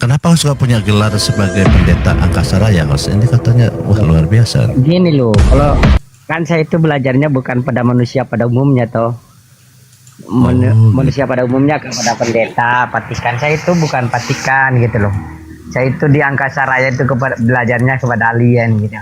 Kenapa Host nggak punya gelar sebagai pendeta angkasa raya, Host? Ini katanya wah luar biasa. Gini loh, kalau kan saya itu belajarnya bukan pada manusia pada umumnya toh. Manusia pada umumnya kepada pendeta, patiskan. Saya itu bukan patikan gitu loh. Saya itu di angkasa raya itu belajarnya kepada alien gitu.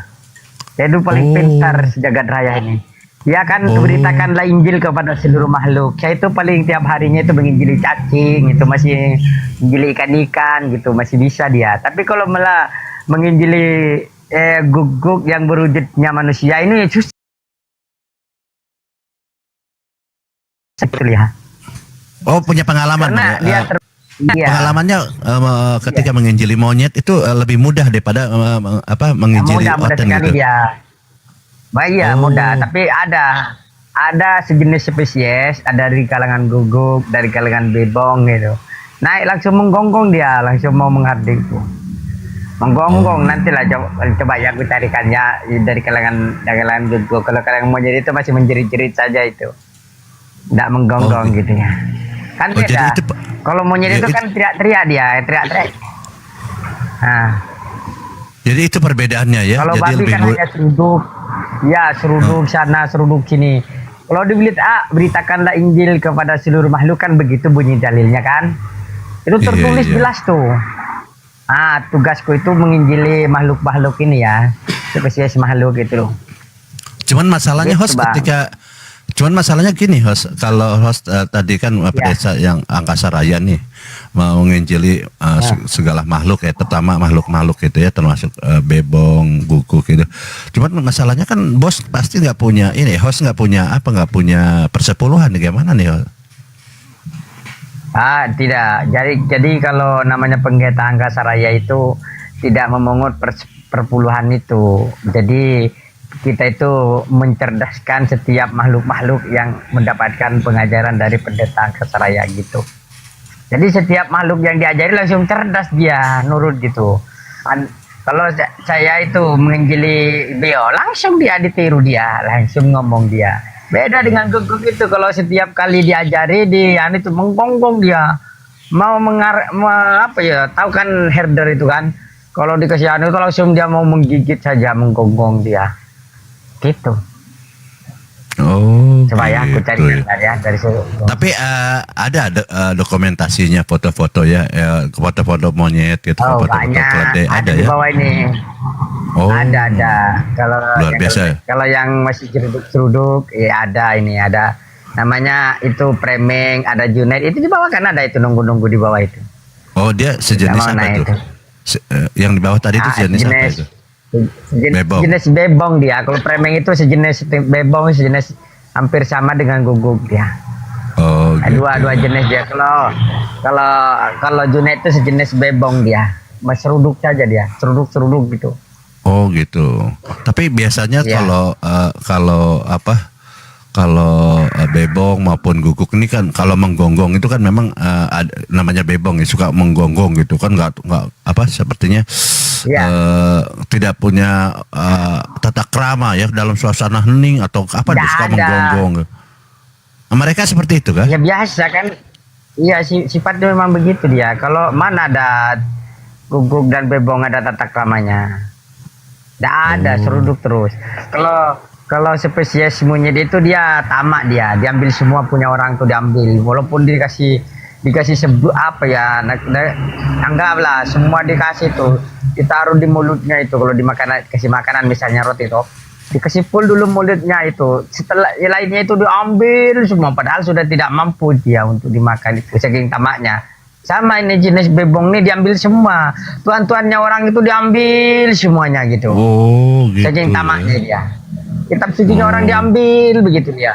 Saya itu paling pintar sejagat raya ini. Ya kan, beritakanlah Injil kepada seluruh makhluk. Saya itu paling tiap harinya itu menginjili cacing, itu masih menginjili ikan-ikan gitu, masih bisa dia. Tapi kalau malah menginjili guguk yang berwujudnya manusia ini susah lihat. Oh, punya pengalaman Karena ya? dia Pengalamannya ketika menginjili monyet itu lebih mudah daripada menginjili mudah oten sekali gitu. dia. Baik ya, mudah. Tapi ada sejenis spesies, ada dari kalangan guguk, dari kalangan bebong gitu. Naik langsung menggonggong dia, langsung mau menghardiku. Menggonggong nantilah coba yang tarikannya dari kalangan guguk. Kalau kalangan monyet itu masih menjerit-jerit saja itu. Tidak menggonggong gitu ya. Kan beda. Kalau monyet itu kan teriak-teriak dia, teriak-teriak. Nah. Jadi itu perbedaannya ya. Kalau jadi babi lebih kan hanya seruduk. Ya, seruduk sana, seruduk sini. Kalau dibelit beritakanlah Injil kepada seluruh makhluk, kan begitu bunyi dalilnya kan. Itu tertulis jelas tuh. Tugasku itu menginjili makhluk-makhluk ini ya. Spesies makhluk itu loh. Cuman masalahnya Host Cuman masalahnya gini Host, kalau Host tadi kan pedesa yang angkasa raya nih mau menginjili segala makhluk ya, terutama makhluk-makhluk gitu ya, termasuk bebong, guguk gitu. Cuman masalahnya kan bos pasti nggak punya ini, Host nggak punya persepuluhan nih, gimana nih Host? Tidak. Jadi kalau namanya pendeta angkasa raya itu tidak memungut perpuluhan itu. Jadi kita itu mencerdaskan setiap makhluk-makhluk yang mendapatkan pengajaran dari pendeta angkasa raya gitu. Jadi setiap makhluk yang diajari langsung cerdas dia, nurut gitu. Kalau saya itu menginjili beo, langsung dia ditiru dia, langsung ngomong dia. Beda dengan guguk itu, kalau setiap kali diajari dia itu menggonggong dia. Mau tahu kan herder itu kan. Kalau dikasih itu langsung dia mau menggigit saja, menggonggong dia. Gitu. Coba ya aku cari ya dari situ. Tapi ada dokumentasinya, foto-foto ya, foto-foto monyet gitu, foto-foto keledai ada di ya. bawah ini. Ada. Kalau luar biasa. Kalau yang masih ceruduk ya ada namanya itu Preming, ada Junaid, itu di bawah kan ada itu nunggu di bawah itu. Oh, dia sejenis apa itu? Yang di bawah tadi itu sejenis apa itu? Jenis bebong dia. Kalau Preming itu sejenis bebong, sejenis hampir sama dengan guguk dia. Oh, gitu. Dua jenis dia. Kalau Junaid itu sejenis bebong dia. Mas seruduk saja dia, seruduk gitu. Oh gitu. Tapi biasanya kalau bebong maupun guguk ini kan kalau menggonggong itu kan memang namanya bebong ya, suka menggonggong gitu kan, nggak sepertinya tidak punya tata krama ya dalam suasana hening atau apa, dia suka menggonggong. Mereka seperti itu kan? Ya biasa kan. Iya, sifatnya memang begitu dia. Kalau mana ada guguk dan bebong ada tata kramanya. Tidak ada, seruduk terus. Kalau spesies monyet itu dia tamak, dia diambil semua punya orang tuh, diambil walaupun dikasih anggaplah semua dikasih tuh, ditaruh di mulutnya itu. Kalau kasih makanan misalnya roti itu dikasih full dulu mulutnya itu, setelah lainnya itu diambil semua, padahal sudah tidak mampu dia untuk dimakan itu, saking tamaknya. Sama ini jenis bebong nih diambil semua, tuan-tuannya orang itu diambil semuanya gitu. Gitu. Saking tamaknya dia. Kitab sucinya orang diambil begitu dia.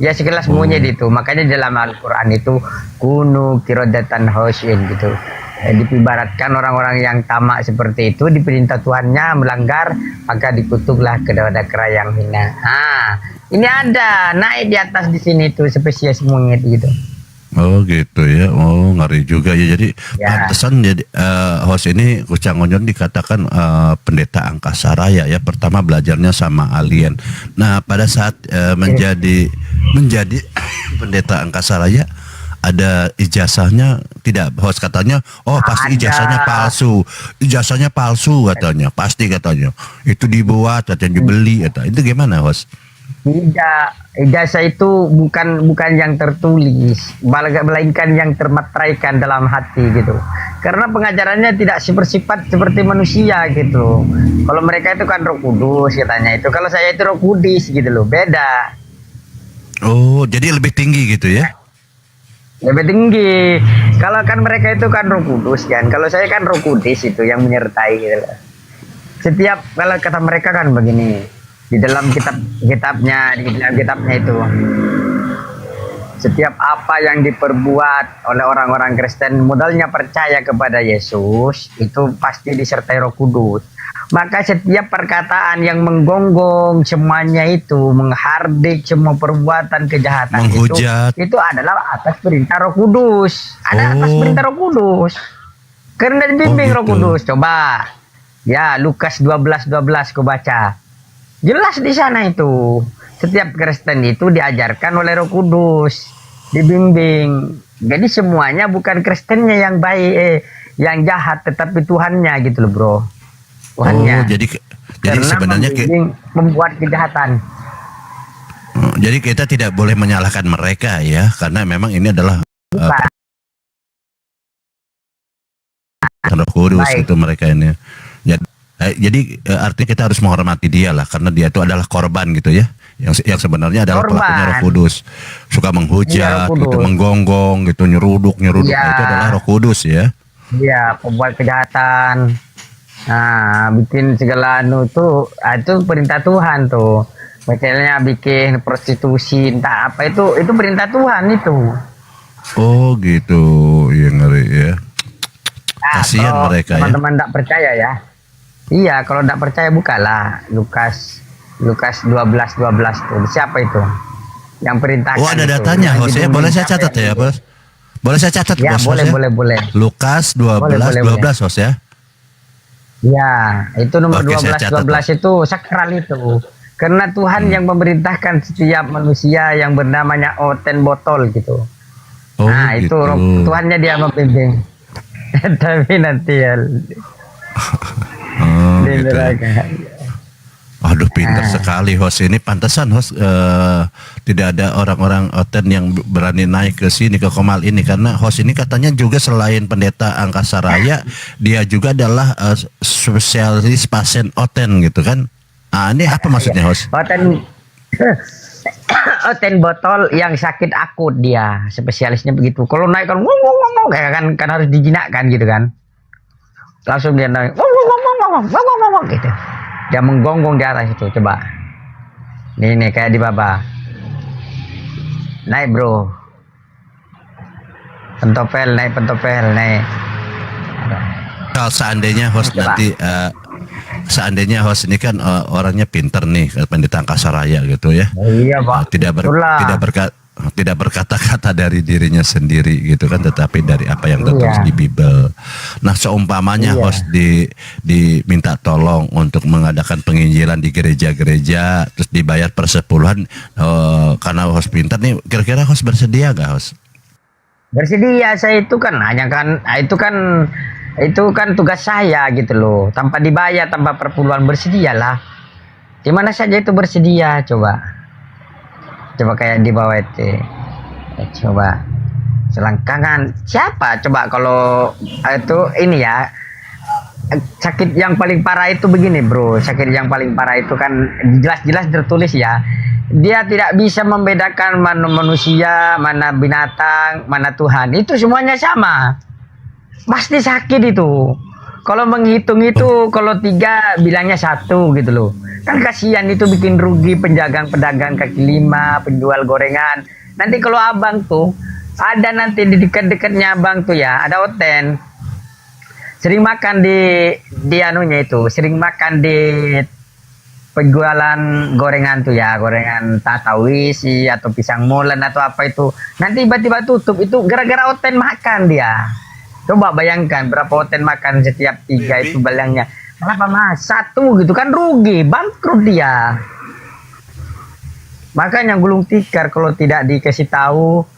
Ya sekelas monyet itu. Makanya dalam Al-Quran itu kunu kirodatan hosin gitu. Diibaratkan orang-orang yang tamak seperti itu, diperintah Tuhannya melanggar, maka dikutuklah ke daerah yang hina. Ini ada naik di atas di sini tuh spesies monyet gitu. Oh gitu ya, ngeri juga ya. Jadi pantesan jadi host ini Kucang Onyon dikatakan pendeta angkasa raya ya. Pertama belajarnya sama alien. Nah pada saat menjadi pendeta angkasa raya, ada ijazahnya tidak? Host katanya, oh pasti ijazahnya palsu katanya, pasti katanya. Itu dibuat, katanya dibeli, kata. Itu gimana, host? Tidak, ijazah itu bukan yang tertulis, melainkan yang termateraikan dalam hati gitu. Karena pengajarannya tidak bersifat seperti manusia gitu. Kalau mereka itu kan Roh Kudus katanya itu, kalau saya itu Roh Kudus gitu loh, beda. Oh, jadi lebih tinggi gitu ya? Lebih tinggi. Kalau kan mereka itu kan Roh Kudus kan. Kalau saya kan Roh Kudus itu yang menyertai gitu loh. Setiap kalau kata mereka kan begini, di dalam kitabnya itu, setiap apa yang diperbuat oleh orang-orang Kristen modalnya percaya kepada Yesus itu pasti disertai Roh Kudus. Maka setiap perkataan yang menggonggong semuanya itu, menghardik semua perbuatan kejahatan itu adalah atas perintah Roh Kudus. Ada atas perintah Roh Kudus. Karena dibimbing Roh Kudus. Coba. Ya, Lukas 12:12 kau baca. Jelas di sana itu. Setiap Kristen itu diajarkan oleh Roh Kudus. Dibimbing. Jadi semuanya bukan Kristennya yang baik, yang jahat, tetapi Tuhannya gitu loh, bro. Tuhannya. Oh, jadi sebenarnya membuat kejahatan. Jadi kita tidak boleh menyalahkan mereka ya, karena memang ini adalah Roh Kudus itu mereka ini. Jadi artinya kita harus menghormati dia lah, karena dia itu adalah korban gitu ya, yang sebenarnya adalah pelakunya Roh Kudus, suka menghujat, gitu, menggonggong, gitu, nyeruduk, itu adalah Roh Kudus ya. Iya, pembuat kejahatan. Nah, bikin segala itu perintah Tuhan tuh. Misalnya bikin prostitusi, entah apa itu perintah Tuhan itu. Oh gitu, ya ngeri ya. Kasihan mereka teman-teman tidak percaya ya. Iya, kalau tidak percaya bukalah Lukas 12:12 tuh. Siapa itu? Yang perintahkan. Oh, ada datanya, host ya. Boleh saya catat ya, Bos? Boleh saya catat, ya, Bos? Boleh. Lukas 12:12, host ya. Ya, itu nomor 12 itu sakral itu. Karena Tuhan yang memerintahkan setiap manusia yang bernamanya Oten Botol gitu. Oh, nah, gitu. itu Tuhannya dia membimbing. Tapi nanti ya. Gitu. Aduh, pintar sekali host ini. Pantesan host tidak ada orang-orang Oten yang berani naik ke sini, ke Komal ini, karena host ini katanya juga selain pendeta Angkasa Raya, dia juga adalah spesialis pasien Oten gitu kan. Ah, ini apa maksudnya host? Oten botol yang sakit akut, dia spesialisnya begitu. Kalau naik kan ngomong kan harus dijinakkan gitu kan. Langsung dia naik ngomong gitu. Dia menggonggong di atas itu, coba. Nih kayak di bawah. Naik bro. Naik pentopel. Kalau seandainya host coba. Nanti seandainya host ini kan orangnya pinter nih, pendeta Angkasa Raya gitu ya. Iya Pak. Tidak berkata-kata dari dirinya sendiri gitu kan, tetapi dari apa yang tertulis di Bible. Nah, seumpamanya host diminta tolong untuk mengadakan penginjilan di gereja-gereja, terus dibayar persepuluhan, karena host pintar nih, kira-kira host bersedia gak host? Bersedia, saya itu kan itu kan tugas saya gitu loh, tanpa dibayar, tanpa perpuluhan, bersedialah. Di mana saja itu bersedia, coba kayak di bawah itu. Coba selangkangan siapa coba kalau itu ini ya, sakit yang paling parah itu begini bro. Sakit yang paling parah itu kan jelas-jelas tertulis ya, dia tidak bisa membedakan mana manusia, mana binatang, mana Tuhan. Itu semuanya sama, pasti sakit itu. Kalau menghitung itu, kalau 3 bilangnya 1 gitu loh. Kan kasihan itu, bikin rugi pedagang kaki 5, penjual gorengan. Nanti kalau abang tuh, ada nanti di dekat-dekatnya abang tuh ya, ada Oten. Sering makan di anunya itu, sering makan di penjualan gorengan tuh ya, gorengan tatawisi atau pisang molen atau apa itu. Nanti tiba-tiba tutup itu gara-gara Oten makan dia. Coba bayangkan berapa Oten makan setiap 3 itu balangnya. Kenapa mas? 1 gitu kan, rugi, bangkrut dia. Makanya gulung tikar kalau tidak dikasih tahu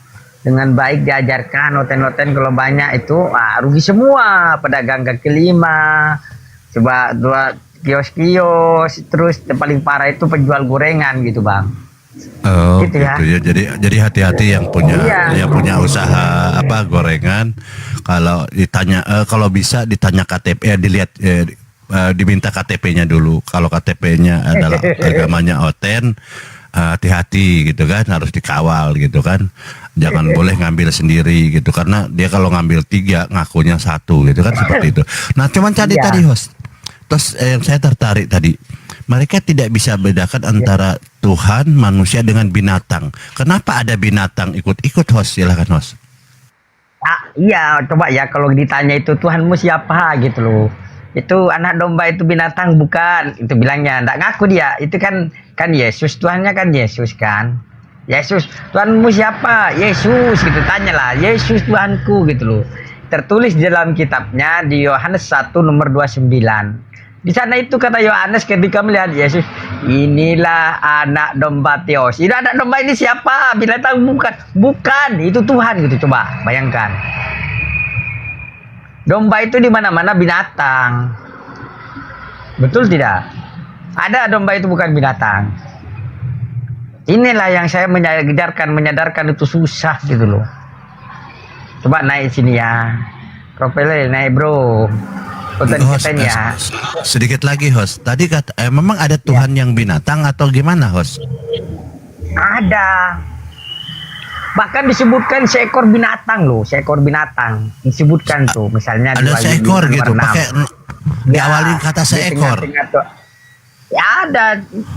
dengan baik diajarkan noten-noten kalau banyak itu rugi semua pedagang kaki lima, coba dua kios-kios, terus yang paling parah itu penjual gorengan gitu bang. Oh Gitu ya. gitu ya. Jadi hati-hati yang punya Iya. yang punya usaha apa gorengan. Kalau ditanya kalau bisa ditanya KTP, dilihat diminta KTP-nya dulu. Kalau KTP-nya adalah agamanya oten, hati-hati gitu kan, harus dikawal gitu kan. Jangan boleh ngambil sendiri gitu, karena dia kalau ngambil 3 ngakunya 1 gitu kan, seperti itu. Nah cuman Iya. tadi host, terus yang saya tertarik tadi, mereka tidak bisa bedakan antara Tuhan, manusia dengan binatang. Kenapa ada binatang ikut-ikut host? Silakan host. Iya, coba ya kalau ditanya itu Tuhanmu siapa gitu loh. Itu anak domba itu binatang bukan, itu bilangnya. Nggak ngaku dia. Itu kan Yesus, Tuhannya kan Yesus kan. Yesus, Tuhanmu siapa? Yesus gitu tanyalah. Yesus Tuhanku gitu loh. Tertulis di dalam kitabnya di Yohanes 1 nomor 29. Di sana itu kata Yohanes ketika melihat Yesus, inilah anak domba Theos. Ini anak domba ini siapa? Binatang bukan. Bukan, itu Tuhan gitu. Coba bayangkan. Domba itu di mana-mana binatang. Betul tidak? Ada domba itu bukan binatang. Inilah yang saya menyadarkan itu susah gitu loh. Coba naik sini ya. Propelnya naik bro. Host, Ya. sedikit lagi host. Tadi kata memang ada Tuhan yang binatang atau gimana host? Ada. Bahkan disebutkan seekor binatang loh, seekor binatang disebutkan tuh, misalnya Ada seekor gitu, pakai diawali kata di seekor. tengah-tengah tuh. Ya ada,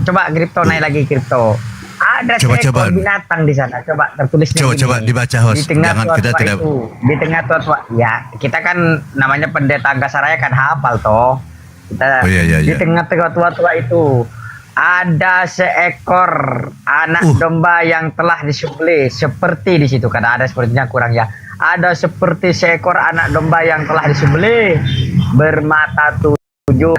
coba kripto naik lagi kripto. Ada Coba, seekor coba. binatang di sana, coba tertulisnya. Coba gini. dibaca host. Di tengah Jangan kita tua-tua tidak. itu, di tengah tua-tua. Ya kita kan namanya pendeta Angkasaraya kan hafal toh. Kita Oh, iya. di tengah tua-tua itu ada seekor anak domba yang telah disembelih, seperti di situ karena ada sepertinya kurang ya. Ada seperti seekor anak domba yang telah disembelih, bermata 7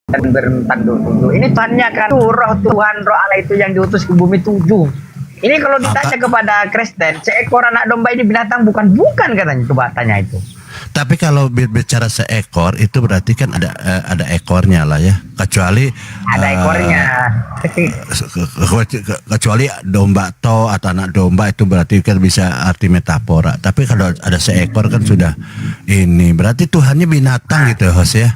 dan bertanduk 7. Ini Tuhannya kan roh Tuhan, roh Allah itu yang diutus ke bumi 7. Ini kalau ditanya kepada Kristen, seekor anak domba ini binatang bukan katanya. Coba tanya itu. Tapi kalau bicara seekor itu berarti kan ada ekornya lah ya. Kecuali Ada ekornya. kecuali domba atau anak domba itu berarti kan bisa arti metafora. Tapi kalau ada seekor kan sudah ini berarti Tuhannya binatang gitu host ya.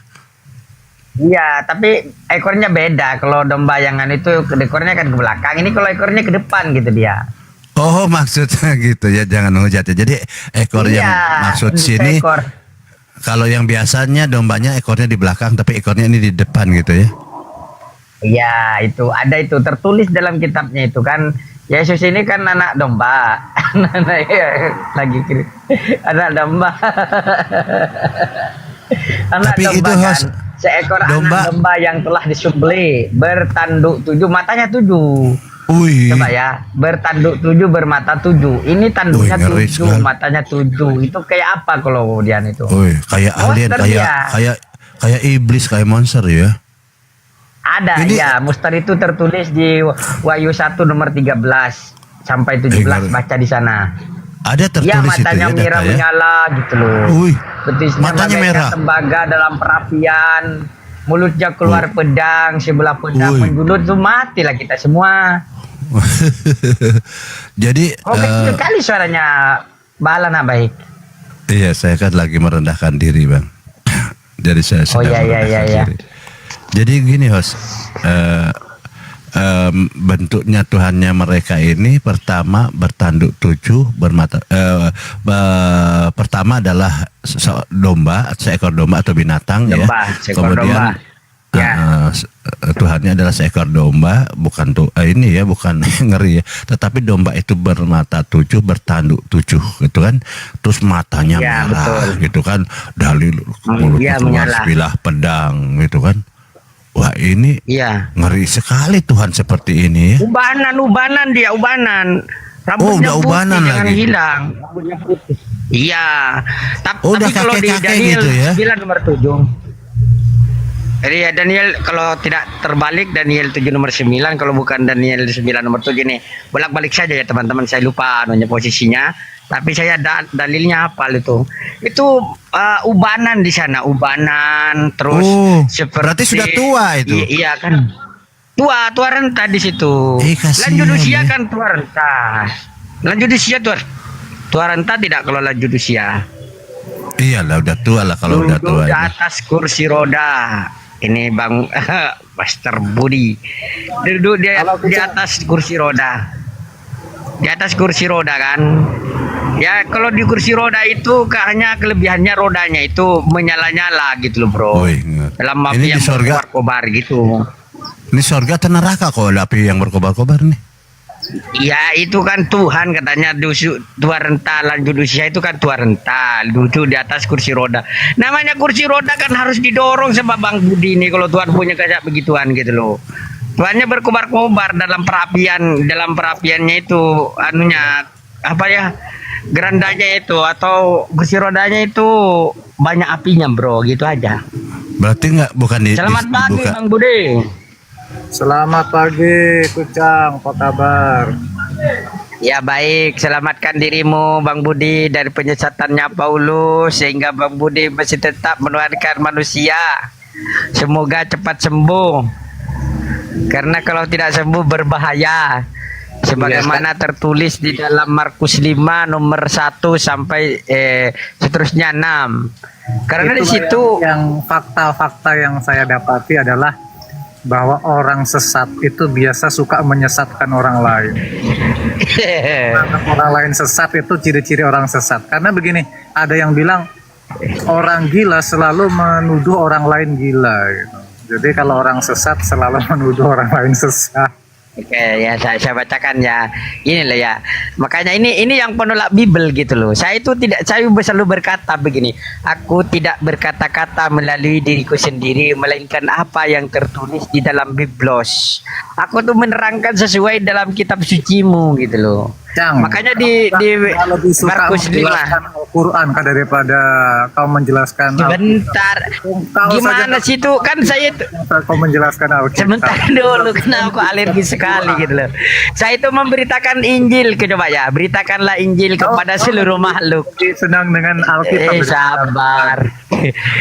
Iya, tapi ekornya beda. Kalau domba yang itu ekornya kan ke belakang. Ini kalau ekornya ke depan gitu dia. Oh maksudnya gitu ya, jangan menghujat ya. Jadi ekor yang maksud sini seekor. kalau yang biasanya dombanya ekornya di belakang tapi ekornya ini di depan gitu ya. Iya, itu ada itu tertulis dalam kitabnya itu kan. Yesus ini kan anak domba. Lagi kiri. Anak domba. Anak Tapi domba itu kan. host, Seekor domba. anak domba yang telah disembelih, bertanduk 7, matanya 7. Wih. Coba ya, bertanduk 7, bermata 7. Ini tanduknya Wih, ngeri 7, sekali. matanya 7. Itu kayak apa kalau kemudian itu? Wih, kayak alien, Monster dia. kayak iblis, kayak monster ya. Ada Ini- ya, Muster itu tertulis di Wahyu 1 nomor 13 sampai 17, ngeri. baca di sana. Ada Ya, tertulis itu matanya ya merah data ya. menyala gitu loh. Wih, Betisnya matanya bagaikan merah. tembaga dalam perapian, mulutnya keluar pedang, sebelah pedang Wih. menjulut tuh matilah kita semua. Jadi Oh, kecil kali suaranya. Balana baik. iya, saya kan lagi merendahkan diri bang. Jadi saya Oh, sedang iya, iya, merendahkan iya. diri. Jadi gini host, bentuknya Tuhannya mereka ini pertama bertanduk 7, bermata. Pertama adalah domba, seekor domba atau binatang ya. Domba, seekor Kemudian domba. Ya. Tuhannya adalah seekor domba, bukan ini ya, bukan ngeri ya. Tetapi domba itu bermata 7, bertanduk 7 gitu kan. Terus matanya Ya, merah betul. gitu kan. Dari mulutnya iya, keluar menyala. sebilah pedang gitu kan. Wah ini Iya. ngeri sekali Tuhan seperti ini ya. Ubanan dia, ubanan. udah Rambutnya putih, ubanan jangan lagi. hilang. Rambutnya putih. Iya. Oh, udah Tapi kalau di kakek-kakek Daniel gitu ya? 9 nomor 7. Jadi ya Daniel, kalau tidak terbalik Daniel 7 nomor 9, kalau bukan Daniel 9 nomor 7 nih. Bolak-balik saja ya teman-teman, saya lupa anunya posisinya. Tapi saya dalilnya hafal itu. Itu ubanan di sana, ubanan terus Oh, seperti berarti sudah tua itu. Iya kan. Tua renta di situ. Kasihan Lanjut usia ya. kan tua renta. Lanjut usia tua renta tidak kalau lanjut usia. Iyalah udah tua lah kalau udah Duduk tua. di itu. atas kursi roda. Ini Bang Master Budi. Duduk di atas kursi roda. Di atas kursi roda kan. Ya kalau di kursi roda itu hanya kelebihannya rodanya itu menyala-nyala gitu loh bro. Wih, ingat. Dalam Ini api di yang sorga. berkobar gitu. Ini surga atau neraka kok ada api yang berkobar-kobar nih? Ya itu kan Tuhan katanya tua renta lanjut usia itu kan tua renta duduk di atas kursi roda. Namanya kursi roda kan harus didorong sama Bang Budi ini kalau Tuhan punya kayak begituan gitu loh. Tuhannya berkobar-kobar dalam perapiannya itu anunya apa ya gerandanya itu atau kursi rodanya itu banyak apinya bro gitu aja. Berarti nggak bukan di Selamat pagi buka. Bang Budi. Selamat pagi, Kucang. Apa kabar? Ya baik, selamatkan dirimu Bang Budi dari penyesatannya Paulus sehingga Bang Budi masih tetap menuhankan manusia. Semoga cepat sembuh. Karena kalau tidak sembuh berbahaya. Sebagaimana tertulis di dalam Markus 5 nomor 1 sampai seterusnya 6. Karena di situ yang fakta-fakta yang saya dapati adalah bahwa orang sesat itu biasa suka menyesatkan orang lain. Orang lain sesat itu ciri-ciri orang sesat. Karena begini, ada yang bilang orang gila selalu menuduh orang lain gila. Gitu. Jadi kalau orang sesat selalu menuduh orang lain sesat. Oke ya saya bacakan ya ini loh ya makanya ini yang penolak Bible gitu loh. Saya selalu berkata begini, aku tidak berkata-kata melalui diriku sendiri melainkan apa yang tertulis di dalam Biblos. Aku tuh menerangkan sesuai dalam kitab sucimu gitu loh. Cang, Makanya di lebih suka Markus 5 menjelaskan Al-Quran kan daripada kau menjelaskan sebentar Kau gimana saja- sih itu kan saya itu kau menjelaskan Alkitab. sebentar dulu karena aku alergi sekali gitu loh. Saya itu memberitakan Injil coba ya, beritakanlah Injil kepada seluruh makhluk. Senang dengan Alkitab. Sabar.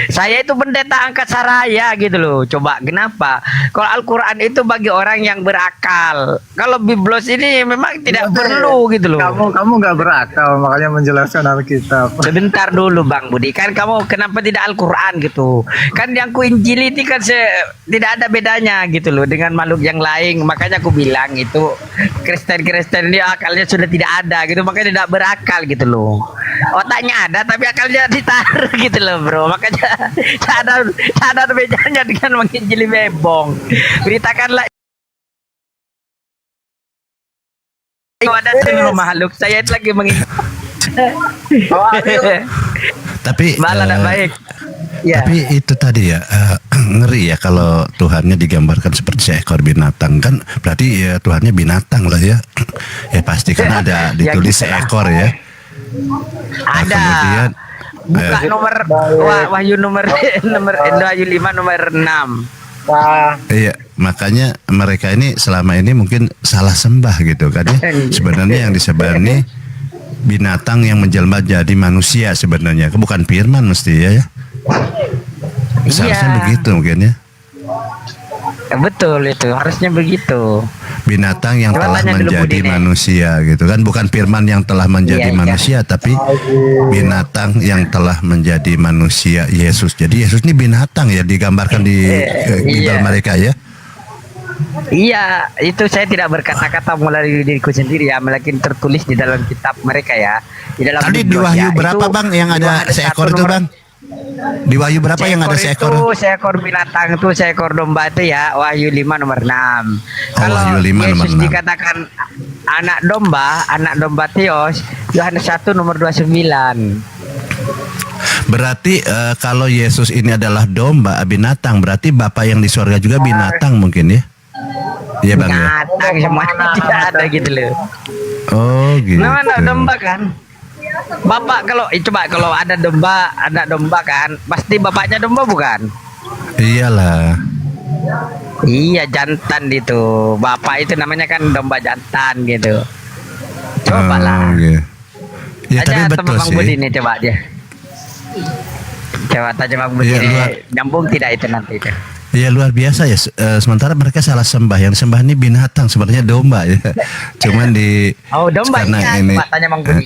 Saya itu pendeta angkasa raya gitu loh. Coba kenapa? Kalau Al-Quran itu bagi orang yang berakal. Kalau Biblos ini memang tidak perlu gitu loh. Kamu nggak berakal makanya menjelaskan Alkitab. Sebentar dulu Bang Budi, kan kamu kenapa tidak Al-Quran gitu? Kan yang ku Injili ini kan tidak ada bedanya gitu loh dengan makhluk yang lain. Makanya aku bilang itu Kristen ini akalnya sudah tidak ada gitu, makanya tidak berakal gitu loh. Otaknya ada tapi akalnya ditaruh gitu loh bro. Makanya tak ada bedanya dengan menginjili bebong. Beritakanlah kepada seluruh makhluk. Saya itu lagi Tapi malah tidak baik. Ya. Tapi itu tadi ya ngeri ya kalau Tuhannya digambarkan seperti seekor binatang kan berarti ya Tuhannya binatang lah ya. Ya pasti kan ada ditulis gitu lah. seekor ya. Nah, Ada. kemudian Buka nomor Wahyu nomor Wahyu 5 nomor 6. iya makanya mereka ini selama ini mungkin salah sembah gitu kan ya. Sebenarnya yang disembah ini binatang yang menjelma jadi manusia sebenarnya, bukan firman mesti ya. Seharusnya Iya. begitu mungkin ya. Betul itu, harusnya begitu. Binatang yang Coba telah tanya dulu menjadi Budi nih. manusia gitu kan, bukan firman yang telah menjadi Iya, iya. manusia tapi binatang yang telah menjadi manusia Yesus. Jadi Yesus ini binatang ya digambarkan di Bible iya. mereka ya. Iya, itu saya tidak berkata-kata melalui diriku sendiri ya, melainkan tertulis di dalam kitab mereka ya. Di dalam Tadi di Biblos Wahyu ya. berapa Itu Bang yang ada Yohanes seekor 1 itu nomor- Bang? Di Wahyu berapa yang ada seekor? Itu seekor binatang itu seekor domba itu ya Wahyu 5 nomor 6. Kalau Wahyu 5 nomor Yesus 6. dikatakan anak domba Theos Yohanes 1 nomor 29. Berarti kalau Yesus ini adalah domba binatang, berarti Bapa yang di surga juga binatang mungkin ya? Iya Bang ya. Binatang semuanya tidak ada gitu loh. Oh gitu. Mana domba kan? Bapak kalau coba kalau ada domba kan, pasti bapaknya domba bukan? Iyalah. Iya, jantan itu. Bapak itu namanya kan domba jantan gitu. Coba lah. Gitu. Ya tapi Tanya betul sama Bang sih. Budi nih, coba dia. Coba tanya Bang Budi Iya, nih, luar. nyambung tidak itu nanti itu. Ya luar biasa ya. Sementara mereka salah sembah. Yang sembah ini binatang, sebenarnya domba ya. Cuman di Oh, domba karena iya, ini coba tanya Bang Budi.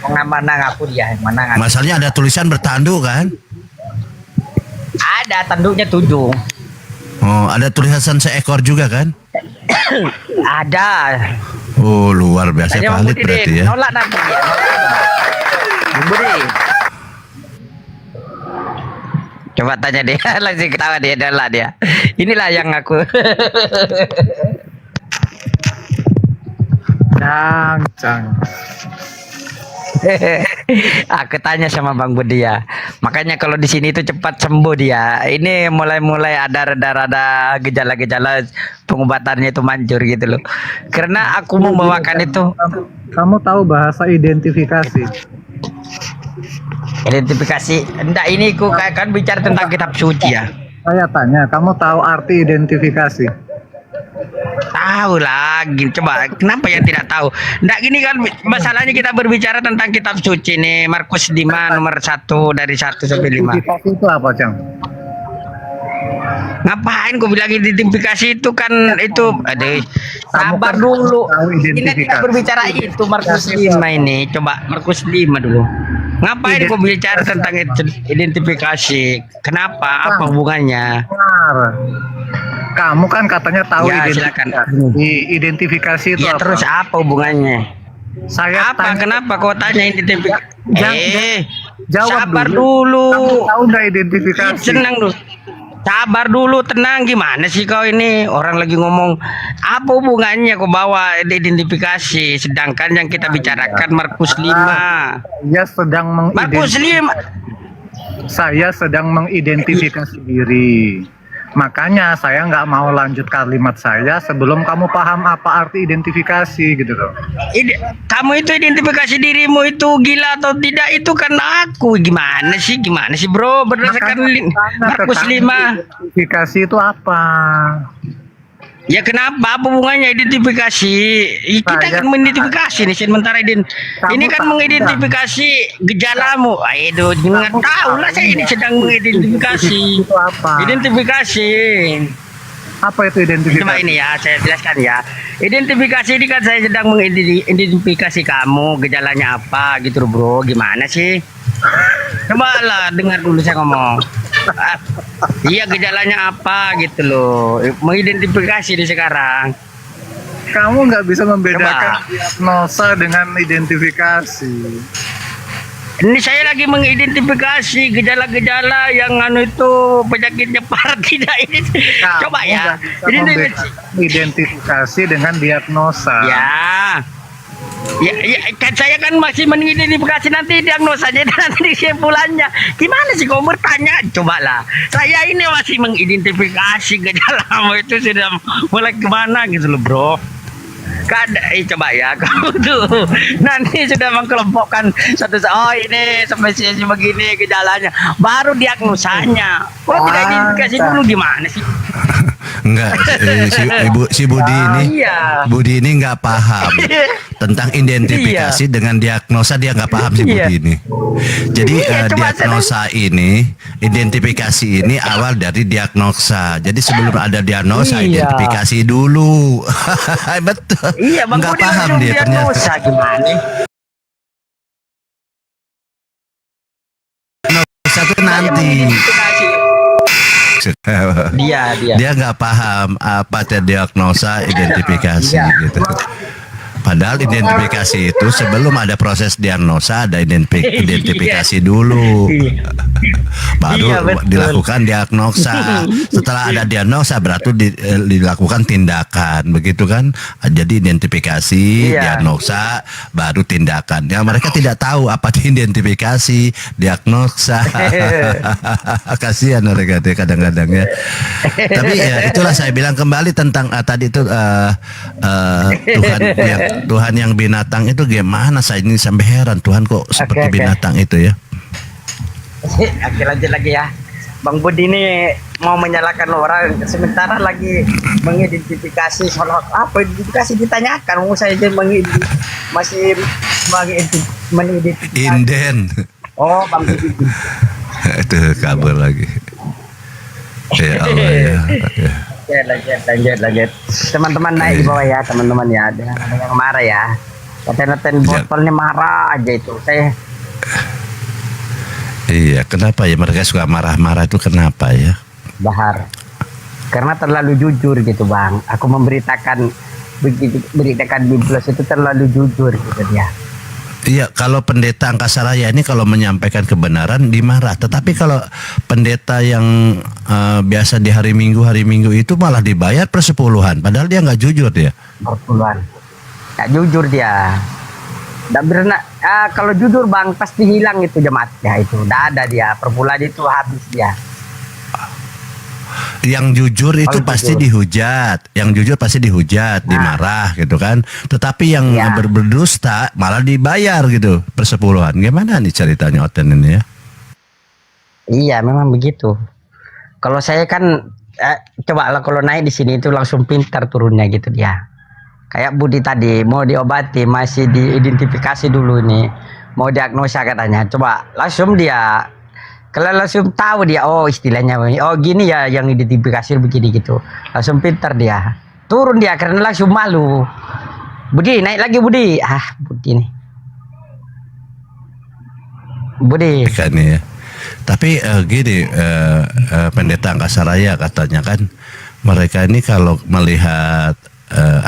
Mana ngaku dia, mana ngaku. masalahnya ada tulisan bertanduk kan? Ada tanduknya 7. Oh, ada tulisan seekor juga kan? Ada. Oh, luar biasa Tanya Bang valid Budi berarti deh, ya. nolak nanti dia. Bang Budi. Coba tanya dia, langsung ketawa dia, nolak dia. Inilah yang aku. Cang. Aku tanya sama Bang Budi ya. Makanya kalau di sini itu cepat sembuh dia. Ini mulai ada rada-rada gejala-gejala pengobatannya itu manjur gitu loh. Karena aku membawakan itu Kamu tahu bahasa identifikasi? identifikasi. Enggak, ini aku kan bicara tentang kitab suci ya. Saya tanya, kamu tahu arti identifikasi? Tahu lagi, coba kenapa yang tidak tahu? Nggak, gini kan masalahnya kita berbicara tentang kitab suci nih, Markus 5 nomor 1 dari 1 sampai 5. Identifikasi itu apa, Cang? Ngapain kau bilang identifikasi itu kan itu aduh, sabar kan dulu. tahu Ini kita identifikasi. berbicara itu Markus 5 ini. Coba Markus 5 dulu. Ngapain kau bicara tentang identifikasi? Kenapa? Apa hubungannya? Benar. Kamu kan katanya tahu Ya, identifikasi. silakan. Identifikasi itu Ya apa? terus apa hubungannya? Saya Apa? tanya, Kenapa kau tanya identifikasi? jawab Sabar dulu. Kamu dulu. tahu nggak identifikasi? Tenang dulu. Sabar dulu, tenang. Gimana sih kau ini? Orang lagi ngomong. Apa hubungannya kau bawa identifikasi? Sedangkan yang kita bicarakan Markus 5. Saya sedang Markus 5. Saya sedang mengidentifikasi diri. Makanya saya nggak mau lanjut kalimat saya sebelum kamu paham apa arti identifikasi gitu loh. Kamu itu identifikasi dirimu itu gila atau tidak itu kan aku. Gimana sih bro? Berdasarkan Markus 5. Identifikasi itu apa? Ya kenapa? Apa hubungannya identifikasi? Kita kan mengidentifikasi nih sementara ini kan tahu mengidentifikasi gejalamu. Aduh, nggak tahu lah saya ini sedang mengidentifikasi. Itu apa? Identifikasi. Apa itu identifikasi? Cuma ini ya, saya jelaskan ya. Identifikasi ini kan saya sedang mengidentifikasi kamu, gejalanya apa gitu loh, bro. Gimana sih? Coba lah dengar dulu saya ngomong. Iya, gejalanya apa gitu loh. Mengidentifikasi di sekarang. Kamu nggak bisa membedakan Coba. diagnosa dengan identifikasi. Ini saya lagi mengidentifikasi gejala-gejala yang anu itu penyakitnya parah tidak ini. Kamu Coba ya. nggak bisa membedakan identifikasi dengan diagnosa. Ya, kan saya kan masih mengidentifikasi nanti diagnosanya dan nanti kesimpulannya. Gimana sih kau bertanya? Cobalah. Saya ini masih mengidentifikasi gejalamu itu sudah mulai kemana gitu loh, bro. Coba ya, kamu tuh nanti sudah mengkelompokkan satu, oh ini spesies begini gejalanya, baru diagnosanya. Oh tidak identifikasi dulu gimana sih? Enggak, si Budi ini, Iya. Budi ini nggak paham tentang identifikasi dengan diagnosa, dia nggak paham si Budi ini. Jadi Coba diagnosa ini, identifikasi ini awal dari diagnosa. Jadi sebelum ada diagnosa, Iya. identifikasi dulu. Betul. Iya, Bang Nggak Budi paham langsung dia ternyata. diagnosa gimana? Satu nanti. Dia nggak paham apa itu diagnosa, identifikasi gitu. Padahal identifikasi itu sebelum ada proses diagnosa ada identifikasi dulu. Baru Iya, betul. dilakukan diagnosa. Setelah ada diagnosa berarti dilakukan tindakan, begitu kan? Jadi identifikasi, diagnosa, baru tindakan. Ya mereka tidak tahu apa itu identifikasi, diagnosa. Kasihan mereka tuh kadang-kadang ya. Tapi ya itulah saya bilang kembali tentang tadi itu Tuhan yang binatang itu gimana, saya ini sampai heran Tuhan kok seperti binatang itu ya. Oke, lanjut lagi ya. Bang Budi ini mau menyalahkan orang, sementara lagi mengidentifikasi soal apa identifikasi ditanyakan, mau saya jadi masih mengidentifikasi. Inden. Oh, Bang Didi. Itu kabur lagi. Ya Allah ya. Lanjut. Teman-teman naik di bawah ya, teman-teman ya. Ada yang marah ya. Noten botolnya marah aja itu. Saya. Iya, kenapa ya mereka suka marah-marah itu kenapa ya? Bahar. Karena terlalu jujur gitu, Bang. Aku memberitakan Biblos itu terlalu jujur gitu dia. Iya, kalau pendeta Angkasa Raya ini kalau menyampaikan kebenaran dimarah. Tetapi kalau pendeta yang biasa di hari Minggu itu malah dibayar persepuluhan. Padahal dia nggak jujur dia. Persepuluhan. Nggak jujur dia. Nggak berenang. Kalau jujur Bang pasti hilang itu jemaatnya itu. Nggak ada dia. Per bulan itu habis dia. Yang jujur itu pasti dihujat, yang jujur pasti dihujat, dimarah gitu kan. Tetapi yang berdusta malah dibayar gitu persepuluhan. Gimana nih ceritanya Oten ini ya? Iya, memang begitu. Kalau saya kan coba lah kalau naik di sini itu langsung pintar turunnya gitu dia. Kayak Budi tadi mau diobati masih diidentifikasi dulu nih, mau diagnosa katanya. Coba langsung dia. Kalau langsung tahu dia, oh istilahnya, oh gini ya yang identifikasi begini gitu. Langsung pintar dia. Turun dia karena langsung malu. Budi, naik lagi Budi. Budi nih. Budi. Kan ya. Tapi gini, pendeta Angkasa Raya katanya kan, mereka ini kalau melihat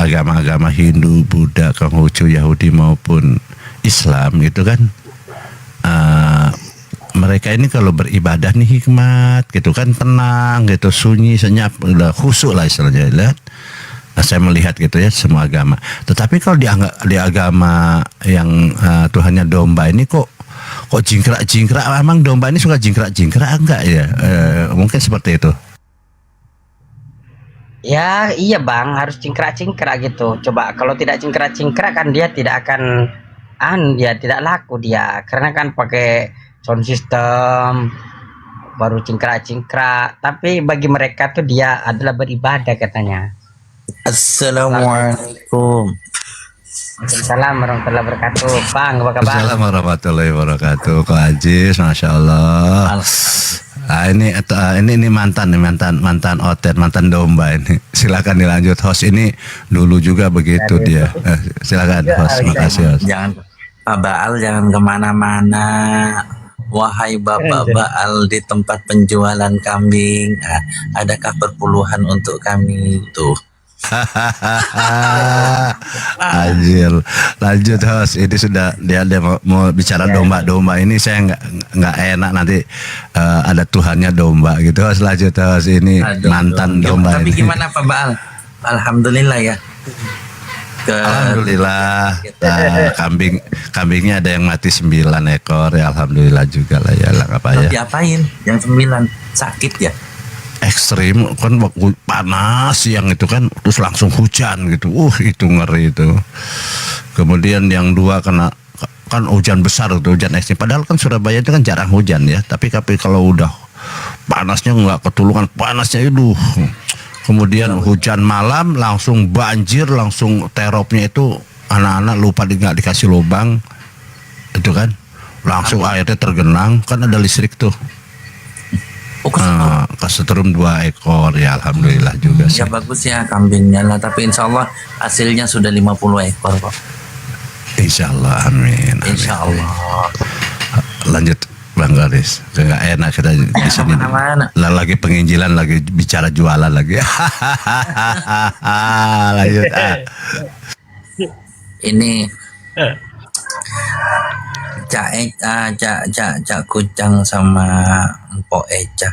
agama-agama Hindu, Buddha, Konghucu, Yahudi maupun Islam gitu kan, mereka ini kalau beribadah nih hikmat gitu kan, tenang gitu, sunyi, senyap, udah khusyuk lah istilahnya. Lihat, saya melihat gitu ya semua agama. Tetapi kalau di agama yang Tuhannya domba ini kok jingkrak. Emang domba ini suka jingkrak enggak ya? Mungkin seperti itu. Ya iya Bang, harus cingkrak gitu. Coba kalau tidak cingkrak kan dia tidak akan dia tidak laku dia, karena kan pakai sound system baru cingkrak. Tapi bagi mereka tuh dia adalah beribadah katanya. Assalamualaikum. Assalamualaikum warahmatullahi wabarakatuh. Bang, apa kabar? Assalamualaikum warahmatullahi wabarakatuh. Ko Ajis, masya Allah. Ini mantan Oten, mantan domba ini. Silakan dilanjut host, ini dulu juga begitu dia. Silakan host, makasih host. Jangan Pak Baal, jangan kemana-mana. Wahai Bapak Baal di tempat penjualan kambing, adakah perpuluhan untuk kami tuh? Anjir, lanjut host. Ini sudah dia mau bicara domba ini, saya nggak enak nanti ada Tuhannya domba gitu. Host lanjut host, ini mantan domba. Tapi ini. gimana Pak Baal? Alhamdulillah ya. Alhamdulillah, kambingnya ada yang mati 9 ekor ya, alhamdulillah juga lah ya, apa ya. Diapain? Yang 9 sakit ya? Ekstrim kan, panas siang itu kan, terus langsung hujan gitu, itu ngeri itu. Kemudian yang 2 kena kan hujan besar itu, hujan ekstrim. Padahal kan Surabaya itu kan jarang hujan ya, tapi kalau udah panasnya nggak ketulungan, panasnya itu. Kemudian hujan malam langsung banjir, langsung teropnya itu anak-anak lupa nggak dikasih lubang itu kan, langsung airnya tergenang kan, ada listrik tuh. Kesetrum 2 ekor ya, alhamdulillah juga sih. Ya bagus ya kambingnya lah, tapi insya Allah hasilnya sudah 50 ekor kok. Insya Allah, amin. Insya Allah. Lanjut Bang Garis, nggak enak kita di sini. Lagi penginjilan, lagi bicara jualan lagi. Lanjut. Ini Cak Kucang sama Mpok Eca.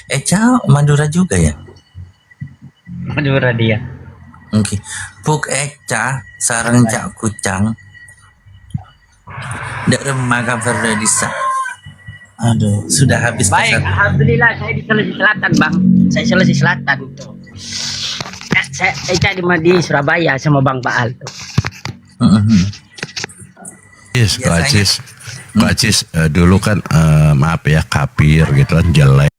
Eca Madura juga ya? Madura dia. Oke. Puk Eca sarang Cak Kucang. Dari Maka Ferdisa. Aduh, sudah habis. Baik, alhamdulillah saya di Sulawesi Selatan, Bang. Saya Sulawesi Selatan tuh. Saya di Surabaya sama Bang Baal tuh. Yes, Pak Acis, dulu kan maaf ya, kafir gitu kan, jelek.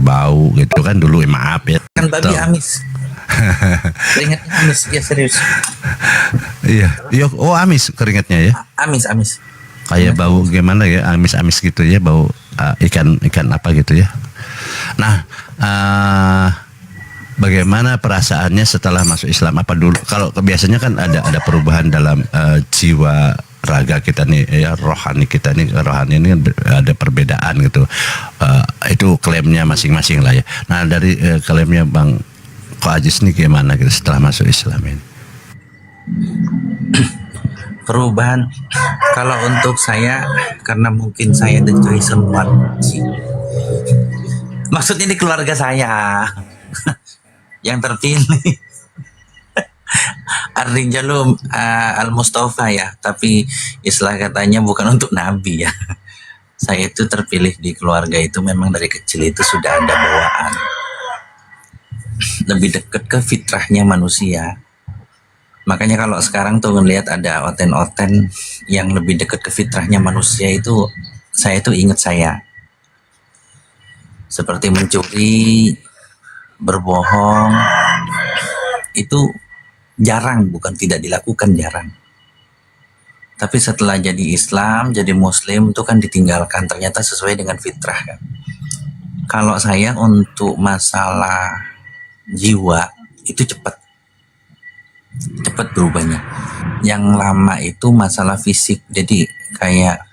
bau gitu kan dulu, maaf ya. Kan babi Tahu. amis. Keringatnya amis, ya serius. Iya, iya, oh amis keringatnya ya. Amis. Kayak bau gimana ya, amis-amis gitu ya, bau ikan apa gitu ya. Nah, bagaimana perasaannya setelah masuk Islam? Apa dulu kalau biasanya kan ada perubahan dalam jiwa raga kita nih ya, rohani kita nih, rohani ini ada perbedaan gitu. Itu klaimnya masing-masing lah ya. Nah, dari klaimnya Bang Ko Ajis nih gimana gitu setelah masuk Islam ini? Perubahan, kalau untuk saya, karena mungkin saya the chosen one sih. Maksudnya di keluarga saya yang terpilih. Ar-Rijalu Al-Mustafa ya, tapi istilah katanya bukan untuk nabi ya. Saya itu terpilih di keluarga itu memang dari kecil itu sudah ada bawaan lebih dekat ke fitrahnya manusia. Makanya kalau sekarang tuh ngelihat ada oten-oten yang lebih dekat ke fitrahnya manusia itu, saya tuh ingat saya. Seperti mencuri, berbohong, itu jarang, bukan tidak dilakukan, jarang. Tapi setelah jadi Islam, jadi Muslim itu kan ditinggalkan, ternyata sesuai dengan fitrah kan. Kalau saya untuk masalah jiwa itu cepat berubahnya. Yang lama itu masalah fisik, jadi kayak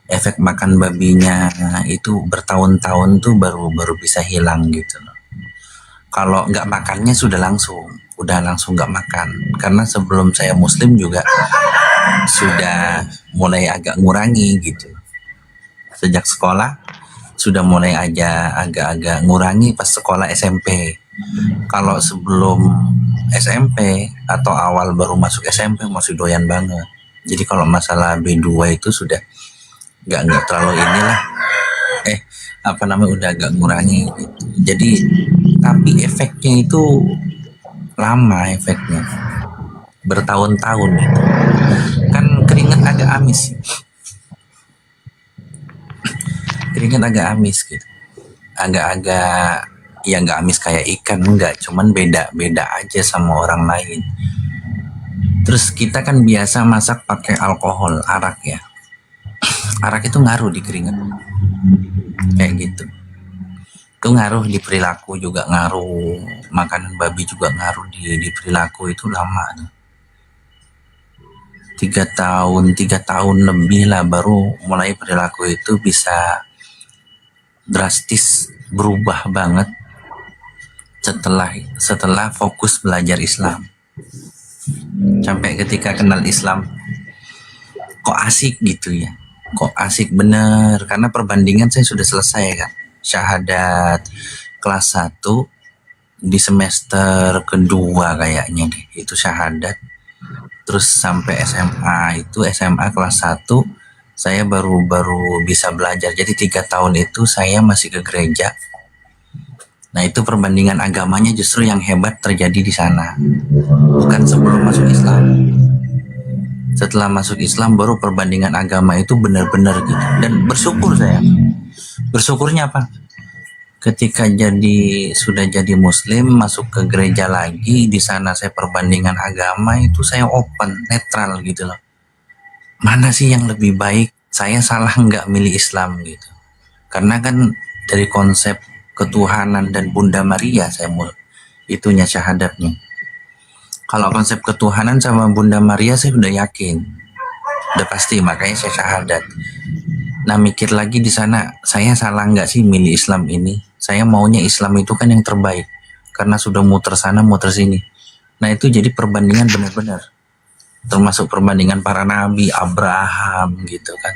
efek makan babinya itu bertahun-tahun tuh baru bisa hilang gitu loh. Kalau nggak makannya udah langsung nggak makan, karena sebelum saya Muslim juga sudah mulai agak ngurangi gitu. Sejak sekolah sudah mulai aja agak-agak ngurangi pas sekolah SMP. Kalau sebelum SMP atau awal baru masuk SMP masih doyan banget. Jadi kalau masalah B2 itu sudah nggak terlalu inilah. Udah agak ngurangi gitu. Jadi tapi efeknya itu lama, efeknya bertahun-tahun gitu. Kan keringat agak amis gitu, agak-agak ya nggak amis kayak ikan, enggak, cuman beda aja sama orang lain. Terus kita kan biasa masak pakai alkohol, arak ya, arak itu ngaruh di keringat kayak gitu. Itu ngaruh di perilaku juga, ngaruh makanan babi juga ngaruh di perilaku. Itu lama tuh. 3 tahun lebih lah baru mulai perilaku itu bisa drastis berubah banget setelah fokus belajar Islam. Sampai ketika kenal Islam kok asik gitu ya, kok asik bener, karena perbandingan saya sudah selesai kan, syahadat kelas 1 di semester kedua kayaknya deh, itu syahadat. Terus sampai SMA kelas 1 saya baru bisa belajar. Jadi 3 tahun itu saya masih ke gereja. Nah itu perbandingan agamanya justru yang hebat terjadi di sana, bukan sebelum masuk Islam. Setelah masuk Islam baru perbandingan agama itu benar-benar gitu. Dan bersyukur saya. Bersyukurnya apa? Ketika sudah jadi Muslim, masuk ke gereja lagi, di sana saya perbandingan agama itu saya open, netral gitu loh. Mana sih yang lebih baik? Saya salah nggak milih Islam gitu. Karena kan dari konsep ketuhanan dan Bunda Maria saya itunya syahadatnya. Kalau konsep ketuhanan sama Bunda Maria saya udah yakin, udah pasti, makanya saya syahadat. Nah mikir lagi di sana, saya salah nggak sih milih Islam ini? Saya maunya Islam itu kan yang terbaik, karena sudah muter sana muter sini. Nah itu jadi perbandingan benar-benar, termasuk perbandingan para nabi, Abraham gitu kan,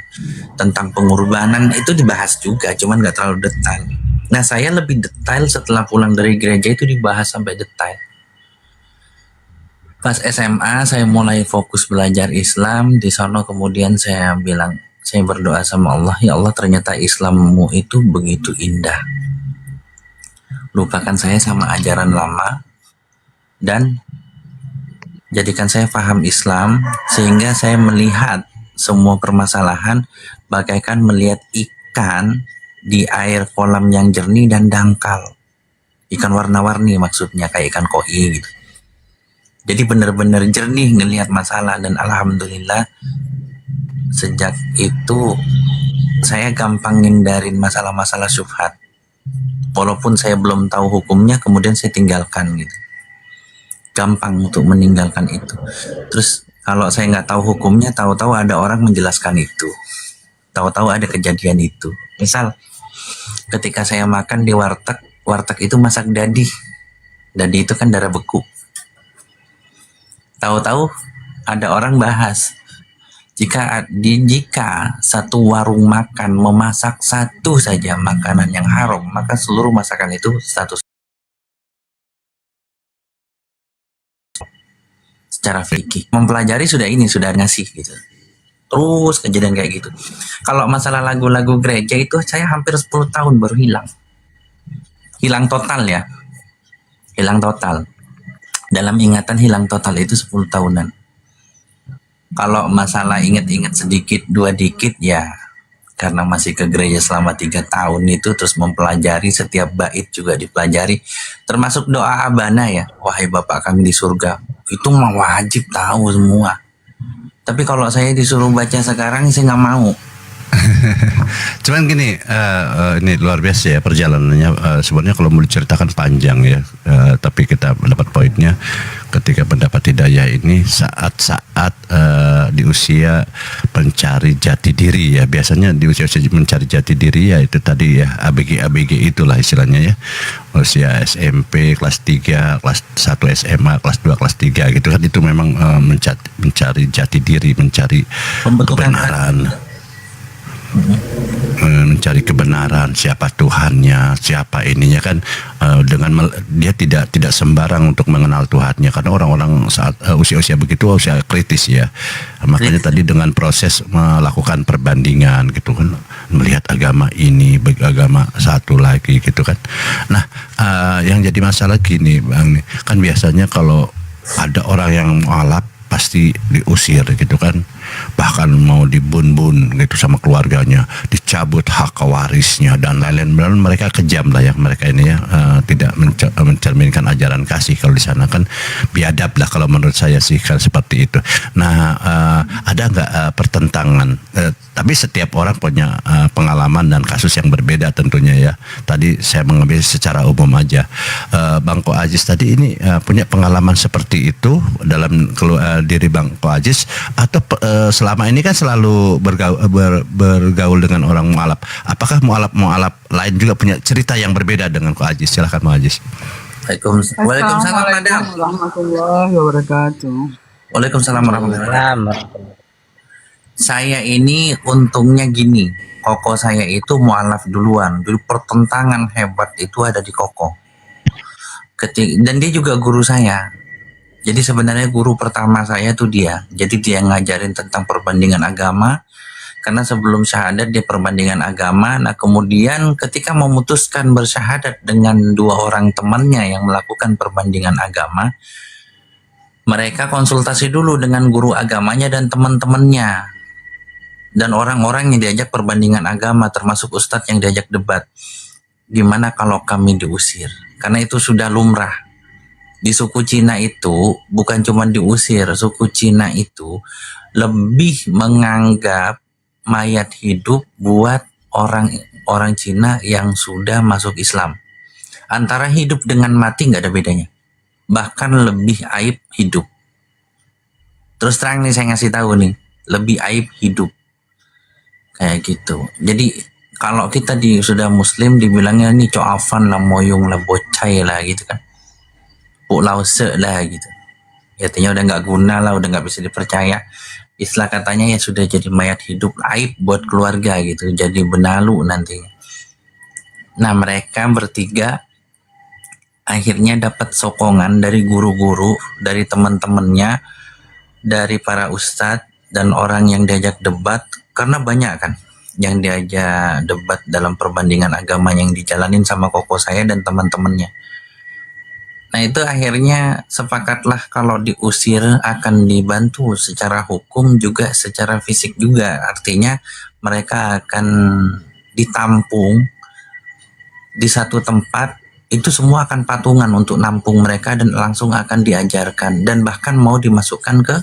tentang pengorbanan itu dibahas juga, cuman nggak terlalu detail. Nah saya lebih detail setelah pulang dari gereja, itu dibahas sampai detail. Pas SMA saya mulai fokus belajar Islam di sana, kemudian saya bilang, saya berdoa sama Allah, ya Allah ternyata Islammu itu begitu indah. Lupakan saya sama ajaran lama dan jadikan saya paham Islam, sehingga saya melihat semua permasalahan bagaikan melihat ikan di air kolam yang jernih dan dangkal. Ikan warna-warni maksudnya, kayak ikan koi gitu. Jadi benar-benar jernih ngelihat masalah, dan alhamdulillah sejak itu saya gampang ngindarin masalah-masalah syubhat. Walaupun saya belum tahu hukumnya, kemudian saya tinggalkan gitu. Gampang untuk meninggalkan itu. Terus kalau saya nggak tahu hukumnya, tahu-tahu ada orang menjelaskan itu. Tahu-tahu ada kejadian itu. Misal ketika saya makan di warteg, warteg itu masak dadi. Dadi itu kan darah beku. Tahu-tahu ada orang bahas, jika satu warung makan memasak satu saja makanan yang haram, maka seluruh masakan itu status secara fikih. Mempelajari sudah ngasih gitu. Terus kejadian kayak gitu. Kalau masalah lagu-lagu gereja itu saya hampir 10 tahun baru hilang. Hilang total ya. Hilang total. Dalam ingatan hilang total itu 10 tahunan. Kalau masalah ingat-ingat sedikit, 2 dikit ya, karena masih ke gereja selama 3 tahun itu, terus mempelajari setiap bait juga dipelajari, termasuk doa Abana ya, wahai Bapak kami di surga, itu mah wajib tahu semua. Tapi kalau saya disuruh baca sekarang saya nggak mau. Cuman gini, ini luar biasa ya perjalanannya. Sebenarnya kalau mau diceritakan panjang ya, tapi kita mendapat poinnya ketika mendapat hidayah ini saat-saat di usia mencari jati diri ya. Biasanya di usia mencari jati diri ya itu tadi ya, ABG itulah istilahnya ya. Usia SMP, kelas 3, kelas 1 SMA, kelas 2, kelas 3 gitu kan, itu memang mencari jati diri, mencari kebenaran. Mencari kebenaran, siapa Tuhannya, siapa ininya kan, dengan dia tidak sembarang untuk mengenal Tuhannya, karena orang-orang saat usia-usia begitu usia kritis ya. Makanya tadi dengan proses melakukan perbandingan gitu kan, melihat agama ini agama satu lagi gitu kan. Nah, yang jadi masalah gini Bang, kan biasanya kalau ada orang yang mualaf pasti diusir gitu kan, bahkan mau dibun-bun gitu sama keluarganya, dicabut hak warisnya dan lain-lain. Mereka kejam lah ya, mereka ini ya, tidak mencerminkan ajaran kasih. Kalau di sana kan biadab lah kalau menurut saya sih kan seperti itu. Nah, ada nggak pertentangan? Tapi setiap orang punya pengalaman dan kasus yang berbeda tentunya ya. Tadi saya mengambil secara umum aja. Bang Ko Aziz tadi ini punya pengalaman seperti itu dalam diri Bang Ko Aziz, atau selama ini kan selalu bergaul dengan orang mualaf. Apakah mualaf lain juga punya cerita yang berbeda dengan Ko Aziz? Silakan Ko Aziz. Waalaikumsalam Madam. Warahmatullahi wabarakatuh. Waalaikumsalam warahmatullahi wabarakatuh. Saya ini untungnya gini, koko saya itu mualaf duluan. Dulu pertentangan hebat itu ada di koko. Dan dia juga guru saya. Jadi sebenarnya guru pertama saya tuh dia. Jadi dia ngajarin tentang perbandingan agama. Karena sebelum syahadat dia perbandingan agama. Nah kemudian ketika memutuskan bersyahadat dengan 2 orang temannya yang melakukan perbandingan agama, mereka konsultasi dulu dengan guru agamanya dan teman-temannya. Dan orang-orang yang diajak perbandingan agama, termasuk ustadz yang diajak debat. Gimana kalau kami diusir? Karena itu sudah lumrah. Di suku Cina itu bukan cuma diusir, suku Cina itu lebih menganggap mayat hidup buat orang Cina yang sudah masuk Islam. Antara hidup dengan mati nggak ada bedanya. Bahkan lebih aib hidup. Terus terang nih saya ngasih tahu nih, lebih aib hidup. Kayak gitu. Jadi kalau kita sudah muslim dibilangnya nih coafan lah, moyong lah, bocai lah gitu kan. Lause lah gitu. Artinya udah nggak guna lah, udah nggak bisa dipercaya. Istilah katanya ya sudah jadi mayat hidup, aib buat keluarga gitu, jadi benalu nantinya. Nah mereka bertiga akhirnya dapat sokongan dari guru-guru, dari teman-temannya, dari para ustadz dan orang yang diajak debat, karena banyak kan yang diajak debat dalam perbandingan agama yang dijalanin sama koko saya dan teman-temannya. Nah itu akhirnya sepakatlah kalau diusir akan dibantu secara hukum juga secara fisik juga. Artinya mereka akan ditampung di satu tempat, itu semua akan patungan untuk nampung mereka dan langsung akan diajarkan dan bahkan mau dimasukkan ke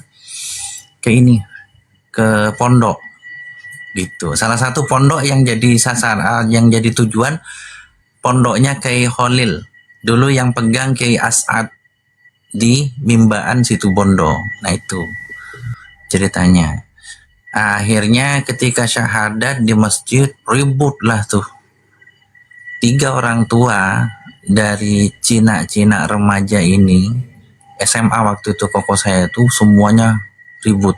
ini, ke pondok gitu. Salah satu pondok yang jadi yang jadi tujuan pondoknya Kiai Khalil. Dulu yang pegang Kiai As'ad di Mimbaan Situbondo. Nah itu ceritanya. Akhirnya ketika syahadat di masjid ribut lah tuh. 3 orang tua dari Cina remaja ini, SMA waktu itu koko saya tuh semuanya ribut.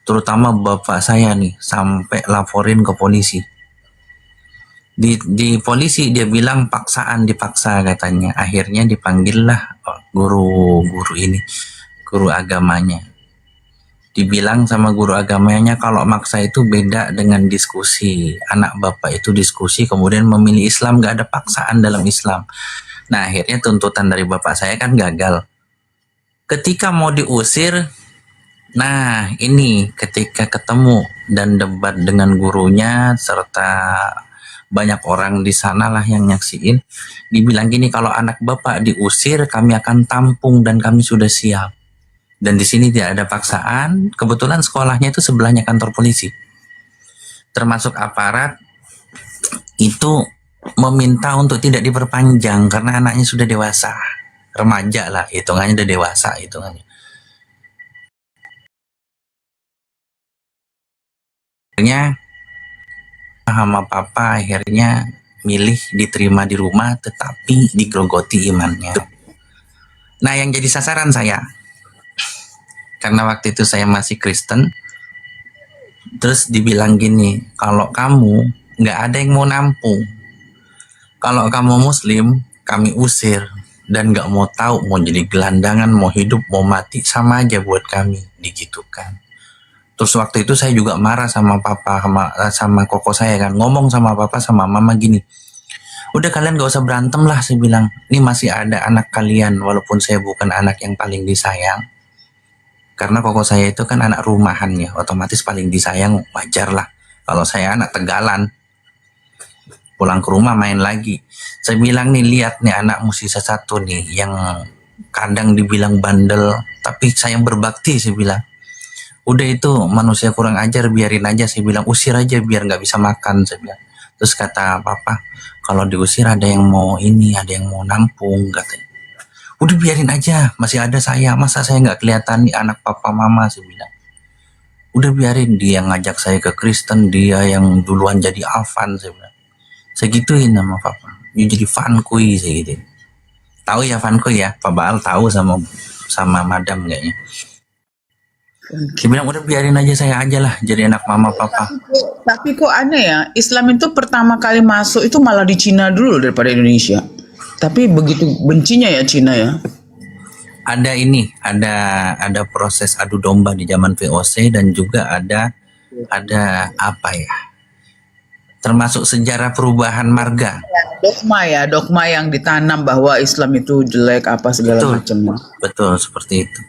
Terutama bapak saya nih sampai laporin ke polisi. Di polisi dia bilang paksaan, dipaksa katanya. Akhirnya dipanggil lah guru ini, guru agamanya. Dibilang sama guru agamanya kalau maksa itu beda dengan diskusi. Anak bapak itu diskusi kemudian memilih Islam, gak ada paksaan dalam Islam. Nah akhirnya tuntutan dari bapak saya kan gagal. Ketika mau diusir, nah ini ketika ketemu dan debat dengan gurunya serta banyak orang di sana lah yang nyaksiin, dibilang gini, kalau anak bapak diusir kami akan tampung dan kami sudah siap. Dan di sini tidak ada paksaan. Kebetulan sekolahnya itu sebelahnya kantor polisi. Termasuk aparat itu meminta untuk tidak diperpanjang karena anaknya sudah dewasa, remaja lah, hitungannya udah dewasa hitungannya. Akhirnya sama papa akhirnya milih diterima di rumah tetapi digerogoti imannya. Nah yang jadi sasaran saya, karena waktu itu saya masih Kristen, terus dibilang gini, kalau kamu nggak ada yang mau nampung, kalau kamu Muslim kami usir dan nggak mau tahu mau jadi gelandangan, mau hidup mau mati sama aja buat kami, digitukan. Terus waktu itu saya juga marah sama papa sama koko saya kan, ngomong sama papa sama mama gini, udah kalian gak usah berantem lah, saya bilang, ini masih ada anak kalian walaupun saya bukan anak yang paling disayang. Karena koko saya itu kan anak rumahan ya, otomatis paling disayang, wajar lah. Kalau saya anak Tegalan, pulang ke rumah main lagi. Saya bilang nih, lihat nih anakmu sisa satu nih, yang kadang dibilang bandel, tapi saya berbakti, saya bilang. Udah itu manusia kurang ajar, biarin aja, saya bilang, usir aja biar nggak bisa makan, saya bilang. Terus kata papa, kalau diusir ada yang mau ini, ada yang mau nampung, katanya. Udah biarin aja, masih ada saya, masa saya nggak kelihatan nih anak papa mama, saya bilang. Udah biarin, dia ngajak saya ke Kristen, dia yang duluan jadi Alvan, saya bilang. Saya gituin sama papa, dia jadi fankui, saya gitu. Tahu ya fankui ya, Pak Baal tahu sama madam kayaknya. Dia bilang udah biarin aja, saya aja lah jadi anak mama papa. Tapi kok aneh ya, Islam itu pertama kali masuk itu malah di Cina dulu daripada Indonesia. Tapi begitu bencinya ya Cina ya. Ada ini, ada proses adu domba di zaman VOC dan juga ada apa ya? Termasuk sejarah perubahan marga. Dogma yang ditanam bahwa Islam itu jelek apa segala macamnya. Betul seperti itu.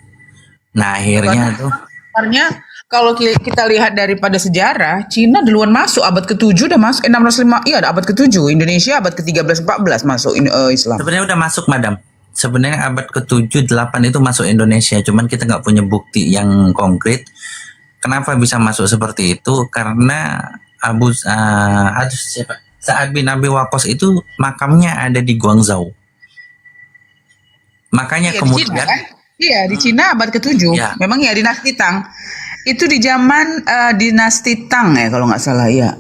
Nah akhirnya tuh. Sebenarnya kalau kita lihat daripada sejarah, Cina duluan masuk abad ke-7 udah masuk 605, iya abad ke-7, Indonesia abad ke-13 14 masuk Islam. Sebenarnya udah masuk madam. Sebenarnya abad ke-7 8 itu masuk Indonesia, cuman kita nggak punya bukti yang konkret. Kenapa bisa masuk seperti itu? Karena Sa'ad bin Abi Waqqas itu makamnya ada di Guangzhou. Makanya kemudian di Cina, kan? Iya, di Cina abad ke-7. Ya. Memang ya dinasti Tang. Itu di zaman dinasti Tang ya kalau nggak salah ya.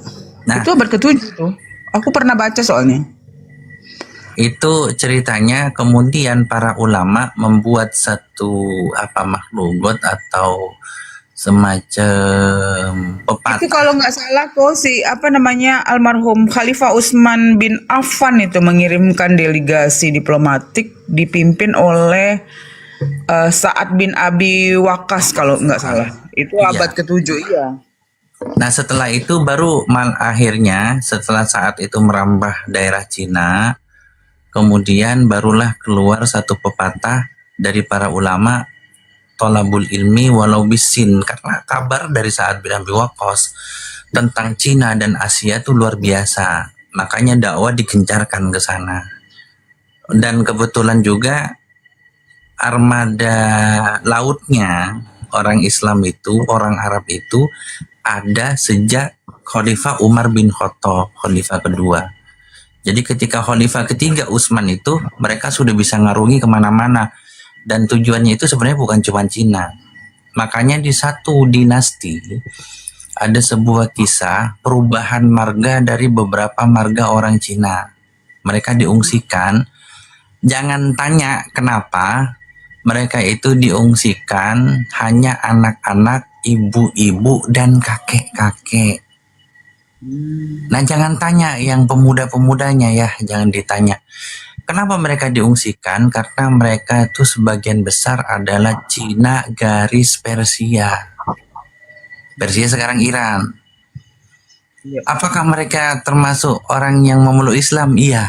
Nah, itu abad ke-7 tuh. Aku pernah baca soalnya. Itu ceritanya kemudian para ulama membuat satu makhluk atau semacam pepatah. Itu kalau nggak salah kok almarhum Khalifah Utsman bin Affan itu mengirimkan delegasi diplomatik dipimpin oleh Sa'ad bin Abi Waqqas kalau nggak salah. Itu abad ke-7 iya. Nah setelah itu baru akhirnya setelah saat itu merambah daerah Cina, kemudian barulah keluar satu pepatah dari para ulama, tolabul ilmi walau bisin, karena kabar dari Sa'ad bin Abi Waqqas tentang Cina dan Asia tuh luar biasa. Makanya dakwah digencarkan ke sana. Dan kebetulan juga armada lautnya orang Islam itu, orang Arab itu ada sejak Khalifah Umar bin Khattab, Khalifah kedua. Jadi ketika Khalifah ketiga Utsman itu, mereka sudah bisa ngarungi kemana-mana. Dan tujuannya itu sebenarnya bukan cuma Cina. Makanya di satu dinasti ada sebuah kisah perubahan marga dari beberapa marga orang Cina. Mereka diungsikan. Jangan tanya kenapa mereka itu diungsikan hanya anak-anak, ibu-ibu, dan kakek-kakek. Nah, jangan tanya yang pemuda-pemudanya ya, jangan ditanya. Kenapa mereka diungsikan? Karena mereka itu sebagian besar adalah Cina garis Persia. Persia sekarang Iran. Apakah mereka termasuk orang yang memeluk Islam? Iya.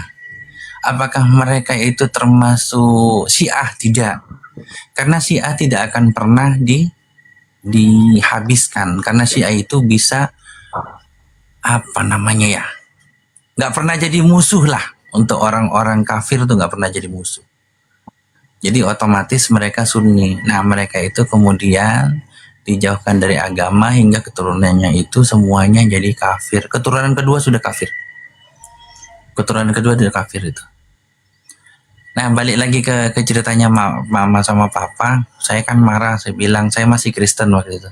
Apakah mereka itu termasuk Syiah? Tidak. Karena Syiah tidak akan pernah dihabiskan. Karena Syiah itu bisa nggak pernah jadi musuh lah. Untuk orang-orang kafir tuh nggak pernah jadi musuh. Jadi otomatis mereka Sunni. Nah, mereka itu kemudian dijauhkan dari agama hingga keturunannya itu semuanya jadi kafir. Keturunan kedua sudah kafir. Keturunan kedua sudah kafir itu. Nah, balik lagi ke ceritanya mama sama papa. Saya kan marah, saya bilang saya masih Kristen waktu itu.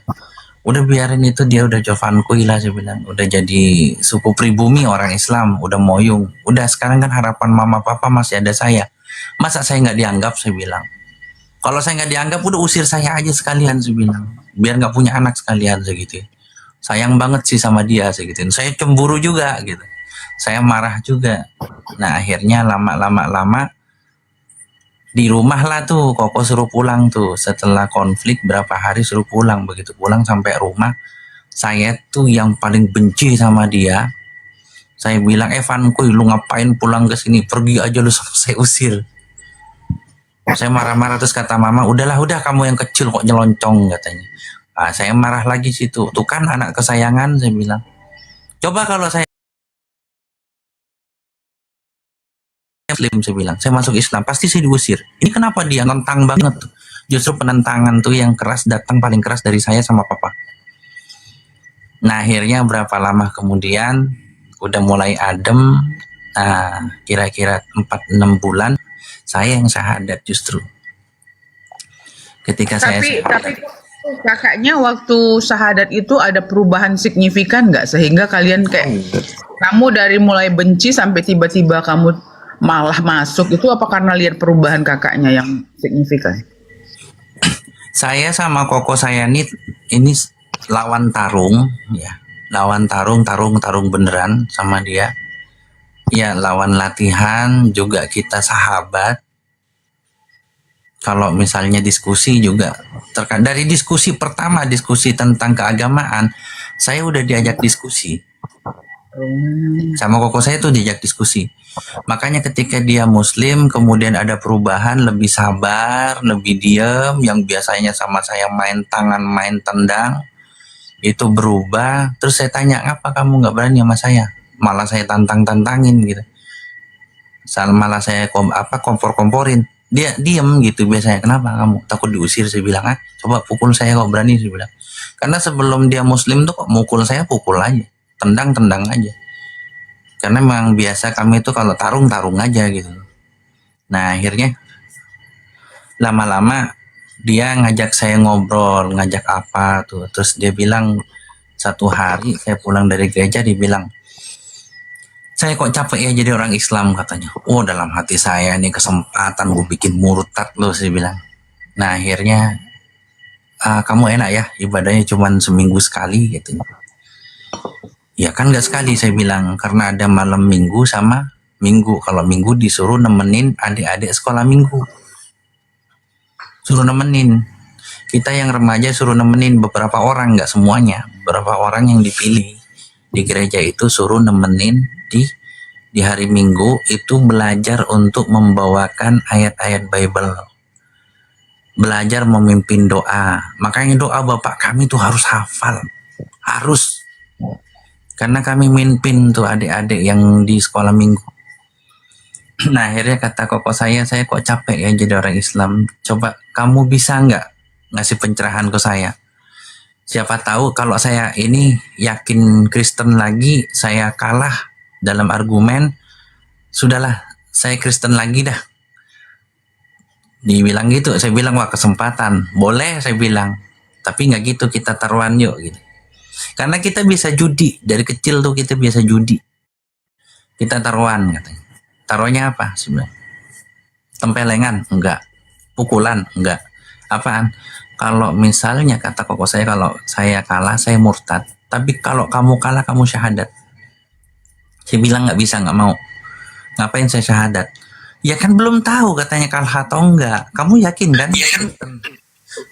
Udah biarin itu, dia udah Jovankui lah, saya bilang. Udah jadi suku pribumi orang Islam, udah moyung. Udah sekarang kan harapan mama papa masih ada saya. Masa saya nggak dianggap, saya bilang. Kalau saya nggak dianggap, udah usir saya aja sekalian, saya bilang. Biar nggak punya anak sekalian, segitu. Sayang banget sih sama dia, segitu. Saya cemburu juga, gitu. Saya marah juga. Nah, akhirnya lama di rumah lah tuh, Koko suruh pulang tuh. Setelah konflik berapa hari suruh pulang. Begitu pulang sampai rumah, saya tuh yang paling benci sama dia. Saya bilang, Vankuy, lu ngapain pulang ke sini? Pergi aja lu, saya usir. Saya marah-marah, terus kata mama, udah kamu yang kecil kok nyeloncong, katanya. Nah, saya marah lagi situ. Tuh kan anak kesayangan, saya bilang. Coba kalau saya Muslim, saya bilang, saya masuk Islam pasti saya diusir. Ini kenapa dia nentang banget tuh? Justru penentangan tuh yang keras datang paling keras dari saya sama papa. Nah, akhirnya berapa lama kemudian udah mulai adem. Nah, kira-kira 4-6 bulan saya yang syahadat justru. Ketika Tapi saya kakaknya waktu syahadat itu ada perubahan signifikan nggak sehingga kalian kayak kamu dari mulai benci sampai tiba-tiba kamu malah masuk, itu apa karena lihat perubahan kakaknya yang signifikan? Saya sama Koko saya ini lawan tarung ya. Lawan tarung beneran sama dia. Ya, lawan latihan juga, kita sahabat. Kalau misalnya diskusi juga dari diskusi pertama, diskusi tentang keagamaan, saya udah diajak diskusi. Sama Koko saya tuh diajak diskusi. Makanya ketika dia Muslim kemudian ada perubahan, lebih sabar, lebih diam, yang biasanya sama saya main tangan, main tendang, itu berubah. Terus saya tanya, apa kamu nggak berani sama saya? Malah saya tantangin gitu. Malah saya kompor-komporin. Dia diam gitu biasanya. Kenapa kamu takut diusir? Saya bilang, coba pukul saya kok berani, saya bilang. Karena sebelum dia Muslim tuh kok mukul saya, pukul aja, tendang aja. Karena memang biasa kami itu kalau tarung aja gitu. Nah, akhirnya lama-lama dia ngajak saya ngobrol, ngajak apa tuh. Terus dia bilang, satu hari saya pulang dari gereja, dia bilang, saya kok capek ya jadi orang Islam, katanya. Oh, dalam hati saya ini kesempatan gue bikin murtad loh, saya bilang. Nah, akhirnya kamu enak ya, ibadahnya cuma seminggu sekali gitu. Ya kan nggak sekali, saya bilang, karena ada malam minggu sama minggu. Kalau minggu disuruh nemenin adik-adik sekolah minggu. Suruh nemenin. Kita yang remaja suruh nemenin beberapa orang, nggak semuanya. Beberapa orang yang dipilih di gereja itu suruh nemenin di hari Minggu itu belajar untuk membawakan ayat-ayat Bible. Belajar memimpin doa. Makanya doa Bapak kami itu harus hafal. Harus. Karena kami mimpin tuh adik-adik yang di sekolah minggu. Nah akhirnya kata koko saya kok capek ya jadi orang Islam. Coba kamu bisa nggak ngasih pencerahan ke saya? Siapa tahu kalau saya ini yakin Kristen lagi, saya kalah dalam argumen, sudahlah saya Kristen lagi dah. Dibilang gitu, saya bilang wah kesempatan, boleh saya bilang, tapi nggak gitu, kita taruhan yuk gitu. Karena kita bisa judi dari kecil tuh, kita biasa judi, kita taruhan katanya. Taruhnya apa sebenarnya? Tempelengan enggak, pukulan enggak, apaan? Kalau misalnya kata koko saya, kalau saya kalah saya murtad, tapi kalau kamu kalah kamu syahadat. Saya bilang nggak bisa, nggak mau. Ngapain saya syahadat? Ya kan belum tahu katanya kalah atau enggak. Kamu yakin kan?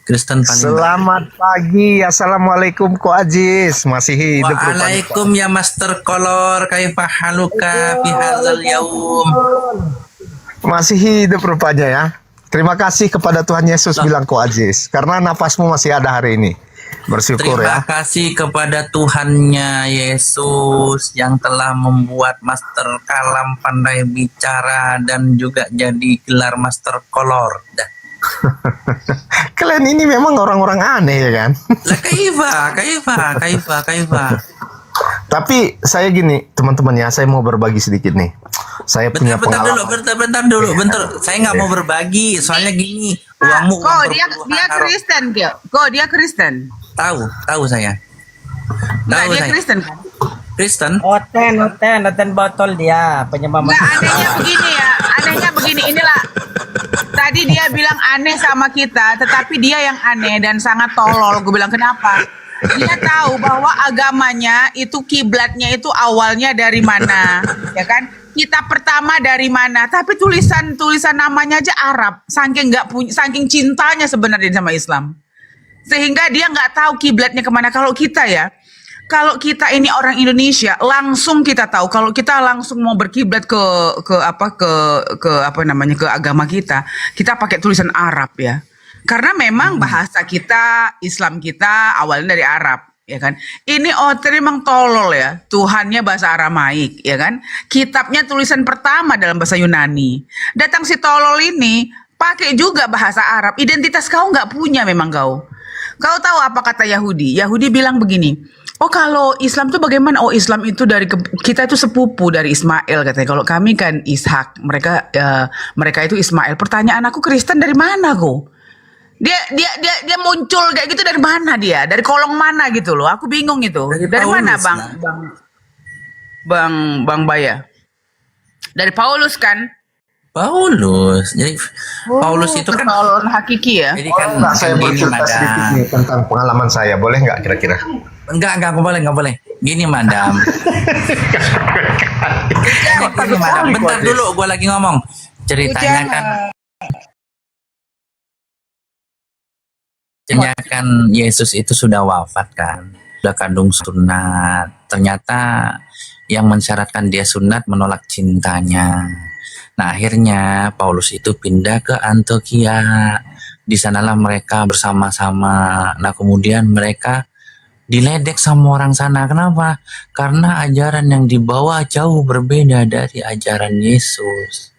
Kristen paling Selamat pagi, assalamualaikum Ko Ajis, masih hidup rupanya. Waalaikum ya Master Kolor, kaifa haluka fi hadzal yaum. Masih hidup rupanya ya. Terima kasih kepada Tuhan Yesus bilang Ko Ajis, karena napasmu masih ada hari ini. Bersyukur Terima ya. kasih kepada Tuhannya Yesus yang telah membuat Master Kalam pandai bicara dan juga jadi gelar Master Kolor. Dah. Kalian ini memang orang-orang aneh ya kan. Lah kaifa. Tapi saya gini teman-teman ya, saya mau berbagi sedikit nih. Saya punya Bentar pengalaman. dulu. Saya nggak mau berbagi, soalnya gini, uangmu Kok uang dia perpuluhan haram. Kristen, Gio? Kok dia Kristen? Tahu saya. Enggak, Tahu dia saya. Kristen kan? Kristen. Oten botol dia penyembah Enggak, anehnya begini, inilah. Tadi dia bilang aneh sama kita, tetapi dia yang aneh dan sangat tolol. Gue bilang kenapa? Dia tahu bahwa agamanya itu kiblatnya itu awalnya dari mana, ya kan? Kita pertama dari mana? Tapi tulisan namanya aja Arab. Saking cintanya sebenarnya sama Islam, sehingga dia nggak tahu kiblatnya kemana. Kalau kita kita ini orang Indonesia, langsung kita tahu kalau kita langsung mau berkiblat ke agama kita pakai tulisan Arab ya. Karena memang bahasa kita, Islam kita awalnya dari Arab, ya kan. Ini memang tolol ya. Tuhannya bahasa Aramaik, ya kan. Kitabnya tulisan pertama dalam bahasa Yunani. Datang si tolol ini pakai juga bahasa Arab. Identitas kau nggak punya memang kau. Kau tahu apa kata Yahudi? Yahudi bilang begini. Oh kalau Islam itu bagaimana? Oh Islam itu kita itu sepupu dari Ismail katanya. Kalau kami kan Ishak, mereka itu Ismail. Pertanyaan aku, Kristen dari mana kok? Dia muncul kayak gitu dari mana dia? Dari kolong mana gitu loh? Aku bingung itu. Dari mana Bang Baya? Dari Paulus kan? Paulus. Jadi Paulus itu kan tolol hakiki ya. Jadi kan Saya mau gini cerita sedikit nih tentang pengalaman saya, boleh nggak kira-kira? Enggak boleh. Gini madam. Gini madam. Bentar dulu, gue lagi ngomong. Ceritanya kan Yesus itu sudah wafat kan, sudah kandung sunat. Ternyata yang mensyaratkan dia sunat menolak cintanya. Nah akhirnya Paulus itu pindah ke Antioquia. Di sanalah mereka bersama-sama. Nah kemudian mereka diledek sama orang sana. Kenapa? Karena ajaran yang dibawa jauh berbeda dari ajaran Yesus.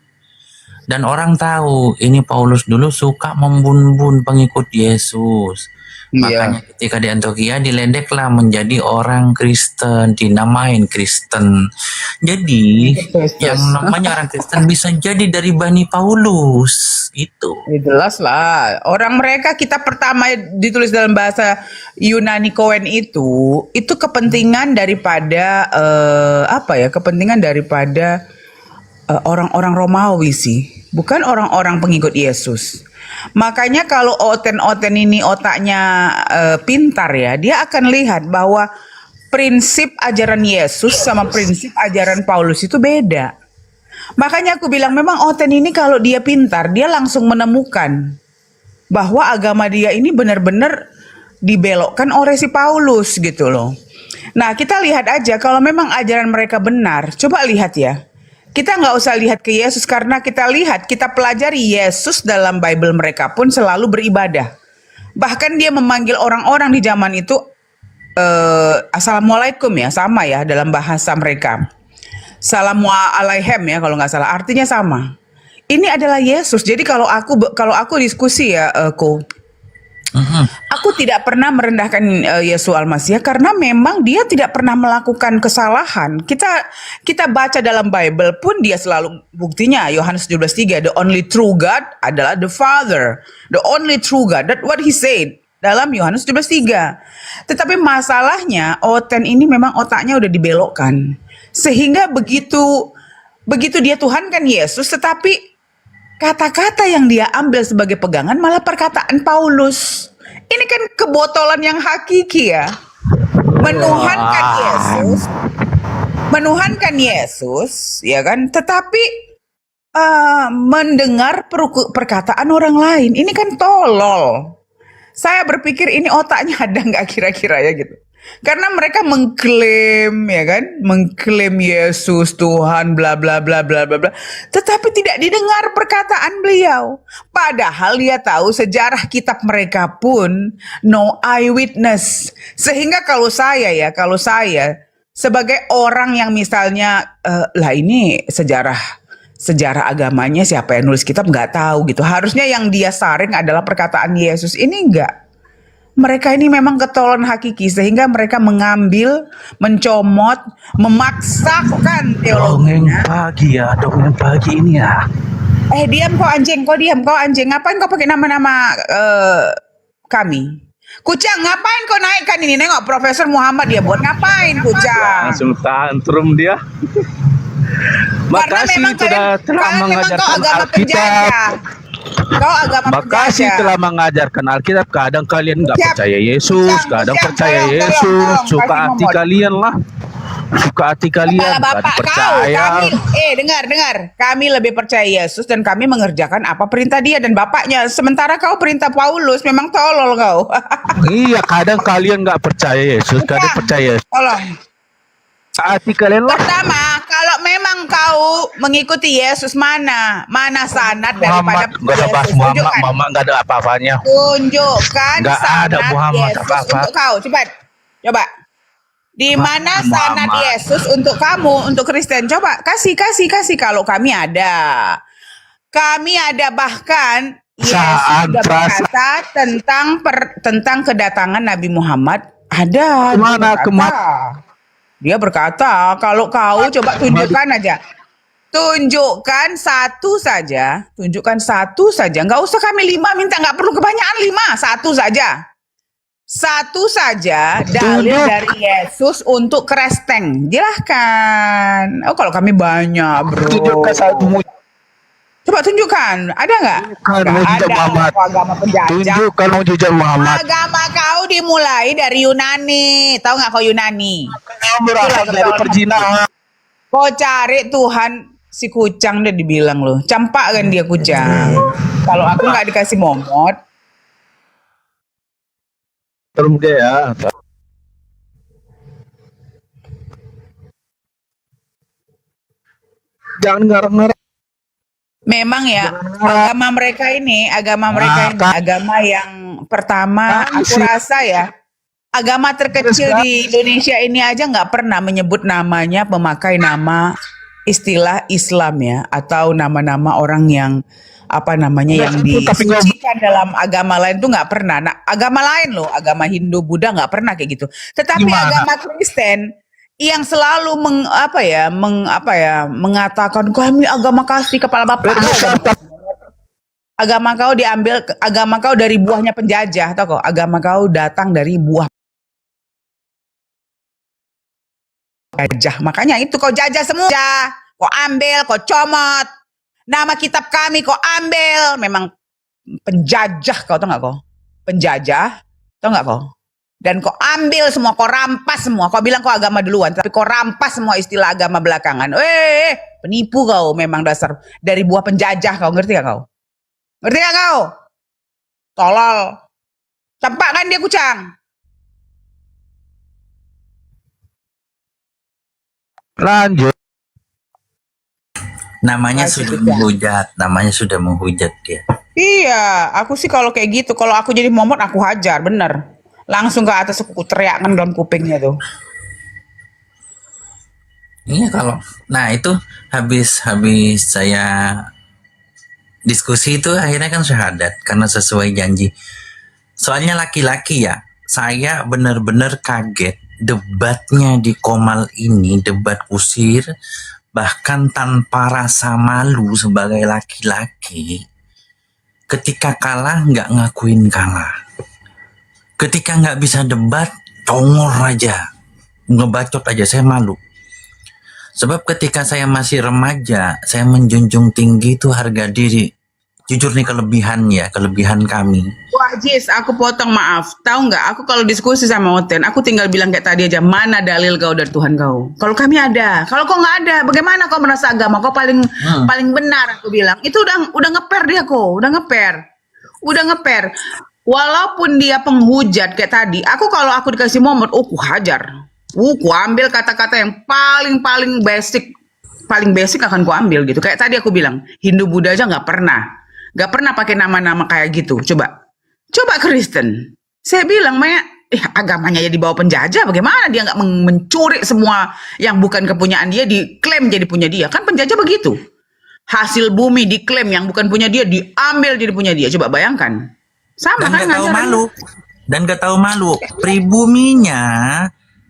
Dan orang tahu ini Paulus dulu suka membun-bun pengikut Yesus. Makanya ketika di Antioquia diledeklah menjadi orang Kristen, dinamain Kristen. Jadi yang namanya orang Kristen bisa jadi dari Bani Paulus itu. Jelas lah. Orang mereka kita pertama ditulis dalam bahasa Yunani Kowen itu kepentingan daripada kepentingan daripada orang-orang Romawi sih, bukan orang-orang pengikut Yesus. Makanya kalau oten ini otaknya pintar ya, dia akan lihat bahwa prinsip ajaran Yesus sama prinsip ajaran Paulus itu beda. Makanya aku bilang memang oten ini kalau dia pintar, dia langsung menemukan bahwa agama dia ini benar-benar dibelokkan oleh si Paulus gitu loh. Nah kita lihat aja kalau memang ajaran mereka benar, coba lihat ya. Kita nggak usah lihat ke Yesus karena kita pelajari Yesus dalam Bible mereka pun selalu beribadah. Bahkan dia memanggil orang-orang di zaman itu Assalamualaikum ya, sama ya dalam bahasa mereka. Salamualaikum ya kalau nggak salah, artinya sama. Ini adalah Yesus. Jadi kalau aku diskusi ya, aku tidak pernah merendahkan Yesus Al-Masih karena memang dia tidak pernah melakukan kesalahan. Kita baca dalam Bible pun dia selalu, buktinya Yohanes 17:3, the only true God adalah the Father. The only true God, that's what he said dalam Yohanes 17:3. Tetapi masalahnya Oten ini memang otaknya udah dibelokkan. Sehingga begitu dia tuhankan Yesus, tetapi kata-kata yang dia ambil sebagai pegangan malah perkataan Paulus. Ini kan kebotolan yang hakiki ya. Menuhankan Yesus, ya kan? Tetapi mendengar perkataan orang lain. Ini kan tolol. Saya berpikir ini otaknya ada nggak kira-kira ya gitu. Karena mereka mengklaim ya kan, mengklaim Yesus Tuhan bla bla bla bla bla bla, tetapi tidak didengar perkataan beliau. Padahal dia tahu sejarah kitab mereka pun no eyewitness. Sehingga kalau saya sebagai orang yang misalnya lah ini sejarah agamanya siapa yang nulis kitab nggak tahu gitu. Harusnya yang dia saring adalah perkataan Yesus. Ini enggak. Mereka ini memang ketolon hakiki sehingga mereka mengambil, mencomot, memaksakan teologinya. Dongeng pagi ini ya. Diam kau anjing, kau anjing. Ngapain kau pakai nama-nama kami? Kucang, ngapain kau naikkan ini? Nengok Profesor Muhammad dia buat ngapain Kucang? Langsung tantrum dia. Karena memang telah mengajarkan Alkitab. Kau agama Makasih penjajah. telah mengajarkan Alkitab. Kadang kalian nggak Siap. percaya Yesus, Kucang, kadang Kucang, percaya tolong, Yesus. Suka kasih hati nomor. kalian lah. Suka hati kalian Kepala nggak bapak kau, dipercaya. dengar. Kami lebih percaya Yesus dan kami mengerjakan apa perintah dia dan bapaknya. Sementara kau perintah Paulus, memang tolol kau. Iya, kadang kalian nggak percaya Yesus, kadang percaya Yesus. Tolong. Hati kalian lah. Pertama, kalau memang kau mengikuti Yesus mana sanad daripada Muhammad, nggak ada bahas Yesus. Muhammad, Tunjukkan. Muhammad nggak ada apa-apanya. Tunjukkan Nggak ada sanad Muhammad Yesus apa-apa. untuk kau. Cepat. Coba. Di mana sanad Muhammad. Yesus untuk kamu, untuk Kristen? Coba kasih kalau kami ada. Kami ada bahkan Yesus Saat sudah perasaan- berkata tentang kedatangan Nabi Muhammad. Ada. Kemana- Dia berkata, kalau kau coba tunjukkan aja. Tunjukkan satu saja. Nggak usah kami 5 minta, nggak perlu kebanyakan 5. Satu saja dalil dari Yesus untuk Kristen. Silahkan. Oh, kalau kami banyak, bro. Tunjukkan satu Coba tunjukkan. Ada nggak? Tunjukkan Nggak mujizat ada. Muhammad. Kau agama penjajah. Tunjukkan mujizat Muhammad. Agama kau dimulai dari Yunani. Tahu nggak kau Yunani? Berasal dari perzinahan. Kau cari Tuhan, si Kucang udah dibilang loh. Campak kan dia Kucang. Kalau aku nggak dikasih momot, Terus dia ya. Jangan ngarang-ngarang. memang ya agama mereka ini agama yang pertama aku rasa ya. Agama terkecil di Indonesia ini aja nggak pernah menyebut namanya, memakai nama istilah Islam ya, atau nama-nama orang yang apa namanya yang disucikan dalam agama lain tuh nggak pernah. Nah, agama lain loh, agama Hindu, Buddha nggak pernah kayak gitu. Tetapi agama Kristen yang selalu mengatakan kami agama kasih kepala bapak. Agama kau diambil, agama kau dari buahnya penjajah, tau kok? Agama kau datang dari buah penjajah. Makanya itu kau jajah semua. Kau ambil, kau comot. Nama kitab kami kau ambil. Memang penjajah kau, tau gak kau? Penjajah, tau gak kau? Dan kau ambil semua, kau rampas semua. Kau bilang kau agama duluan, tapi kau rampas semua istilah agama belakangan. Penipu kau memang dasar. Dari buah penjajah kau, ngerti gak kau? Ngerti gak kau? Tolol. Campak kan dia Kucang? Lanjut. Namanya Masih sudah tidak. menghujat dia. Iya, aku sih kalau kayak gitu, kalau aku jadi momot aku hajar, bener. Langsung ke atas aku teriakan dalam kupingnya tuh. Iya kalau, nah itu habis habis saya diskusi itu akhirnya kan syahadat karena sesuai janji. Soalnya laki-laki ya, saya benar-benar kaget debatnya di Komal ini, debat kusir, bahkan tanpa rasa malu sebagai laki-laki. Ketika kalah nggak ngakuin kalah. Ketika nggak bisa debat, congor aja, ngebacot aja, saya malu. Sebab ketika saya masih remaja, saya menjunjung tinggi itu harga diri. Jujur nih kelebihan kami. Wah Jis, aku potong maaf. Tahu nggak? Aku kalau diskusi sama Oten, aku tinggal bilang kayak tadi aja, mana dalil kau dari Tuhan kau? Kalau kami ada, kalau kau nggak ada, bagaimana kau merasa agama kau paling benar? Aku bilang itu udah ngeper dia kok, udah ngeper. Walaupun dia penghujat kayak tadi, aku kalau aku dikasih momen, ku hajar. Ku ambil kata-kata yang paling basic akan ku ambil gitu. Kayak tadi aku bilang, Hindu Buddha aja nggak pernah pakai nama-nama kayak gitu. Coba Kristen. Saya bilang, agamanya ya dibawa penjajah, bagaimana dia nggak mencuri semua yang bukan kepunyaan dia, diklaim jadi punya dia. Kan penjajah begitu. Hasil bumi diklaim yang bukan punya dia, diambil jadi punya dia. Coba bayangkan. Sama Dan kan gak tahu malu. Pribuminya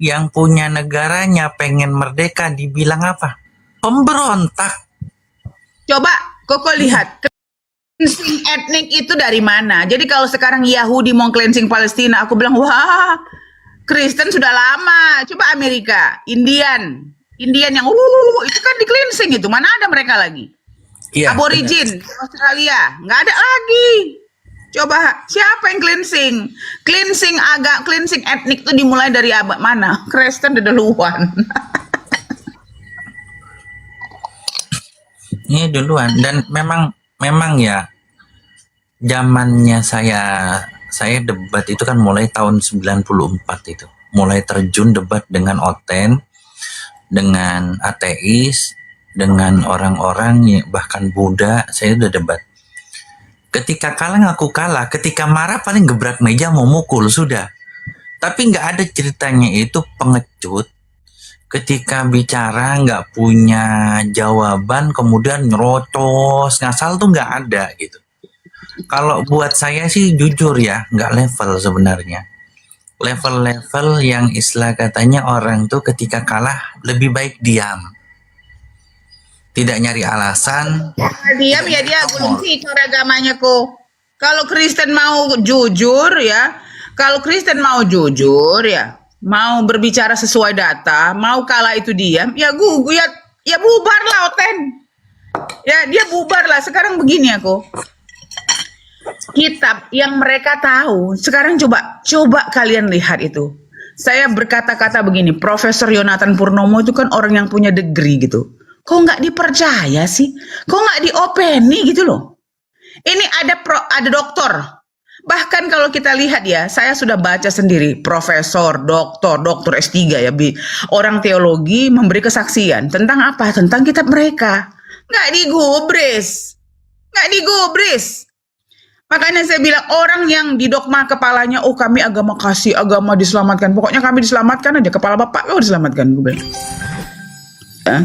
yang punya negaranya pengen merdeka dibilang apa? Pemberontak. Coba Koko lihat cleansing etnik itu dari mana? Jadi kalau sekarang Yahudi mau cleansing Palestina, aku bilang wah Kristen sudah lama. Coba Amerika, Indian yang itu kan di cleansing itu. Mana ada mereka lagi? Iya, Aborigin Australia nggak ada lagi. Coba siapa yang cleansing? Cleansing etnik itu dimulai dari abad mana? Kristen duluan. Ini duluan dan memang ya zamannya saya debat itu kan mulai tahun 94 itu. Mulai terjun debat dengan Oten, dengan ateis, dengan orang-orang bahkan Buddha, saya udah debat. Ketika kalah ngaku kalah, ketika marah paling gebrak meja mau mukul sudah. Tapi nggak ada ceritanya itu pengecut. Ketika bicara nggak punya jawaban, kemudian nyerocos, ngasal tuh nggak ada gitu. Kalau buat saya sih jujur ya, nggak level sebenarnya. Level-level yang istilah katanya orang tuh ketika kalah lebih baik diam. Tidak nyari alasan. Diam ya dia gulung tikar agamanya kok. Kalau Kristen mau jujur ya, mau berbicara sesuai data, mau kalah itu diam, ya bubar lah Oten. Ya dia bubar lah. Sekarang begini aku. Kitab yang mereka tahu, sekarang coba kalian lihat itu. Saya berkata-kata begini, Profesor Yonatan Purnomo itu kan orang yang punya degree gitu. Kok nggak dipercaya sih? Kok nggak diopeni gitu loh? Ini ada doktor. Bahkan kalau kita lihat ya, saya sudah baca sendiri, profesor, doktor S3 ya, orang teologi memberi kesaksian tentang apa? Tentang kitab mereka. Nggak digubris. Makanya saya bilang orang yang didogma kepalanya, oh kami agama kasih, agama diselamatkan. Pokoknya kami diselamatkan aja, kepala bapak kau diselamatkan. Gue bilang.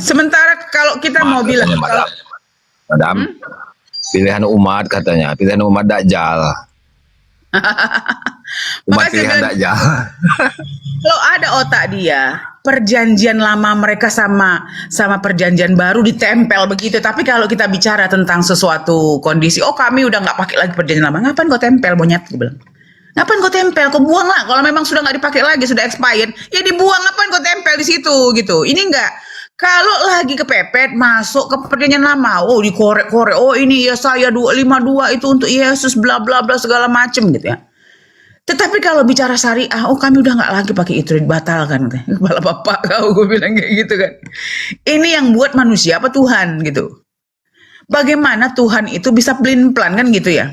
Sementara kalau kita mau bilang Madam, pilihan umat katanya, pilihan umat Dajjal. Umat pilihan Dajjal. Kalau ada otak dia, perjanjian lama mereka sama perjanjian baru ditempel begitu. Tapi kalau kita bicara tentang sesuatu kondisi, oh kami udah nggak pakai lagi perjanjian lama, ngapain kau tempel monyet? Gue bilang. Ngapain kau tempel? Kau buang lah. Kalau memang sudah nggak dipakai lagi, sudah expired, ya dibuang. Ngapain kau tempel di situ gitu? Ini enggak. Kalau lagi kepepet masuk ke perjanjian lama, oh dikorek-korek, oh ini Yesaya 252 itu untuk Yesus bla bla bla segala macem gitu ya. Tetapi kalau bicara syariah, oh kami udah nggak lagi pakai itu, dibatalkan katanya. Kepala bapak kau, gue bilang kayak gitu kan. Ini yang buat manusia apa Tuhan gitu? Bagaimana Tuhan itu bisa pelin-pelan kan gitu ya?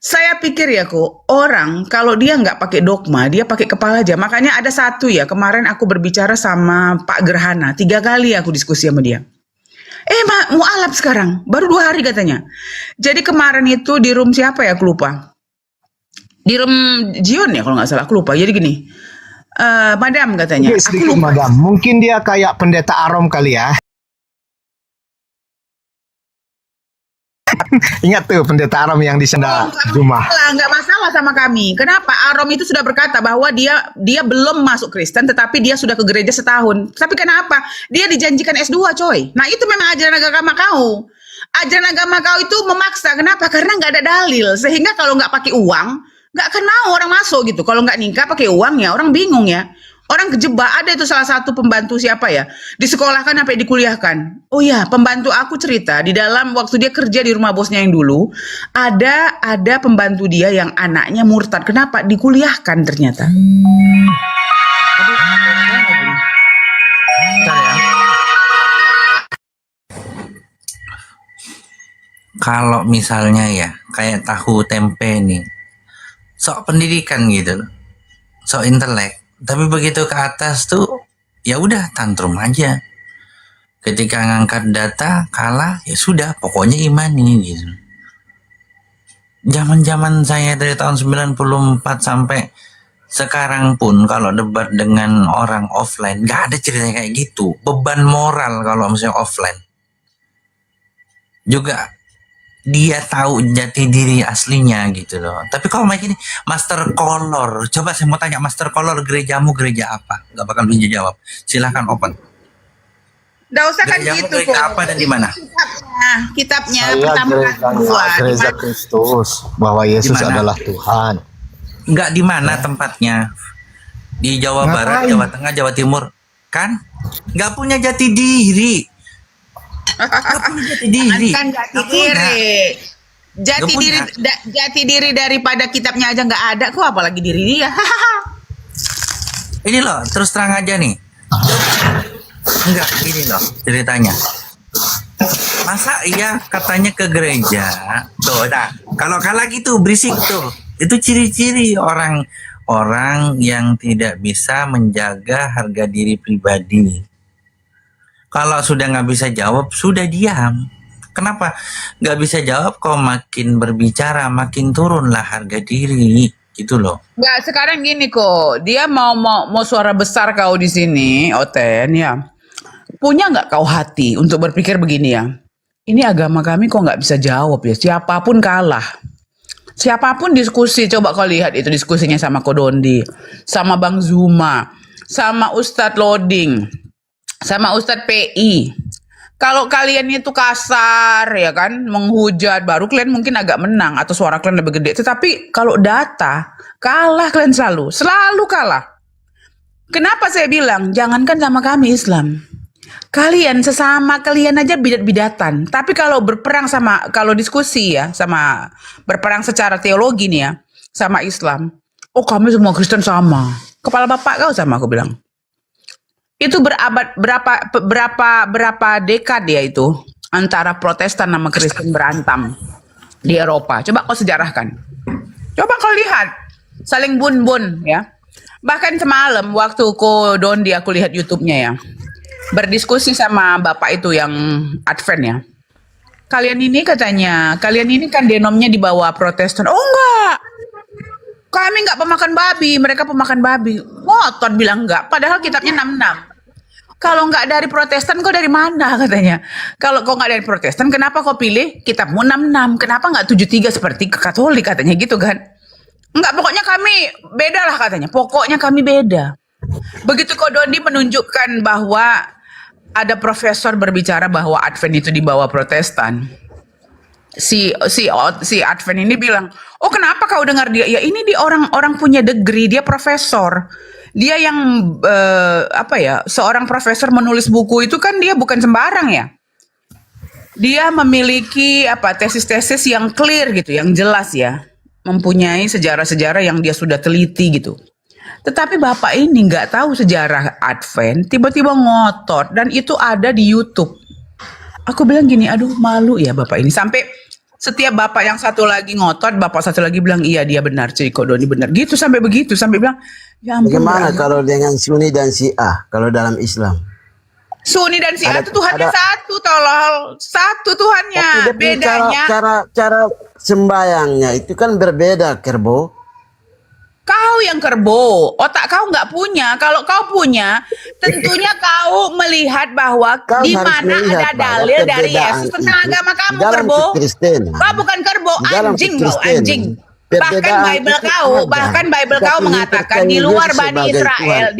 Saya pikir ya kok, orang kalau dia nggak pakai dogma, dia pakai kepala aja. Makanya ada satu ya, kemarin aku berbicara sama Pak Gerhana, 3 kali aku diskusi sama dia. Mu'alaf sekarang, baru 2 hari katanya. Jadi kemarin itu di room siapa ya, aku lupa. Di room Jion ya kalau nggak salah, aku lupa. Jadi gini, Madam katanya, Oke, aku sedikit lupa. madam. Mungkin dia kayak pendeta Arom kali ya. Ingat tuh pendeta Arom yang di sana Jumah. Nggak masalah sama kami. Kenapa? Arom itu sudah berkata bahwa dia belum masuk Kristen, tetapi dia sudah ke gereja setahun. Tapi kenapa? Dia dijanjikan S2, coy. Nah itu memang ajaran agama kau. Ajaran agama kau itu memaksa. Kenapa? Karena nggak ada dalil. Sehingga kalau nggak pakai uang, nggak akan mau orang masuk gitu. Kalau nggak nikah pakai uang ya orang bingung ya. Orang kejebak. Ada itu salah satu pembantu siapa ya, disekolahkan sampai dikuliahkan. Oh ya, pembantu aku cerita di dalam waktu dia kerja di rumah bosnya yang dulu, ada pembantu dia yang anaknya murtad. Kenapa? Dikuliahkan ternyata. Bentar ya. Kalau misalnya ya kayak tahu tempe nih, sok pendidikan gitu loh, sok intelek, tapi begitu ke atas tuh ya udah tantrum aja. Ketika ngangkat data kalah ya sudah, pokoknya imani gitu. Zaman-zaman saya dari tahun 94 sampai sekarang pun kalau debat dengan orang offline nggak ada ceritanya kayak gitu. Beban moral kalau misalnya offline. Juga dia tahu jati diri aslinya gitu loh. Tapi kalau kayak gini, Master Color, coba saya mau tanya, Master Color gerejamu gereja apa? Gak bakal bisa jawab. Silahkan open. Nggak usah kan Gerejamu gitu gereja kok. apa dan di mana? Kitabnya Saya pertama kedua. gereja Kristus bahwa Yesus Di mana? adalah Tuhan. Enggak, di mana tempatnya? Di Jawa Barat, Ngapain? Jawa Tengah, Jawa Timur, kan? Nggak punya jati diri. Nggak punya jati diri. Kan jati Nggak punya. diri. Jati Nggak diri punya. jati diri daripada kitabnya aja nggak ada, kok apalagi diri dia. Ini loh, terus terang aja nih. Enggak, gini loh ceritanya. Masa iya katanya ke gereja? Tuh, nah, kalau kalah gitu berisik tuh. Itu ciri-ciri orang yang tidak bisa menjaga harga diri pribadi. Kalau sudah nggak bisa jawab, sudah diam. Kenapa nggak bisa jawab? Kok makin berbicara, makin turunlah harga diri, gitu loh. Nggak, sekarang gini kok, dia mau suara besar kau di sini, Oten ya. Punya nggak kau hati untuk berpikir begini ya? Ini agama kami kok nggak bisa jawab ya? Siapapun kalah. Siapapun diskusi, coba kau lihat itu diskusinya sama Kodondi, sama Bang Zuma, sama Ustadz Loading, sama Ustadz PI. Kalau kalian itu kasar ya kan, menghujat, baru kalian mungkin agak menang atau suara kalian lebih gede. Tetapi kalau data, kalah kalian selalu kalah. Kenapa saya bilang, jangankan sama kami Islam. Kalian sesama kalian aja bidat-bidatan. Tapi kalau berperang kalau diskusi ya, sama berperang secara teologi nih ya, sama Islam. Oh kami semua Kristen sama. Kepala bapak kau sama aku bilang. Itu berapa dekad ya itu antara Protestan sama Kristen berantam di Eropa. Coba kau sejarahkan. Coba kau lihat saling bun-bun ya. Bahkan semalam waktu Dondi aku lihat YouTube-nya ya. Berdiskusi sama bapak itu yang Advent ya. Kalian ini katanya, kalian ini kan denomnya di bawah Protestan. Oh enggak. Kami enggak pemakan babi, mereka pemakan babi. Ngotot bilang enggak, padahal kitabnya 66. Kalau nggak dari Protestan, kau dari mana katanya? Kalau kau nggak dari Protestan, kenapa kau pilih kitabmu 66? Kenapa nggak 73 seperti Katolik katanya gitu kan? Enggak, pokoknya kami beda lah katanya. Pokoknya kami beda. Begitu Kodondi menunjukkan bahwa ada profesor berbicara bahwa Advent itu di bawah Protestan. Si Advent ini bilang, oh kenapa kau dengar dia? Ya ini dia orang punya degree, dia profesor. Dia yang seorang profesor menulis buku itu kan dia bukan sembarang ya. Dia memiliki tesis-tesis yang clear gitu, yang jelas ya, mempunyai sejarah-sejarah yang dia sudah teliti gitu. Tetapi bapak ini nggak tahu sejarah Advent, tiba-tiba ngotot dan itu ada di YouTube. Aku bilang gini, aduh malu ya bapak ini. Sampai setiap bapak yang satu lagi ngotot, bapak satu lagi bilang iya dia benar, Ciko Doni benar. Gitu sampai begitu, sampai bilang ya ampun. Bagaimana kalau dengan Sunni dan Syiah kalau dalam Islam? Sunni dan Syiah itu Tuhannya satu, tolol. Satu Tuhannya. Tapi Bedanya cara sembayangnya itu kan berbeda, Kerbo. Kau yang kerbo, otak kau nggak punya. Kalau kau punya, tentunya kau melihat bahwa Kau di harus mana melihat ada bahwa dalil dari perbedaan Yesus tentang itu agama di kamu, dalam kerbo. kekristenan, Kau bukan kerbo, di dalam anjing kau, kekristenan, anjing. Bahkan perbedaan Bible itu kau, ada. bahkan Bible kau Tetapi mengatakan mempercayai di luar Yesus Bani sebagai Israel. Tuhan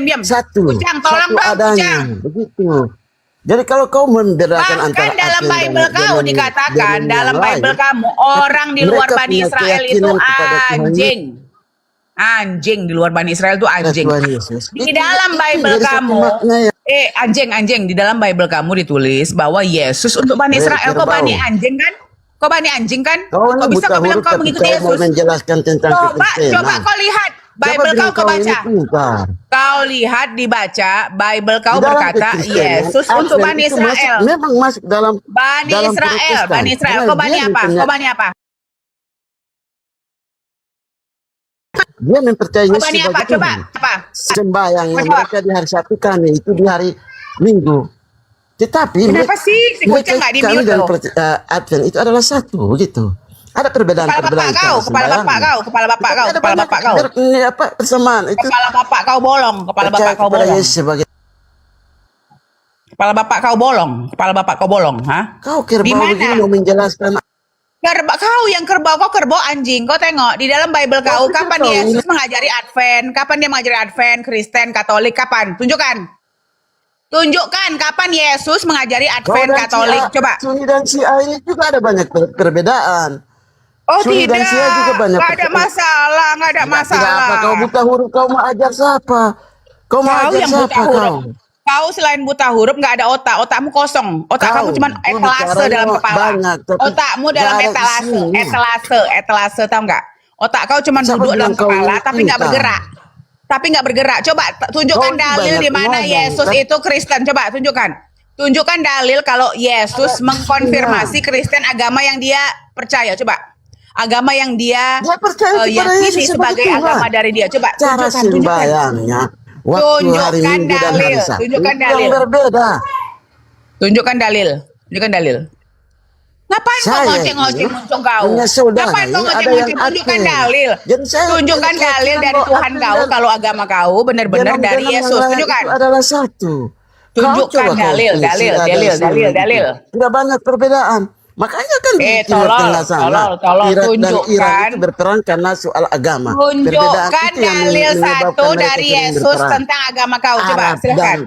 Diam. satu, Kucang, tolong satu kau, adanya, kucang. begitu. Jadi kalau kau membedakan antara Bahkan dalam Advent Bible kau dengan dikatakan, yang dalam lain, Bible kamu, orang di luar mereka Bani punya Israel itu keyakinan kepada Tuhan anjing. Anjing di luar Bani Israel itu anjing. Tuhan Yesus. Di dalam Itu Bible jadi satu kamu, makna yang anjing di dalam Bible kamu ditulis bahwa Yesus untuk Bani Israel. Kau kerbau. Bani anjing kan? Kau Bani anjing kan? Kau Kok ini bisa buta kau bilang huruf kau tapi mengikuti kau mau Yesus? menjelaskan tentang kekristenan. Coba kau lihat Siapa Bible kau bilang kau ini baca. pintar? Kau lihat dibaca Bible kau Di dalam berkata kekristenan, Yesus untuk Advent Bani itu Israel. memang masuk dalam Bani dalam Israel, Protestan. Bani Israel. Karena Kau Bani dia apa? mempunyai- Kau Bani apa? Dia mempercayai Kau Yesus Bani apa? sebagai Coba Tuhan. apa? Sembahyang Coba. mereka di hari Sabtu, kami itu di hari Minggu. Tetapi Kenapa sih si kucing nggak di kami mute dan loh? Advent itu adalah satu, gitu. Ada perbedaan-perbedaan cara Kepala sembahyang. bapak kau, kepala bapak kau, Ada kepala banyak bapak kau. persamaan itu. Kepala bapak kau bolong, kepala Percaya bapak kau kepada bolong. Yesus sebagai Kepala bapak kau bolong, kepala bapak kau bolong, ha? kau Di kerbau mana? begini mau menjelaskan. Kau yang kerbau, kau kerbau anjing. Kau tengok di dalam Bible kau, Tapi kapan kau Yesus ini- mengajari Advent? Kapan dia mengajari Advent, Kristen, Katolik? Kapan? Tunjukkan kapan Yesus mengajari Kau Advent, dan Katolik. si A, Coba. Sunni dan si A ini juga ada banyak perbedaan. Oh Sunni dan tidak, Syiah juga banyak nggak ada masalah, nggak ada Tidak masalah. apa, kau buta huruf, kau mau ajar siapa? Kau mau Kau ajar yang siapa buta huruf. kau? Kau selain buta huruf nggak ada otak, otakmu kosong. Otak Kau, kamu cuma kau etalase bicaranya dalam kepala. banyak, tapi Otakmu nggak dalam ada etalase, isinya. etalase tahu nggak? Otak kau cuma Siapa duduk dalam bilang kau kepala, ini tapi nggak pintar? bergerak. Tapi nggak bergerak. Coba tunjukkan Kau itu dalil banyak di mana ngomong, Yesus kan? itu Kristen. Coba tunjukkan. Tunjukkan dalil kalau Yesus mengkonfirmasi Kristen agama yang dia percaya. Coba. Agama yang dia Dia percaya kepada yakini Yesus sebagai Tuhan. agama dari dia. Coba Cara tunjukkan. sembahyangnya waktu hari Tunjukkan Minggu dan hari dalil, Sabtu tunjukkan itu dalil. yang berbeda. Tunjukkan dalil. Ngapain kau Saya ngoceh-ngoceh ini muncung kau? punya saudara Ngapain kau ini ada ngoceh-ngoceh? yang Tunjukkan Advent. dalil. Jadi saya Tunjukkan punya dalil keyakinan dari bahwa Tuhan Advent kau dan kalau agama kau benar-benar dalam dari yang Yesus. lain Tunjukkan. itu adalah satu. Tunjukkan dalil. Tidak banyak perbedaan. Makanya kan di Timur tolol, Tengah sana, tolol, Irak dan tunjukkan. Iran itu berperang karena soal agama. Perbedaan Tunjukkan itu yang dalil menyebabkan satu mereka dari sering Yesus berperang. tentang agama kau. Coba Arab silakan. dan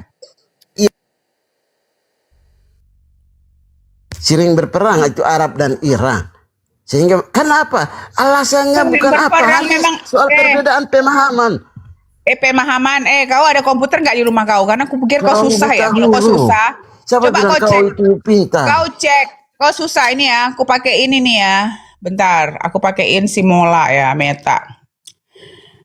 sering berperang itu Arab dan Iran. Sehingga kenapa? Alasannya Sering bukan apa, berperang hanya memang, soal perbedaan pemahaman. Pemahaman. Kau ada komputer nggak di rumah kau? Karena aku pikir kau Kau susah ya. buta Kalau kau huruf. susah, Siapa coba bilang kau kau cek. itu pintar? Kau cek. Kau susah ini ya. Aku pakai ini nih ya. Bentar. Aku pakaiin si Mola ya, Meta.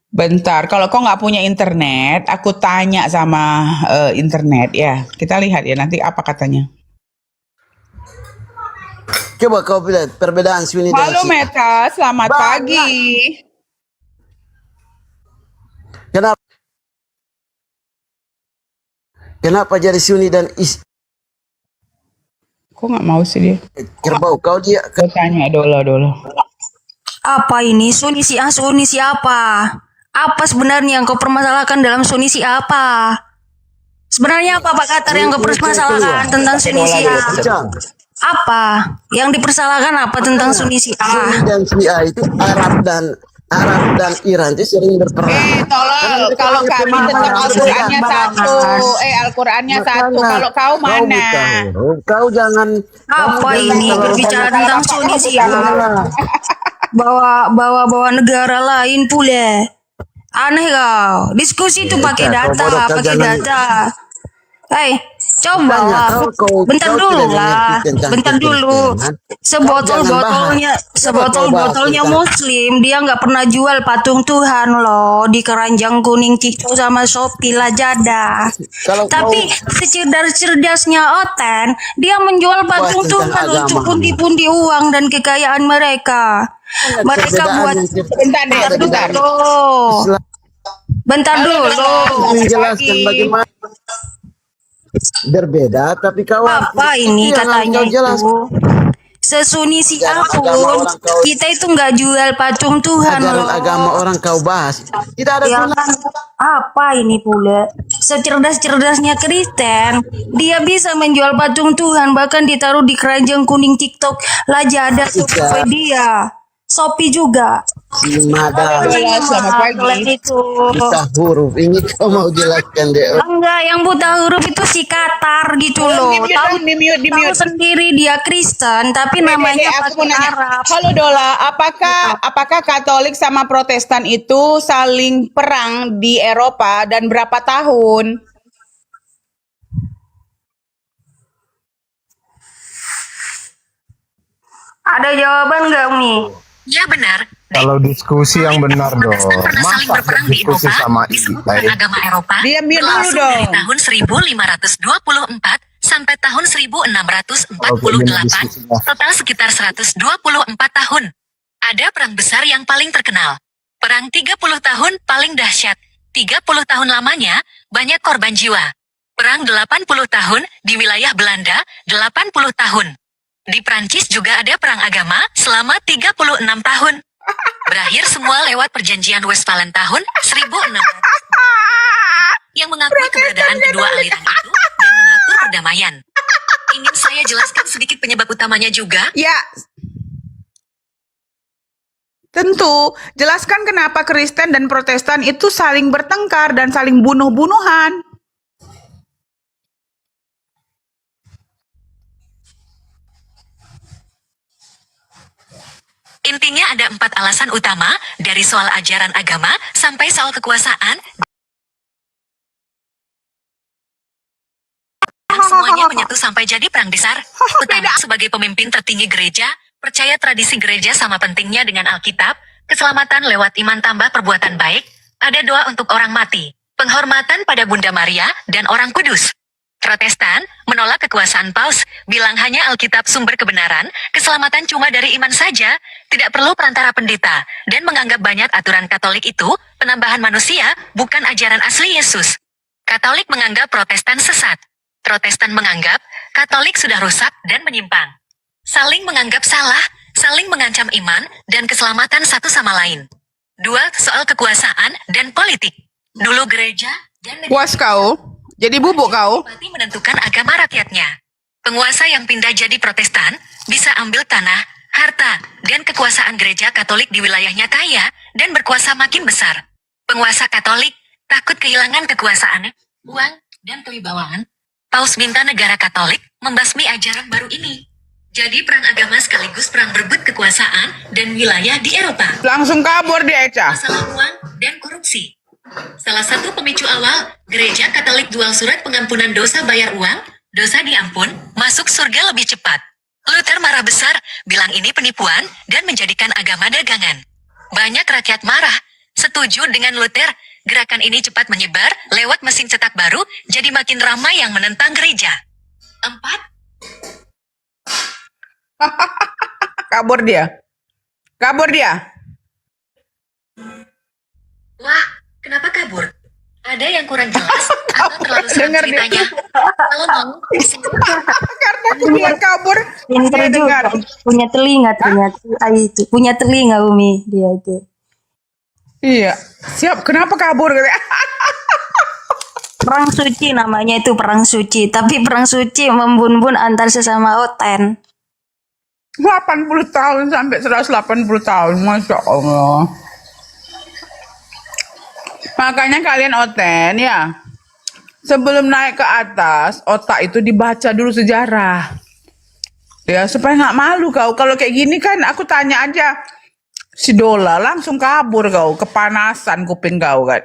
Bentar. Kalau kau nggak punya internet, aku tanya sama internet ya. Kita lihat ya nanti apa katanya. Coba kau lihat perbedaan Sunni dan Halo Syiah. Meta, selamat Banyak. pagi. Kenapa? Kenapa jadi Sunni dan Kok nggak mau sih dia? kerbau? Kau dia Kau tanya dulu. Apa ini Sunni siapa? Apa sebenarnya yang kau permasalahkan dalam Sunni apa? Sebenarnya apa Pak Katar yang kau permasalahkan tentang Sunni Bincang. Apa? Yang dipersalahkan apa tentang Sunni Sunni dan Syiah itu Arab dan Iran itu sering berperang. Tolol. Kalau kami tetap Al-Qur'annya satu. Al-Qur'annya satu. Kalau kau buta mana? huruf, kau jangan. Apa kamu ini jangan berbicara terlalu tentang Sunni bawa negara lain pula. Aneh kau. Diskusi itu pakai data, Hei, coba Banyak, lah. kau Bentar tidak dulu mengerti lah. tentang Bentar dulu. kekristenan. Sebotol-botolnya Muslim, dia nggak pernah jual patung Tuhan loh di keranjang kuning TikTok sama Shopee Lazada. Kalau Tapi secerdas-cerdasnya Oten, dia menjual patung tentang Tuhan agama. untuk pundi-pundi uang dan kekayaan mereka. Mereka perbedaan buat yang Bentar deh, bentar. Bentar dulu. menjelaskan bagaimana berbeda, tapi kau Apa ini yang harus katanya kau jelaskan. itu? sesuni Ajaran agama siapapun, orang kau, kita itu nggak jual patung Tuhan ajaran loh. agama orang kau bahas. Tidak ada Ya guna. kan, apa ini pula? Secerdas-cerdasnya Kristen, dia bisa menjual patung Tuhan, bahkan ditaruh di keranjang kuning TikTok, Lazada, Tokopedia, Shopee juga. Madam, Halo, selamat Selain pagi. itu, buta huruf. Ini kau mau jelaskan deh. enggak, yang buta huruf itu si Qatar gitu Oh, loh. di-mute Tahu dong, di-mute, tahu di-mute. sendiri dia Kristen, tapi namanya Aku mau pakai nanya. Arab. Halo Dola, apakah Katolik sama Protestan itu saling perang di Eropa dan berapa tahun? Ada jawaban nggak, Umi? Ya benar. Kalau diskusi yang benar dong. Pernah saling Masa berperang di diskusi Eropa, sama di seluruh Israel? agama Eropa, Diam dulu berlangsung dong. dari tahun 1524 sampai tahun 1648, total sekitar 124 tahun. Ada perang besar yang paling terkenal. Perang 30 tahun paling dahsyat. 30 tahun lamanya, banyak korban jiwa. Perang 80 tahun di wilayah Belanda, 80 tahun. Di Prancis juga ada perang agama selama 36 tahun. Berakhir semua lewat perjanjian Westphalen tahun 1600 yang mengakui keberadaan kedua aliran itu dan mengatur perdamaian. Ingin saya jelaskan sedikit penyebab utamanya juga. Ya, tentu. Jelaskan kenapa Kristen dan Protestan itu saling bertengkar dan saling bunuh-bunuhan. Intinya ada 4 alasan utama, dari soal ajaran agama sampai soal kekuasaan, dan semuanya menyatu sampai jadi perang besar. Pertama, sebagai pemimpin tertinggi gereja, percaya tradisi gereja sama pentingnya dengan Alkitab, keselamatan lewat iman tambah perbuatan baik, ada doa untuk orang mati, penghormatan pada Bunda Maria, dan orang kudus. Protestan menolak kekuasaan Paus, bilang hanya Alkitab sumber kebenaran, keselamatan cuma dari iman saja, tidak perlu perantara pendeta, dan menganggap banyak aturan Katolik itu penambahan manusia, bukan ajaran asli Yesus. Katolik menganggap Protestan sesat. Protestan menganggap Katolik sudah rusak dan menyimpang. Saling menganggap salah, saling mengancam iman dan keselamatan satu sama lain. 2. Soal kekuasaan dan politik. Dulu gereja dan Puas kau? Jadi bubuk kau? bupati menentukan agama rakyatnya. Penguasa yang pindah jadi Protestan bisa ambil tanah, harta, dan kekuasaan gereja Katolik di wilayahnya kaya dan berkuasa makin besar. Penguasa Katolik takut kehilangan kekuasaannya, uang, dan kewibawaan. Paus minta negara Katolik membasmi ajaran baru ini. Jadi perang agama sekaligus perang berebut kekuasaan dan wilayah di Eropa. Langsung kabur dia, Eca. Masalah uang dan korupsi. Salah satu pemicu awal, gereja Katolik jual surat pengampunan dosa bayar uang, dosa diampun, masuk surga lebih cepat. Luther marah besar, bilang ini penipuan dan menjadikan agama dagangan. Banyak rakyat marah, setuju dengan Luther, gerakan ini cepat menyebar lewat mesin cetak baru, jadi makin ramai yang menentang gereja. 4. Kabur dia. Kabur dia. Wah, kenapa kabur? Ada yang kurang jelas atau terlalu serem Dengar dia. ceritanya? Kalau mau, Karena dia kabur, Pinter dia dengar. juga, punya telinga ternyata. Itu punya telinga Umi dia itu. Iya. Siap, kenapa kabur? Perang suci namanya itu perang suci, tapi perang suci membun-bun antar sesama oten. 80 tahun sampai 180 tahun, Masya Allah. Makanya kalian oten ya, sebelum naik ke atas, otak itu dibaca dulu sejarah. Ya, supaya nggak malu kau. Kalau kayak gini kan, aku tanya aja, si Dola langsung kabur kau, kepanasan kuping kau kan.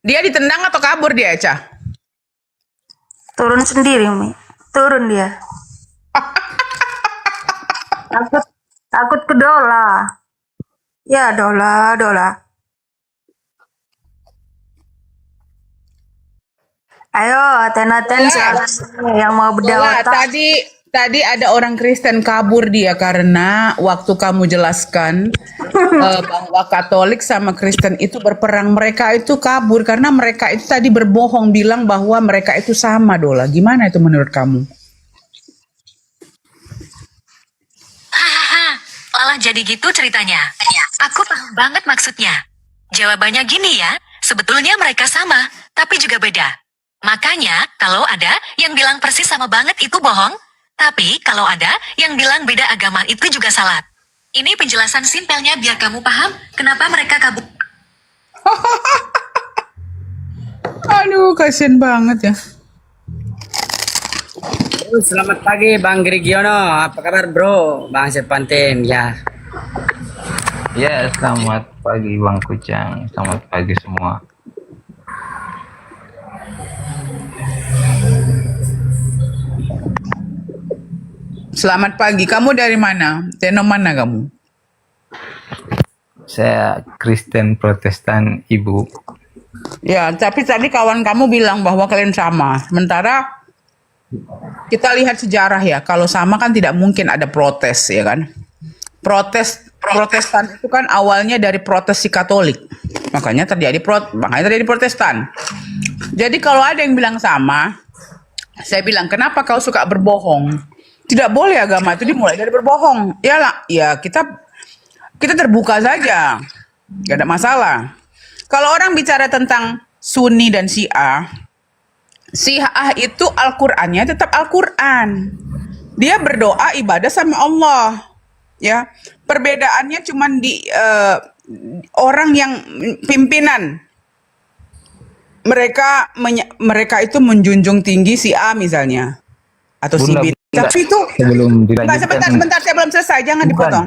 Dia ditendang atau kabur dia, Ca? Turun sendiri Umi, turun dia. Takut ke Dola. Ya Dola. Ayo, Aten Dola. yang mau Dola, berdawat. tadi Tadi ada orang Kristen kabur dia karena waktu kamu jelaskan bahwa Katolik sama Kristen itu berperang, mereka itu kabur karena mereka itu tadi berbohong bilang bahwa mereka itu sama, Dola. Gimana itu menurut kamu? Hahaha, malah jadi gitu ceritanya. Aku paham banget maksudnya. Jawabannya gini ya, sebetulnya mereka sama, tapi juga beda. Makanya, kalau ada yang bilang persis sama banget itu bohong, tapi kalau ada yang bilang beda agama itu juga salah. Ini penjelasan simpelnya biar kamu paham kenapa mereka kabur. Aduh, kasihan banget ya. Selamat pagi Bang Grigiono, apa kabar bro? Bang Serpantin, ya. Ya, selamat pagi Bang Kucang, selamat pagi semua. Selamat pagi. Kamu dari mana? Teno mana kamu? Saya Kristen Protestan, Ibu. Ya, tapi tadi kawan kamu bilang bahwa kalian sama. Sementara kita lihat sejarah ya, kalau sama kan tidak mungkin ada protes ya kan? Protestan itu kan awalnya dari protes si Katolik. Makanya terjadi Protestan. Jadi kalau ada yang bilang sama, saya bilang, "Kenapa kau suka berbohong?" Tidak boleh agama itu dimulai dari berbohong. Ya kita terbuka saja. Gak ada masalah. Kalau orang bicara tentang Sunni dan Syiah itu Al-Qur'annya tetap Al-Qur'an. Dia berdoa ibadah sama Allah. Ya, perbedaannya cuma di orang yang pimpinan. Mereka itu menjunjung tinggi si A misalnya atau si B. Tapi itu sebelum dilanjutkan, sebentar, saya belum selesai, jangan dipotong.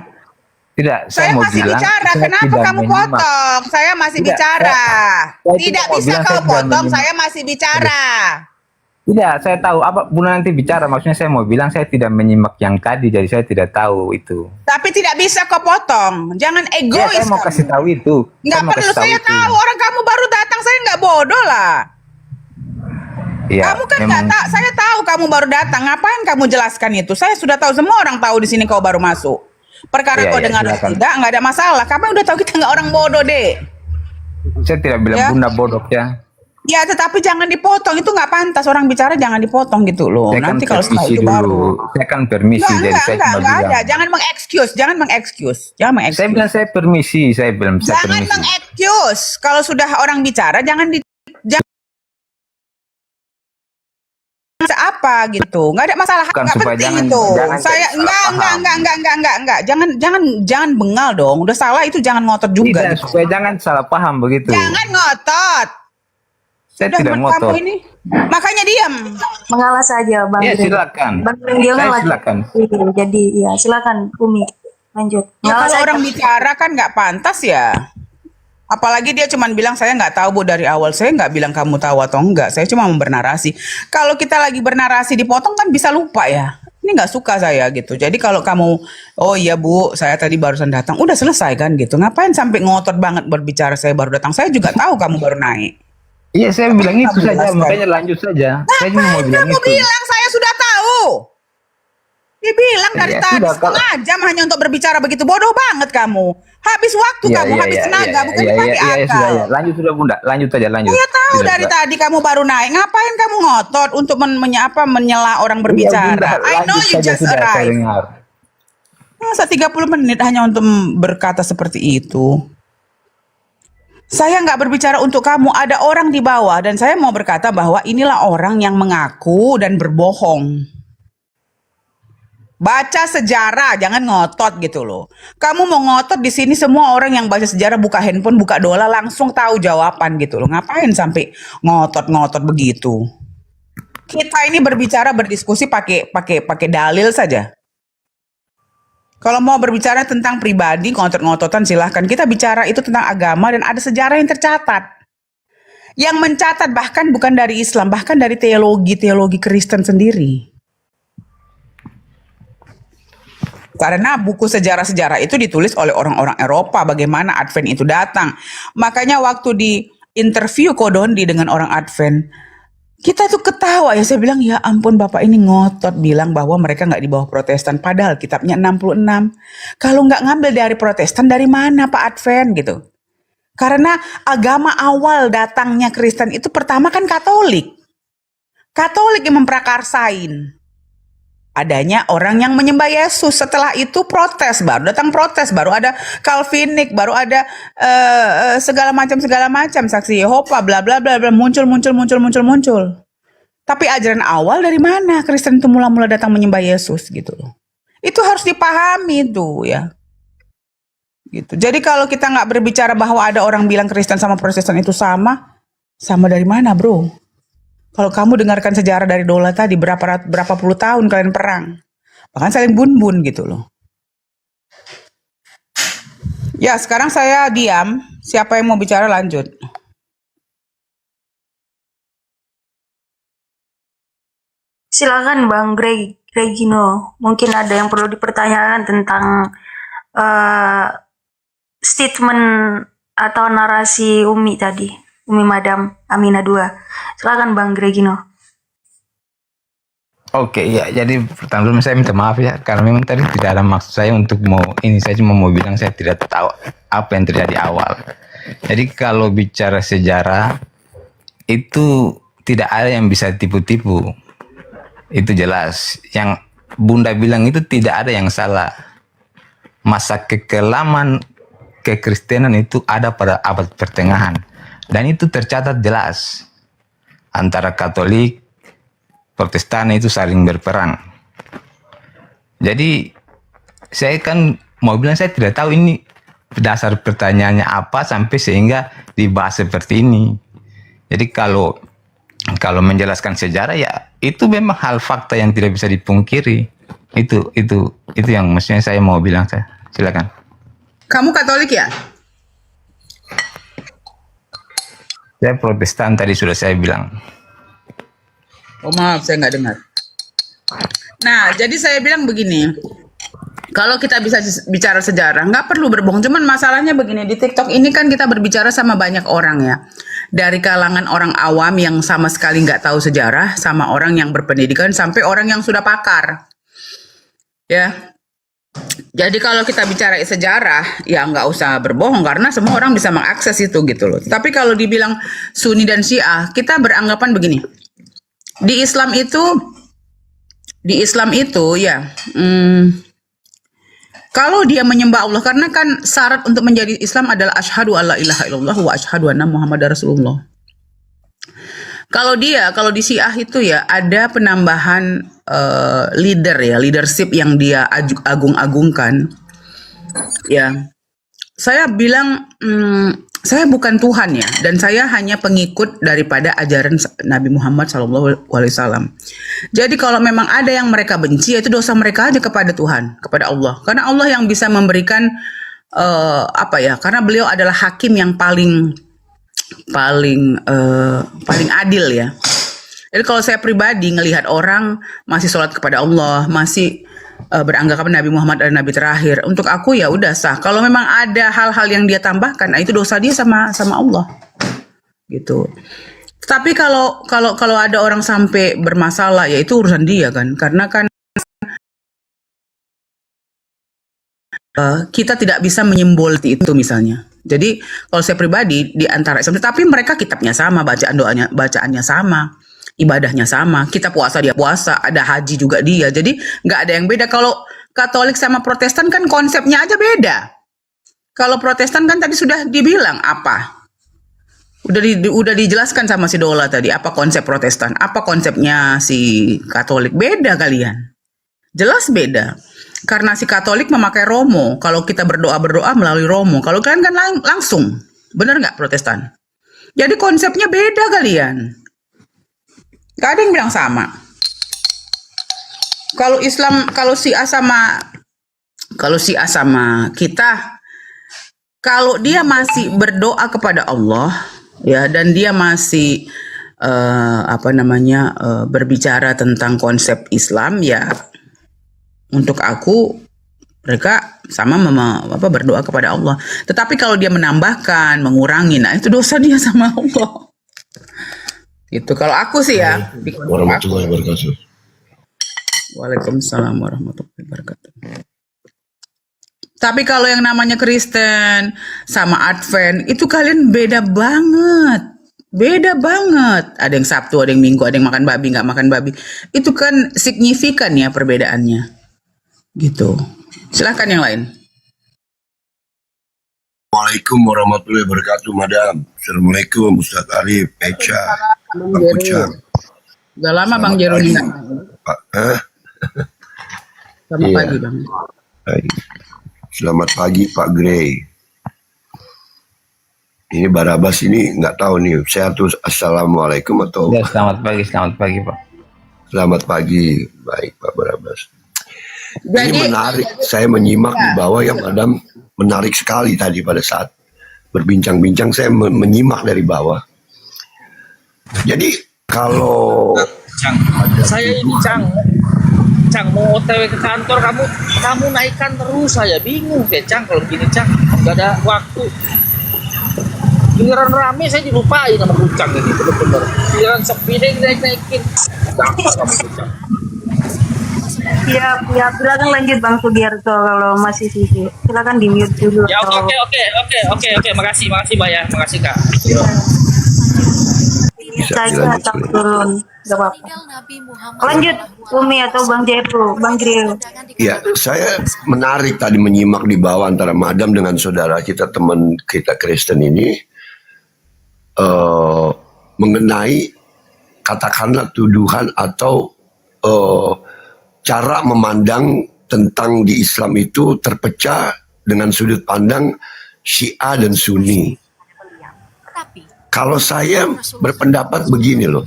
Tidak, Saya mau masih bilang, bicara, saya kenapa tidak kamu menyimak. potong? Saya masih Tidak, bicara. saya Tidak mau bisa bilang, kau saya tidak potong, menyimak. saya masih bicara. Tidak, saya tahu apa Bunda nanti bicara. Maksudnya saya mau bilang saya tidak menyimak yang tadi, jadi saya tidak tahu itu. Tapi tidak bisa kau potong. Jangan Ya, egois saya mau kamu. kasih tahu itu. Nggak mau perlu, kasih saya itu. tahu. Orang kamu baru datang, saya nggak bodoh lah. Ya, Kamu kan memang- nggak tahu, saya tahu kamu baru datang. Ngapain kamu jelaskan itu? Saya sudah tahu, semua orang tahu di sini kau baru masuk. Perkara Iya, kau iya, dengar silakan. nggak ada masalah. Kamu udah tahu kita nggak orang bodoh deh. Saya tidak bilang Ya. Bunda bodoh ya. Ya, tetapi jangan dipotong. Itu nggak pantas. Orang bicara jangan dipotong gitu loh. Saya kan Nanti kalau setelah permisi itu baru. dulu. Saya kan permisi, jadi saya cuma Enggak bilang. ada. Jangan mengexcuse. Jangan mengexcuse. Saya bilang saya permisi, saya bilang saya Jangan permisi. mengexcuse. Kalau sudah orang bicara, jangan apa gitu, nggak ada masalah, Bukan, nggak supaya penting jangan- itu. jangan Saya jadi salah paham. enggak, jangan bengal dong. Udah salah itu jangan ngotot juga. Tidak, gitu. supaya jangan salah paham begitu. Jangan ngotot. Saya Udah, tidak kamu ngotot. ini, makanya diam. Mengalah saja Bang. Ya, Greg. silakan. Bang Greg Saya lagi. silakan. Jadi ya silakan Umi lanjut. Ya, Mengalah kalau saja. orang bicara kan nggak pantas ya. Apalagi dia cuma bilang saya nggak tahu Bu dari awal. Saya nggak bilang kamu tahu atau enggak. Saya cuma bernarasi. Kalau kita lagi bernarasi dipotong kan bisa lupa ya. Ini nggak suka saya gitu. Jadi kalau kamu, oh iya Bu, saya tadi barusan datang. Udah selesai kan gitu. Ngapain sampai ngotot banget berbicara saya baru datang. Saya juga tahu kamu baru naik. Iya, saya bilang itu Kamu saja, jelaskan. makanya lanjut saja. Saya cuma mau Ngapain bilang kamu itu. bilang saya sudah tahu? Dia bilang dari Ya, tadi sudah, kalau- setengah jam hanya untuk berbicara begitu. Bodoh banget kamu. Habis waktu kamu, habis tenaga, bukan dipakai sudah akal. ya. Lanjut sudah Bunda, lanjut aja lanjut. Saya tahu Sudah, dari sudah. tadi kamu baru naik. Ngapain kamu ngotot untuk menyela orang Iya, berbicara? Bunda, I know lanjut you saja, just sudah, saya arrived. dengar. Masa 30 menit hanya untuk berkata seperti itu? Saya nggak berbicara untuk kamu. Ada orang di bawah dan saya mau berkata bahwa inilah orang yang mengaku dan berbohong. Baca sejarah, jangan ngotot gitu loh. Kamu mau ngotot di sini, semua orang yang baca sejarah buka handphone, buka Dola langsung tahu jawaban gitu loh. Ngapain sampai ngotot-ngotot begitu? Kita ini berbicara, berdiskusi pakai dalil saja. Kalau mau berbicara tentang pribadi, ngotot-ngototan silahkan. Kita bicara itu tentang agama dan ada sejarah yang tercatat. Yang mencatat bahkan bukan dari Islam, bahkan dari teologi Kristen sendiri. Karena buku sejarah-sejarah itu ditulis oleh orang-orang Eropa, bagaimana Advent itu datang. Makanya waktu di interview Kodondi dengan orang Advent, Kita tuh ketawa ya, saya bilang ya ampun Bapak ini ngotot bilang bahwa mereka nggak di bawah Protestan, padahal kitabnya 66. Kalau nggak ngambil dari Protestan dari mana Pak Advent gitu? Karena agama awal datangnya Kristen itu pertama kan Katolik. Katolik yang memprakarsain adanya orang yang menyembah Yesus. Setelah itu protes, baru datang protes, baru ada Calvinik, baru ada segala macam saksi Yehova, bla bla bla bla, muncul. Tapi ajaran awal dari mana Kristen itu mula-mula datang menyembah Yesus gitu loh. Itu harus dipahami tuh ya. Gitu. Jadi kalau kita nggak berbicara bahwa ada orang bilang Kristen sama Protestan itu sama dari mana bro? Kalau kamu dengarkan sejarah dari Dola tadi, berapa puluh tahun kalian perang. Bahkan saling bun-bun gitu loh. Ya, sekarang saya diam. Siapa yang mau bicara lanjut. Silakan Bang Regino. Mungkin ada yang perlu dipertanyakan tentang statement atau narasi Umi tadi. Umi Madam Amina 2. Silakan Bang Regino. Oke, ya. Jadi pertama saya minta maaf ya, karena memang tadi tidak ada maksud saya untuk saya cuma mau bilang saya tidak tahu apa yang terjadi awal. Jadi kalau bicara sejarah itu tidak ada yang bisa tipu-tipu. Itu jelas. Yang Bunda bilang itu tidak ada yang salah. Masa kekelaman kekristenan itu ada pada abad pertengahan. Dan itu tercatat jelas. Antara Katolik, Protestan itu saling berperang. Jadi saya kan mau bilang saya tidak tahu ini dasar pertanyaannya apa sampai sehingga dibahas seperti ini. Jadi kalau menjelaskan sejarah ya itu memang hal fakta yang tidak bisa dipungkiri. Itu yang mestinya saya mau bilang. Silakan. Kamu Katolik ya? Saya Protestan tadi sudah saya bilang. Oh maaf, saya nggak dengar. Nah, jadi saya bilang begini. Kalau kita bisa bicara sejarah, nggak perlu berbohong. Cuman masalahnya begini, di TikTok ini kan kita berbicara sama banyak orang ya. Dari kalangan orang awam yang sama sekali nggak tahu sejarah, sama orang yang berpendidikan, sampai orang yang sudah pakar. Ya. Jadi kalau kita bicara sejarah, ya nggak usah berbohong karena semua orang bisa mengakses itu gitu loh. Tapi kalau dibilang Sunni dan Syiah, kita beranggapan begini. Di Islam itu ya, kalau dia menyembah Allah, karena kan syarat untuk menjadi Islam adalah asyhadu alla ilaha illallah wa asyhadu anna muhammadar rasulullah. Kalau di Syiah itu ya ada penambahan leadership yang dia agung-agungkan. Ya, saya bilang saya bukan Tuhan ya, dan saya hanya pengikut daripada ajaran Nabi Muhammad SAW. Jadi kalau memang ada yang mereka benci, itu dosa mereka aja kepada Tuhan, kepada Allah. Karena Allah yang bisa memberikan karena beliau adalah hakim yang paling adil ya. Jadi kalau saya pribadi ngelihat orang masih sholat kepada Allah, masih beranggapan Nabi Muhammad adalah Nabi terakhir, untuk aku ya udah sah. Kalau memang ada hal-hal yang dia tambahkan, nah itu dosa dia sama Allah, gitu. Tapi kalau ada orang sampai bermasalah, ya itu urusan dia kan, karena kan kita tidak bisa menyembol itu misalnya. Jadi kalau saya pribadi di antara Islam, tapi mereka kitabnya sama, bacaannya sama, ibadahnya sama, kita puasa dia puasa, ada haji juga dia, jadi nggak ada yang beda. Kalau Katolik sama Protestan kan konsepnya aja beda. Kalau Protestan kan tadi sudah dibilang apa, udah dijelaskan sama si Dola tadi apa konsep Protestan, apa konsepnya si Katolik, beda kalian, jelas beda. Karena si Katolik memakai romo, kalau kita berdoa melalui romo, kalau kalian kan langsung, bener nggak Protestan? Jadi konsepnya beda kalian. Gak ada yang bilang sama. Kalau Islam, kalau Syiah sama kita, kalau dia masih berdoa kepada Allah, ya, dan dia masih berbicara tentang konsep Islam, ya, untuk aku mereka sama berdoa kepada Allah. Tetapi kalau dia menambahkan, mengurangi, nah itu dosa dia sama Allah. Itu kalau aku sih ya. Di kelompok aku. Warahmatullahi wabarakatuh. Waalaikumsalam warahmatullahi wabarakatuh. Tapi kalau yang namanya Kristen sama Advent itu kalian beda banget. Beda banget. Ada yang Sabtu, ada yang Minggu, ada yang makan babi, nggak makan babi. Itu kan signifikan ya perbedaannya. Gitu. Silahkan yang lain. Assalamualaikum warahmatullahi wabarakatuh, Madam. Assalamualaikum, Ustaz Arif, Echa, Pak Kucang. Udah lama Bang Jero pagi. nggak. Pak, Selamat Iya. pagi Bang. Baik. Selamat pagi, Pak Grey. Ini Barabas ini nggak tahu nih, saya tuh Assalamualaikum atau Ya, selamat pagi Pak. selamat pagi. Baik, Pak Barabas. Ini Jadi menarik, saya menyimak di bawah yang Madam menarik sekali tadi pada saat berbincang-bincang, saya menyimak dari bawah. Jadi kalau Cang, saya ini Cang mau OTW ke kantor, kamu naikkan terus, saya bingung deh Cang kalau gini Cang, nggak ada waktu. Giliran rame saya dilupain sama Kucang ini bener-bener. Giliran sepi deh naikin. Gampang kamu Kucang. Ya, silakan lanjut Bang Sugiarto kalau masih sisi. Silakan di mute dulu. Ya atau- oke, makasih Mbak ya, makasih Kak. Saya tak turun, gak apa-apa. Lanjut, Umi atau Bang Jero, Bang Grill. ya, saya menarik tadi menyimak di bawah antara Madam dengan saudara kita, teman kita Kristen ini, mengenai katakanlah tuduhan atau cara memandang tentang di Islam itu terpecah dengan sudut pandang Syiah dan Sunni. Kalau saya berpendapat begini loh,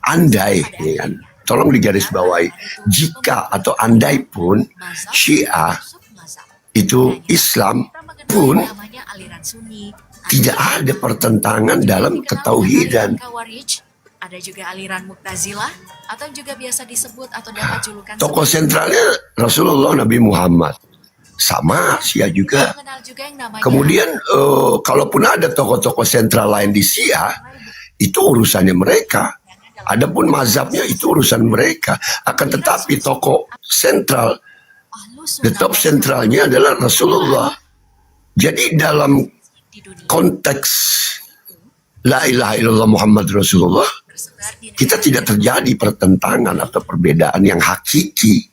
andai, ya kan, tolong digarisbawahi, jika atau andai pun Syiah itu Islam pun tidak ada pertentangan dalam ketauhidan. Ada juga aliran Mu'tazilah atau juga biasa disebut atau dapat julukan Tokoh sentralnya Rasulullah Nabi Muhammad, sama Syiah juga. Kemudian kalaupun ada tokoh-tokoh sentral lain di Syiah, itu urusannya mereka. Adapun mazhabnya itu urusan mereka. Akan tetapi tokoh sentral, the top sentralnya adalah Rasulullah. Jadi dalam konteks La ilaha illallah Muhammad Rasulullah, kita tidak terjadi pertentangan atau perbedaan yang hakiki.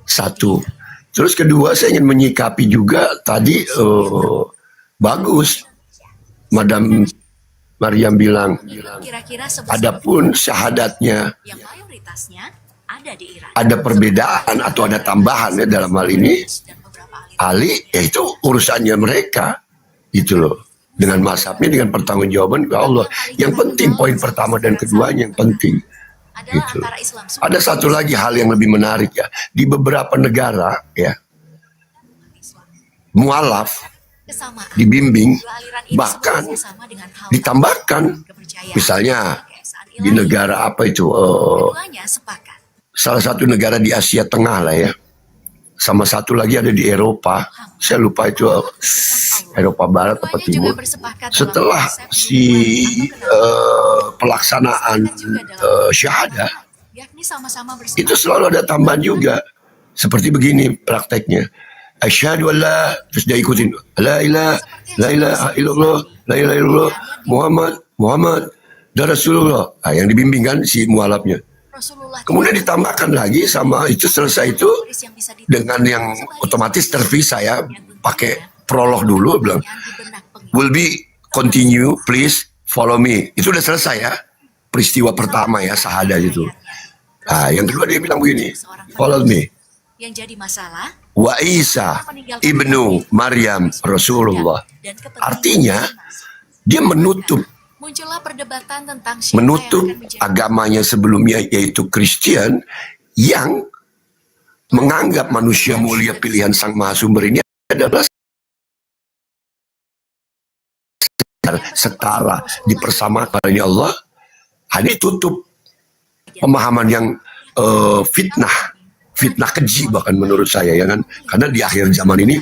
Satu. Terus kedua, saya ingin menyikapi juga tadi bagus Madam Maryam bilang, adapun syahadatnya ada perbedaan atau ada tambahan ya dalam hal ini, Ali, ya itu urusannya mereka, gitu loh. Dengan mazhabnya, dengan pertanggungjawaban ke Allah. Yang penting poin pertama dan keduanya yang penting. Gitu. Ada satu lagi hal yang lebih menarik ya. Di beberapa negara ya, mualaf dibimbing, bahkan ditambahkan, misalnya di negara apa itu, salah satu negara di Asia Tengah lah ya, sama satu lagi ada di Eropa, saya lupa itu Eropa Barat atau Timur. Setelah si pelaksanaan syahadah, itu selalu ada tambahan juga. Seperti begini prakteknya. Asyhadu an la, terus dia ikutin la ilaha illallah, la ilaha illallah, Muhammad dan Rasulullah. Nah, yang dibimbing kan si mualafnya. Kemudian ditambahkan lagi sama itu, selesai itu dengan yang otomatis terpisah ya, pakai prolog dulu, bilang will be continue, please follow me. Itu udah selesai ya, peristiwa pertama ya, syahadat itu. Nah, yang kedua dia bilang begini, follow me. Yang jadi masalah, Wa Isa ibnu Maryam Rasulullah. Artinya dia menutup muncullah perdebatan tentang siapa menutup yang akan menjadi agamanya sebelumnya, yaitu Kristen, yang menganggap manusia mulia pilihan Sang Maha Sumber ini adalah setara, dipersamakan oleh Allah. Hanya tutup pemahaman yang fitnah keji bahkan menurut saya ya kan, karena di akhir zaman ini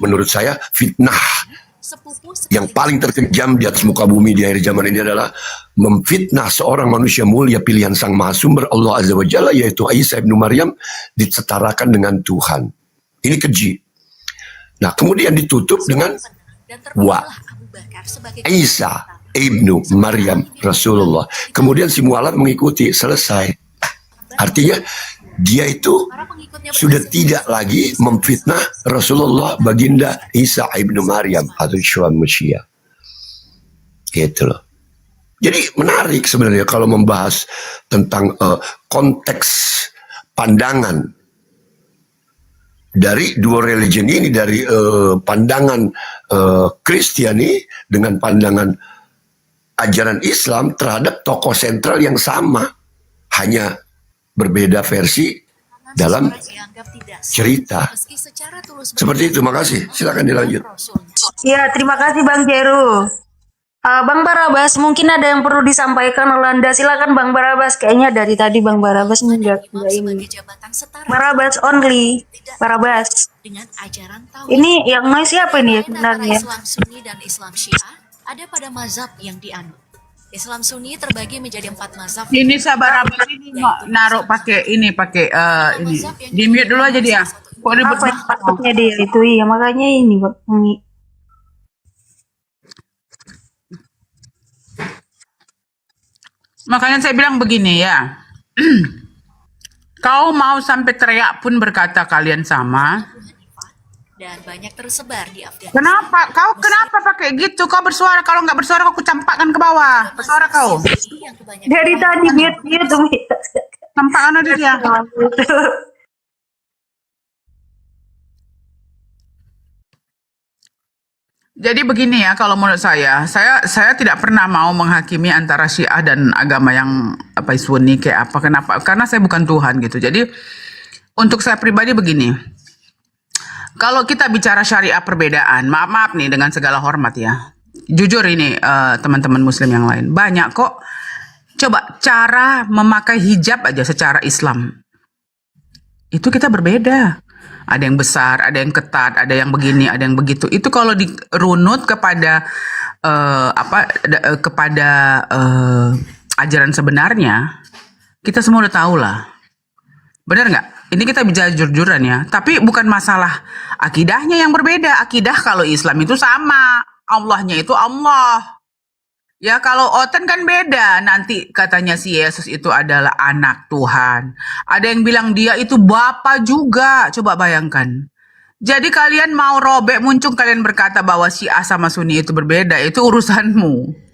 menurut saya fitnah yang paling terkejam di atas muka bumi di akhir zaman ini adalah memfitnah seorang manusia mulia pilihan Sang Maha Sumber Allah Azza wa Jalla, yaitu Isa ibnu Maryam, disetarakan dengan Tuhan. Ini keji. Nah, kemudian ditutup dengan wa Isa ibnu Maryam Rasulullah. Kemudian si mualaf mengikuti, selesai. Artinya dia itu sudah tidak lagi memfitnah Rasulullah baginda Isa ibnu Maryam atau Yeshua Mashiach. Gitu loh. Jadi menarik sebenarnya kalau membahas tentang konteks pandangan dari dua religion ini, dari pandangan Kristiani dengan pandangan ajaran Islam terhadap tokoh sentral yang sama, hanya berbeda versi dalam cerita. Seperti itu, makasih. Silakan dilanjut. Ya, terima kasih Bang Jeru. Bang Barabas, mungkin ada yang perlu disampaikan oleh Anda. Silakan Bang Barabas. Kayaknya dari tadi Bang Barabas enggak ini. Barabas only. Barabas. Ini yang noise siapa ini ya sebenarnya? Islam Sunni dan Islam Syiah ada pada mazhab yang dianut. Islam Sunni terbagi menjadi 4 mazhab. Ini sabar apa ini naruh pakai ini ini. Di mute dulu aja dia. Kok ribet Takutnya dia itu ya makanya ini Bang. Makanya saya bilang begini ya. Kau mau sampai teriak pun berkata kalian sama. Dan banyak tersebar di Afghanistan. Kenapa pakai gitu? Kau bersuara, kalau nggak bersuara kau campakkan ke bawah. Bersuara kau. Dari tadi mute tuh. Campakkan aja dia. Jadi begini ya, kalau menurut saya tidak pernah mau menghakimi antara Syiah dan agama yang Sunni kayak apa. Kenapa? Karena saya bukan Tuhan gitu. Jadi untuk saya pribadi begini. Kalau kita bicara syariah perbedaan, maaf nih dengan segala hormat ya. Jujur ini teman-teman muslim yang lain. Banyak kok. Coba cara memakai hijab aja secara Islam. Itu kita berbeda. Ada yang besar, ada yang ketat, ada yang begini, ada yang begitu. Itu kalau dirunut kepada ajaran sebenarnya, kita semua udah tahu lah. Benar nggak? Ini kita bicara jujur-jujuran ya. Tapi bukan masalah akidahnya yang berbeda. Akidah kalau Islam itu sama. Allahnya itu Allah. Ya kalau Oten kan beda. Nanti katanya si Yesus itu adalah anak Tuhan. Ada yang bilang dia itu Bapa juga. Coba bayangkan. Jadi kalian mau robek muncung, kalian berkata bahwa Syiah sama Sunni itu berbeda. Itu urusanmu.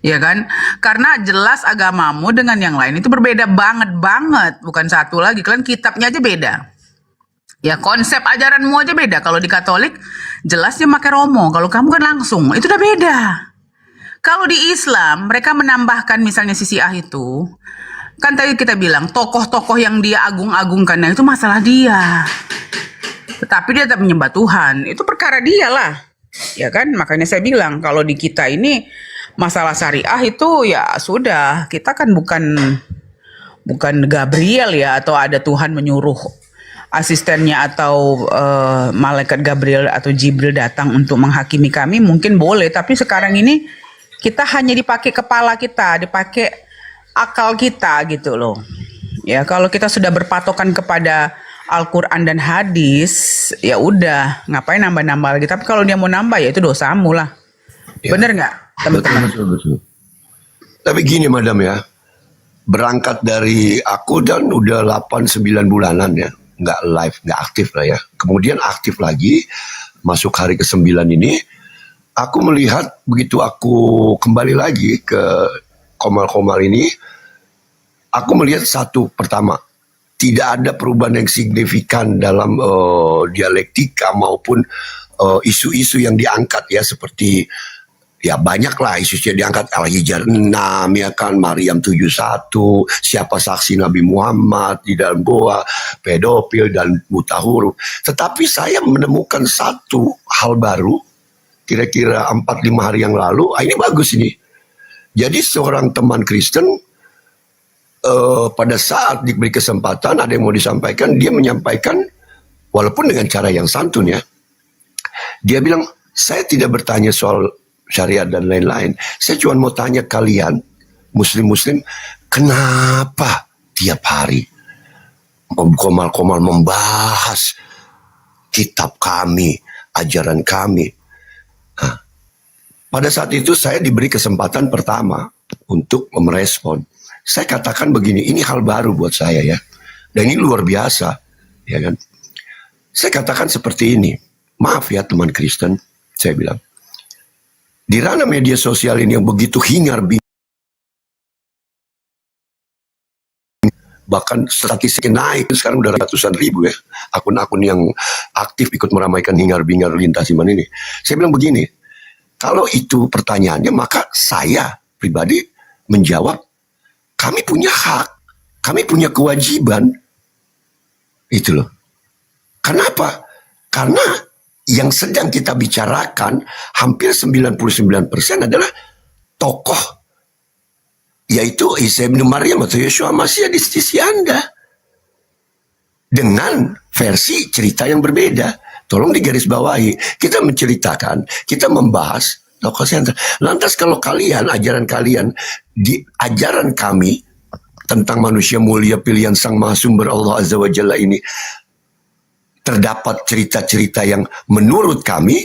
Ya kan? Karena jelas agamamu dengan yang lain itu berbeda banget. Bukan satu lagi. Kalian kitabnya aja beda. Ya konsep ajaranmu aja beda. Kalau di Katolik jelas dia pakai romo. Kalau kamu kan langsung. Itu udah beda. Kalau di Islam mereka menambahkan misalnya si Syiah itu. Kan tadi kita bilang tokoh-tokoh yang dia agung-agungkan itu masalah dia. Tetapi dia tetap menyembah Tuhan. Itu perkara dia lah. Ya kan? Makanya saya bilang kalau di kita ini masalah syariah itu ya sudah, kita kan bukan Gabriel ya, atau ada Tuhan menyuruh asistennya atau malaikat Gabriel atau Jibril datang untuk menghakimi kami, mungkin boleh. Tapi sekarang ini kita hanya dipakai kepala kita, dipakai akal kita gitu loh. Ya kalau kita sudah berpatokan kepada Al-Quran dan hadis, ya udah ngapain nambah-nambah lagi. Tapi kalau dia mau nambah ya itu dosamu lah. Ya. Bener nggak? Betul. Tapi gini madam ya, berangkat dari aku dan udah 8-9 bulanan ya, nggak live, nggak aktif lah ya. Kemudian aktif lagi, masuk hari ke-9 ini, aku melihat begitu aku kembali lagi ke Komal-Komal ini, aku melihat satu, pertama, tidak ada perubahan yang signifikan dalam dialektika maupun isu-isu yang diangkat ya, seperti ya banyak lah isu yang diangkat, Al-Hijr 6 ya kan, Maryam 71, siapa saksi Nabi Muhammad di dalam goa, pedofil dan mutahuruf. Tetapi saya menemukan satu hal baru kira-kira 4-5 hari yang lalu. Ini bagus ini. Jadi seorang teman Kristen pada saat diberi kesempatan ada yang mau disampaikan, dia menyampaikan walaupun dengan cara yang santun ya. Dia bilang, saya tidak bertanya soal syariat dan lain-lain. Saya cuma mau tanya kalian, muslim-muslim, kenapa tiap hari komal-komal membahas kitab kami, ajaran kami. Nah, pada saat itu saya diberi kesempatan pertama untuk merespon. Saya katakan begini, ini hal baru buat saya ya. Dan ini luar biasa, ya kan. Saya katakan seperti ini, maaf ya teman Kristen, saya bilang. Di ranah media sosial ini yang begitu hingar bingar, bahkan statistiknya naik, sekarang udah ratusan ribu ya, akun-akun yang aktif ikut meramaikan hingar-bingar lintas iman ini. Saya bilang begini, kalau itu pertanyaannya, maka saya pribadi menjawab, kami punya hak, kami punya kewajiban. Itu loh. Kenapa? Karena yang sedang kita bicarakan, hampir 99% adalah tokoh, yaitu Isa bin Maryam atau Yeshua Masih di sisi Anda. Dengan versi cerita yang berbeda. Tolong digarisbawahi. Kita menceritakan, kita membahas tokoh senter. Lantas kalau kalian, ajaran kalian, di ajaran kami tentang manusia mulia pilihan Sang Maha Sumber Allah Azza wa Jalla ini, terdapat cerita-cerita yang menurut kami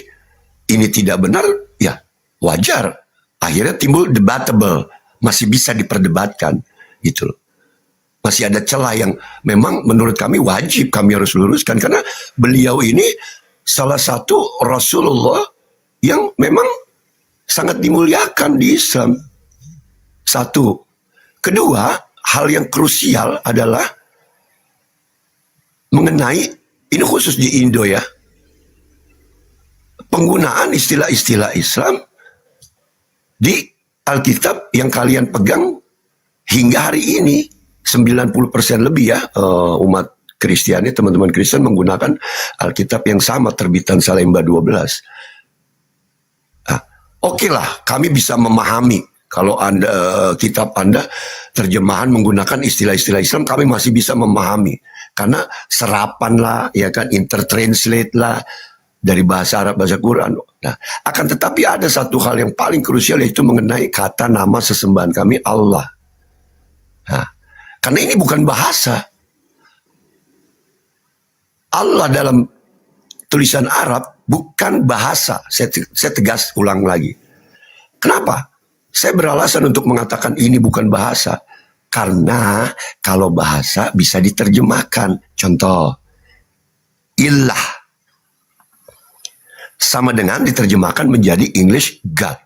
ini tidak benar, ya wajar. Akhirnya timbul debatable, masih bisa diperdebatkan, gitu loh. Masih ada celah yang memang menurut kami wajib kami harus luruskan, karena beliau ini salah satu Rasulullah yang memang sangat dimuliakan di Islam. Satu. Kedua, hal yang krusial adalah mengenai, ini khusus di Indo ya, penggunaan istilah-istilah Islam di Alkitab yang kalian pegang hingga hari ini. 90% lebih ya umat Kristiani, teman-teman Kristen menggunakan Alkitab yang sama, terbitan Salemba 12. Oke lah, kami bisa memahami kalau kitab Anda terjemahan menggunakan istilah-istilah Islam, kami masih bisa memahami. Karena serapan lah, ya kan, intertranslate lah dari bahasa Arab, bahasa Quran. Nah, akan tetapi ada satu hal yang paling krusial, yaitu mengenai kata nama sesembahan kami, Allah. Nah, karena ini bukan bahasa. Allah dalam tulisan Arab bukan bahasa. Saya tegas ulang lagi. Kenapa? Saya beralasan untuk mengatakan ini bukan bahasa. Karena kalau bahasa bisa diterjemahkan. Contoh, ilah sama dengan diterjemahkan menjadi English God.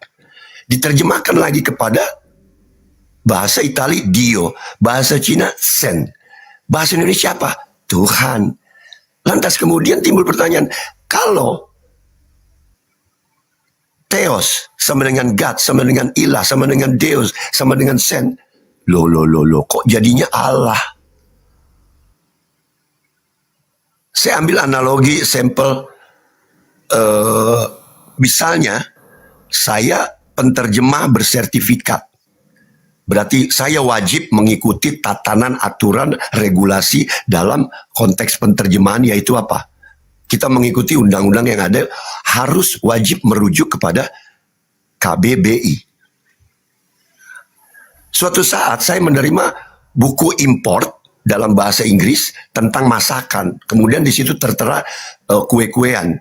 Diterjemahkan lagi kepada bahasa Itali Dio, bahasa Cina Sen, bahasa Indonesia apa? Tuhan. Lantas kemudian timbul pertanyaan, kalau Theos sama dengan God, sama dengan ilah, sama dengan Deus, sama dengan Sen, loh, kok jadinya Allah? Saya ambil analogi sampel. Misalnya saya penterjemah bersertifikat, berarti saya wajib mengikuti tatanan, aturan, regulasi dalam konteks penterjemahan, yaitu apa? Kita mengikuti undang-undang yang ada, harus wajib merujuk kepada KBBI. Suatu saat saya menerima buku import dalam bahasa Inggris tentang masakan, kemudian di situ tertera kue-kuean.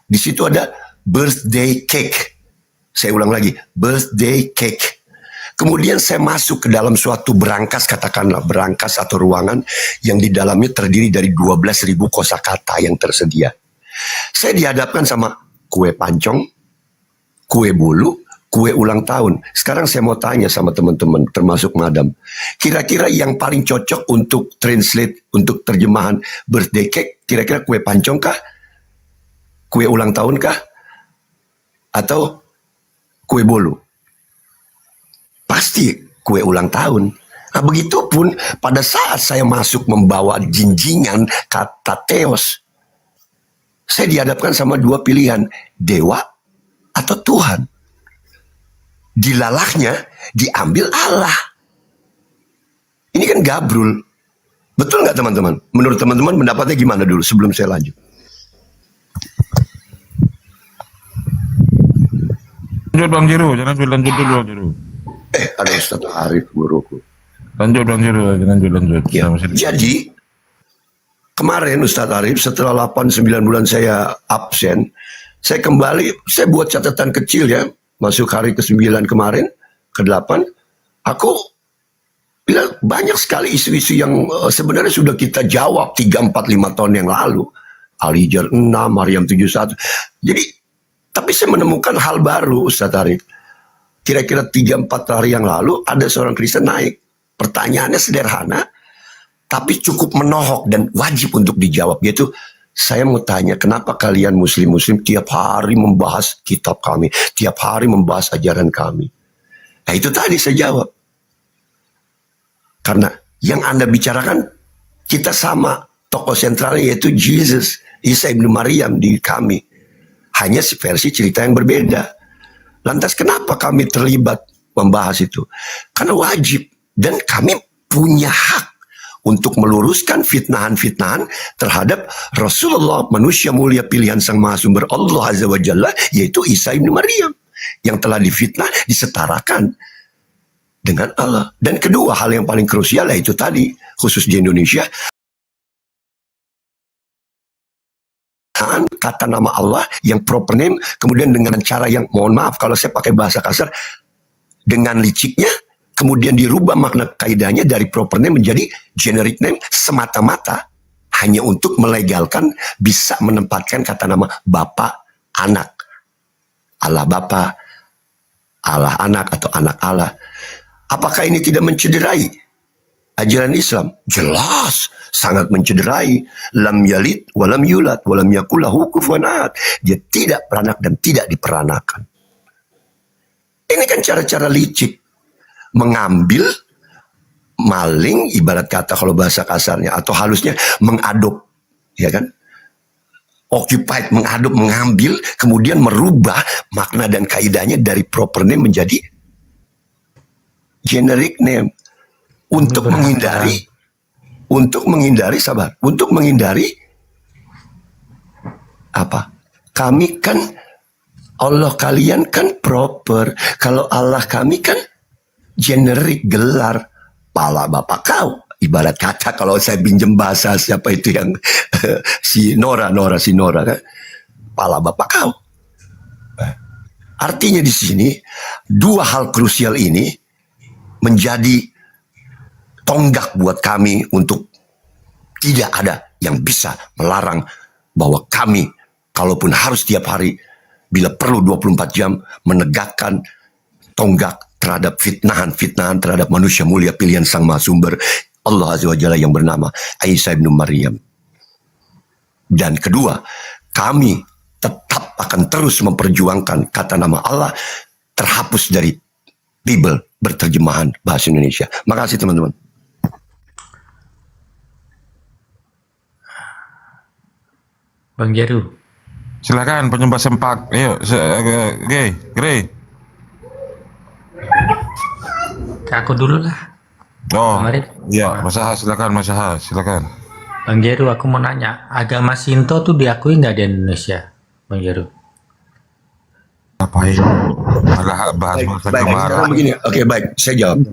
Di situ ada birthday cake. Saya ulang lagi, birthday cake. Kemudian saya masuk ke dalam suatu berangkas, katakanlah berangkas atau ruangan yang di dalamnya terdiri dari 12.000 kosakata yang tersedia. Saya dihadapkan sama kue pancong, kue bolu, kue ulang tahun. Sekarang saya mau tanya sama teman-teman, termasuk madam, kira-kira yang paling cocok untuk translate, untuk terjemahan birthday cake, kira-kira kue pancong kah? Kue ulang tahun kah? Atau kue bolu? Pasti kue ulang tahun. Nah, begitupun pada saat saya masuk membawa jinjingan kata Theos, saya dihadapkan sama dua pilihan, dewa atau Tuhan. Dilalahnya diambil Allah. Ini kan gabrul. Betul nggak teman-teman? Menurut teman-teman pendapatnya gimana dulu sebelum saya lanjut? Lanjut Bang Jiru, jangan lanjut dulu Bang Jiru. Ada Ustaz Arif guruku. Lanjut Bang Jiru, lanjut. Ya. Jadi kemarin Ustaz Arif setelah 8-9 bulan saya absen, saya kembali, saya buat catatan kecil ya, masuk hari ke-9 kemarin, ke-8, aku bilang banyak sekali isu-isu yang sebenarnya sudah kita jawab 3, 4, 5 tahun yang lalu. Al-Hijr 6, Maryam 71. Jadi, tapi saya menemukan hal baru Ustaz Arif. Kira-kira 3-4 hari yang lalu ada seorang Kristen naik. Pertanyaannya sederhana, tapi cukup menohok dan wajib untuk dijawab, yaitu saya mau tanya, kenapa kalian muslim-muslim tiap hari membahas kitab kami, tiap hari membahas ajaran kami? Nah itu tadi saya jawab. Karena yang Anda bicarakan, kita sama, tokoh sentralnya yaitu Jesus, Isa ibnu Maryam di kami. Hanya versi cerita yang berbeda. Lantas kenapa kami terlibat membahas itu? Karena wajib. Dan kami punya hak untuk meluruskan fitnahan-fitnahan terhadap Rasulullah, manusia mulia pilihan Sang Maha Sumber Allah Azza wa Jalla, yaitu Isa ibnu Maryam, yang telah difitnah, disetarakan dengan Allah. Dan kedua, hal yang paling krusial yaitu tadi, khusus di Indonesia, kata nama Allah yang proper name, kemudian dengan cara yang, mohon maaf kalau saya pakai bahasa kasar, dengan liciknya, kemudian dirubah makna kaidahnya dari proper name menjadi generic name semata-mata hanya untuk melegalkan bisa menempatkan kata nama Bapa, Anak. Allah Bapa, Allah Anak atau Anak Allah. Apakah ini tidak mencederai ajaran Islam? Jelas, sangat mencederai. Lam yalid, walam yulad, walam yakul lahu kufuwan ahad. Dia tidak beranak dan tidak diperanakan. Ini kan cara-cara licik. Mengambil, maling, ibarat kata kalau bahasa kasarnya atau halusnya mengadop, ya kan? Occupied, mengadop, mengambil, kemudian merubah makna dan kaidahnya dari proper name menjadi generic name untuk menghindari apa? Kami kan Allah, kalian kan proper, kalau Allah kami kan generik, gelar, pala bapak kau. Ibarat kata kalau saya pinjam bahasa siapa itu yang si Nora kan, pala bapak kau. Artinya di sini dua hal krusial ini menjadi tonggak buat kami untuk tidak ada yang bisa melarang bahwa kami kalaupun harus tiap hari bila perlu 24 jam menegakkan tonggak terhadap fitnahan-fitnahan terhadap manusia mulia pilihan Sang Maha Sumber Allah Azza wa Jalla yang bernama Isa ibnu Maryam. Dan kedua, kami tetap akan terus memperjuangkan kata nama Allah terhapus dari Bible berterjemahan bahasa Indonesia. Makasih teman-teman. Bang Jaru. Silakan penyembah sempak. Ayo, Grey. Aku dulu lah. Oh, iya, Mas Aha, silakan. Bang Jaru, aku mau nanya, agama Shinto tuh diakui nggak di Indonesia, Bang Jaru? Ngapain? Agak bahas agama. Begini, oke baik, saya jawab.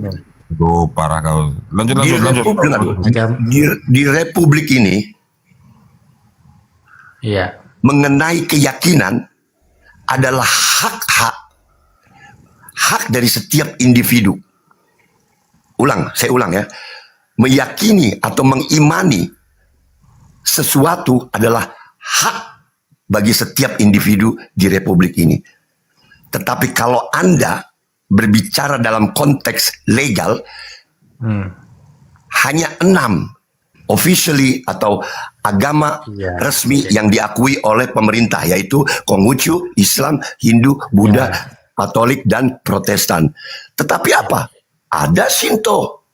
Aduh, parah kau. Lanjut. Di Republik ini, iya, mengenai keyakinan adalah hak dari setiap individu. Saya ulang ya. Meyakini atau mengimani sesuatu adalah hak bagi setiap individu di Republik ini. Tetapi kalau Anda berbicara dalam konteks legal, hanya 6 officially atau agama resmi yang diakui oleh pemerintah, yaitu Konghucu, Islam, Hindu, Buddha, Katolik, dan Protestan. Tetapi apa? Ada Shinto,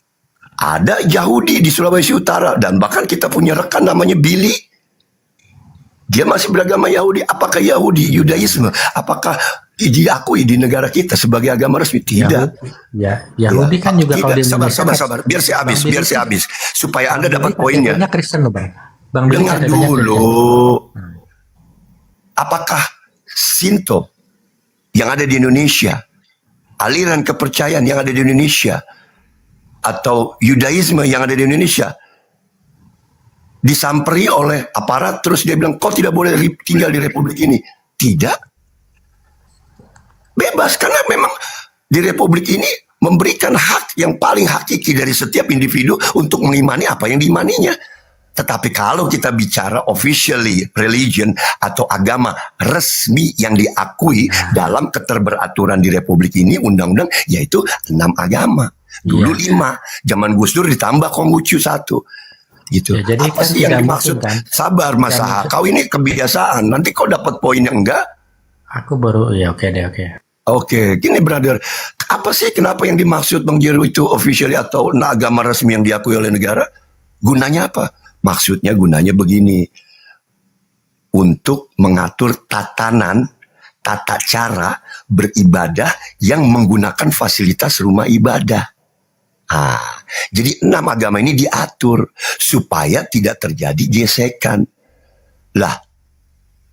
ada Yahudi di Sulawesi Utara, dan bahkan kita punya rekan namanya Billy. Dia masih beragama Yahudi. Apakah Yahudi, Yudaisme, apakah diakui di negara kita sebagai agama resmi? Tidak. Yahudi kan juga tidak. Kalau di Sabar. Biar saya habis. Supaya Anda dapat poinnya. Kristen loh, Bang. Dengar dulu. Apakah Shinto yang ada di Indonesia, aliran kepercayaan yang ada di Indonesia, atau Yudaisme yang ada di Indonesia, disamperi oleh aparat, terus dia bilang, kau tidak boleh tinggal di republik ini. Tidak. Bebas, karena memang di republik ini memberikan hak yang paling hakiki dari setiap individu untuk mengimani apa yang diimaninya. Tetapi kalau kita bicara officially religion atau agama resmi yang diakui dalam keterberaturan di republik ini, undang-undang, yaitu 6 agama. Dulu 5, zaman Gus Dur ditambah Konghucu 1. Gitu. Ya, jadi apa kan sih yang tidak dimaksud? mungkin, kan? Sabar Mas Saha, kau ini kebiasaan. Nanti kau dapat poin yang enggak. Aku baru, ya oke deh, oke. Oke, gini brother, apa sih kenapa yang dimaksud Bang Jero itu officially atau agama resmi yang diakui oleh negara? Gunanya apa? Maksudnya gunanya begini, untuk mengatur tatanan, tata cara beribadah yang menggunakan fasilitas rumah ibadah. Jadi 6 agama ini diatur supaya tidak terjadi gesekan. Lah,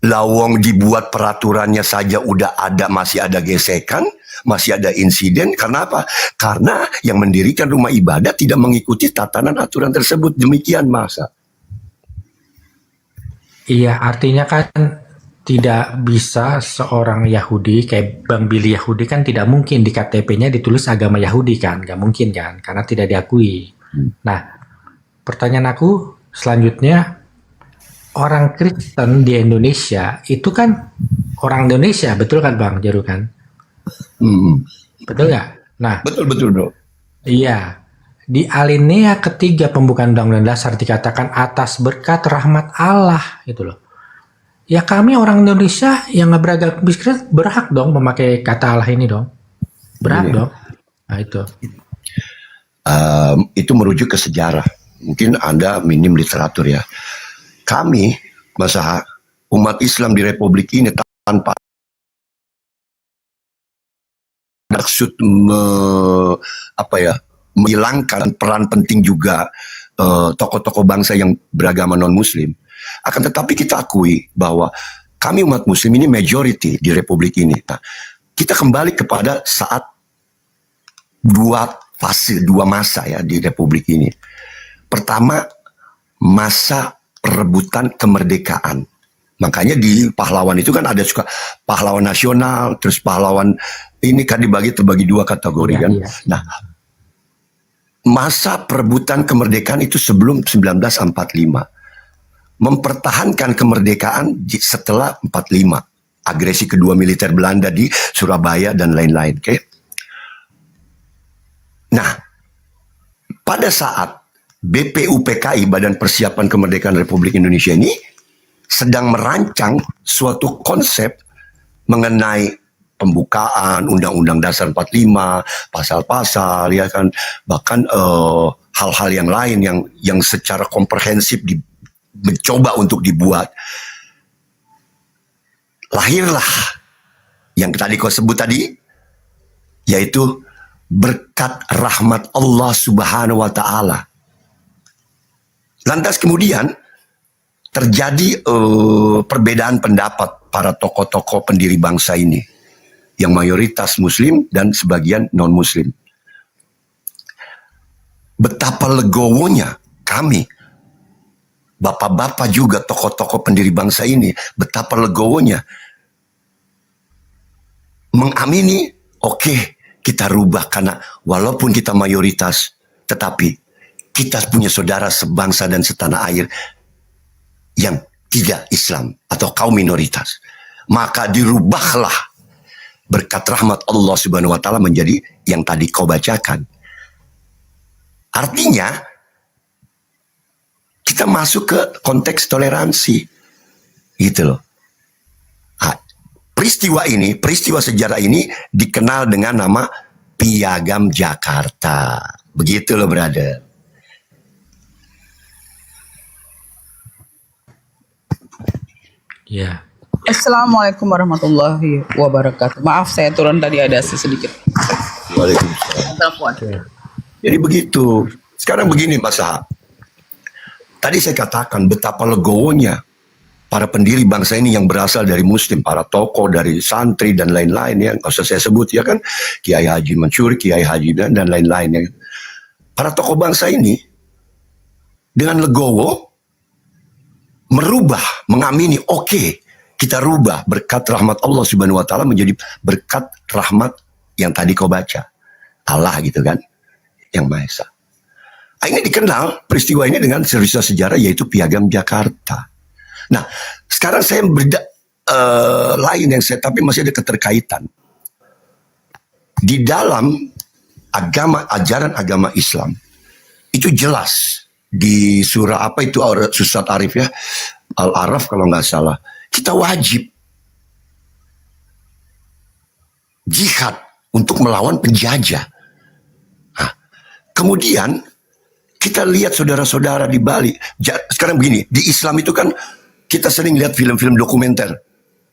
lawong dibuat peraturannya saja udah ada, masih ada gesekan, masih ada insiden. Karena apa? Karena yang mendirikan rumah ibadah tidak mengikuti tatanan aturan tersebut. Demikian masa. Iya, artinya kan tidak bisa seorang Yahudi kayak Bang Billy Yahudi kan tidak mungkin di KTP-nya ditulis agama Yahudi kan, nggak mungkin kan, karena tidak diakui. Nah, pertanyaan aku selanjutnya, orang Kristen di Indonesia itu kan orang Indonesia, betul kan Bang Jaru kan? Betul nggak? Nah, betul bro. Iya, di alinea ketiga pembukaan Undang-Undang Dasar dikatakan atas berkat rahmat Allah itu loh. Ya kami orang Indonesia yang nggak beragama Kristen berhak dong memakai kata Allah ini dong, berhak dong. Nah itu. Itu merujuk ke sejarah. Mungkin Anda minim literatur ya. Kami, Mas Saha, umat Islam di Republik ini tanpa maksud menghilangkan peran penting juga tokoh-tokoh bangsa yang beragama non-Muslim. Akan tetapi kita akui bahwa kami umat Muslim ini majority di Republik ini. Nah, kita kembali kepada saat dua masa ya di Republik ini. Pertama, masa perebutan kemerdekaan. Makanya di pahlawan itu kan ada suka pahlawan nasional, terus pahlawan ini kan terbagi 2 kategori kan. Iya. Nah, masa perebutan kemerdekaan itu sebelum 1945. Mempertahankan kemerdekaan setelah 45. Agresi kedua militer Belanda di Surabaya dan lain-lain. Okay? Nah, pada saat BPUPKI, Badan Persiapan Kemerdekaan Republik Indonesia ini sedang merancang suatu konsep mengenai pembukaan Undang-Undang Dasar 45, pasal-pasal ya kan, bahkan hal-hal yang lain yang secara komprehensif mencoba untuk dibuat. Lahirlah yang tadi kau sebut tadi, yaitu berkat rahmat Allah Subhanahu wa Ta'ala. Lantas kemudian terjadi perbedaan pendapat para tokoh-tokoh pendiri bangsa ini, yang mayoritas Muslim dan sebagian non-Muslim. Betapa legowonya kami, bapak-bapak juga tokoh-tokoh pendiri bangsa ini, betapa legowonya mengamini, oke, kita rubah karena walaupun kita mayoritas, tetapi kita punya saudara sebangsa dan setanah air yang tidak Islam atau kaum minoritas. Maka dirubahlah berkat rahmat Allah Subhanahu wa Ta'ala menjadi yang tadi kau bacakan. Artinya kita masuk ke konteks toleransi, gitu loh. Nah, peristiwa sejarah ini dikenal dengan nama Piagam Jakarta. Begitu loh, brother. Ya. Assalamualaikum warahmatullahi wabarakatuh. Maaf saya turun tadi ada sedikit. Waalaikumsalam. Jadi begitu. Sekarang begini Mas Saha. Tadi saya katakan betapa legowonya para pendiri bangsa ini yang berasal dari Muslim, para tokoh dari santri dan lain-lain ya, nggak usah saya sebut ya kan, Kiai Haji Mansur, Kiai Haji dan lain-lain ya. Para tokoh bangsa ini dengan legowo merubah, mengamini, oke, kita rubah berkat rahmat Allah Subhanahu wa taala menjadi berkat rahmat yang tadi kau baca. Allah gitu kan, yang Maha Esa. Ini dikenal peristiwa ini dengan cerita sejarah yaitu Piagam Jakarta. Nah, sekarang saya lain yang saya, tapi masih ada keterkaitan. Di dalam ajaran agama Islam, itu jelas di surah apa itu, Ustaz Arif ya, Al-Araf kalau nggak salah, kita wajib jihad untuk melawan penjajah. Nah, kemudian kita lihat saudara-saudara di Bali. Sekarang begini, di Islam itu kan kita sering lihat film-film dokumenter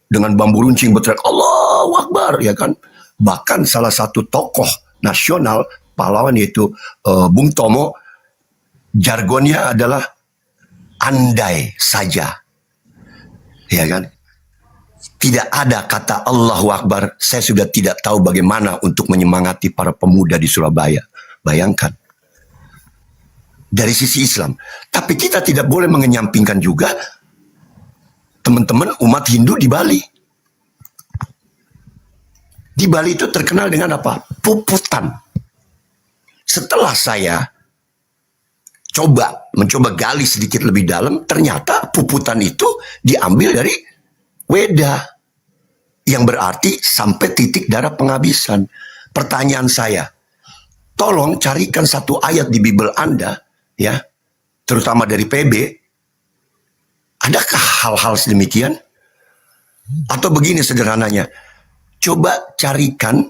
dengan bambu runcing berteriak Allahu Akbar ya kan. Bahkan salah satu tokoh nasional pahlawan yaitu Bung Tomo, jargonnya adalah andai saja. Ya kan? Tidak ada kata Allahu Akbar, saya sudah tidak tahu bagaimana untuk menyemangati para pemuda di Surabaya. Bayangkan. Dari sisi Islam. Tapi kita tidak boleh mengenyampingkan juga teman-teman umat Hindu di Bali. Di Bali itu terkenal dengan apa? Puputan. Setelah saya mencoba gali sedikit lebih dalam, ternyata puputan itu diambil dari Weda, yang berarti sampai titik darah penghabisan. Pertanyaan saya, tolong carikan satu ayat di Bible Anda, ya, terutama dari PB, adakah hal-hal sedemikian? Atau begini sederhananya, coba carikan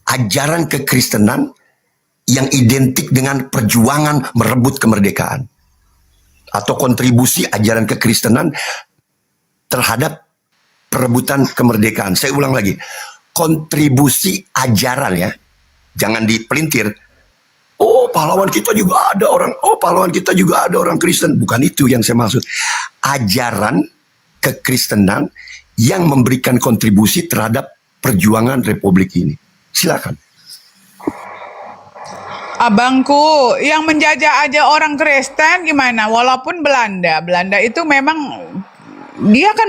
ajaran kekristenan yang identik dengan perjuangan merebut kemerdekaan. Atau kontribusi ajaran kekristenan terhadap perebutan kemerdekaan. Saya ulang lagi, kontribusi ajaran ya, jangan dipelintir. Oh pahlawan kita juga ada orang Kristen. Bukan itu yang saya maksud. Ajaran kekristenan yang memberikan kontribusi terhadap perjuangan Republik ini. Silakan. Abangku, yang menjajah aja orang Kristen gimana? Walaupun Belanda itu memang dia kan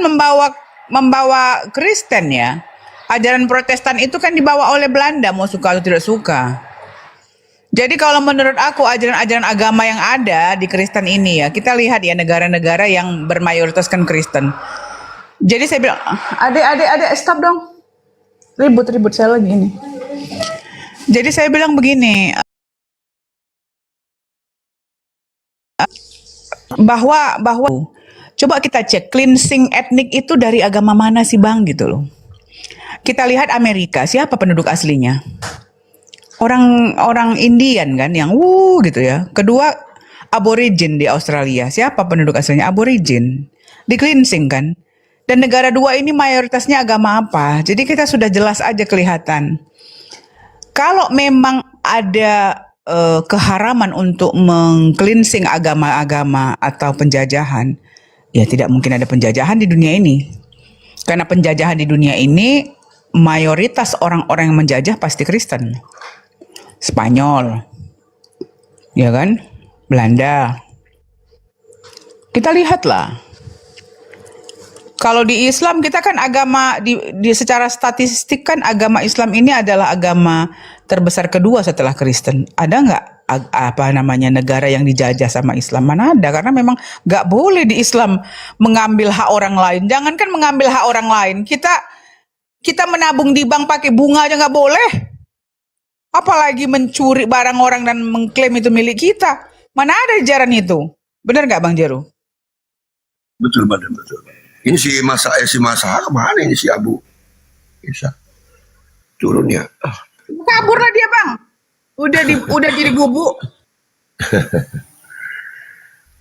membawa Kristen ya. Ajaran Protestan itu kan dibawa oleh Belanda, mau suka atau tidak suka. Jadi kalau menurut aku ajaran-ajaran agama yang ada di Kristen ini ya, kita lihat ya negara-negara yang bermayoritaskan Kristen. Jadi saya bilang, adik, stop dong. Ribut saya lagi ini. Jadi saya bilang begini, bahwa coba kita cek cleansing etnik itu dari agama mana sih Bang gitu loh. Kita lihat Amerika, siapa penduduk aslinya? Orang Indian kan yang gitu ya. Kedua aborigin di Australia. Siapa penduduk aslinya? Aborigin. Di cleansing kan. Dan negara dua ini mayoritasnya agama apa? Jadi kita sudah jelas aja kelihatan. Kalau memang ada keharaman untuk meng-cleansing agama-agama atau penjajahan, ya tidak mungkin ada penjajahan di dunia ini. Karena penjajahan di dunia ini mayoritas orang-orang yang menjajah pasti Kristen. Spanyol, ya kan, Belanda. Kita lihatlah. Kalau di Islam kita kan agama di secara statistik kan agama Islam ini adalah agama terbesar kedua setelah Kristen. Ada nggak negara yang dijajah sama Islam? Mana ada? Karena memang nggak boleh di Islam mengambil hak orang lain. Jangankan mengambil hak orang lain, kita menabung di bank pakai bunga aja nggak boleh. Apalagi mencuri barang orang dan mengklaim itu milik kita. Mana ada ajaran itu? Benar nggak Bang Jeru? Betul. Ini si Masa kemana ini si Abu? Bisa turun ya. Kaburlah dia Bang. Udah jadi bubuk.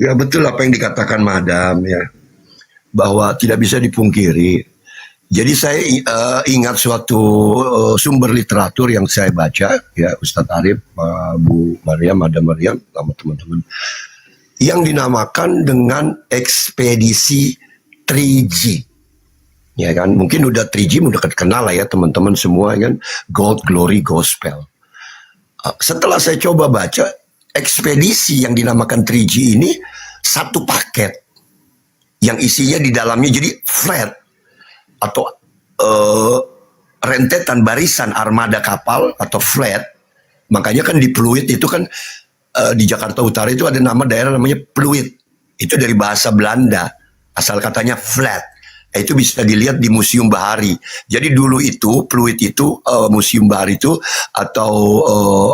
Ya betul apa yang dikatakan Madam ya, bahwa tidak bisa dipungkiri. Jadi saya ingat suatu sumber literatur yang saya baca, ya Ustadz Arif, Bu Maryam, Madam Maryam, sama teman-teman, yang dinamakan dengan ekspedisi 3G. Ya kan, mungkin udah 3G udah kenal lah ya teman-teman semua kan, Gold, Glory, Gospel. Setelah saya coba baca, ekspedisi yang dinamakan 3G ini satu paket yang isinya di dalamnya jadi flat atau rentetan barisan armada kapal atau flat. Makanya kan di Pluit itu kan di Jakarta Utara itu ada nama daerah namanya Pluit. Itu dari bahasa Belanda, asal katanya flat. Itu bisa dilihat di Museum Bahari. Jadi dulu itu Pluit itu Museum Bahari itu atau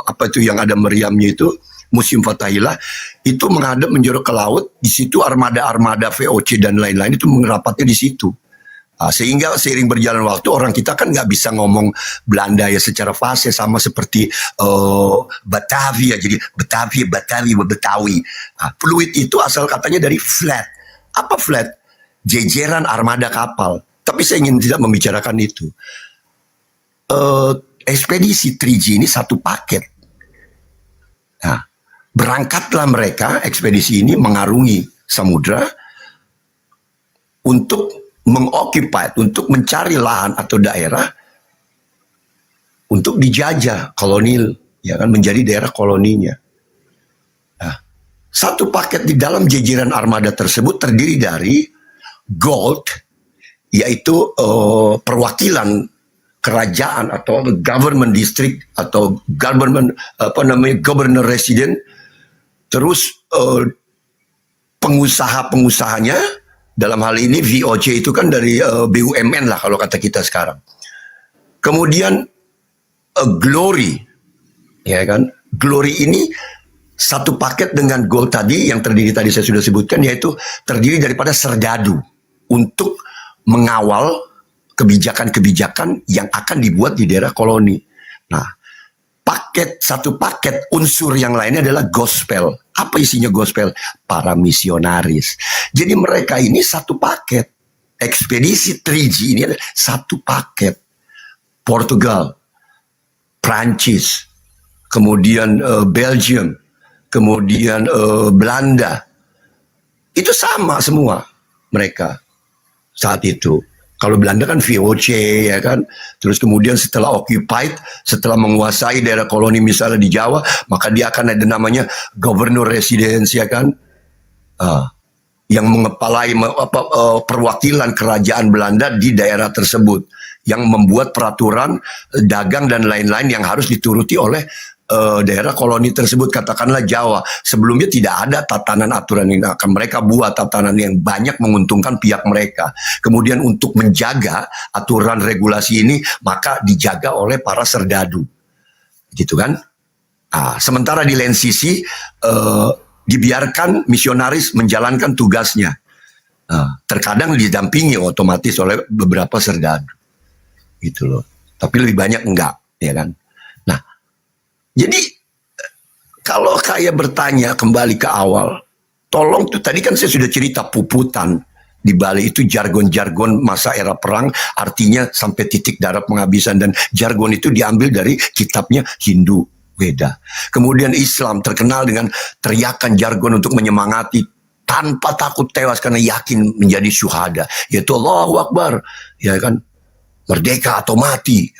apa itu yang ada meriamnya itu Museum Fathahillah itu menghadap menjorok ke laut. Di situ armada-armada VOC dan lain-lain itu merapatnya di situ. Sehingga seiring berjalan waktu orang kita kan nggak bisa ngomong Belanda ya secara fasih sama seperti Batavia, jadi Betawi, Betawi. Pluit itu asal katanya dari flat. Apa flat? Jejeran armada kapal. Tapi saya ingin tidak membicarakan itu. Ekspedisi 3G ini satu paket. Nah, berangkatlah mereka ekspedisi ini mengarungi samudra untuk mengoccupy, untuk mencari lahan atau daerah untuk dijajah kolonil, ya kan, menjadi daerah koloninya. Nah, satu paket di dalam jejeran armada tersebut terdiri dari Gold, yaitu perwakilan kerajaan atau government district atau government governor resident, terus pengusaha-pengusahanya dalam hal ini VOC itu kan dari BUMN lah kalau kata kita sekarang. Kemudian Glory, ya kan, Glory ini satu paket dengan Gold tadi yang terdiri tadi saya sudah sebutkan, yaitu terdiri daripada serdadu untuk mengawal kebijakan-kebijakan yang akan dibuat di daerah koloni. Nah, satu paket unsur yang lainnya adalah gospel. Apa isinya gospel? Para misionaris. Jadi mereka ini satu paket. Ekspedisi 3G ini adalah satu paket. Portugal, Prancis, kemudian Belgium, kemudian Belanda. Itu sama semua mereka saat itu. Kalau Belanda kan VOC, ya kan. Terus kemudian setelah occupied, setelah menguasai daerah koloni misalnya di Jawa, maka dia akan ada namanya Governor Residence, ya kan. Yang mengepalai perwakilan kerajaan Belanda di daerah tersebut. Yang membuat peraturan dagang dan lain-lain yang harus dituruti oleh daerah koloni tersebut, katakanlah Jawa. Sebelumnya tidak ada tatanan aturan ini, akan mereka buat tatanan yang banyak menguntungkan pihak mereka. Kemudian untuk menjaga aturan regulasi ini, maka dijaga oleh para serdadu, gitu kan? Sementara di lain sisi dibiarkan misionaris menjalankan tugasnya, terkadang didampingi otomatis oleh beberapa serdadu, gitu loh. Tapi lebih banyak enggak, ya kan? Jadi kalau kayak bertanya kembali ke awal, tolong tuh tadi kan saya sudah cerita puputan di Bali itu jargon-jargon masa era perang, artinya sampai titik darah penghabisan, dan jargon itu diambil dari kitabnya Hindu Weda. Kemudian Islam terkenal dengan teriakan jargon untuk menyemangati tanpa takut tewas karena yakin menjadi syuhada, yaitu Allahu Akbar, ya kan, merdeka atau mati.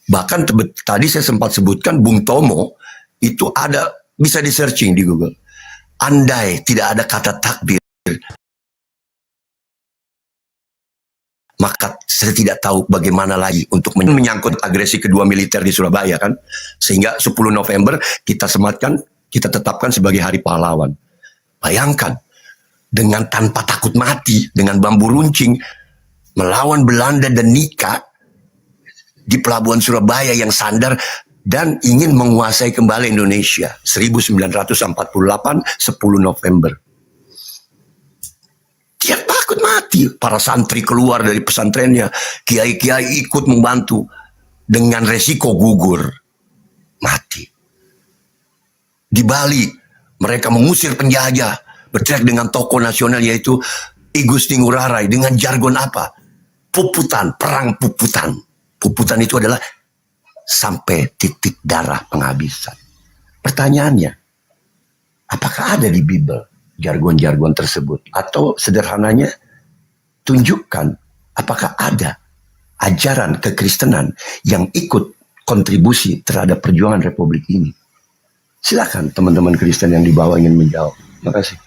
Bahkan tadi saya sempat sebutkan Bung Tomo itu ada, bisa di searching di Google. Andai tidak ada kata takbir, maka saya tidak tahu bagaimana lagi untuk menyangkut agresi kedua militer di Surabaya kan. Sehingga 10 November kita sematkan, kita tetapkan sebagai Hari Pahlawan. Bayangkan, dengan tanpa takut mati, dengan bambu runcing, melawan Belanda dan nikah di pelabuhan Surabaya yang sandar dan ingin menguasai kembali Indonesia. 1948, 10 November. Dia takut mati. Para santri keluar dari pesantrennya, kiai-kiai ikut membantu dengan resiko gugur, mati. Di Bali, mereka mengusir penjajah, berteriak dengan tokoh nasional yaitu I Gusti Ngurah Rai dengan jargon apa? Puputan, perang puputan. Puputan itu adalah sampai titik darah penghabisan. Pertanyaannya, apakah ada di Bible jargon-jargon tersebut? Atau sederhananya, tunjukkan apakah ada ajaran kekristenan yang ikut kontribusi terhadap perjuangan Republik ini. Silakan teman-teman Kristen yang di bawah ingin menjawab. Terima kasih.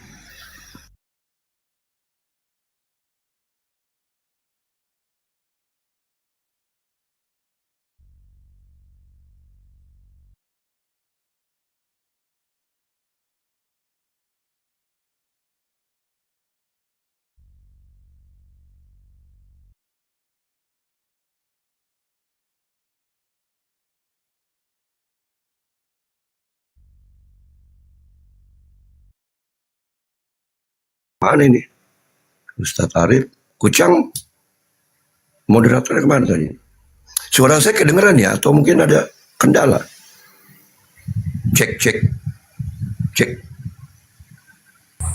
Mana ini? Ustadz Arif, Kucang, moderatornya kemana tadi? Suara saya kedengeran ya? Atau mungkin ada kendala? Cek.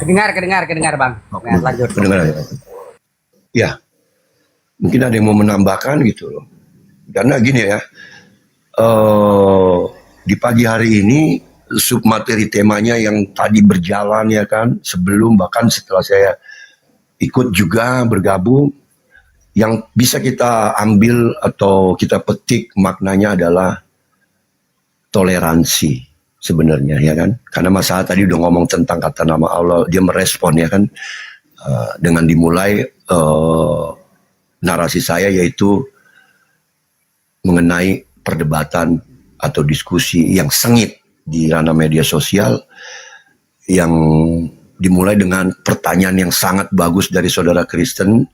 Kedengar bang. Nah, lanjut. Kedengaran ya? Ya, mungkin ada yang mau menambahkan gitu loh. Karena gini ya, di pagi hari ini submateri temanya yang tadi berjalan ya kan, sebelum bahkan setelah saya ikut juga bergabung, yang bisa kita ambil atau kita petik maknanya adalah toleransi sebenarnya ya kan. Karena masalah tadi udah ngomong tentang kata nama Allah, dia merespon ya kan, dengan dimulai narasi saya yaitu mengenai perdebatan atau diskusi yang sengit di ranah media sosial yang dimulai dengan pertanyaan yang sangat bagus dari saudara Kristen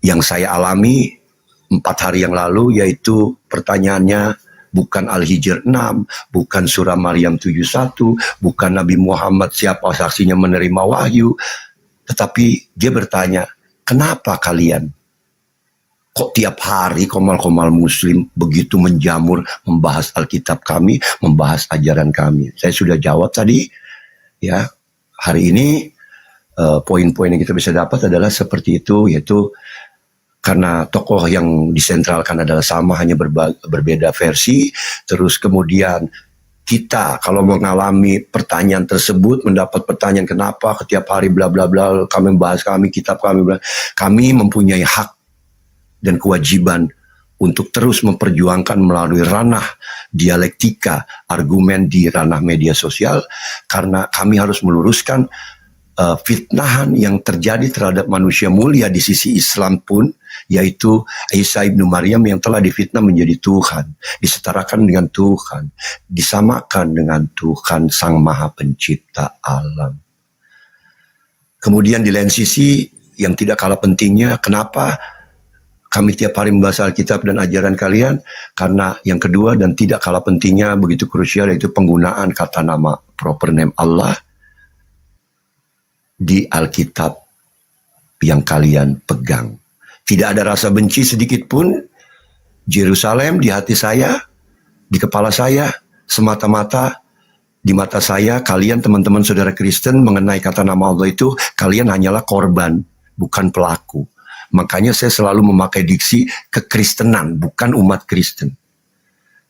yang saya alami 4 hari yang lalu, yaitu pertanyaannya bukan Al-Hijr 6, bukan surah Maryam 71, bukan Nabi Muhammad siapa saksinya menerima wahyu, tetapi dia bertanya, kenapa kalian kok tiap hari komal-komal muslim begitu menjamur membahas Alkitab kami, membahas ajaran kami. Saya sudah jawab tadi, ya. Hari ini poin-poin yang kita bisa dapat adalah seperti itu, yaitu karena tokoh yang disentralkan adalah sama, hanya berbeda versi. Terus kemudian kita kalau mengalami pertanyaan tersebut, mendapat pertanyaan kenapa setiap hari bla bla bla kami membahas kami, kitab kami, bla, kami mempunyai hak dan kewajiban untuk terus memperjuangkan melalui ranah dialektika, argumen di ranah media sosial, karena kami harus meluruskan fitnahan yang terjadi terhadap manusia mulia di sisi Islam pun, yaitu Isa ibnu Maryam yang telah difitnah menjadi Tuhan, disetarakan dengan Tuhan, disamakan dengan Tuhan Sang Maha Pencipta alam. Kemudian di lain sisi yang tidak kalah pentingnya, kenapa kami tiap hari membahas Alkitab dan ajaran kalian? Karena yang kedua dan tidak kalah pentingnya, begitu krusial, yaitu penggunaan kata nama proper name Allah di Alkitab yang kalian pegang. Tidak ada rasa benci sedikit pun. Yerusalem di hati saya, di kepala saya, semata-mata di mata saya, kalian teman-teman saudara Kristen mengenai kata nama Allah itu, kalian hanyalah korban, bukan pelaku. Makanya saya selalu memakai diksi kekristenan, bukan umat Kristen.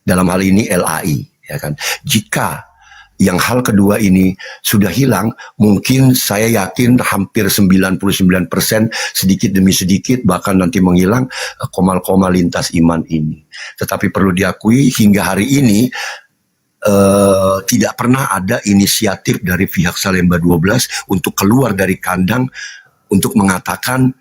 Dalam hal ini LAI, ya kan. Jika yang hal kedua ini sudah hilang, mungkin saya yakin hampir 99% sedikit demi sedikit bahkan nanti menghilang komal-komal lintas iman ini. Tetapi perlu diakui hingga hari ini tidak pernah ada inisiatif dari pihak Salemba 12 untuk keluar dari kandang untuk mengatakan,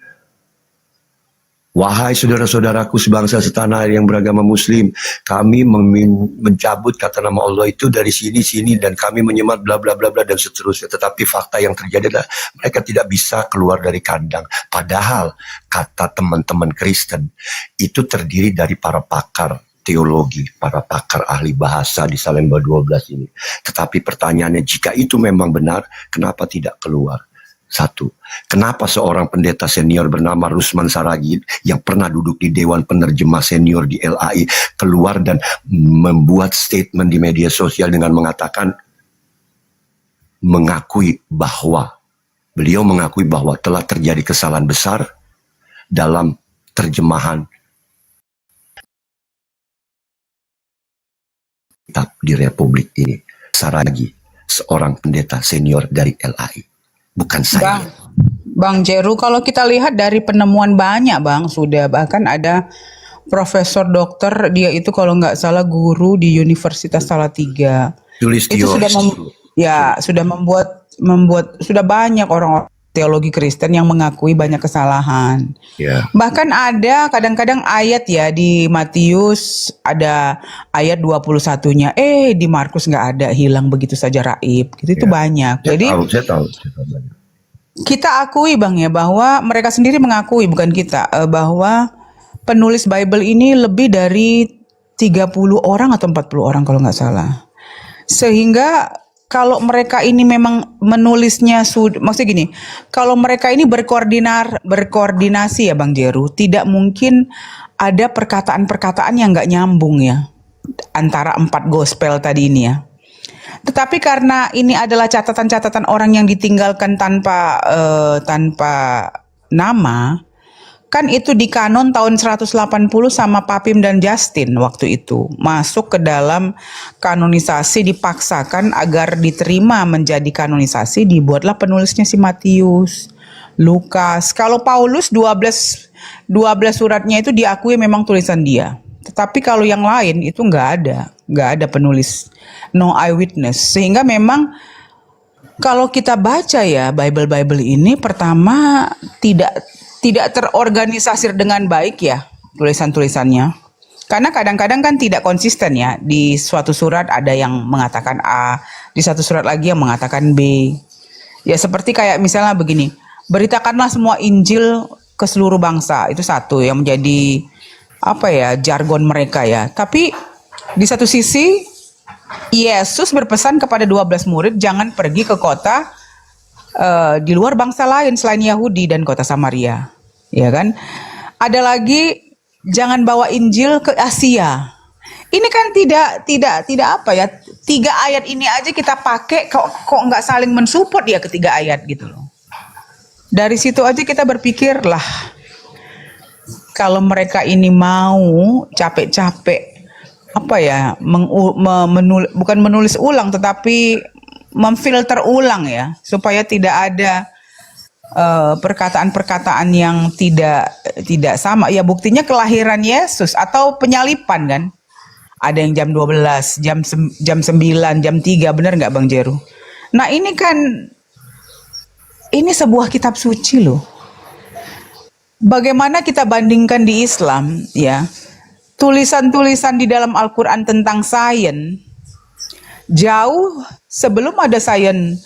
wahai saudara-saudaraku sebangsa setanah air yang beragama muslim, kami mencabut kata nama Allah itu dari sini dan kami menyemat bla bla bla bla dan seterusnya. Tetapi fakta yang terjadi adalah mereka tidak bisa keluar dari kandang. Padahal kata teman-teman Kristen itu terdiri dari para pakar teologi, para pakar ahli bahasa di Salemba 12 ini. Tetapi pertanyaannya, jika itu memang benar, kenapa tidak keluar? Satu, kenapa seorang pendeta senior bernama Rusman Saragid yang pernah duduk di Dewan Penerjemah Senior di LAI keluar dan membuat statement di media sosial dengan mengatakan, beliau mengakui bahwa telah terjadi kesalahan besar dalam terjemahan kitab di Republik ini. Saragid, seorang pendeta senior dari LAI. Bukan saya. Bang Jeru, kalau kita lihat dari penemuan banyak Bang, sudah bahkan ada Profesor Dokter, dia itu kalau nggak salah guru di Universitas Salatiga. Itu Sulistyo. sudah membuat sudah banyak orang teologi Kristen yang mengakui banyak kesalahan. Ya. Bahkan ada kadang-kadang ayat ya di Matius ada ayat 21-nya, di Markus nggak ada, hilang begitu saja raib. Gitu itu banyak. Jadi Saya tahu banyak. kita akui Bang ya bahwa mereka sendiri mengakui, bukan kita, bahwa penulis Bible ini lebih dari 30 orang atau 40 orang kalau nggak salah. Sehingga kalau mereka ini memang menulisnya, maksudnya gini, kalau mereka ini berkoordinasi ya Bang Jeru, tidak mungkin ada perkataan-perkataan yang nggak nyambung ya antara 4 gospel tadi ini ya. Tetapi karena ini adalah catatan-catatan orang yang ditinggalkan tanpa nama, kan itu di kanon tahun 180 sama Papim dan Justin waktu itu. Masuk ke dalam kanonisasi, dipaksakan agar diterima menjadi kanonisasi, dibuatlah penulisnya si Matius, Lukas. Kalau Paulus 12 suratnya itu diakui memang tulisan dia. Tetapi kalau yang lain itu nggak ada penulis, no eyewitness. Sehingga memang kalau kita baca ya Bible ini, pertama tidak terorganisasi dengan baik ya tulisan-tulisannya. Karena kadang-kadang kan tidak konsisten ya. Di suatu surat ada yang mengatakan A, di satu surat lagi yang mengatakan B. Ya seperti kayak misalnya begini, beritakanlah semua Injil ke seluruh bangsa. Itu satu yang menjadi jargon mereka ya. Tapi di satu sisi Yesus berpesan kepada 12 murid jangan pergi ke kota di luar bangsa lain selain Yahudi dan kota Samaria, ya kan? Ada lagi jangan bawa Injil ke Asia. Ini kan tidak 3 ayat ini aja kita pakai kok nggak saling mensupport ya ketiga ayat gitu loh. Dari situ aja kita berpikir lah, kalau mereka ini mau capek-capek bukan menulis ulang tetapi memfilter ulang ya, supaya tidak ada perkataan-perkataan yang tidak sama. Ya buktinya kelahiran Yesus atau penyalipan kan. Ada yang jam 12, jam 9, jam 3, benar nggak Bang Jeru? Nah ini sebuah kitab suci loh. Bagaimana kita bandingkan di Islam ya, tulisan-tulisan di dalam Al-Quran tentang sains, jauh sebelum ada sains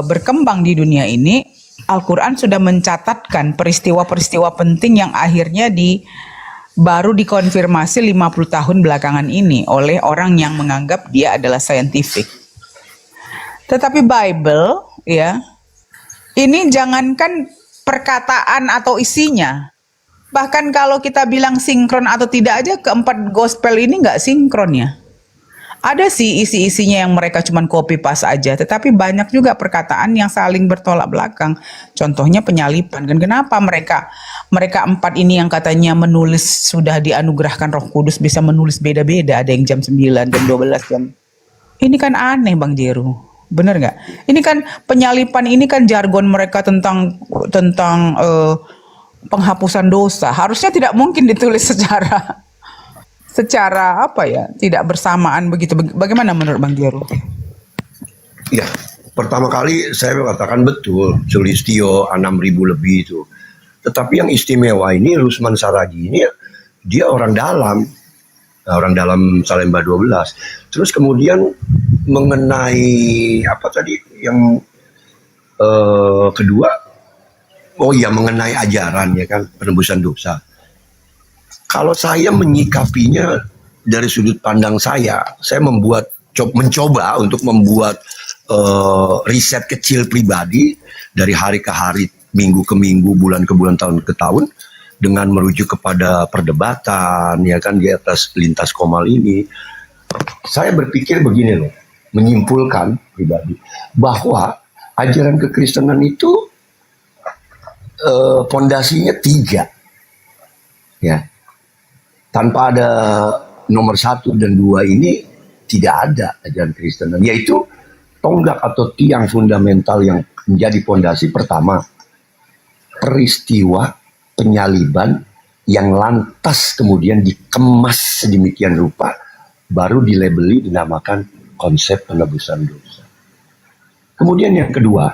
berkembang di dunia ini, Al-Quran sudah mencatatkan peristiwa-peristiwa penting yang akhirnya baru dikonfirmasi 50 tahun belakangan ini oleh orang yang menganggap dia adalah scientific. Tetapi Bible ya, ini jangankan perkataan atau isinya, bahkan kalau kita bilang sinkron atau tidak aja, keempat gospel ini nggak sinkron ya. Ada sih isi-isinya yang mereka cuman copy paste aja, tetapi banyak juga perkataan yang saling bertolak belakang. Contohnya penyalipan kan, kenapa mereka 4 ini yang katanya menulis sudah dianugerahkan Roh Kudus bisa menulis beda-beda, ada yang jam 9, jam 12 jam. Ini kan aneh Bang Jeru. Bener nggak? Ini kan penyalipan ini kan jargon mereka tentang penghapusan dosa. Harusnya tidak mungkin ditulis secara tidak bersamaan begitu. Bagaimana menurut Bang Jeru? Ya, pertama kali saya mengatakan betul, Sulistyo 6.000 lebih itu. Tetapi yang istimewa ini Rusman Saragi ini dia orang dalam Salemba 12. Terus kemudian mengenai yang kedua, mengenai ajaran ya kan, penebusan dosa. Kalau saya menyikapinya dari sudut pandang saya mencoba untuk membuat riset kecil pribadi dari hari ke hari, minggu ke minggu, bulan ke bulan, tahun ke tahun, dengan merujuk kepada perdebatan ya kan di atas lintas komal ini. Saya berpikir begini loh, menyimpulkan pribadi bahwa ajaran kekristenan itu pondasinya 3 ya. Tanpa ada nomor 1 dan 2 ini tidak ada ajaran Kristenan, yaitu tonggak atau tiang fundamental yang menjadi pondasi pertama peristiwa penyaliban yang lantas kemudian dikemas sedemikian rupa, baru dilabeli dinamakan konsep penebusan dosa. Kemudian yang kedua,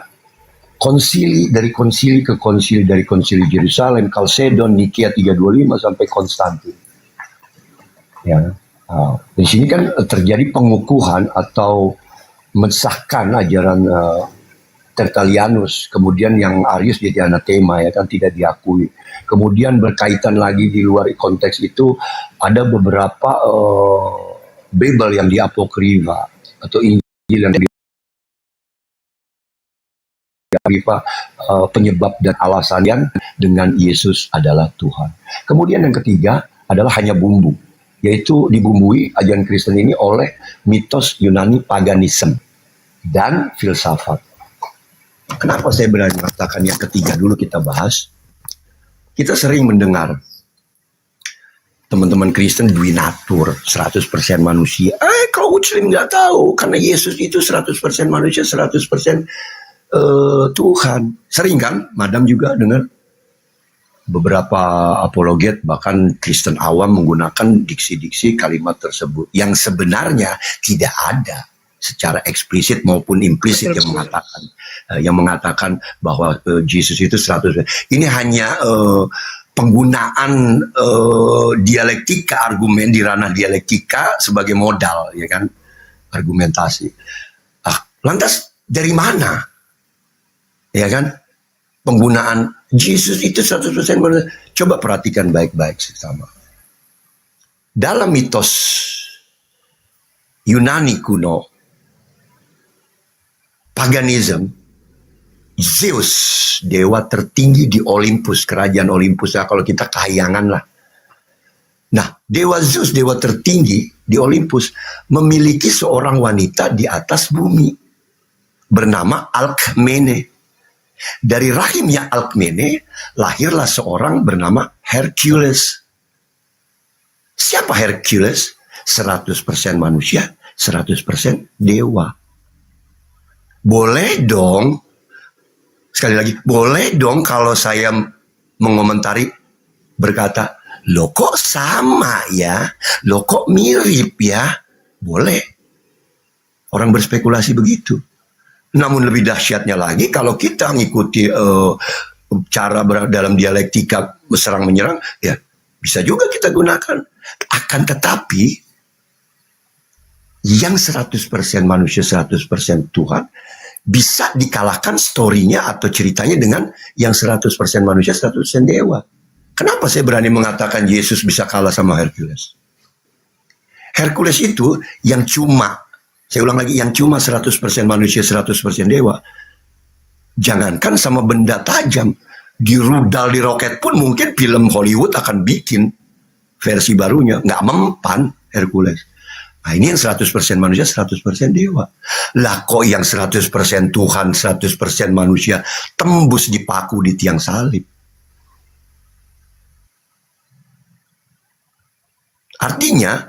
konsili dari konsili ke konsili, dari konsili Yerusalem, Kalsedon, Nikea 325 sampai Konstantin. Ya, di sini kan terjadi pengukuhan atau mensahkan ajaran Tertullianus, kemudian yang Arius jadi anatema, ya kan, tidak diakui. Kemudian berkaitan lagi di luar konteks itu ada beberapa Bible yang diapokrifa atau Injil yang diapokrifa, penyebab dan alasannya dengan Yesus adalah Tuhan. Kemudian yang ketiga adalah hanya bumbu, yaitu dibumbui ajaran Kristen ini oleh mitos Yunani paganisme dan filsafat. Kenapa saya berani mengatakan yang ketiga dulu kita bahas? Kita sering mendengar teman-teman Kristen duinatur, 100% manusia. Kalau Muslim nggak tahu, karena Yesus itu 100% manusia, 100% Tuhan. Sering kan? Madam juga dengar beberapa apologet, bahkan Kristen awam menggunakan diksi-diksi kalimat tersebut yang sebenarnya tidak ada secara eksplisit maupun implisit yang mengatakan bahwa Yesus itu 100%. Ini hanya penggunaan dialektika, argumen di ranah dialektika sebagai modal, ya kan, argumentasi. Lantas dari mana, ya kan, penggunaan Yesus itu 100% manusia? Coba perhatikan baik-baik sama. Dalam mitos Yunani kuno, paganisme, Zeus, dewa tertinggi di Olympus, kerajaan Olympus. Nah, kalau kita kahayangan lah. Nah, dewa Zeus, dewa tertinggi di Olympus, memiliki seorang wanita di atas bumi bernama Alkmene. Dari rahimnya Alkmene lahirlah seorang bernama Hercules. Siapa Hercules? 100% manusia, 100% dewa. Boleh dong, sekali lagi, boleh dong kalau saya mengomentari, berkata, loh kok sama ya, loh kok mirip ya, boleh. Orang berspekulasi begitu. Namun lebih dahsyatnya lagi, kalau kita mengikuti cara dalam dialektika serang menyerang, ya bisa juga kita gunakan. Akan tetapi, yang 100% manusia, 100% Tuhan, bisa dikalahkan story-nya atau ceritanya dengan yang 100% manusia, 100% dewa. Kenapa saya berani mengatakan Yesus bisa kalah sama Hercules? Hercules itu yang cuma, saya ulang lagi, yang cuma 100% manusia, 100% dewa. Jangankan sama benda tajam, di rudal, di roket pun mungkin film Hollywood akan bikin versi barunya. Nggak mempan Hercules. Nah, ini yang 100% manusia, 100% dewa. Lah kok yang 100% Tuhan, 100% manusia tembus dipaku di tiang salib? Artinya,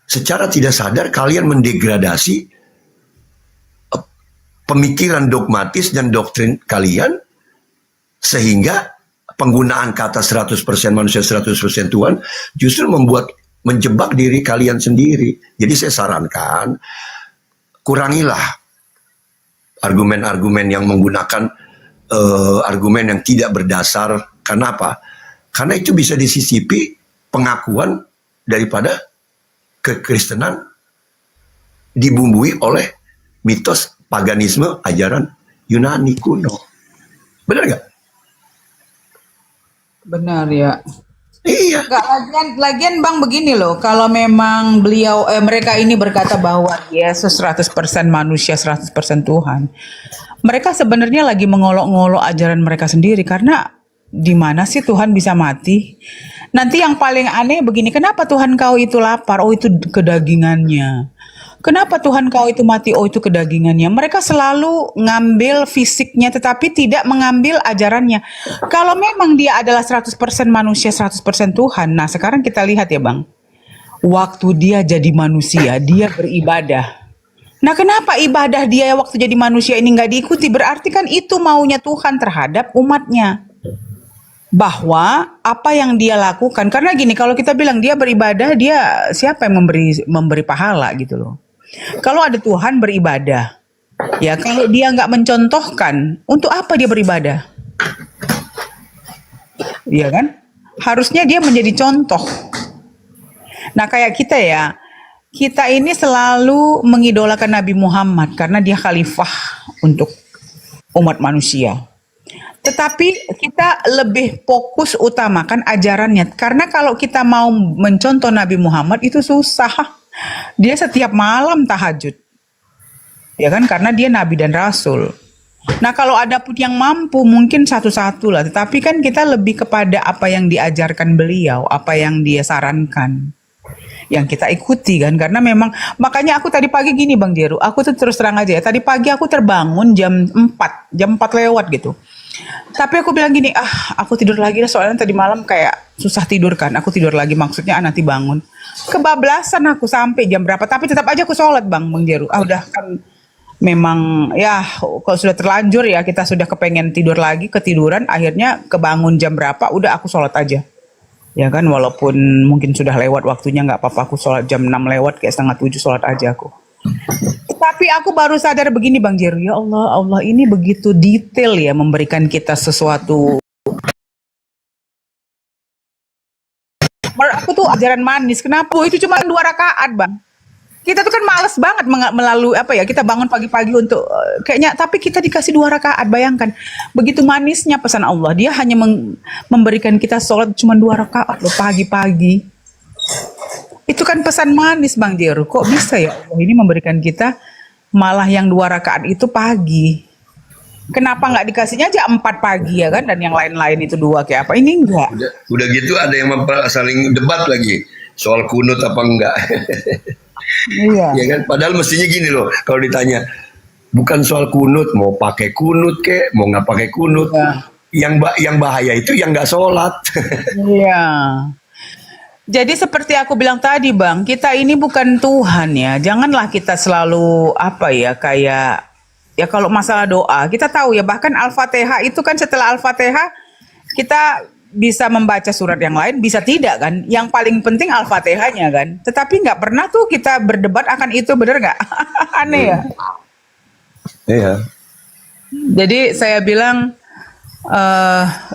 secara tidak sadar kalian mendegradasi pemikiran dogmatis dan doktrin kalian, sehingga penggunaan kata 100% manusia, 100% Tuhan justru menjebak diri kalian sendiri. Jadi saya sarankan, kurangilah argumen-argumen yang menggunakan argumen yang tidak berdasar. Kenapa? Karena itu bisa disisipi pengakuan daripada kekristenan dibumbui oleh mitos paganisme ajaran Yunani kuno. Benar nggak? Benar ya. Iya. Nggak, lagian Bang begini loh, kalau memang mereka ini berkata bahwa Yesus 100% manusia, 100% Tuhan, mereka sebenarnya lagi mengolok-ngolok ajaran mereka sendiri, karena di mana sih Tuhan bisa mati? Nanti yang paling aneh begini, kenapa Tuhan kau itu lapar? Oh itu kedagingannya. Kenapa Tuhan kau itu mati? Oh itu kedagingannya. Mereka selalu ngambil fisiknya tetapi tidak mengambil ajarannya. Kalau memang dia adalah 100% manusia, 100% Tuhan. Nah sekarang kita lihat ya Bang. Waktu dia jadi manusia, dia beribadah. Nah kenapa ibadah dia waktu jadi manusia ini nggak diikuti? Berarti kan itu maunya Tuhan terhadap umatnya. bahwa apa yang dia lakukan, karena gini, kalau kita bilang dia beribadah, dia siapa yang memberi pahala gitu loh. Kalau ada Tuhan beribadah, ya kalau dia nggak mencontohkan, untuk apa dia beribadah? Iya kan? Harusnya dia menjadi contoh. Nah kayak kita ya, kita ini selalu mengidolakan Nabi Muhammad karena dia khalifah untuk umat manusia. Tetapi kita lebih fokus utamakan ajarannya. Karena kalau kita mau mencontoh Nabi Muhammad itu susah. Dia setiap malam tahajud. Ya kan? Karena dia Nabi dan Rasul. Nah kalau ada pun yang mampu mungkin satu-satu lah. Tetapi kan kita lebih kepada apa yang diajarkan beliau. Apa yang dia sarankan. Yang kita ikuti kan. Karena memang, makanya aku tadi pagi gini Bang Jeru. Aku tuh terus terang aja ya. Tadi pagi aku terbangun jam 4 lewat gitu. Tapi aku bilang gini, aku tidur lagi lah soalnya tadi malam kayak susah tidur kan. Aku tidur lagi maksudnya nanti bangun. Kebablasan aku sampai jam berapa. Tapi tetap aja aku sholat Bang Jeru. Udah kan memang ya kalau sudah terlanjur ya kita sudah kepengen tidur lagi, ketiduran. Akhirnya kebangun jam berapa udah aku sholat aja. Ya kan walaupun mungkin sudah lewat waktunya nggak apa-apa. Aku sholat jam 6 lewat kayak 6:30 sholat aja aku. Tapi aku baru sadar begini Bang Jeru, ya Allah, Allah ini begitu detail ya memberikan kita sesuatu. Menurut aku tuh ajaran manis. Kenapa? Itu cuma 2 rakaat Bang. Kita tuh kan males banget melalui apa ya, kita bangun pagi-pagi untuk kayaknya, tapi kita dikasih 2 rakaat. Bayangkan begitu manisnya pesan Allah. Dia hanya memberikan kita sholat cuma 2 rakaat loh pagi-pagi. Itu kan pesan manis Bang Jeru. Kok bisa ya Allah ini memberikan kita malah yang 2 rakaat itu pagi. Kenapa nggak dikasihnya aja 4 pagi ya kan, dan yang lain-lain itu 2 kayak apa? Ini enggak. Udah gitu ada yang saling debat lagi soal kunut apa enggak. Iya. Ya kan, padahal mestinya gini loh, kalau ditanya bukan soal kunut, mau pakai kunut kek, mau nggak pakai kunut. Yang bahaya itu yang nggak sholat. Iya. Jadi seperti aku bilang tadi Bang, kita ini bukan Tuhan ya. Janganlah kita selalu apa ya, kayak ya kalau masalah doa, kita tahu ya bahkan Al-Fatihah itu kan setelah Al-Fatihah kita bisa membaca surat yang lain, bisa tidak kan. Yang paling penting Al-Fatihahnya kan. Tetapi nggak pernah tuh kita berdebat akan itu, bener nggak? Aneh ya. Iya. Jadi saya bilang,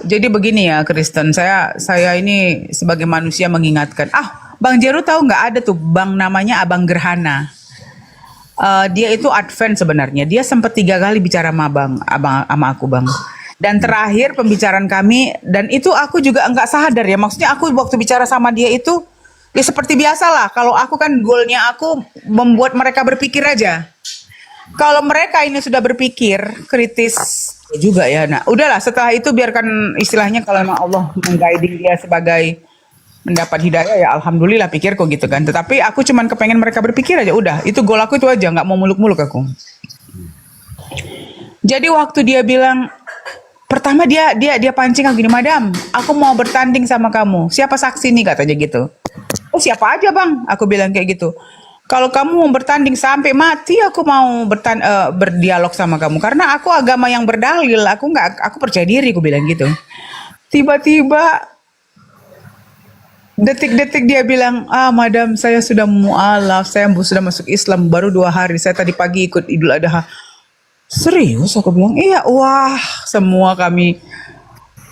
jadi begini ya Kristen, saya ini sebagai manusia mengingatkan. Bang Jeru tahu nggak ada tuh bang namanya Abang Gerhana. Dia itu Advent sebenarnya. Dia sempat 3 kali bicara sama aku Bang. Dan terakhir pembicaraan kami, dan itu aku juga nggak sadar ya. Maksudnya aku waktu bicara sama dia itu ya seperti biasa lah. Kalau aku kan goalnya aku membuat mereka berpikir aja. Kalau mereka ini sudah berpikir kritis juga ya. Nah, udahlah setelah itu biarkan istilahnya kalau memang Allah mengguiding dia sebagai mendapat hidayah ya alhamdulillah pikirku gitu kan. Tetapi aku cuman kepengen mereka berpikir aja, udah. Itu goal aku itu aja, nggak mau muluk-muluk aku. Jadi waktu dia bilang pertama dia pancing aku gini, "Madam, aku mau bertanding sama kamu. Siapa saksi nih?" katanya gitu. "Oh, siapa aja, Bang?" Aku bilang kayak gitu. "Kalau kamu mau bertanding sampai mati, aku mau berdialog sama kamu karena aku agama yang berdalil. Aku percaya diri," aku bilang gitu. Tiba-tiba detik-detik dia bilang, "Madam, saya sudah mualaf, saya sudah masuk Islam baru 2 hari. Saya tadi pagi ikut Idul Adha." "Serius?" aku bilang. "Iya." Wah, semua kami.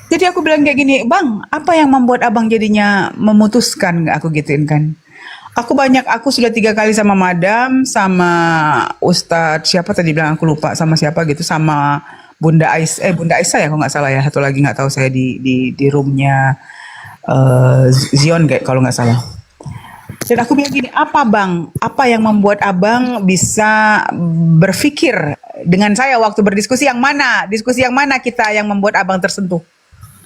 Jadi aku bilang kayak gini, "Bang, apa yang membuat abang jadinya memutuskan?" Aku gituin kan. Aku sudah 3 kali sama Madam, sama Ustadz siapa tadi bilang, aku lupa sama siapa gitu, sama Bunda Aisyah ya, kalau nggak salah ya, satu lagi nggak tahu saya di roomnya Zion kayak kalau nggak salah. Dan aku bilang gini, "Apa Bang? Apa yang membuat abang bisa berpikir dengan saya waktu berdiskusi yang mana? Diskusi yang mana kita yang membuat abang tersentuh?"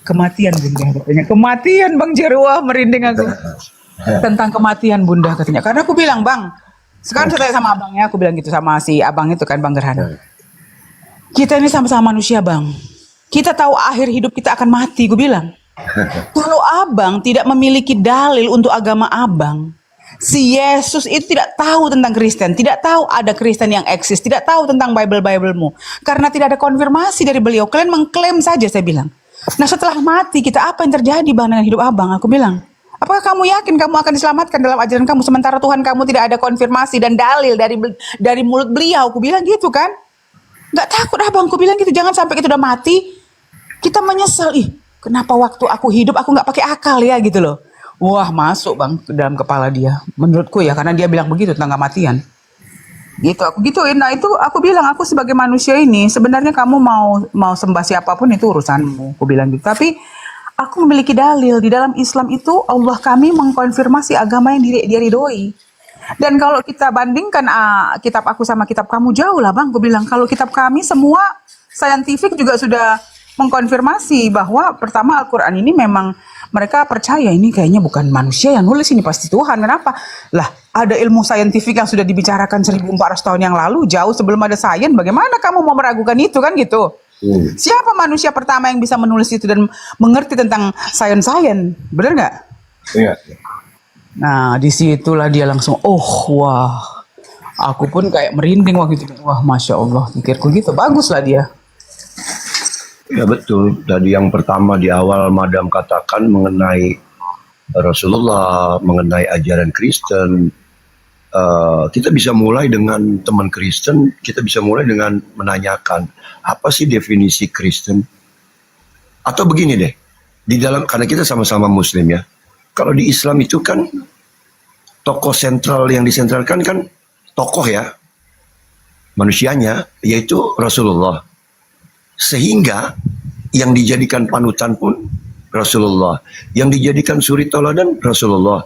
"Kematian Bunda," katanya. "Kematian Bang Jarwo," merinding aku. "Tentang kematian Bunda," katanya. Karena aku bilang, "Bang, sekarang saya tanya sama abangnya," aku bilang gitu sama si abang itu kan, Bang Gerhana. "Kita ini sama-sama manusia Bang. Kita tahu akhir hidup kita akan mati," gue bilang. "Kalau abang tidak memiliki dalil untuk agama abang, si Yesus itu tidak tahu tentang Kristen, tidak tahu ada Kristen yang eksis, tidak tahu tentang Bible-mu. Karena tidak ada konfirmasi dari beliau. Kalian mengklaim saja," saya bilang. Nah setelah mati kita, apa yang terjadi bang dengan hidup abang? Aku bilang, apakah kamu yakin kamu akan diselamatkan dalam ajaran kamu sementara Tuhan kamu tidak ada konfirmasi dan dalil dari mulut beliau? Aku bilang gitu kan. Nggak takut abang, aku bilang gitu. Jangan sampai kita udah mati kita menyesal, kenapa waktu aku hidup aku nggak pakai akal ya gitu loh. Wah masuk bang ke dalam kepala dia, menurutku ya, karena dia bilang begitu tentang kematian. Gitu aku gituin. Nah itu aku bilang, aku sebagai manusia ini sebenarnya kamu mau sembah siapapun itu urusanmu, aku bilang gitu. Tapi aku memiliki dalil di dalam Islam itu Allah kami mengkonfirmasi agama yang dia ridhoi. Dan kalau kita bandingkan kitab aku sama kitab kamu, jauh lah bang. Aku bilang kalau kitab kami semua saintifik juga sudah mengkonfirmasi bahwa pertama Al-Quran ini memang mereka percaya ini kayaknya bukan manusia yang nulis, ini pasti Tuhan. Kenapa? Lah ada ilmu saintifik yang sudah dibicarakan 1400 tahun yang lalu, jauh sebelum ada sains. Bagaimana kamu mau meragukan itu kan gitu? Siapa manusia pertama yang bisa menulis itu dan mengerti tentang sains? Bener nggak? Iya. Nah disitulah dia langsung, wah, aku pun kayak merinding waktu itu. Wah masya Allah, pikirku gitu. Baguslah dia. Ya betul. Tadi yang pertama di awal Madam katakan mengenai Rasulullah, mengenai ajaran Kristen. Kita bisa mulai dengan teman Kristen, kita bisa mulai dengan menanyakan apa sih definisi Kristen? Atau begini deh, di dalam, karena kita sama-sama Muslim ya. Kalau di Islam itu kan tokoh sentral yang disentralkan kan tokoh ya, manusianya, yaitu Rasulullah. Sehingga yang dijadikan panutan pun Rasulullah, yang dijadikan suri teladan Rasulullah.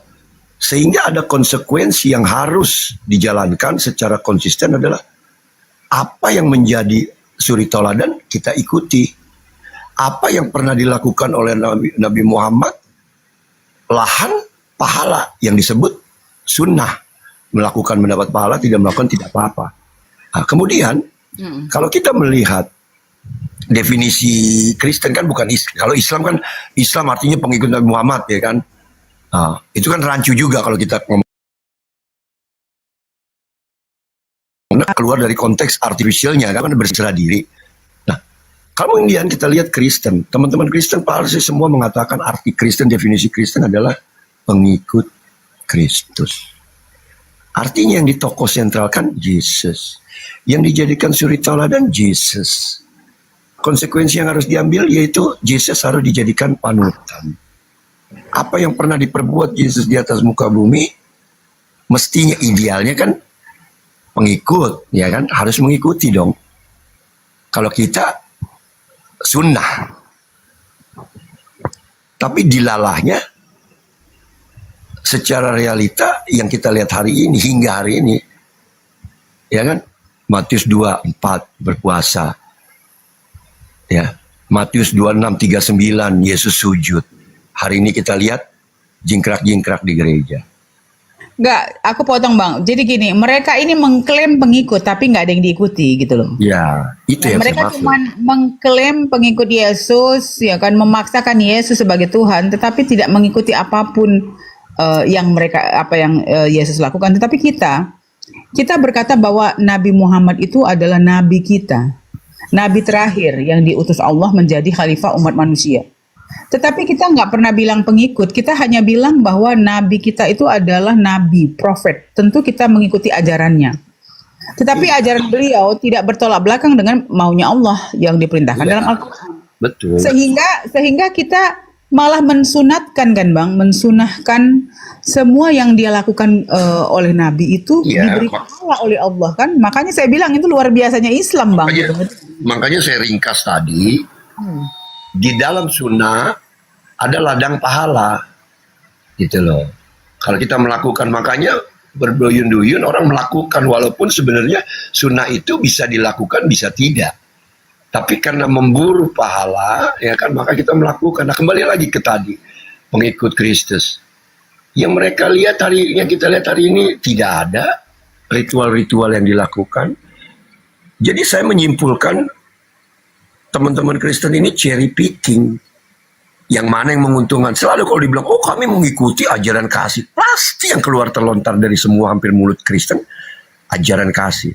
Sehingga ada konsekuensi yang harus dijalankan secara konsisten adalah apa yang menjadi suri teladan kita ikuti. Apa yang pernah dilakukan oleh Nabi Muhammad, lahan pahala yang disebut sunnah. Melakukan mendapat pahala, tidak melakukan tidak apa-apa. Nah, kemudian kalau kita melihat definisi Kristen kan bukan Islam. Kalau Islam kan, Islam artinya pengikut Nabi Muhammad ya kan. Nah, itu kan rancu juga kalau kita ngomong. Keluar dari konteks artificialnya kan berserah diri. Nah, kalau kemudian kita lihat Kristen, teman-teman Kristen pasti semua mengatakan arti Kristen, definisi Kristen adalah pengikut Kristus. Artinya yang ditokoh sentralkan Yesus, yang dijadikan suri teladan Yesus. Konsekuensi yang harus diambil yaitu Yesus harus dijadikan panutan. Apa yang pernah diperbuat Yesus di atas muka bumi, mestinya idealnya kan pengikut, ya kan, harus mengikuti dong. Kalau kita sunnah, tapi dilalahnya secara realita yang kita lihat hari ini hingga hari ini, ya kan, Matius 2:4 berpuasa. Ya, Matius 26:39 Yesus sujud. Hari ini kita lihat jingkrak-jingkrak di gereja. Enggak, aku potong bang. Jadi gini, mereka ini mengklaim pengikut tapi nggak ada yang diikuti gitu loh. Ya, itu yang Mereka saya maksud. cuma mengklaim pengikut Yesus, ya kan, memaksakan Yesus sebagai Tuhan, tetapi tidak mengikuti apapun yang Yesus lakukan. Tetapi kita berkata bahwa Nabi Muhammad itu adalah nabi kita. Nabi terakhir yang diutus Allah menjadi khalifah umat manusia. Tetapi kita nggak pernah bilang pengikut, kita hanya bilang bahwa nabi kita itu adalah nabi, prophet. Tentu kita mengikuti ajarannya. Tetapi ajaran beliau tidak bertolak belakang dengan maunya Allah yang diperintahkan dalam Al-Quran. Betul. Sehingga kita malah mensunatkan kan bang, mensunahkan semua yang dia lakukan oleh nabi itu diberi pahala oleh Allah kan. Makanya saya bilang itu luar biasanya Islam bang. Makanya saya ringkas tadi, di dalam sunnah ada ladang pahala, gitu loh. Kalau kita melakukan, makanya berduyun-duyun orang melakukan, walaupun sebenarnya sunnah itu bisa dilakukan, bisa tidak. Tapi karena memburu pahala, ya kan, maka kita melakukan. Nah, kembali lagi ke tadi, pengikut Kristus. Yang mereka lihat yang kita lihat hari ini tidak ada ritual-ritual yang dilakukan. Jadi saya menyimpulkan teman-teman Kristen ini cherry picking. Yang mana yang menguntungkan. Selalu kalau dibilang, oh kami mengikuti ajaran kasih. Pasti yang keluar terlontar dari semua hampir mulut Kristen, ajaran kasih.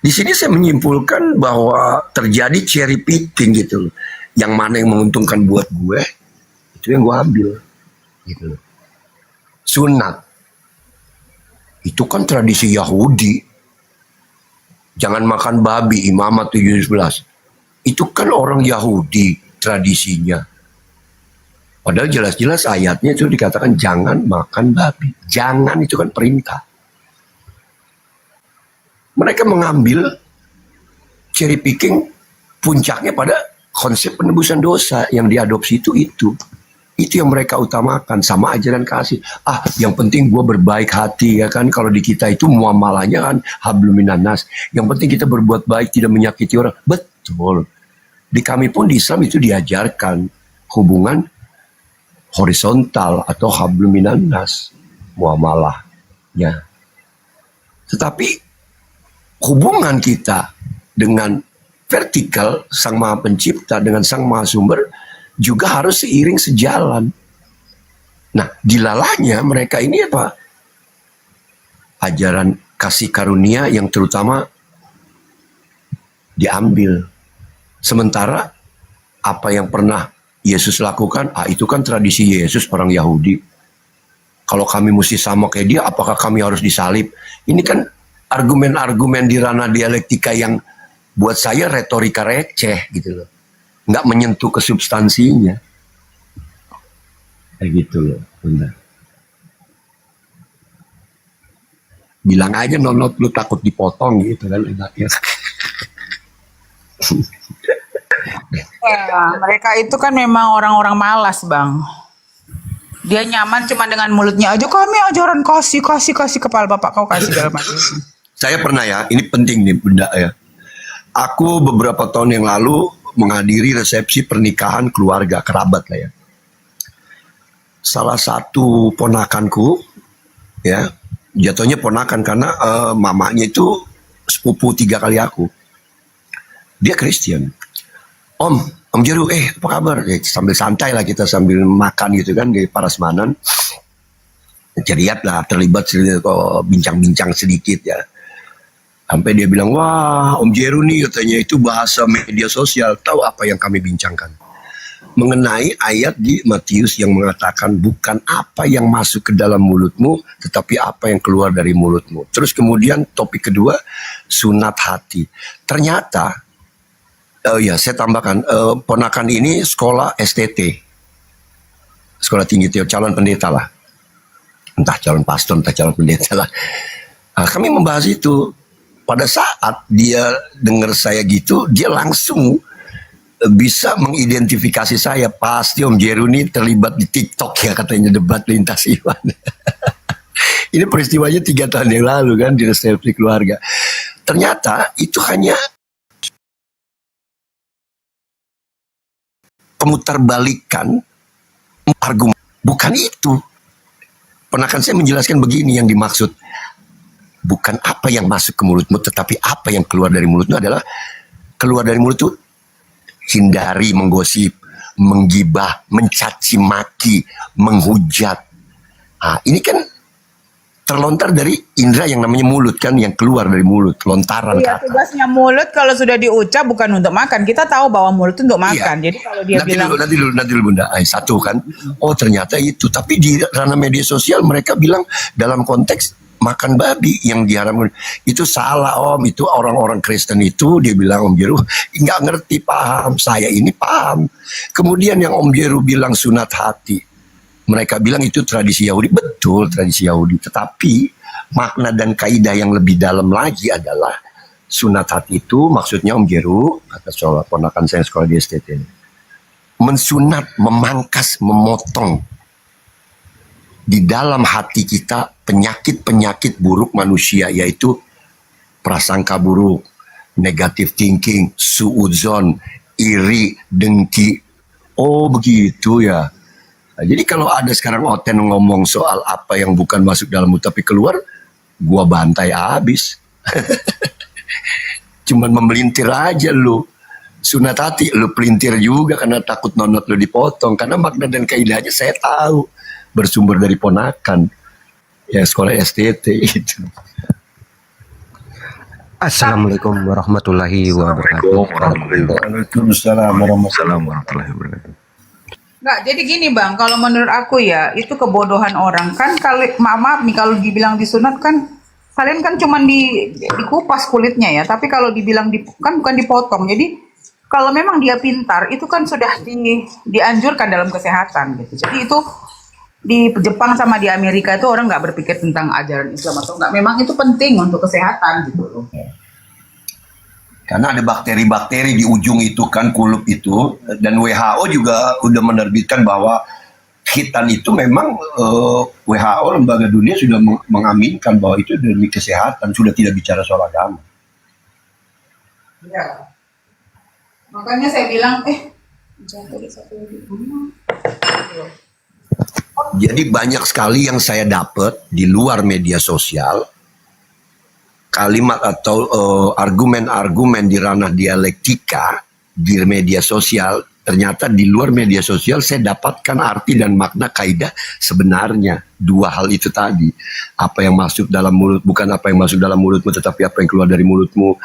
Di sini saya menyimpulkan bahwa terjadi cherry picking gitu. yang mana yang menguntungkan buat gue, itu yang gue ambil. Gitu. Sunat itu kan tradisi Yahudi. Jangan makan babi, Imamat 7:11. Itu kan orang Yahudi tradisinya. Padahal jelas-jelas ayatnya itu dikatakan jangan makan babi. Jangan itu kan perintah. Mereka mengambil cherry picking, puncaknya pada konsep penebusan dosa yang diadopsi itu. Itu yang mereka utamakan, sama ajaran kasih. Yang penting gue berbaik hati, ya kan. Kalau di kita itu muamalahnya kan hablum minan nas. Yang penting kita berbuat baik, tidak menyakiti orang. Betul. Di kami pun di Islam itu diajarkan hubungan horizontal atau hablum minan nas, muamalahnya. Tetapi hubungan kita dengan vertikal Sang Maha Pencipta dengan Sang Maha Sumber juga harus seiring sejalan. Nah, dilalahnya mereka ini apa? Ajaran kasih karunia yang terutama diambil. Sementara apa yang pernah Yesus lakukan, itu kan tradisi Yesus orang Yahudi. Kalau kami mesti sama kayak dia, apakah kami harus disalib? Ini kan argumen-argumen di ranah dialektika yang buat saya retorika receh gitu loh. Nggak menyentuh ke substansinya. Kayak gitu loh, benar. Bilang aja nonot lu takut dipotong gitu kan enaknya. Ya, mereka itu kan memang orang-orang malas, Bang. Dia nyaman cuma dengan mulutnya aja, kami ajaran kasih kepala bapak kau kasih dalam hati. Saya pernah ya, ini penting nih benda ya. Aku beberapa tahun yang lalu menghadiri resepsi pernikahan keluarga kerabat lah ya. Salah satu ponakanku ya, jatuhnya ponakan karena mamanya itu sepupu 3 kali aku. Dia Kristen. Om Jeru, apa kabar? Sambil santai lah kita sambil makan gitu kan di Parasmanan. Ceriat lah, terlibat bincang-bincang sedikit ya. Sampai dia bilang, wah Om Jeru nih katanya itu bahasa media sosial. Tahu apa yang kami bincangkan? Mengenai ayat di Matius yang mengatakan bukan apa yang masuk ke dalam mulutmu, tetapi apa yang keluar dari mulutmu. Terus kemudian topik kedua, sunat hati. Ternyata, saya tambahkan, ponakan ini sekolah STT. Sekolah Tinggi Teologi, calon pendeta lah. Entah calon pastor, entah calon pendeta lah. Kami membahas itu. Pada saat dia dengar saya gitu, dia langsung bisa mengidentifikasi saya. Pasti Om Jeru ini terlibat di TikTok ya, katanya debat lintas iman. Ini peristiwanya 3 tahun yang lalu kan di resepsi keluarga. Ternyata itu hanya pemutarbalikan argumen. Bukan itu. Ponakan saya menjelaskan begini yang dimaksud. Bukan apa yang masuk ke mulutmu, tetapi apa yang keluar dari mulutmu adalah keluar dari mulut itu hindari menggosip, menggibah, mencaci maki, menghujat. Ini kan terlontar dari indera yang namanya mulut kan, yang keluar dari mulut, lontaran Iya, kata. tugasnya mulut kalau sudah diucap bukan untuk makan. Kita tahu bahwa mulut itu untuk makan. Jadi kalau dia bilang Nanti dulu Bunda. Satu kan. Oh ternyata itu. Tapi di ranah media sosial mereka bilang dalam konteks makan babi yang diharamkan. Itu salah Om. Itu orang-orang Kristen itu dia bilang Om Jeru nggak ngerti paham. Saya ini paham. Kemudian yang Om Jeru bilang sunat hati. Mereka bilang itu tradisi Yahudi. Betul tradisi Yahudi. Tetapi makna dan kaidah yang lebih dalam lagi adalah sunat hati itu maksudnya Om Jeru, kata sekolah ponakan saya sekolah di STT ini, mensunat, memangkas, memotong di dalam hati kita penyakit-penyakit buruk manusia, yaitu prasangka buruk, negative thinking, suudzon, iri, dengki. Oh begitu ya. Nah, jadi kalau ada sekarang Oten ngomong soal apa yang bukan masuk dalammu tapi keluar, gua bantai habis. Cuman memelintir aja lu. Sunat hati lu pelintir juga karena takut nonot lu dipotong. Karena makna dan kaidahnya saya tahu. Bersumber dari ponakan. Ya sekolah STT itu. Assalamualaikum warahmatullahi wabarakatuh. Waalaikumsalam warahmatullahi wabarakatuh. Nggak, jadi gini Bang, kalau menurut aku ya, itu kebodohan orang. Kan kalau maaf nih kalau dibilang disunat kan, kalian kan cuman dikupas kulitnya ya, tapi kalau dibilang kan bukan dipotong. Jadi kalau memang dia pintar, itu kan sudah dianjurkan dalam kesehatan gitu. Jadi itu di Jepang sama di Amerika itu orang nggak berpikir tentang ajaran Islam atau nggak. Memang itu penting untuk kesehatan gitu loh. Karena ada bakteri-bakteri di ujung itu kan, kulup itu, dan WHO juga udah menerbitkan bahwa khitan itu memang WHO, lembaga dunia, sudah mengaminkan bahwa itu demi kesehatan, sudah tidak bicara soal agama. Ya. Makanya saya bilang Jadi banyak sekali yang saya dapat di luar media sosial, kalimat atau argumen-argumen di ranah dialektika di media sosial, ternyata di luar media sosial saya dapatkan arti dan makna kaidah sebenarnya. Dua hal itu tadi, apa yang masuk dalam mulut, bukan apa yang masuk dalam mulutmu, tetapi apa yang keluar dari mulutmu.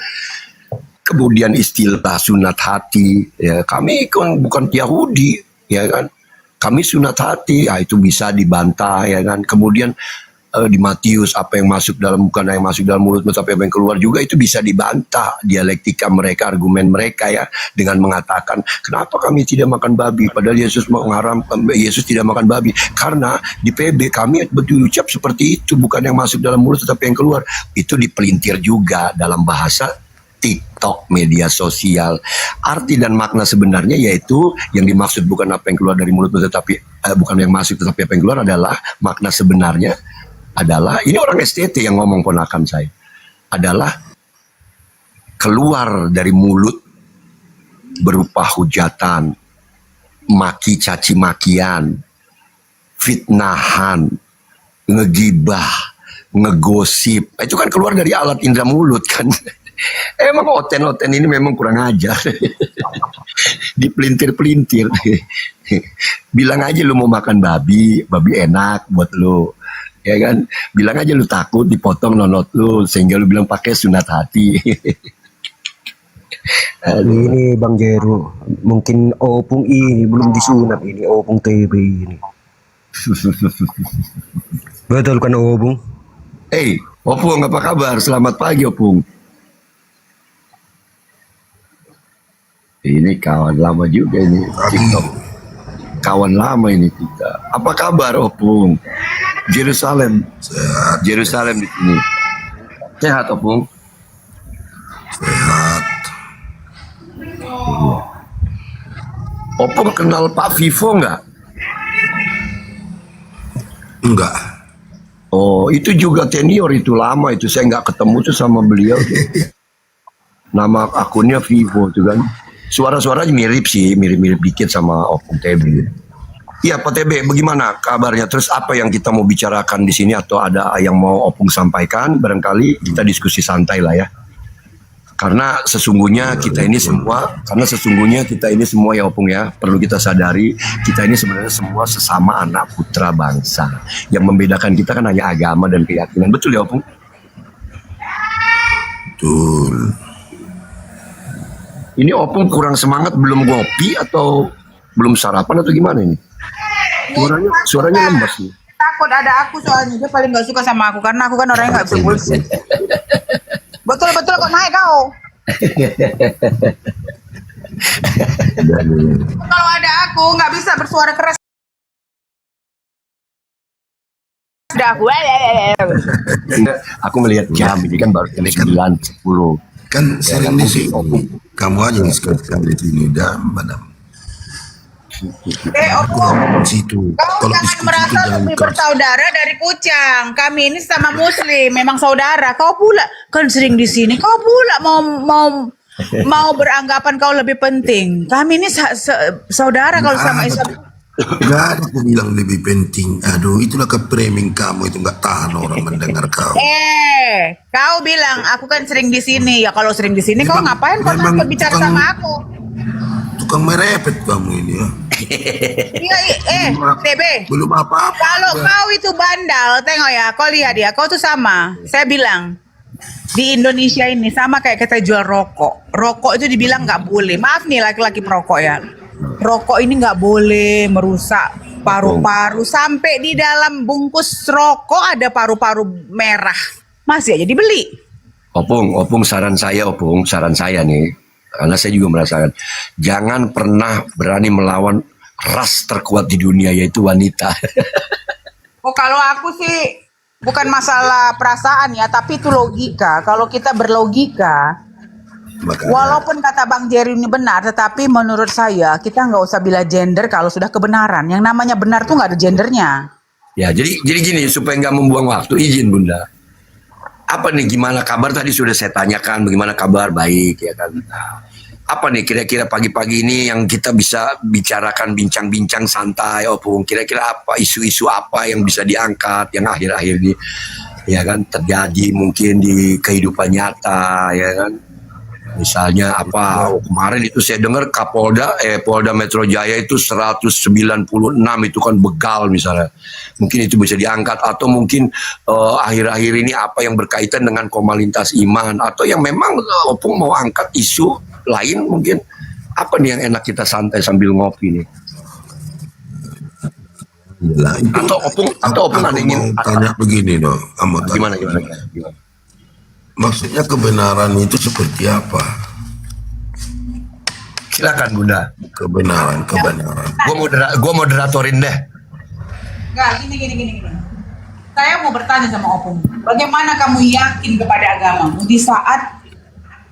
Kemudian istilah sunat hati, ya, kami kan bukan Yahudi, ya kan, kami sunat hati, ya, itu bisa dibantah, ya kan. Kemudian di Matius, apa yang masuk dalam, bukan yang masuk dalam mulutmu tapi apa yang keluar juga, itu bisa dibantah dialektika mereka, argumen mereka ya, dengan mengatakan kenapa kami tidak makan babi padahal Yesus mengharamkan, Yesus tidak makan babi, karena di PB kami berucap seperti itu, bukan yang masuk dalam mulut tetapi yang keluar. Itu dipelintir juga dalam bahasa TikTok, media sosial. Arti dan makna sebenarnya yaitu yang dimaksud bukan apa yang keluar dari mulutmu tetapi bukan yang masuk tetapi apa yang keluar, adalah makna sebenarnya adalah, ini orang STT yang ngomong, ponakan saya, adalah keluar dari mulut berupa hujatan, maki caci makian, fitnahan, ngegibah, ngegosip. Itu kan keluar dari alat indera mulut kan. Emang oten-oten ini memang kurang ajar. Dipelintir-pelintir. Bilang aja lu mau makan babi, babi enak buat lu, ya kan. Bilang aja lu takut dipotong nonot lu, sehingga lu bilang pakai sunat hati. Ini Bang Jero, mungkin opung ini belum disunat, ini opung TB ini. Betul kan opung? Opung, apa kabar? Selamat pagi Opung. Ini kawan lama juga ini TikTok. Kawan lama ini kita. Apa kabar Opung? Jerusalem. Sehat. Jerusalem di sini. Sehat Opung? Sehat. Opung kenal Pak Vivo nggak? Enggak. Oh, itu juga senior, itu lama itu, saya nggak ketemu tuh sama beliau. Nama akunnya Vivo tuh kan. Suara-suaranya mirip sih, mirip-mirip dikit sama Opung TB. Iya Pak TB, bagaimana kabarnya? Terus apa yang kita mau bicarakan di sini, atau ada yang mau Opung sampaikan? Barangkali kita diskusi santai lah ya. Karena sesungguhnya kita ini semua ya Opung ya, perlu kita sadari, kita ini sebenarnya semua sesama anak putra bangsa. Yang membedakan kita kan hanya agama dan keyakinan. Betul ya Opung? Betul. Ini Opung kurang semangat, belum ngopi atau belum sarapan atau gimana ini? Suaranya lemas nih. takut ada aku soalnya, dia paling gak suka sama aku karena aku kan orangnya gak bisa bullshit. Betul-betul kok naik kau. Kalau ada aku nggak bisa bersuara keras. Udah aku. Aku melihat jam ini kan baru jam 9:10. Kan sering di sini. Kamu aja sekali di sini dan madam. Situ. Kau jangan merasa lebih bersaudara dari Kucang. Kami ini sama Muslim, memang saudara. Kau pula kan sering di sini. Kau pula mau beranggapan kau lebih penting. Kami ini saudara kalau sama Islam. Gak ada aku bilang lebih penting. Aduh, itulah kepraming kamu itu, nggak tahan orang mendengar kau. Kau bilang aku kan sering di sini. Ya kalau sering di sini kau ngapain kau takut bicara sama aku? Tukang merepet kamu ini ya. TB. Belum apa-apa. Kalau kau itu bandal, tengok ya, kau lihat ya, kau tuh sama. Saya bilang, di Indonesia ini sama kayak kita jual rokok. Rokok itu dibilang nggak boleh. Maaf nih laki-laki perokok ya. Rokok ini nggak boleh merusak paru-paru. Sampai di dalam bungkus rokok ada paru-paru merah. Masih aja dibeli. Opung, saran saya nih, karena saya juga merasakan, jangan pernah berani melawan ras terkuat di dunia, yaitu wanita. Oh, kalau aku sih bukan masalah perasaan ya, tapi itu logika. Kalau kita berlogika, walaupun kata Bang Jerry ini benar, tetapi menurut saya kita nggak usah bila gender kalau sudah kebenaran. Yang namanya benar tuh nggak ada gendernya. Ya, jadi gini, supaya nggak membuang waktu, izin Bunda. Apa nih, gimana kabar tadi sudah saya tanyakan, bagaimana kabar, baik ya kan. Nah, apa nih kira-kira pagi-pagi ini yang kita bisa bicarakan, bincang-bincang santai, Opung, kira-kira apa isu-isu apa yang bisa diangkat yang akhir-akhir ini ya kan terjadi mungkin di kehidupan nyata ya kan. Misalnya apa, kemarin itu saya dengar Polda Metro Jaya itu 196 itu kan begal misalnya. Mungkin itu bisa diangkat, atau mungkin akhir-akhir ini apa yang berkaitan dengan komunitas iman, atau yang memang Opung mau angkat isu lain mungkin. Apa nih yang enak kita santai sambil ngopi nih? Nah, itu, atau Opung ada ingin tanya begini dong, gimana? Maksudnya kebenaran itu seperti apa? Silakan Bunda. Kebenaran. Gua moderatorin deh. Enggak, gini. Saya mau bertanya sama Opung, bagaimana kamu yakin kepada agamamu di saat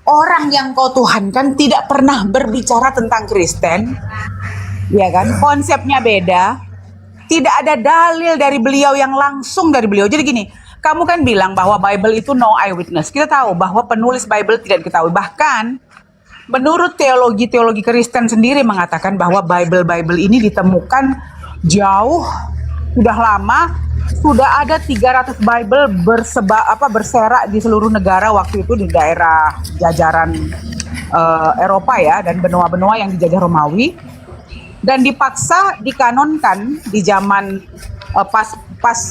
orang yang kau tuhankan tidak pernah berbicara tentang Kristen, ya kan? Konsepnya beda, tidak ada dalil dari beliau yang langsung dari beliau. Jadi gini, kamu kan bilang bahwa Bible itu no eyewitness. Kita tahu bahwa penulis Bible tidak diketahui. Bahkan menurut teologi Kristen sendiri mengatakan bahwa Bible ini ditemukan jauh, sudah lama, sudah ada 300 Bible berserak di seluruh negara waktu itu di daerah jajaran Eropa ya, dan benua-benua yang dijajah Romawi, dan dipaksa dikanonkan di zaman pas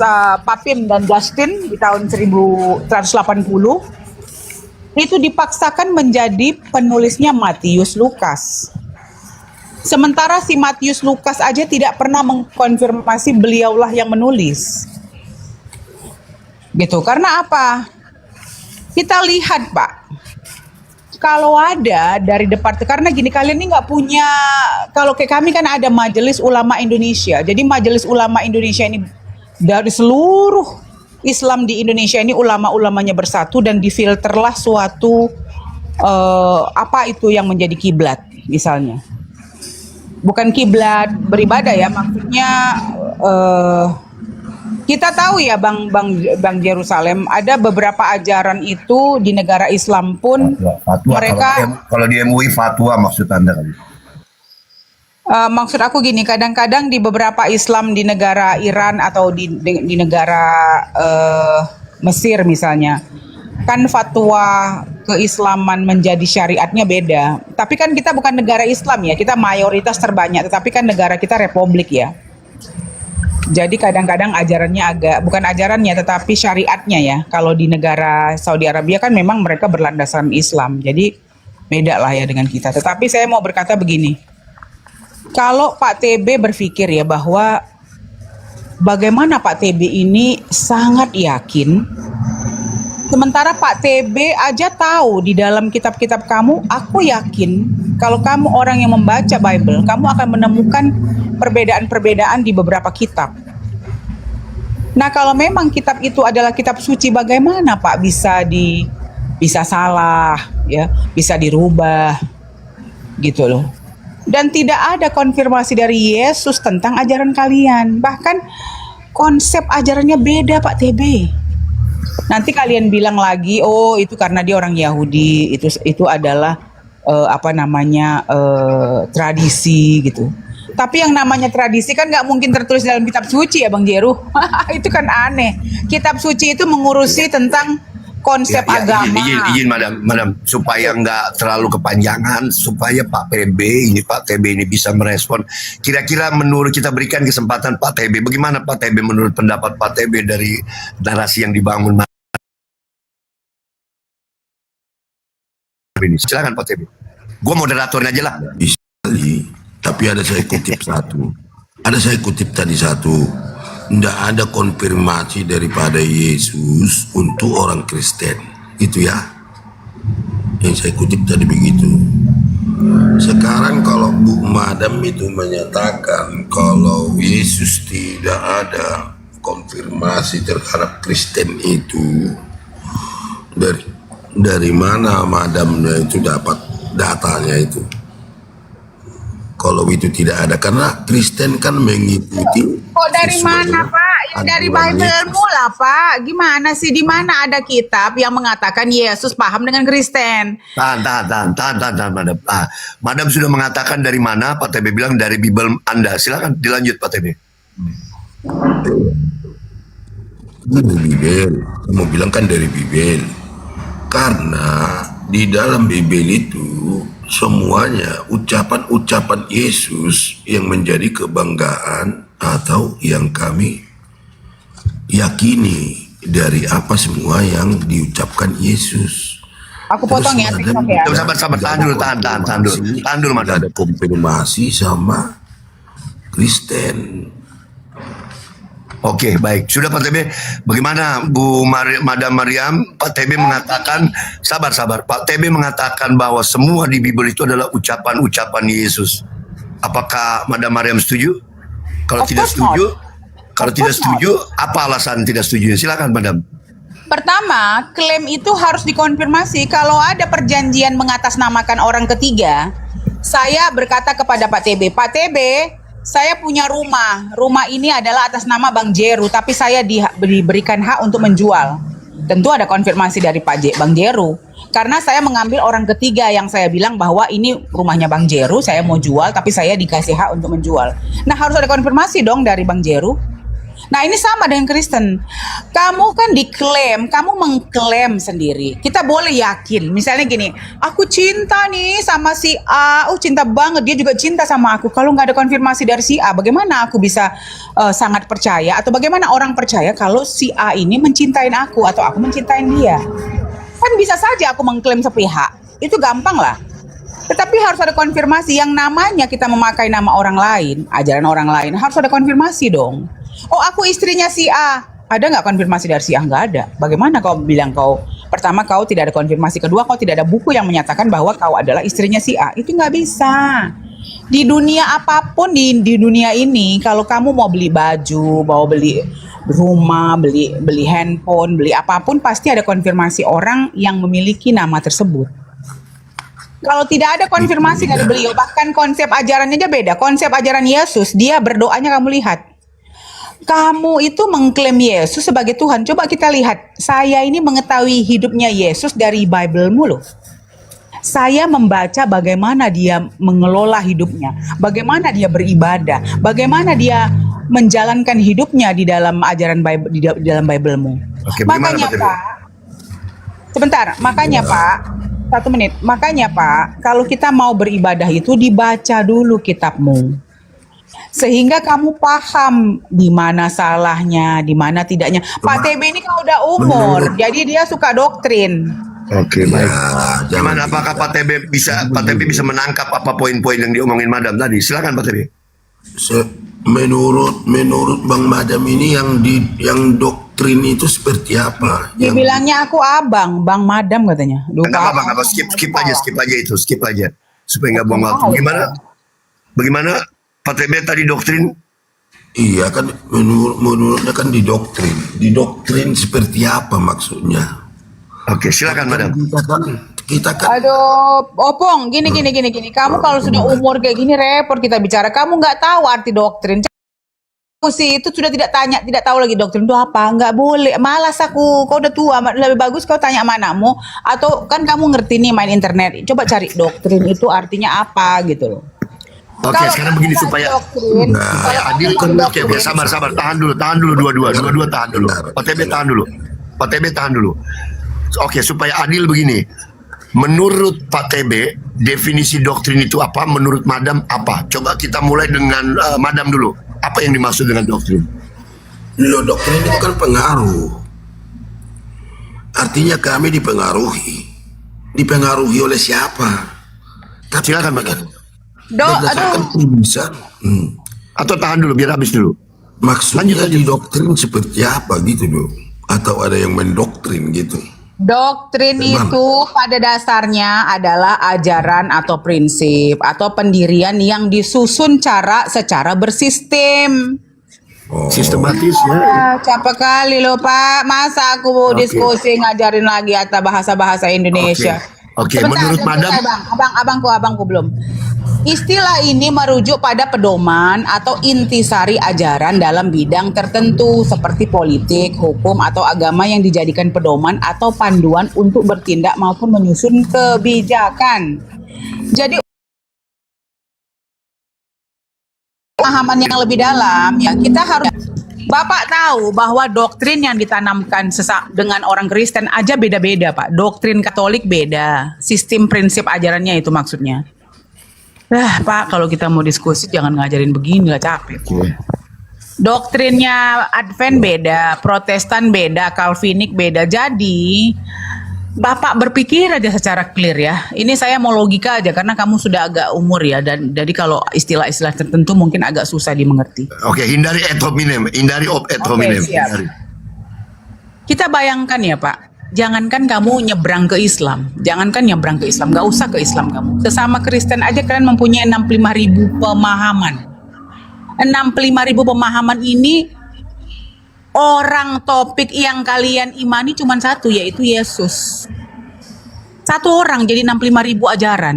Papim dan Justin di tahun 1180 itu dipaksakan menjadi penulisnya Matius Lukas. Sementara si Matius Lukas aja tidak pernah mengkonfirmasi beliaulah yang menulis. Gitu. Karena apa? Kita lihat, Pak. Kalau ada dari karena gini, kalian ini nggak punya, kalau kayak kami kan ada Majelis Ulama Indonesia. Jadi Majelis Ulama Indonesia ini dari seluruh Islam di Indonesia ini ulama-ulamanya bersatu dan difilterlah suatu apa itu yang menjadi kiblat misalnya. Bukan kiblat beribadah ya, maksudnya kita tahu ya Bang Jerusalem, ada beberapa ajaran itu di negara Islam pun fatwa, mereka kalau di MUI fatwa maksud Anda kan? Maksud aku gini, kadang-kadang di beberapa Islam di negara Iran atau di negara Mesir misalnya, kan fatwa keislaman menjadi syariatnya beda. Tapi kan kita bukan negara Islam ya, kita mayoritas terbanyak, tetapi kan negara kita republik ya. Jadi kadang-kadang ajarannya bukan ajarannya tetapi syariatnya ya. Kalau di negara Saudi Arabia kan memang mereka berlandasan Islam, jadi beda lah ya dengan kita. Tetapi saya mau berkata begini, kalau Pak TB berpikir ya bahwa bagaimana Pak TB ini sangat yakin, sementara Pak TB aja tahu di dalam kitab-kitab kamu, aku yakin kalau kamu orang yang membaca Bible, kamu akan menemukan perbedaan-perbedaan di beberapa kitab. Nah, kalau memang kitab itu adalah kitab suci, bagaimana Pak bisa salah ya, bisa dirubah gitu loh. Dan tidak ada konfirmasi dari Yesus tentang ajaran kalian. Bahkan konsep ajarannya beda Pak TB. Nanti kalian bilang lagi, oh itu karena dia orang Yahudi, itu adalah tradisi gitu. Tapi yang namanya tradisi kan nggak mungkin tertulis dalam kitab suci ya Bang Jeru. Itu kan aneh. Kitab suci itu mengurusi tentang konsep agama. Izin madam, supaya nggak terlalu kepanjangan, supaya Pak TB ini bisa merespon. Kira-kira menurut, kita berikan kesempatan Pak TB, bagaimana Pak TB menurut pendapat Pak TB dari narasi yang dibangun ini. Silakan Pak TB. Gua moderatornya aja lah. Tapi ada saya kutip satu. Ada saya kutip tadi satu. Tidak ada konfirmasi daripada Yesus untuk orang Kristen. Itu ya. Yang saya kutip tadi begitu. Sekarang kalau Bu Madam itu menyatakan kalau Yesus tidak ada konfirmasi terhadap Kristen itu, dari mana Madam itu dapat datanya itu? Kalau itu tidak ada, karena Kristen kan mengikuti. Kok dari mana Pak? Yang dari Bible-mu lah Pak. Gimana sih? Di mana ada kitab yang mengatakan Yesus paham dengan Kristen? Tahan, Madam. Madam sudah mengatakan dari mana, Pak TB bilang dari Bible Anda. Silakan dilanjut Pak TB. Dari Bible. Kamu bilang kan dari Bible. Karena di dalam Bible itu semuanya ucapan-ucapan Yesus yang menjadi kebanggaan atau yang kami yakini dari apa semua yang diucapkan Yesus. Aku potong ya, TikTok ya. Sabar, tahan dulu, Madam. Ada konfirmasi sama Kristen. Oke, baik. Sudah Pak TB. Bagaimana Madam Mariam? Pak TB mengatakan, sabar. Pak TB mengatakan bahwa semua di Bible itu adalah ucapan-ucapan Yesus. Apakah Madam Mariam setuju? Kalau tidak setuju, apa alasan tidak setuju? Silakan Madam. Pertama, klaim itu harus dikonfirmasi. Kalau ada perjanjian mengatasnamakan orang ketiga, saya berkata kepada Pak TB, Pak TB, saya punya rumah. Rumah ini adalah atas nama Bang Jeru, tapi saya diberikan hak untuk menjual. Tentu ada konfirmasi dari Bang Jeru. Karena saya mengambil orang ketiga yang saya bilang bahwa ini rumahnya Bang Jeru, saya mau jual, tapi saya dikasih hak untuk menjual. Nah, harus ada konfirmasi dong dari Bang Jeru. Nah, ini sama dengan Kristen. Kamu kan diklaim, kamu mengklaim sendiri. Kita boleh yakin. Misalnya gini, aku cinta nih sama si A. Cinta banget, dia juga cinta sama aku. Kalau nggak ada konfirmasi dari si A, bagaimana aku bisa sangat percaya? Atau bagaimana orang percaya kalau si A ini mencintain aku atau aku mencintain dia? Kan bisa saja aku mengklaim sepihak. Itu gampang lah. Tetapi harus ada konfirmasi. Yang namanya kita memakai nama orang lain, ajaran orang lain, harus ada konfirmasi dong. Oh, aku istrinya si A. Ada nggak konfirmasi dari si A? Nggak ada. Bagaimana kau bilang pertama kau tidak ada konfirmasi, kedua kau tidak ada buku yang menyatakan bahwa kau adalah istrinya si A? Itu nggak bisa. Di dunia apapun di dunia ini, kalau kamu mau beli baju, mau beli rumah, beli handphone, beli apapun, pasti ada konfirmasi orang yang memiliki nama tersebut. Kalau tidak ada konfirmasi dari beliau, bahkan konsep ajarannya aja beda. Konsep ajaran Yesus, dia berdoanya kamu lihat. Kamu itu mengklaim Yesus sebagai Tuhan. Coba kita lihat. Saya ini mengetahui hidupnya Yesus dari Bible-mu loh. Saya membaca bagaimana dia mengelola hidupnya. Bagaimana dia beribadah. Bagaimana dia menjalankan hidupnya di dalam ajaran Bible, di dalam Bible-mu. Oke, makanya Pak, sebentar. Makanya Pak, 1 menit. Makanya Pak, kalau kita mau beribadah itu dibaca dulu kitabmu. Sehingga kamu paham di mana salahnya, di mana tidaknya. Pak TB ini kan udah umur, jadi dia suka doktrin. Oke, baik. Gimana, apakah Pak TB bisa menangkap apa poin-poin yang diomongin Madam tadi? Silakan Pak TB. Menurut Bang Madam ini yang doktrin itu seperti apa? Dibilangnya aku abang, Bang Madam katanya. Enggak apa-apa, skip aja supaya nggak buang waktu. Bagaimana Pak TB tadi doktrin? Iya kan, menurutnya kan didoktrin seperti apa maksudnya? Oke, silakan Madam. Kita kan Aduh, Opong, gini. Kamu kalau sudah umur kayak gini repot kita bicara. Kamu nggak tahu arti doktrin. Aku sih itu sudah tidak tahu lagi doktrin itu apa. Nggak boleh, malas aku. Kau udah tua, lebih bagus kau tanya manamu. Atau kan kamu ngerti nih main internet. Coba cari doktrin itu artinya apa gitu loh. Oke, sekarang begini supaya adil kan. Oke, sabar, tahan dulu dua-dua tahan dulu. Pak TB tahan dulu. Oke, supaya adil begini. Menurut Pak TB, definisi doktrin itu apa? Menurut Madam apa? Coba kita mulai dengan Madam dulu. Apa yang dimaksud dengan doktrin? Doktrin itu kan pengaruh. Artinya kami dipengaruhi. dipengaruhi oleh siapa? Tapi Silakan Pak Kiai. berdasarkan tulisan. Atau tahan dulu biar habis dulu. Maksudnya di doktrin seperti apa gitu dong? Atau ada yang mendoktrin gitu? Doktrin Bagaimana? itu pada dasarnya adalah ajaran atau prinsip atau pendirian yang disusun secara bersistem. Sistematis ya. Capek kali loh Pak, masa aku mau diskusi ngajarin lagi atau bahasa-bahasa Indonesia. Oke, Sebentar, menurut belum Madam, selesai, Bang. Abangku belum. Istilah ini merujuk pada pedoman atau intisari ajaran dalam bidang tertentu seperti politik, hukum, atau agama yang dijadikan pedoman atau panduan untuk bertindak maupun menyusun kebijakan. Jadi pemahaman yang lebih dalam ya kita harus Bapak tahu bahwa doktrin yang ditanamkan dengan orang Kristen aja beda-beda Pak. Doktrin Katolik beda, sistem prinsip ajarannya itu maksudnya. Pak, kalau kita mau diskusi jangan ngajarin begini lah, capek. Doktrinnya Advent beda, Protestan beda, Calvinik beda. Jadi Bapak berpikir aja secara clear ya. Ini saya mau logika aja karena kamu sudah agak umur ya dan jadi kalau istilah-istilah tertentu mungkin agak susah dimengerti. oke, hindari ad hominem, hindari ad hominem. siap. Hindari. Kita bayangkan ya Pak, jangankan kamu nyebrang ke Islam, gak usah ke Islam kamu. Sesama Kristen aja kalian mempunyai 65.000 pemahaman. 65.000 pemahaman ini orang topik yang kalian imani cuma satu, yaitu Yesus. Satu orang jadi 65.000 ajaran.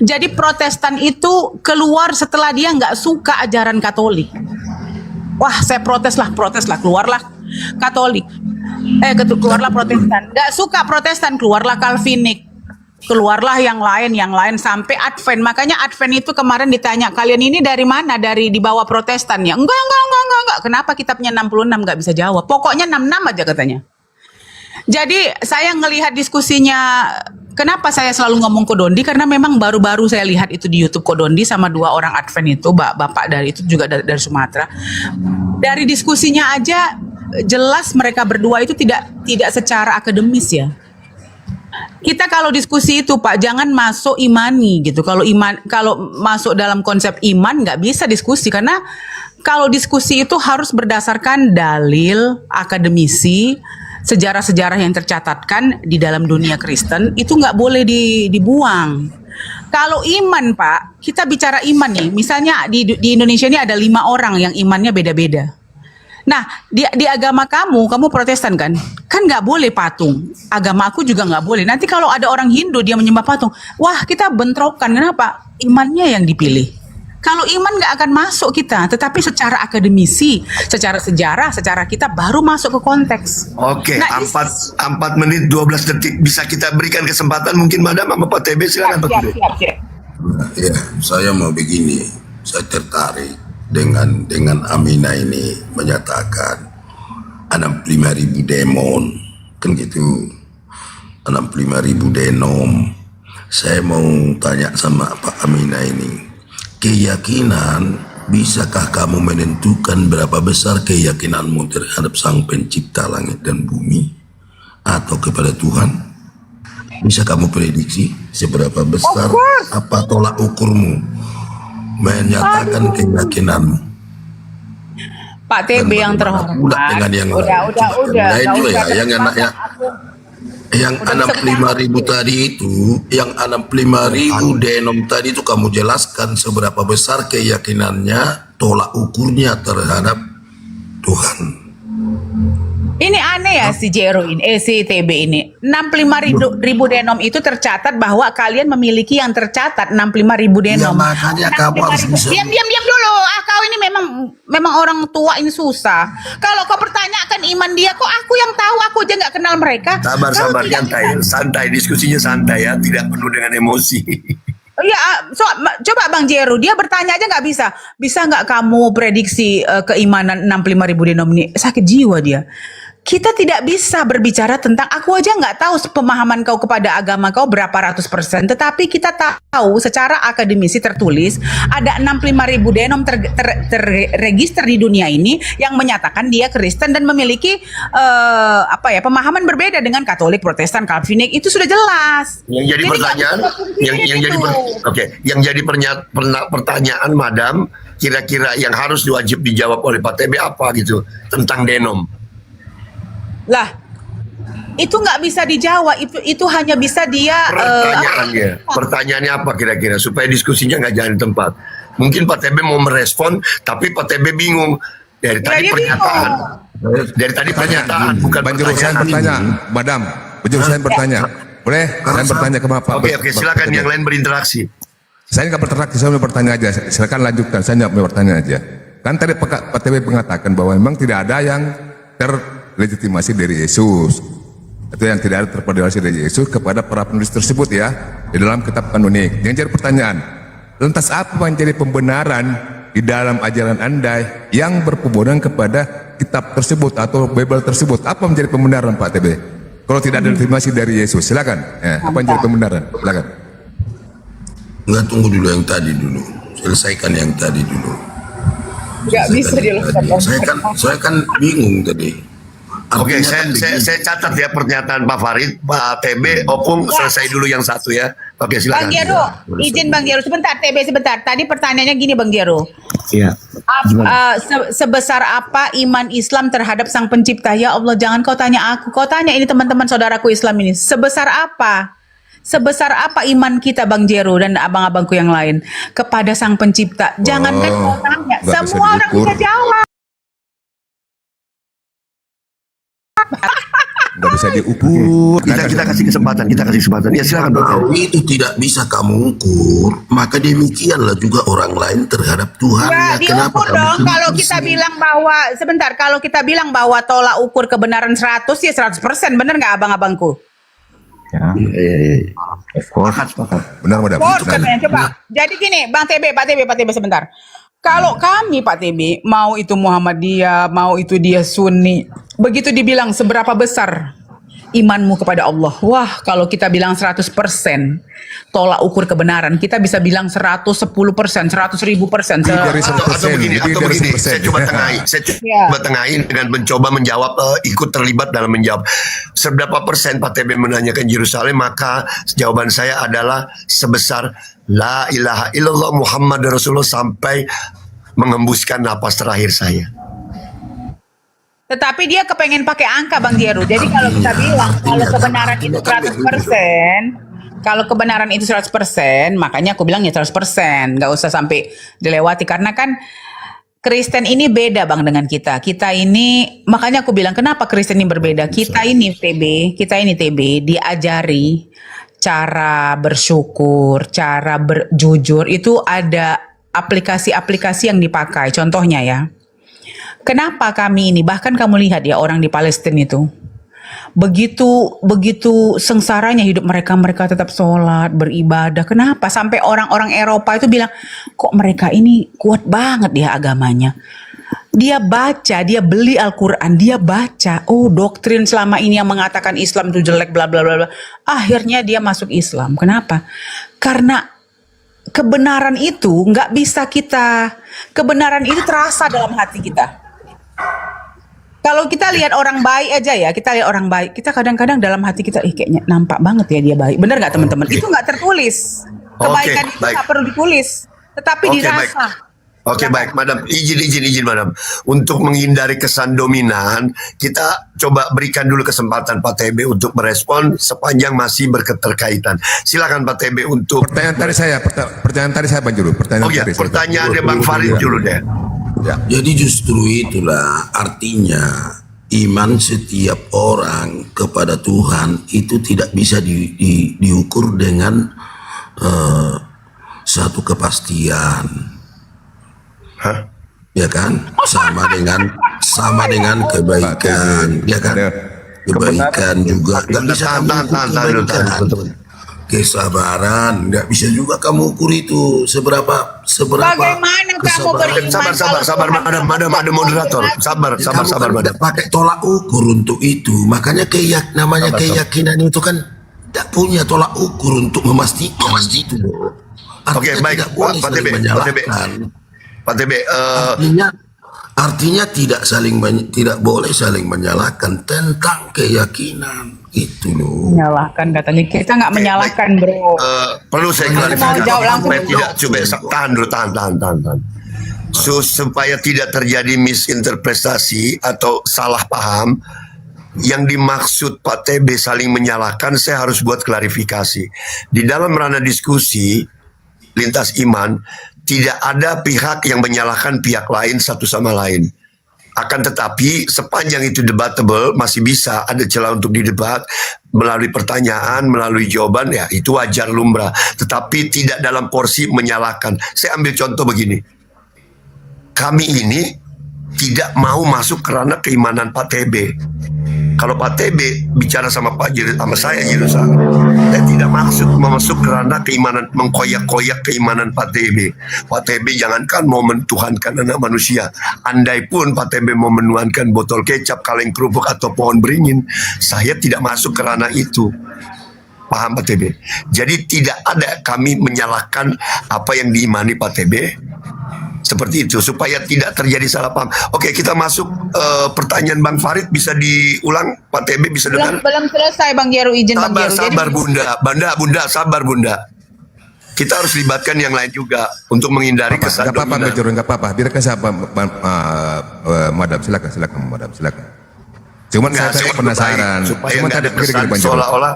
Jadi Protestan itu keluar setelah dia nggak suka ajaran Katolik. Wah, saya protes lah, keluarlah Katolik. Keluarlah Protestan. Nggak suka Protestan, keluarlah Calvinik. Keluarlah yang lain sampai Advent. Makanya Advent itu kemarin ditanya, kalian ini dari mana? Dari di bawah Protestan ya? Enggak. Kenapa kitabnya 66 nggak bisa jawab? Pokoknya 66 aja katanya. Jadi saya ngelihat diskusinya, kenapa saya selalu ngomong Kodondi? Karena memang baru-baru saya lihat itu di YouTube Kodondi sama 2 orang Advent itu, bapak dari itu juga dari Sumatera. Dari diskusinya aja jelas mereka berdua itu tidak secara akademis ya. Kita kalau diskusi itu Pak jangan masuk imani gitu. Kalau masuk dalam konsep iman nggak bisa diskusi karena kalau diskusi itu harus berdasarkan dalil akademisi, sejarah-sejarah yang tercatatkan di dalam dunia Kristen itu nggak boleh dibuang. Kalau iman Pak, kita bicara iman nih. Misalnya di Indonesia ini ada 5 orang yang imannya beda-beda. Nah, di agama kamu Protestan kan nggak boleh patung. Agama aku juga nggak boleh. Nanti kalau ada orang Hindu dia menyembah patung, wah kita bentrokan. Kenapa? Imannya yang dipilih. Kalau iman nggak akan masuk kita, tetapi secara akademisi, secara sejarah, secara kita baru masuk ke konteks. Oke, Nah, 4 menit 12 detik bisa kita berikan kesempatan mungkin Madam sama Pak TB silakan Pak TB. Siap. Ya, saya mau begini. Saya tertarik dengan Amina ini menyatakan 65.000 demon kan gitu, 65.000 denom. Saya mau tanya sama Pak Amina ini, keyakinan, bisakah kamu menentukan berapa besar keyakinanmu terhadap Sang Pencipta langit dan bumi atau kepada Tuhan? Bisa kamu prediksi seberapa besar apa tolak ukurmu menyatakan keyakinanmu? Pak TB yang terhormat. Dengan yang Udah. lain Nggak juga usah ya, yang 65.000 tadi itu, yang 65.000 denom tadi itu kamu jelaskan seberapa besar keyakinannya, tolak ukurnya terhadap Tuhan. Ini aneh ya si Jero ini, si TB ini. 65.000 denom itu tercatat bahwa kalian memiliki yang tercatat 65.000 denom. Ya, makanya kamu harus bisa. Diam dulu. Kau ini memang orang tua ini susah. Kalau kau pertanyakan iman dia, kok aku yang tahu, aku aja nggak kenal mereka. Sabar, santai, diskusinya santai ya, tidak penuh dengan emosi. Ya, coba Bang Jero, dia bertanya aja nggak bisa. Bisa nggak kamu prediksi keimanan 65.000 denom ini? Sakit jiwa dia. kita tidak bisa berbicara tentang, aku aja nggak tahu pemahaman kau kepada agama kau berapa ratus persen, tetapi kita tahu secara akademisi tertulis ada 65.000 denom terregister di dunia ini yang menyatakan dia Kristen dan memiliki pemahaman berbeda dengan Katolik, Protestan, Calvinik, itu sudah jelas. Yang jadi pertanyaan, yang jadi pertanyaan, Madam, kira-kira yang harus diwajib dijawab oleh Pak TB apa gitu tentang denom? Lah, itu nggak bisa dijawab, itu hanya bisa dia pertanyaannya apa kira-kira supaya diskusinya nggak jalan tempat. Mungkin Pak TB mau merespon, tapi Pak TB bingung dari tadi pernyataan. Dari tadi pernyataan bukan saya bertanya, Madam. Saya bertanya. Boleh? Saya bertanya ke Bapak. Oke, silakan yang lain berinteraksi. Saya nggak berinteraksi, saya mau bertanya aja. Silakan lanjutkan, saya mau bertanya aja. Kan tadi Pak TB mengatakan bahwa memang tidak ada yang terlegitimasi dari Yesus, atau yang tidak ada terperdayasi dari Yesus kepada para penulis tersebut ya, di dalam kitab kanonik. Yang jadi pertanyaan, lantas apa yang jadi pembenaran di dalam ajaran Anda yang berpedoman kepada kitab tersebut atau Bible tersebut? Apa menjadi pembenaran Pak TB? Kalau tidak ada legitimasi dari Yesus, silakan. Apa yang jadi pembenaran? Silakan. Nggak, tunggu dulu yang tadi dulu. Selesaikan yang tadi dulu. Nggak bisa dilakukan. Saya kan bingung tadi. Oke, saya catat ya pernyataan Pak Farid, Pak TB, Opung, selesai dulu yang satu ya. Oke, silakan. Bang Jero, izin Bang Jero sebentar, TB sebentar. Tadi pertanyaannya gini Bang Jero. Iya. Sebesar apa iman Islam terhadap Sang Pencipta? Ya Allah, jangan kau tanya aku, kau tanya ini teman-teman saudaraku Islam ini. Sebesar apa? Sebesar apa iman kita Bang Jero dan abang-abangku yang lain kepada Sang Pencipta? Jangankan kau tanya, semua orang bisa jawab. Nggak bisa diukur. Kita kasih kesempatan, Ya silakan Dok. Kalau itu tidak bisa kamu ukur, maka demikianlah juga orang lain terhadap Tuhan. Ya, diukur dong. Kalau kita bilang bahwa kalau kita bilang bahwa tolak ukur kebenaran 100 ya 100%, bener nggak abang-abangku? Ya. Benar, Madam. Coba. Jadi gini, Bang TB, Pak TB sebentar. Kalau kami Pak TB, mau itu Muhammadiyah, mau itu dia Sunni, begitu dibilang seberapa besar imanmu kepada Allah. Wah, kalau kita bilang 100% tolak ukur kebenaran, kita bisa bilang 110%, 100.000%. Atau begini, saya coba tengahin dengan mencoba menjawab, ikut terlibat dalam menjawab. Seberapa persen Pak TB menanyakan Yerusalem, maka jawaban saya adalah sebesar La ilaha illallah Muhammad Rasulullah sampai mengembuskan napas terakhir saya. Tetapi dia kepengen pakai angka Bang Jero. Jadi kalau kita bilang kalau kebenaran itu 100%, kalau kebenaran itu 100%, makanya aku bilang ya 100%, nggak usah sampai dilewati karena kan Kristen ini beda Bang dengan kita. Kita ini, makanya aku bilang kenapa Kristen ini berbeda. Kita ini TB diajari cara bersyukur, cara berjujur, itu ada aplikasi-aplikasi yang dipakai. Contohnya ya, kenapa kami ini, bahkan kamu lihat ya orang di Palestina itu, begitu sengsaranya hidup mereka tetap sholat, beribadah. Kenapa? Sampai orang-orang Eropa itu bilang, kok mereka ini kuat banget ya agamanya. Dia baca, dia beli Al-Quran, dia baca, oh doktrin selama ini yang mengatakan Islam itu jelek, bla bla bla. Akhirnya dia masuk Islam. Kenapa? Karena kebenaran itu nggak bisa kebenaran itu terasa dalam hati kita. Kalau kita lihat orang baik aja ya, kita kadang-kadang dalam hati kita, kayaknya nampak banget ya dia baik. Bener nggak teman-teman? Itu nggak tertulis. Kebaikan itu nggak perlu ditulis, tetapi dirasa. Oke, baik, Madam. Izin, Madam. Untuk menghindari kesan dominan, kita coba berikan dulu kesempatan Pak TB untuk merespon sepanjang masih berketerkaitan. Silakan Pak TB untuk pertanyaan tadi saya Bang Juru. Pertanyaan dari Bang Farid dulu deh. Ya. Jadi justru itulah artinya iman setiap orang kepada Tuhan itu tidak bisa diukur dengan satu kepastian. Ya kan, sama dengan kebaikan, ya kan, kebaikan juga nggak bisa kesabaran nggak bisa juga kamu ukur itu seberapa seberapa Bagaimana kamu kesabaran. beriman Sabar, madam, ada moderator. Sabar, Ya, kamu kan madam. tidak pakai tolak ukur untuk itu. Makanya namanya keyakinan itu kan tidak punya tolak ukur untuk memastikan itu. Oke, Artinya baik, tidak boleh Pak saling TB, menyalahkan. Pak TB, Artinya tidak boleh saling menyalahkan tentang keyakinan itu loh. Menyalahkan katanya. Kita nggak menyalahkan, bro. perlu saya Mau klarifikasi jawab langsung. supaya tidak tahan dulu, tahan. Supaya tidak terjadi misinterpretasi atau salah paham. Yang dimaksud Pak TB saling menyalahkan, saya harus buat klarifikasi. Di dalam ranah diskusi lintas iman, tidak ada pihak yang menyalahkan pihak lain satu sama lain. Akan tetapi sepanjang itu debatable, masih bisa ada celah untuk didebat melalui pertanyaan, melalui jawaban, ya itu wajar lumrah. Tetapi tidak dalam porsi menyalahkan. Saya ambil contoh begini. Kami ini tidak mau masuk kerana keimanan Pak TB. Kalau Pak TB bicara sama Pak Jiru, sama saya saya tidak maksud masuk kerana keimanan, mengkoyak-koyak keimanan Pak TB. Pak TB jangankan mau mentuhankan anak manusia, andai pun Pak TB mau menuhankan botol kecap, kaleng kerupuk atau pohon beringin, saya tidak masuk kerana itu. Paham Pak TB? Jadi tidak ada kami menyalahkan apa yang diimani Pak TB. Seperti itu, supaya tidak terjadi salah paham. Oke, kita masuk pertanyaan Bang Farid, bisa diulang, Pak TB bisa dengar? Belum selesai, Bang Jeru, izin Bang Jeru. Sabar Bunda, sabar Bunda. Kita harus libatkan yang lain juga untuk menghindari kesan dominan. Nggak apa-apa, biarkan saya, madam, silakan, madam, silakan. Cuman saya penasaran, supaya nggak ada kesan seolah-olah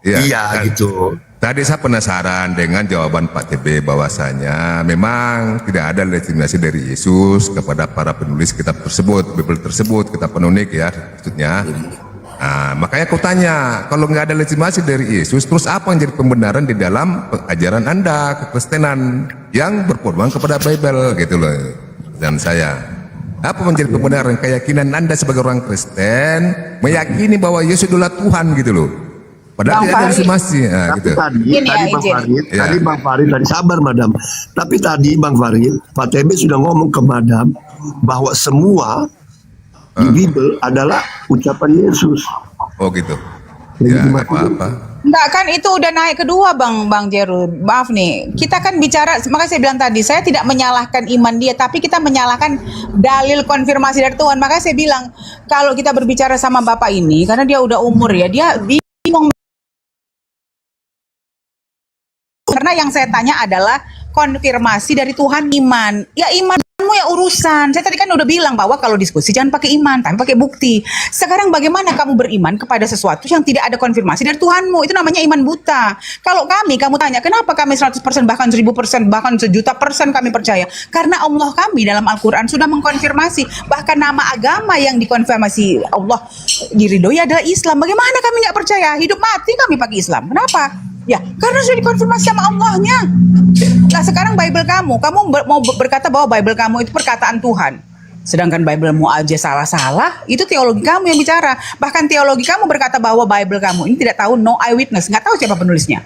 iya gitu. Tadi saya penasaran dengan jawaban Pak TB bahwasanya memang tidak ada legitimasi dari Yesus kepada para penulis kitab tersebut, Bible tersebut, kitab kanonik ya maksudnya. Nah, makanya aku tanya, kalau nggak ada legitimasi dari Yesus, terus apa yang jadi pembenaran di dalam ajaran Anda, kekristenan yang berpedoman kepada Bible gitu loh. Dan saya, apa menjadi pembenaran keyakinan Anda sebagai orang Kristen meyakini bahwa Yesus adalah Tuhan gitu loh. Padahal tidak ada legitimasi. Nah, gitu. Tadi Bang Farid, sabar madam. Tapi tadi Bang Farid, Pak TB sudah ngomong ke madam bahwa semua di Bible adalah ucapan Yesus. Oh gitu. Ya, apa-apa. Enggak kan, itu udah naik kedua Bang Jeru. Maaf nih, kita kan bicara, makanya saya bilang tadi, saya tidak menyalahkan iman dia, tapi kita menyalahkan dalil konfirmasi dari Tuhan. Makanya saya bilang, kalau kita berbicara sama Bapak ini, karena dia udah umur ya, dia bingung. Karena yang saya tanya adalah konfirmasi dari Tuhan iman. Ya imanmu ya urusan. Saya tadi kan udah bilang bahwa kalau diskusi jangan pakai iman, tapi pakai bukti. Sekarang bagaimana kamu beriman kepada sesuatu yang tidak ada konfirmasi dari Tuhanmu? Itu namanya iman buta. Kalau kamu tanya, kenapa kami 100%, bahkan 1000%, bahkan 1.000.000% kami percaya? Karena Allah kami dalam Al-Quran sudah mengkonfirmasi. Bahkan nama agama yang dikonfirmasi Allah diridhoi adalah Islam. Bagaimana kami nggak percaya? Hidup mati kami pakai Islam. Kenapa? Ya, karena sudah dikonfirmasi sama Allahnya. Nah, sekarang Bible kamu mau berkata bahwa Bible kamu itu perkataan Tuhan. Sedangkan Biblemu aja salah-salah, itu teologi kamu yang bicara. Bahkan teologi kamu berkata bahwa Bible kamu ini tidak tahu, no eyewitness, nggak tahu siapa penulisnya.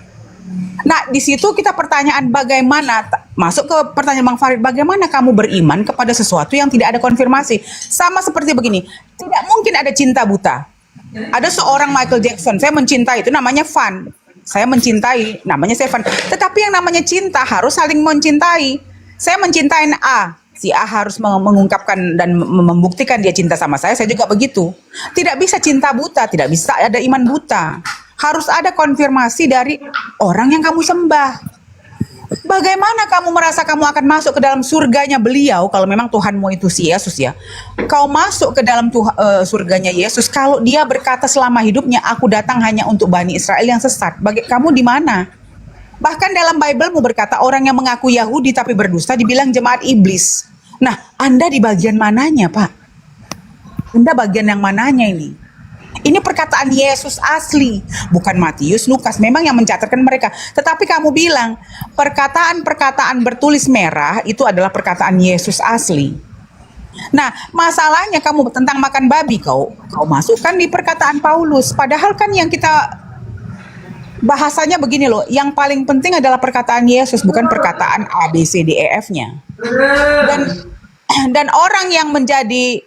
Nah, di situ kita pertanyaan bagaimana, masuk ke pertanyaan Bang Farid, bagaimana kamu beriman kepada sesuatu yang tidak ada konfirmasi? Sama seperti begini, tidak mungkin ada cinta buta. Ada seorang Michael Jackson, saya mencintai, itu namanya fun. Saya mencintai, namanya Seven. Tetapi yang namanya cinta harus saling mencintai. Saya mencintai A, si A harus mengungkapkan dan membuktikan dia cinta sama saya juga begitu. Tidak bisa cinta buta, tidak bisa ada iman buta. Harus ada konfirmasi dari orang yang kamu sembah. Bagaimana kamu merasa kamu akan masuk ke dalam surganya beliau kalau memang Tuhanmu itu si Yesus ya? Kau masuk ke dalam surganya Yesus kalau dia berkata selama hidupnya, aku datang hanya untuk Bani Israel yang sesat. Kamu di mana? Bahkan dalam Biblemu berkata orang yang mengaku Yahudi tapi berdusta dibilang jemaat iblis. Nah, Anda di bagian mananya, Pak? Anda bagian yang mananya ini? Ini perkataan Yesus asli, bukan Matius, Lukas, memang yang mencatatkan mereka. Tetapi kamu bilang, perkataan-perkataan bertulis merah itu adalah perkataan Yesus asli. Nah, masalahnya kamu tentang makan babi, kau masukkan di perkataan Paulus. Padahal kan yang kita bahasanya begini loh, yang paling penting adalah perkataan Yesus, bukan perkataan A, B, C, D, E, F-nya. Dan orang yang menjadi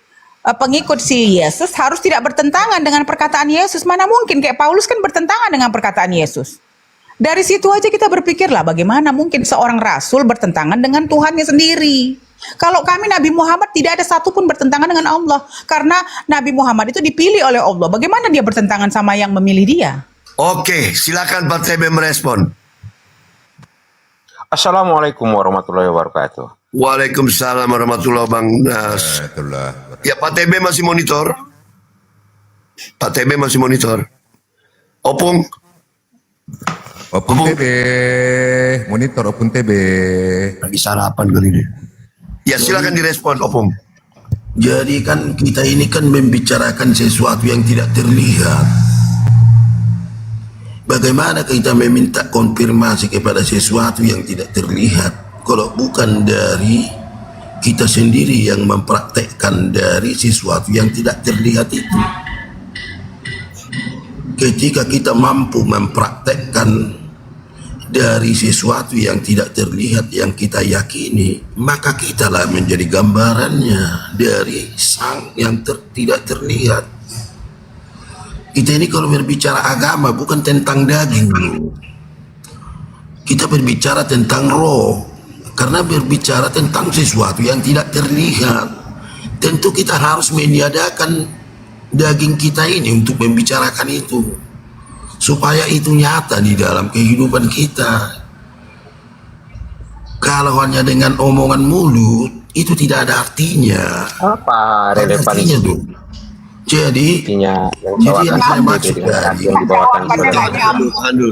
pengikut si Yesus harus tidak bertentangan dengan perkataan Yesus. Mana mungkin, kayak Paulus kan bertentangan dengan perkataan Yesus. Dari situ aja kita berpikirlah bagaimana mungkin seorang rasul bertentangan dengan Tuhannya sendiri. Kalau kami Nabi Muhammad tidak ada satupun bertentangan dengan Allah. Karena Nabi Muhammad itu dipilih oleh Allah. Bagaimana dia bertentangan sama yang memilih dia? Oke, silakan Pak TB merespon. Assalamualaikum warahmatullahi wabarakatuh. Waalaikumsalam warahmatullahi wabarakatuh. Ya, Pak TB masih monitor. Pak TB masih monitor. Opung. Opung TB, monitor Opung TB. Lagi sarapan kali ini. Ya, silakan direspon Opung. Jadi kan kita ini kan membicarakan sesuatu yang tidak terlihat. Bagaimana kita meminta konfirmasi kepada sesuatu yang tidak terlihat kalau bukan dari kita sendiri yang mempraktekkan dari sesuatu yang tidak terlihat itu. Ketika kita mampu mempraktekkan dari sesuatu yang tidak terlihat yang kita yakini, maka kitalah menjadi gambarannya dari sang yang tidak terlihat. Kita ini kalau berbicara agama bukan tentang daging, kita berbicara tentang roh. Karena berbicara tentang sesuatu yang tidak terlihat, tentu kita harus meniadakan daging kita ini untuk membicarakan itu, supaya itu nyata di dalam kehidupan kita. Kalau hanya dengan omongan mulut, itu tidak ada artinya. Apa relevansinya tuh? Jadi yang saya maksud dari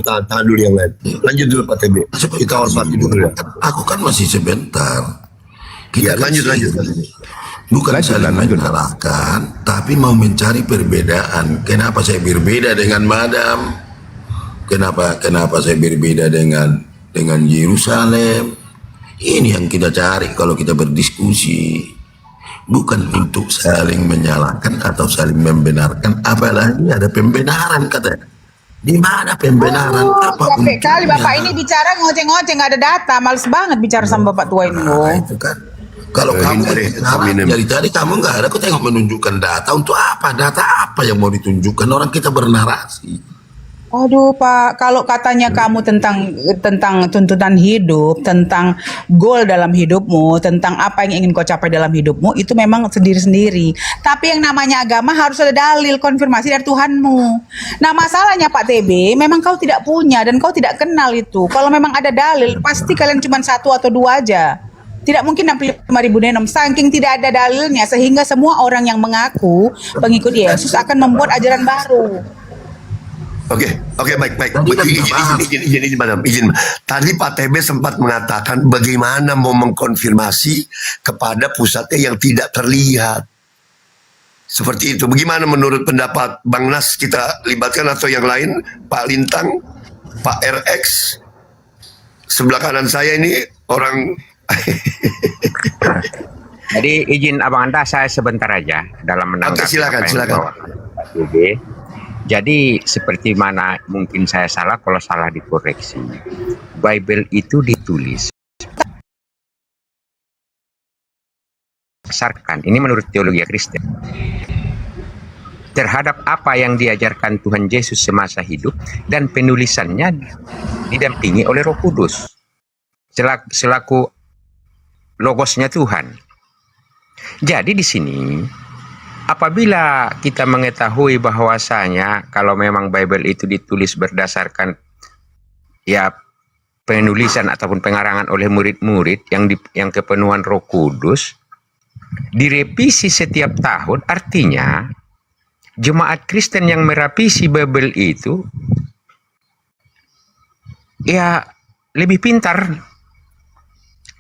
tahan dulu yang lain. Lanjut dulu Pak TB. Kita hormati dulu ya. Aku kan masih sebentar. Ya, lanjut. Bukan saling menyalahkan, tapi mau mencari perbedaan. Kenapa saya berbeda dengan Madam? Kenapa saya berbeda dengan Yerusalem? Ini yang kita cari kalau kita berdiskusi. Bukan untuk saling menyalahkan atau saling membenarkan, apalagi ada pembenaran katanya. Di mana pembenaran? Apa capek kali Bapak ini bicara ngoceh-ngoceh, nggak ada data, males banget bicara sama Bapak tua ini. Itu kan. Kalau kamu dari tadi kamu nggak ada, aku tengok menunjukkan data untuk apa? Data apa yang mau ditunjukkan? Orang kita bernarasi. Aduh Pak, kalau katanya kamu tentang tuntutan hidup, tentang goal dalam hidupmu, tentang apa yang ingin kau capai dalam hidupmu, itu memang sendiri-sendiri. Tapi yang namanya agama harus ada dalil, konfirmasi dari Tuhanmu. Nah masalahnya Pak TB, memang kau tidak punya dan kau tidak kenal itu. Kalau memang ada dalil, pasti kalian cuma 1 atau 2 aja. Tidak mungkin 65.000 denom, saking tidak ada dalilnya, sehingga semua orang yang mengaku pengikut Yesus akan membuat ajaran baru. Oke, baik. Izin, Madam. Tadi Pak TB sempat mengatakan bagaimana mau mengkonfirmasi kepada pusatnya yang tidak terlihat. Seperti itu. Bagaimana menurut pendapat Bang Nas, kita libatkan atau yang lain? Pak Lintang, Pak RX, sebelah kanan saya ini orang. Jadi izin Abang Anda, saya sebentar aja dalam menanggapi. Oke, silakan. Pak TB. Jadi seperti mana mungkin saya salah, kalau salah dikoreksi. Bible itu ditulis berdasarkan, ini menurut teologi Kristen, terhadap apa yang diajarkan Tuhan Yesus semasa hidup, dan penulisannya didampingi oleh Roh Kudus selaku logosnya Tuhan. Jadi di sini apabila kita mengetahui bahwasanya kalau memang Bible itu ditulis berdasarkan ya penulisan ataupun pengarangan oleh murid-murid yang kepenuhan Roh Kudus, direvisi setiap tahun, artinya jemaat Kristen yang merevisi Bible itu ya lebih pintar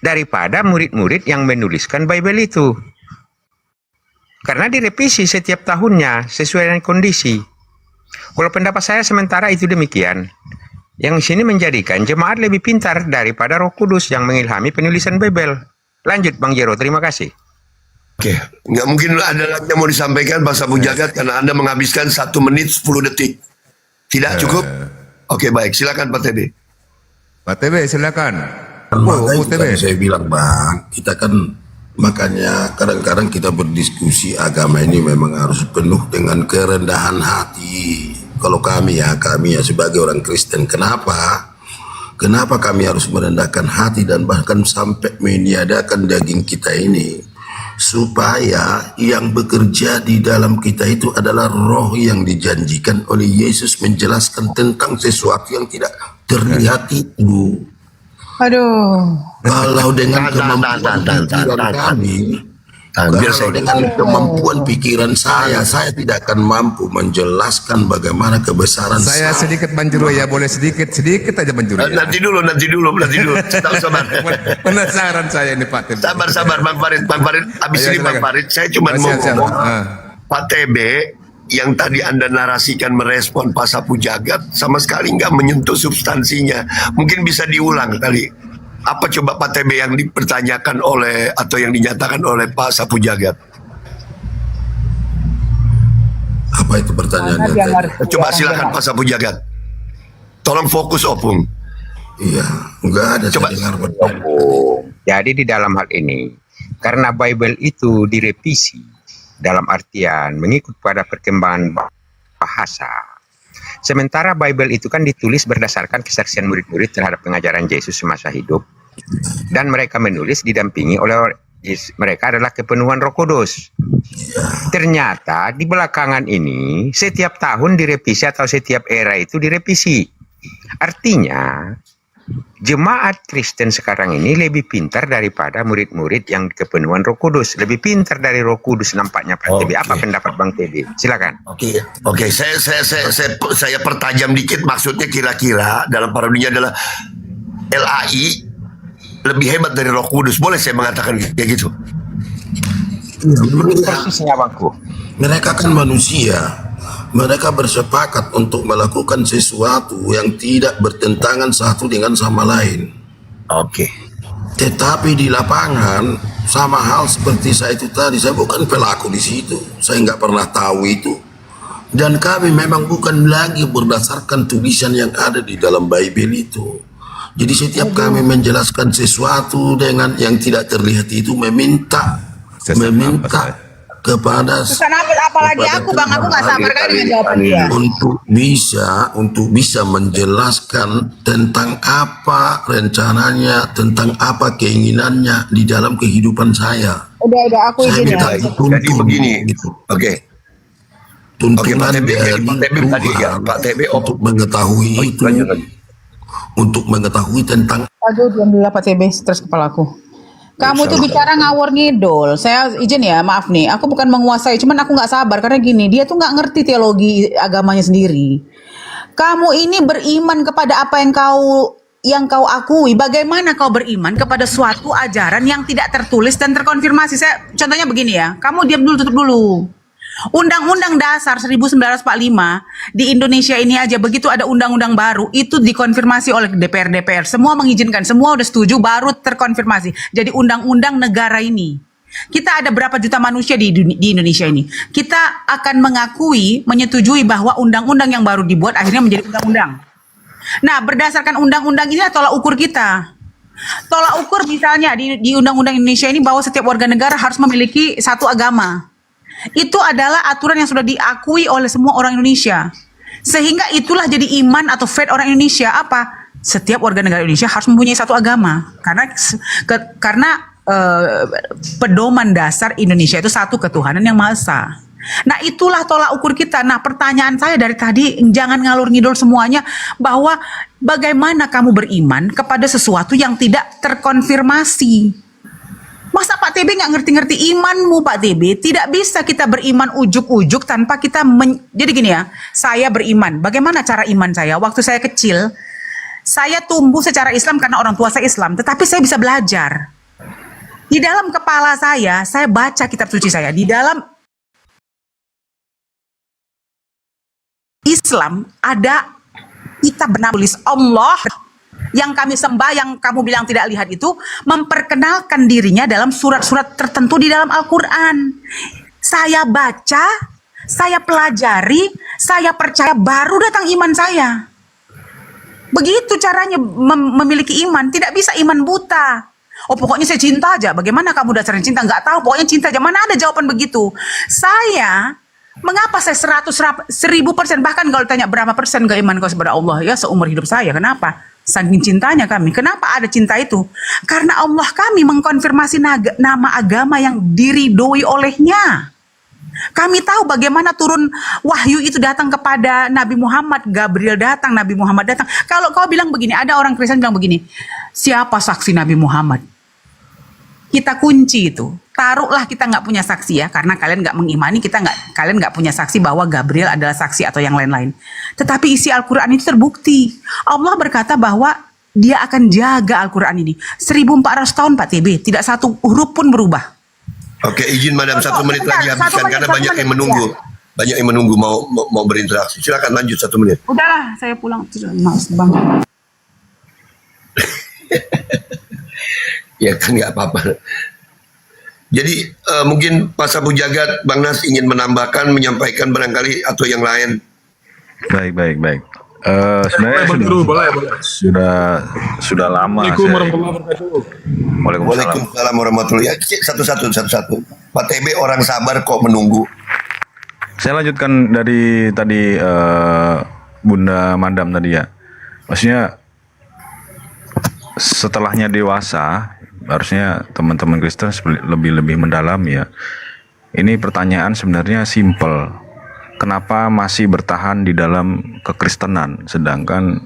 daripada murid-murid yang menuliskan Bible itu. Karena direvisi setiap tahunnya sesuai dengan kondisi. Kalau pendapat saya sementara itu demikian. Yang sini menjadikan jemaat lebih pintar daripada Roh Kudus yang mengilhami penulisan Bible. Lanjut Bang Jero, terima kasih. Oke, nggak mungkin ada lagi yang mau disampaikan Pak Sabu Jagat karena Anda menghabiskan 1 menit 10 detik. Tidak cukup? Oke, baik, silakan Pak TB. Pak TB silakan. Makanya TB. tadi saya bilang Bang, kita kan makanya kadang-kadang kita berdiskusi agama ini memang harus penuh dengan kerendahan hati. Kalau kami ya sebagai orang Kristen, kenapa kami harus merendahkan hati dan bahkan sampai meniadakan daging kita ini, supaya yang bekerja di dalam kita itu adalah roh yang dijanjikan oleh Yesus menjelaskan tentang sesuatu yang tidak terlihat itu. Aduh. Kalau dengan kemampuan pikiran kami, kalau dengan kemampuan pikiran saya tidak akan mampu menjelaskan bagaimana kebesaran Saya sedikit Banjuru ya, boleh sedikit aja Banjuru. Ya. Nanti dulu. Sabar. Penasaran saya ini Pak TB. Sabar, Bang Farid. Abis Ayo, ini Bang silakan. Farid, saya cuma mau Siap. ngomong, Pak TB yang tadi Anda narasikan merespon Pak Sapu Jagat sama sekali nggak menyentuh substansinya. Mungkin bisa diulang kali. Apa coba Pak TB yang dipertanyakan oleh atau yang dinyatakan oleh Pak Sapu Jagat? Apa itu pertanyaannya? Coba silakan Pak Sapu Jagat. Tolong fokus Opung. Iya, enggak ada. Coba. Jadi di dalam hal ini, karena Bible itu direvisi dalam artian mengikut pada perkembangan bahasa. Sementara Bible itu kan ditulis berdasarkan kesaksian murid-murid terhadap pengajaran Yesus semasa hidup. Dan mereka menulis didampingi oleh mereka adalah kepenuhan Roh Kudus. Ternyata di belakangan ini setiap tahun direvisi atau setiap era itu direvisi. Artinya jemaat Kristen sekarang ini lebih pintar daripada murid-murid yang kepenuhan Roh Kudus. Lebih pintar dari Roh Kudus nampaknya Pak TB. Apa pendapat Bang TB? Silakan. Oke, saya pertajam dikit, maksudnya kira-kira dalam parodinya adalah LAI lebih hebat dari Roh Kudus. Boleh saya mengatakan kayak gitu? Persisnya Bangku. Mereka kan manusia. Mereka bersepakat untuk melakukan sesuatu yang tidak bertentangan satu dengan sama lain. Oke. Tetapi di lapangan sama hal seperti saya itu tadi, saya bukan pelaku di situ. Saya nggak pernah tahu itu. Dan kami memang bukan lagi berdasarkan tulisan yang ada di dalam Bible itu. Jadi setiap kami menjelaskan sesuatu dengan yang tidak terlihat itu meminta kepada apalagi aku Bang, aku nggak sabar kali dengan jawaban dia. Untuk bisa menjelaskan tentang apa rencananya, tentang apa keinginannya di dalam kehidupan saya. Udah aku izin ya. Jadi begini, oke. Tuntunan Pak TB untuk mengetahui itu, untuk mengetahui tentang. Aduh, diam dulu Pak TB, stres kepalaku. Kamu tuh bicara ngawur ngidul. Saya izin ya, maaf nih. Aku bukan menguasai, cuman aku nggak sabar karena gini, dia tuh nggak ngerti teologi agamanya sendiri. Kamu ini beriman kepada apa yang kau akui. Bagaimana kau beriman kepada suatu ajaran yang tidak tertulis dan terkonfirmasi? Saya contohnya begini ya. Kamu diam dulu, tutup dulu. Undang-Undang Dasar 1945 di Indonesia ini aja begitu ada undang-undang baru itu dikonfirmasi oleh DPR, semua mengizinkan, semua udah setuju, baru terkonfirmasi jadi undang-undang negara ini. Kita ada berapa juta manusia di Indonesia ini, kita akan mengakui, menyetujui bahwa undang-undang yang baru dibuat akhirnya menjadi undang-undang. Nah, berdasarkan undang-undang ini tolak ukur kita. Tolak ukur misalnya di undang-undang Indonesia ini bahwa setiap warga negara harus memiliki satu agama. Itu adalah aturan yang sudah diakui oleh semua orang Indonesia. Sehingga itulah jadi iman atau faith orang Indonesia. Apa? Setiap warga negara Indonesia harus mempunyai satu agama. Karena pedoman dasar Indonesia itu satu ketuhanan yang Maha Esa. Nah, itulah tolak ukur kita. Nah, pertanyaan saya dari tadi, jangan ngalur ngidul semuanya, bahwa bagaimana kamu beriman kepada sesuatu yang tidak terkonfirmasi. Masa Pak TB nggak ngerti-ngerti imanmu Pak TB? Tidak bisa kita beriman ujuk-ujuk tanpa kita jadi gini ya, saya beriman. Bagaimana cara iman saya? Waktu saya kecil, saya tumbuh secara Islam karena orang tua saya Islam, tetapi saya bisa belajar. Di dalam kepala saya baca kitab suci saya. Di dalam Islam ada kitab benar tulis Allah yang kami sembah, yang kamu bilang tidak lihat itu, memperkenalkan dirinya dalam surat-surat tertentu di dalam Al-Quran. Saya baca, saya pelajari, saya percaya, baru datang iman saya. Begitu caranya memiliki iman. Tidak bisa iman buta. Oh pokoknya saya cinta aja. Bagaimana kamu dasarnya cinta? Nggak tahu. Pokoknya cinta aja. Mana ada jawaban begitu? Mengapa saya 1000%? Bahkan kalau tanya berapa persen keimanan kau kepada Allah, ya seumur hidup saya. Kenapa? Saking cintanya kami. Kenapa ada cinta itu? Karena Allah kami mengkonfirmasi nama agama yang diridhoi olehnya. Kami tahu bagaimana turun wahyu itu datang kepada Nabi Muhammad. Gabriel datang, Nabi Muhammad datang. Kalau kau bilang begini, ada orang Kristen bilang begini, siapa saksi Nabi Muhammad? Kita kunci itu. Taruhlah kita nggak punya saksi ya, karena kalian nggak mengimani, kalian nggak punya saksi bahwa Gabriel adalah saksi atau yang lain-lain. Tetapi isi Al-Quran itu terbukti. Allah berkata bahwa dia akan jaga Al-Quran ini. 1400 tahun Pak TB, tidak satu huruf pun berubah. Oke, izin Madam 1 menit lagi habiskan karena banyak yang menunggu. Banyak yang menunggu mau berinteraksi. Silakan lanjut 1 menit. Udahlah, saya pulang. Mas Bang. Ya kan nggak apa-apa. Jadi mungkin Pak Sabu Jagat, Bang Nas ingin menambahkan, menyampaikan barangkali atau yang lain. Baik. Sebenarnya sudah lama. Waalaikumsalam warahmatullahi wabarakatuh. Satu. Pak TB orang sabar kok menunggu. Saya lanjutkan dari tadi Bunda Madam tadi ya. Maksudnya setelahnya dewasa, harusnya teman-teman Kristen lebih mendalam ya. Ini pertanyaan sebenarnya simple. Kenapa masih bertahan di dalam kekristenan, sedangkan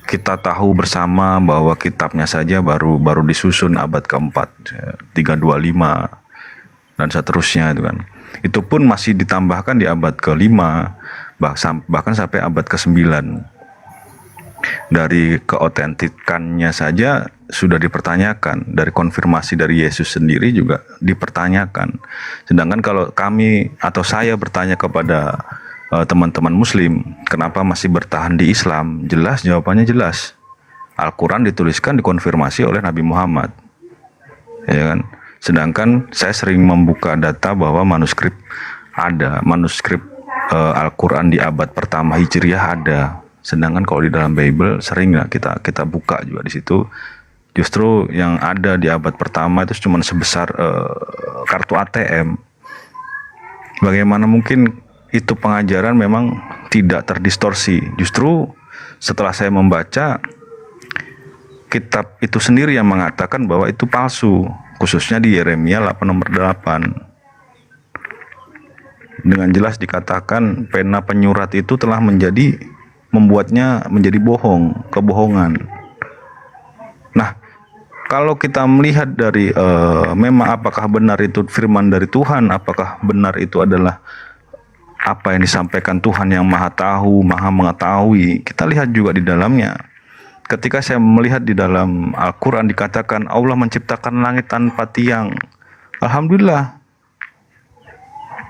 kita tahu bersama bahwa kitabnya saja baru disusun abad keempat, 325 dan seterusnya itu kan. Itu pun masih ditambahkan di abad ke-5, bahkan sampai abad ke-9. Dari keotentikannya saja sudah dipertanyakan, dari konfirmasi dari Yesus sendiri juga dipertanyakan. Sedangkan kalau kami atau saya bertanya kepada teman-teman Muslim, kenapa masih bertahan di Islam? Jelas, jawabannya jelas. Al-Quran dituliskan, dikonfirmasi oleh Nabi Muhammad, ya kan? Sedangkan saya sering membuka data bahwa manuskrip Al-Quran di abad pertama Hijriah ada. Sedangkan kalau di dalam Bible sering nggak kita buka juga di situ, justru yang ada di abad pertama itu cuma sebesar kartu ATM. Bagaimana mungkin itu pengajaran memang tidak terdistorsi? Justru setelah saya membaca kitab itu sendiri yang mengatakan bahwa itu palsu, khususnya di Yeremia 8 nomor 8. Dengan jelas dikatakan pena penyurat itu telah membuatnya menjadi kebohongan. Nah, kalau kita melihat dari memang apakah benar itu firman dari Tuhan, apakah benar itu adalah apa yang disampaikan Tuhan yang maha tahu, maha mengetahui, kita lihat juga di dalamnya. Ketika saya melihat di dalam Al-Quran dikatakan Allah menciptakan langit tanpa tiang. Alhamdulillah,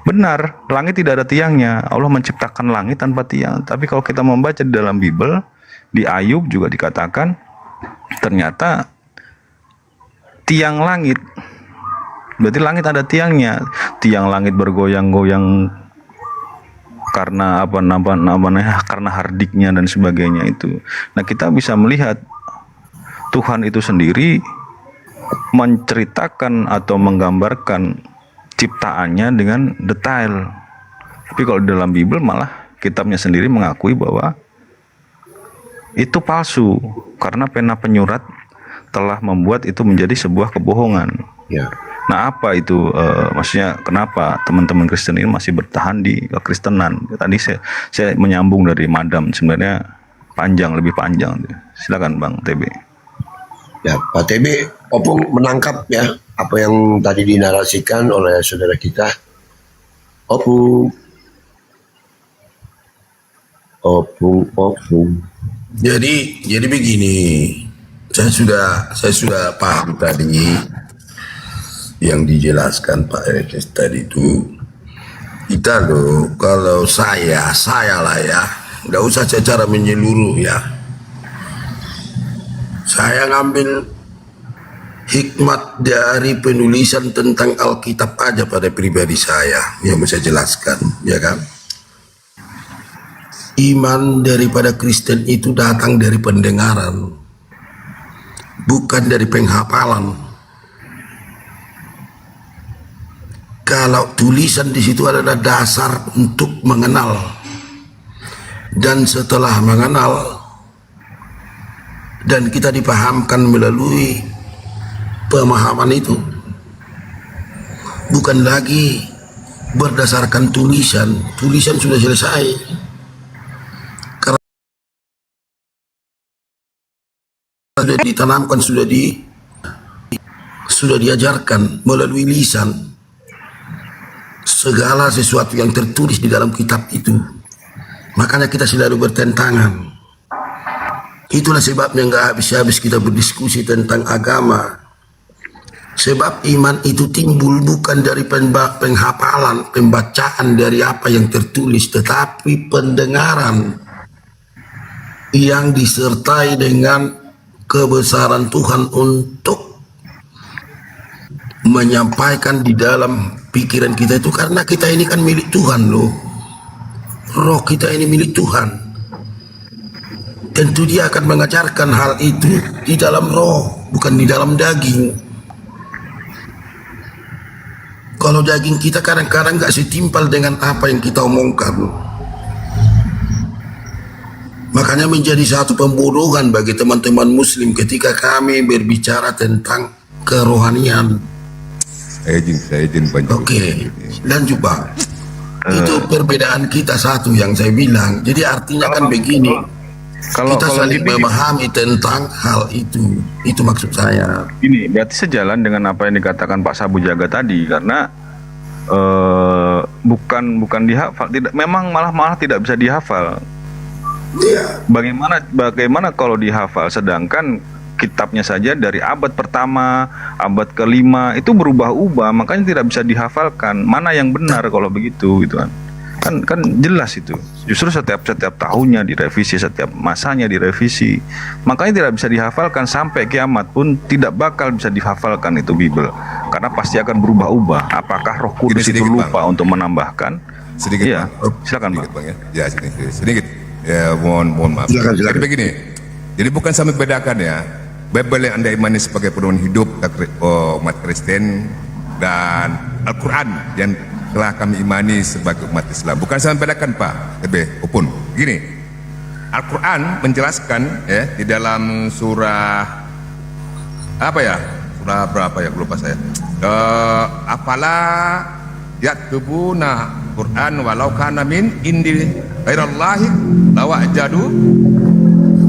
benar, langit tidak ada tiangnya. Allah menciptakan langit tanpa tiang. Tapi kalau kita membaca di dalam Bible, di Ayub juga dikatakan ternyata tiang langit, berarti langit ada tiangnya. Tiang langit bergoyang-goyang karena karena hardiknya dan sebagainya itu. Nah, kita bisa melihat Tuhan itu sendiri menceritakan atau menggambarkan ciptaannya dengan detail. Tapi kalau dalam Bible malah kitabnya sendiri mengakui bahwa itu palsu karena pena penyurat telah membuat itu menjadi sebuah kebohongan. Ya. Nah, apa itu maksudnya kenapa teman-teman Kristen ini masih bertahan di kekristenan? Tadi saya menyambung dari Madam, sebenarnya lebih panjang. Silakan Bang TB. Ya, Pak TB, Opung menangkap ya apa yang tadi dinarasikan oleh saudara kita. Opung. Jadi begini, saya sudah paham tadi yang dijelaskan Pak Erekes tadi itu. Kita loh, kalau saya lah ya, nggak usah secara menyeluruh ya. Saya ngambil hikmat dari penulisan tentang Alkitab aja pada pribadi saya yang bisa jelaskan, ya kan? iman daripada Kristen itu datang dari pendengaran, bukan dari penghafalan. Kalau tulisan di situ adalah dasar untuk mengenal, dan setelah mengenal dan kita dipahamkan melalui pemahaman itu, bukan lagi berdasarkan tulisan. Tulisan sudah selesai karena sudah ditanamkan, sudah diajarkan melalui lisan. Segala sesuatu yang tertulis di dalam kitab itu, makanya kita selalu bertentangan. Itulah sebabnya nggak habis-habis kita berdiskusi tentang agama. Sebab iman itu timbul bukan dari penghafalan, pembacaan dari apa yang tertulis, tetapi pendengaran yang disertai dengan kebesaran Tuhan untuk menyampaikan di dalam pikiran kita itu. Karena kita ini kan milik Tuhan loh, roh kita ini milik Tuhan. Tentu dia akan mengajarkan hal itu di dalam roh, bukan di dalam daging. Kalau daging kita kadang-kadang gak setimpal dengan apa yang kita omongkan. Makanya menjadi satu pembodohan bagi teman-teman muslim ketika kami berbicara tentang kerohanian. Saya izin Oke, lanjut Pak. Itu perbedaan kita satu yang saya bilang. Jadi artinya kan begini, kita saling memahami tentang hal itu. Itu maksud saya. Ini berarti sejalan dengan apa yang dikatakan Pak Sabu Jaga tadi, karena bukan dihafal, tidak, memang malah tidak bisa dihafal. Bagaimana kalau dihafal, sedangkan kitabnya saja dari abad pertama, abad kelima itu berubah-ubah, makanya tidak bisa dihafalkan. Mana yang benar kalau begitu, gitu kan? Kan jelas itu. Justru setiap tahunnya direvisi, setiap masanya direvisi. Makanya tidak bisa dihafalkan, sampai kiamat pun tidak bakal bisa dihafalkan itu Bible. Karena pasti akan berubah-ubah. Apakah Roh Kudus itu lupa untuk menambahkan? Sedikit, ya, silakan Bang. Ya, sedikit. Ya, mohon maaf. Silakan. Jadi begini. Jadi bukan sampai bedakan ya. Bible yang Anda imani sebagai pedoman hidup umat Kristen dan Al-Quran yang telah kami imani sebagai umat Islam. Bukan sama bedakan Pak Upun. Gini, Al-Quran menjelaskan ya di dalam surah apa ya? Surah berapa ya? Lupa saya. Afala yaktubuna Quran walau kana min indi ghairallahi lawajadu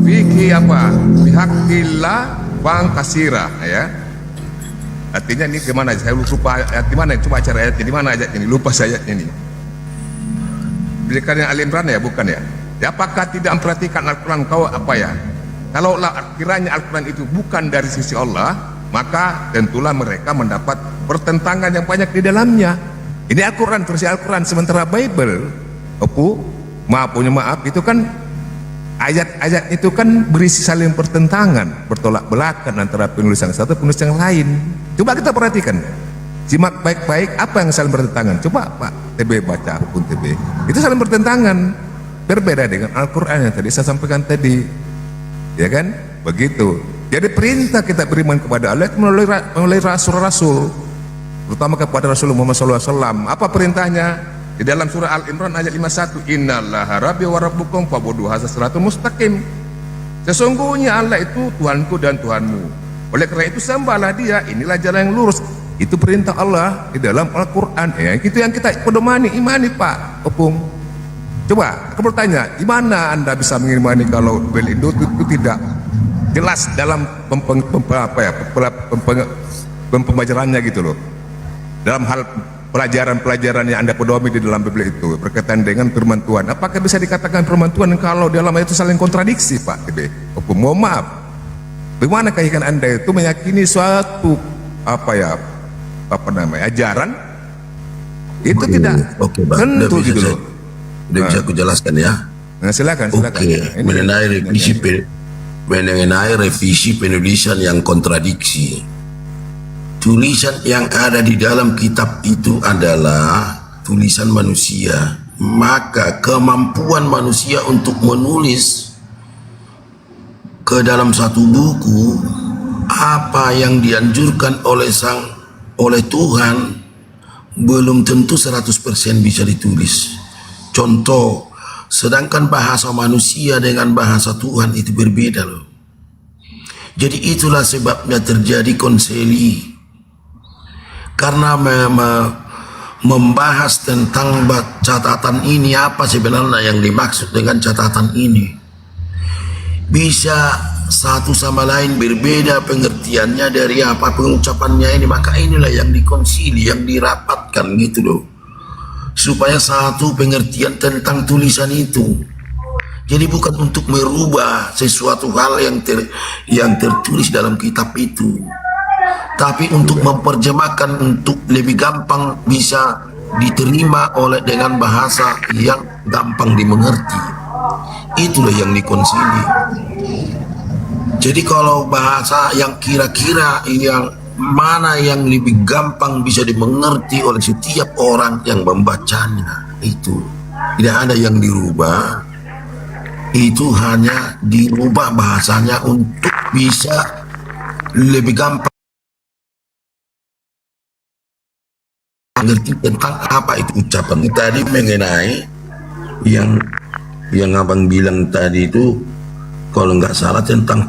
fikih apa? Bihaqillah bang kasira ya. Artinya ini gimana? Saya lupa ayat di mana? Coba cari ayatnya di mana ayatnya ini? Lupa saya ayatnya ini. Berikan yang Al Imran ya, bukan ya? Ya, apakah tidak memperhatikan Al-Quran kau apa ya? Kalau kiranya Al-Quran itu bukan dari sisi Allah, maka tentulah mereka mendapat pertentangan yang banyak di dalamnya. Ini Al-Quran, versi Al-Quran, sementara Bible, punya maaf, itu kan ayat-ayat itu kan berisi saling pertentangan, bertolak belakang antara penulis yang satu penulis yang lain. Coba kita perhatikan, simak baik-baik apa yang saling bertentangan. Coba Pak TB baca pun TB, itu saling bertentangan, berbeda dengan Al-Quran yang tadi saya sampaikan tadi, ya kan? Begitu. Jadi perintah kita beriman kepada Allah itu melalui rasul-rasul, terutama kepada Rasulullah Muhammad SAW. Apa perintahnya? Di dalam surah Al-Imran ayat 51, innallaha rabbi wa rabbukum fa'buduhu hadza siratul mustaqim. Sesungguhnya Allah itu Tuhanku dan Tuhanmu. Oleh karena itu sembahlah Dia, inilah jalan yang lurus. Itu perintah Allah di dalam Al-Qur'an. Ya, itu yang kita pedomani, imani Pak Opung. Coba aku bertanya, di mana Anda bisa mengimani kalau Bible itu tidak jelas dalam pembelajarannya gitu loh. Dalam hal pelajaran-pelajaran yang Anda pedomi di dalam Bible itu berkaitan dengan firman Tuhan. Apakah bisa dikatakan firman Tuhan kalau dalam itu saling kontradiksi, Pak? Mohon maaf. Bagaimana keyakinan Anda itu meyakini suatu ajaran itu tidak tentu gitu loh. Udah bisa aku jelaskan ya. Nah, silakan. Mengenai revisi penulisan yang kontradiksi. Tulisan yang ada di dalam kitab itu adalah tulisan manusia maka kemampuan manusia untuk menulis ke dalam satu buku apa yang dianjurkan oleh Tuhan belum tentu 100% bisa ditulis. Contoh, sedangkan bahasa manusia dengan bahasa Tuhan itu berbeda loh. Jadi itulah sebabnya terjadi konseli. Karena membahas tentang catatan ini, apa sebenarnya yang dimaksud dengan catatan ini. Bisa satu sama lain berbeda pengertiannya dari apa pengucapannya ini. Maka inilah yang dikonsili, yang dirapatkan gitu loh. Supaya satu pengertian tentang tulisan itu. Jadi bukan untuk merubah sesuatu hal yang tertulis dalam kitab itu, tapi untuk memperjemahkan untuk lebih gampang bisa diterima dengan bahasa yang gampang dimengerti. Itulah yang dikonsili. Jadi kalau bahasa yang kira-kira yang mana yang lebih gampang bisa dimengerti oleh setiap orang yang membacanya, itu tidak ada yang dirubah. Itu hanya dirubah bahasanya untuk bisa lebih gampang mengerti tentang apa itu ucapan. Tadi mengenai yang abang bilang tadi itu, kalau nggak salah tentang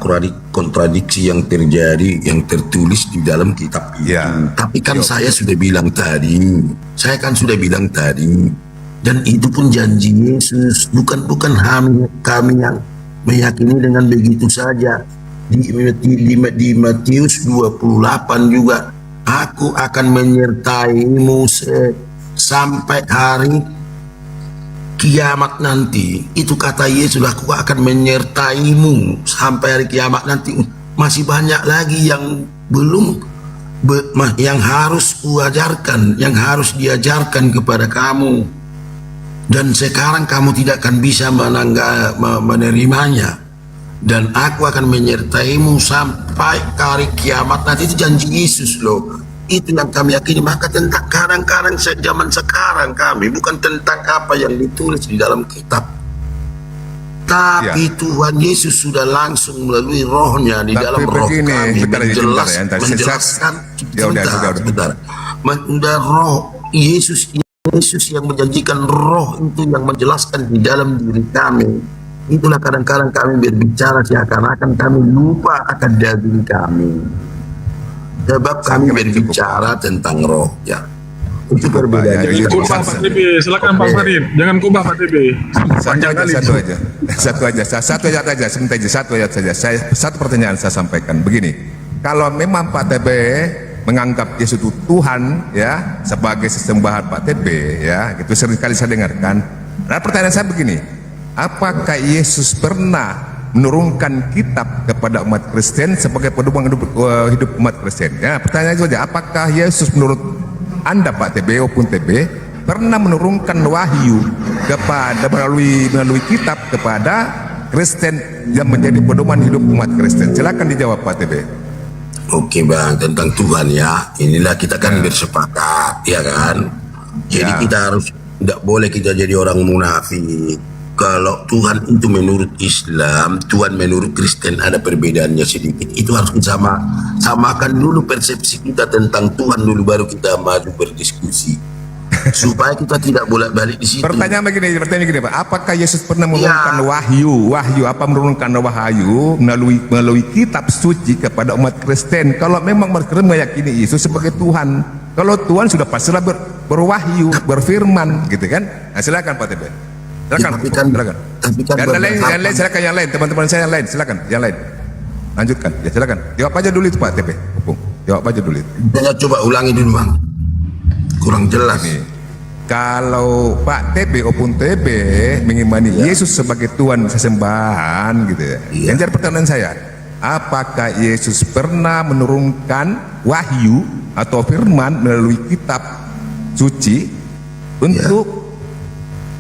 kontradiksi yang terjadi, yang tertulis di dalam kitab itu. Tapi kan saya sudah bilang tadi, dan itu pun janji Yesus, bukan kami yang meyakini dengan begitu saja. Di Matius 28 juga, aku akan menyertaimu sampai hari kiamat nanti. Itu kata Yesus, aku akan menyertaimu sampai hari kiamat nanti. Masih banyak lagi yang belum yang harus kuajarkan, yang harus diajarkan kepada kamu, dan sekarang kamu tidak akan bisa menerimanya. Dan aku akan menyertaimu sampai hari kiamat nanti. Itu janji Yesus loh. Itu yang kami yakini. Maka tentang kadang-kadang zaman sekarang kami bukan tentang apa yang ditulis di dalam kitab, tapi Tuhan Yesus sudah langsung melalui rohnya di dalam roh kami menjelaskan. Roh Yesus yang menjanjikan, roh itu yang menjelaskan di dalam diri kami. Itulah kadang-kadang kami berbicara seakan-akan kami lupa akan daging kami, sebab kami berbicara tentang roh. Ya, itu perbedaan. Kubah Pak TB, silakan Pak Farid, jangan kubah Pak TB. Satu ayat saja. Satu pertanyaan saya sampaikan begini. Kalau memang Pak TB menganggap Yesus itu Tuhan, ya, sebagai sesembahan Pak TB, ya, itu seringkali saya dengarkan. Nah, pertanyaan saya begini, apakah Yesus pernah menurunkan kitab kepada umat Kristen sebagai pedoman hidup umat Kristen? Ya, pertanyaan itu saja. Apakah Yesus menurut Anda Pak TB maupun TB pernah menurunkan wahyu kepada melalui kitab kepada Kristen yang menjadi pedoman hidup umat Kristen? Silakan dijawab Pak TB. Oke Bang, tentang Tuhan ya, inilah kita kan bersepakat, ya kan. Jadi kita harus, tidak boleh kita jadi orang munafik. Kalau Tuhan itu menurut Islam, Tuhan menurut Kristen ada perbedaannya sedikit. Itu harus kita samakan dulu persepsi kita tentang Tuhan dulu, baru kita maju berdiskusi. Supaya kita tidak bolak-balik di situ. Pertanyaan begini Pak, apakah Yesus pernah menurunkan wahyu menurunkan wahyu melalui kitab suci kepada umat Kristen? Kalau memang mereka meyakini Yesus sebagai Tuhan, kalau Tuhan sudah pastilah berwahyu, berfirman, gitu kan? Nah, silakan Pak TB. Silakan. Yang lain silakan, yang lain, teman-teman saya yang lain, silakan, yang lain. Lanjutkan, ya silakan. Jawab aja dulu itu Pak TB. Jawab aja dulu itu. Saya coba ulangi dulu Bang. Kurang jelas nih. Kalau Pak TB maupun TB mengimani Yesus sebagai Tuhan sesembahan gitu ya. Yang jadi pertanyaan saya, apakah Yesus pernah menurunkan wahyu atau firman melalui kitab suci untuk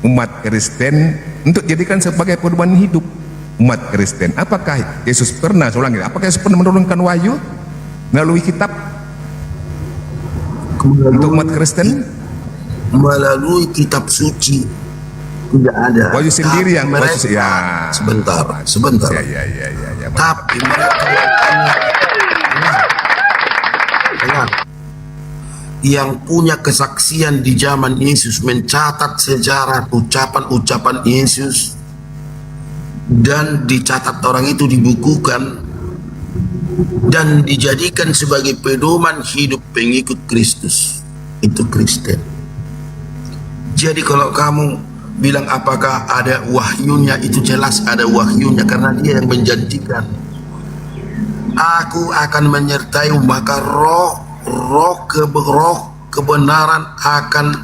umat Kristen, untuk jadikan sebagai pedoman hidup umat Kristen? Apakah Yesus pernah, apakah Yesus pernah menurunkan wahyu melalui kitab untuk umat Kristen? Melalui kitab suci Tidak ada. Wahyu sendiri yang mereka, sebentar. Ya. Tapi mereka yang punya kesaksian di zaman Yesus, mencatat sejarah ucapan-ucapan Yesus, dan dicatat orang itu, dibukukan dan dijadikan sebagai pedoman hidup pengikut Kristus, itu Kristen. Jadi kalau kamu bilang apakah ada wahyunya, itu jelas ada wahyunya, karena dia yang menjanjikan, aku akan menyertai, maka roh kebenaran akan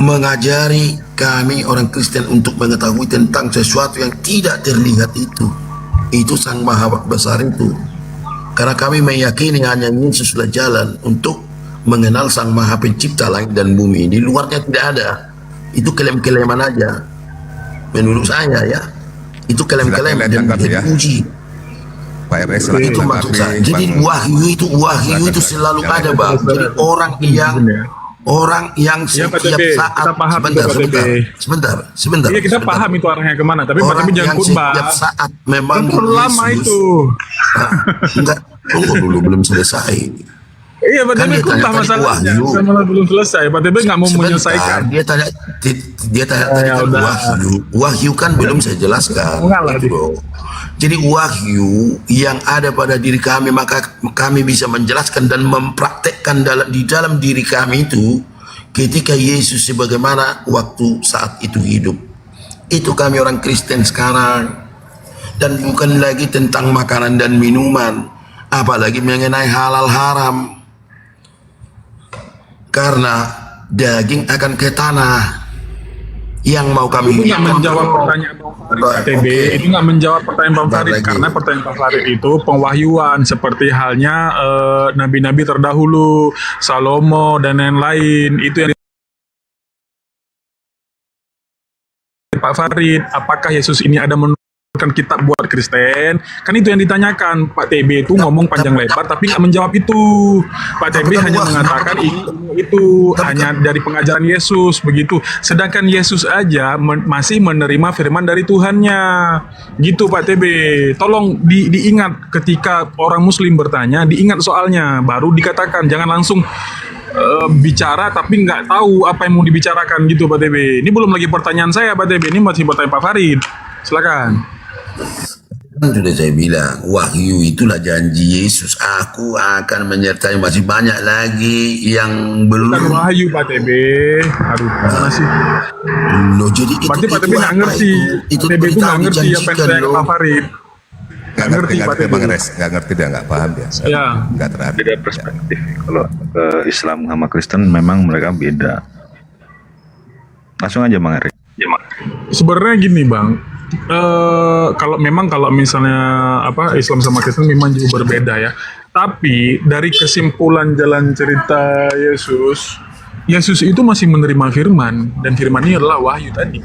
mengajari kami orang Kristen untuk mengetahui tentang sesuatu yang tidak terlihat itu Sang Maha Besar itu, karena kami meyakini hanya Yesuslah jalan untuk mengenal Sang Maha Pencipta langit dan bumi. Di luarnya tidak ada. Itu klaim-klaiman aja menurut saya, ya. Itu klaim-klaim dan diuji. Pak RS, itu maksud saya. Jadi wahyu itu selalu ada, Bang. Jadi orang yang setiap saat, sebentar. Iya, kita paham itu arahnya kemana, tapi Pak Tebi jangan khotbah. Setiap saat memang lama itu. Enggak, tunggu dulu, belum selesai. Iya, Pak Tebi khotbah masalahnya, malah belum selesai. Pak Tebi nggak mau menyelesaikan. Dia tanya wahyu kan belum saya jelaskan. Jadi wahyu yang ada pada diri kami, maka kami bisa menjelaskan dan mempraktekkan di dalam diri kami itu ketika Yesus sebagaimana waktu saat itu hidup. Itu kami orang Kristen sekarang, dan bukan lagi tentang makanan dan minuman, apalagi mengenai halal haram, karena daging akan ke tanah. Yang mau kami itu nggak menjawab pertanyaan Pak TB, itu nggak menjawab pertanyaan Bang Farid, karena pertanyaan Pak Farid itu pengwahyuan, seperti halnya nabi-nabi terdahulu, Salomo dan lain-lain. Itu yang Pak Farid, apakah Yesus ini ada menurunkan kitab buat Kristen? Kan itu yang ditanyakan. Pak TB itu ngomong panjang lebar tapi nggak menjawab itu. Pak TB hanya mengatakan itu hanya dari pengajaran Yesus begitu. Sedangkan Yesus aja masih menerima firman dari Tuhannya. Gitu Pak TB. Tolong diingat ketika orang Muslim bertanya, diingat soalnya, baru dikatakan, jangan langsung bicara tapi nggak tahu apa yang mau dibicarakan gitu Pak TB. Ini belum lagi pertanyaan saya Pak TB, ini masih pertanyaan Pak Farid. Silakan. Kan sudah saya bilang, wahyu itulah janji Yesus. Aku akan menyertai, masih banyak lagi yang belum. Bukan wahyu Pak TB. Aduh, masih. Loh, jadi berarti Pak TB nggak ngerti. Itu Pak TB itu nggak ngerti apa yang saya Pak Farid. Nggak ngerti Pak TB. Nggak ngerti, dia nggak paham dia. Ya. Nggak terhadap. Beda perspektif. Kalau Islam sama Kristen memang mereka beda. Langsung aja Bang Erik. Sebenarnya gini Bang. Kalau misalnya Islam sama Kristen memang jauh berbeda ya. Tapi dari kesimpulan jalan cerita Yesus itu masih menerima firman, dan firman ini adalah wahyu tadi.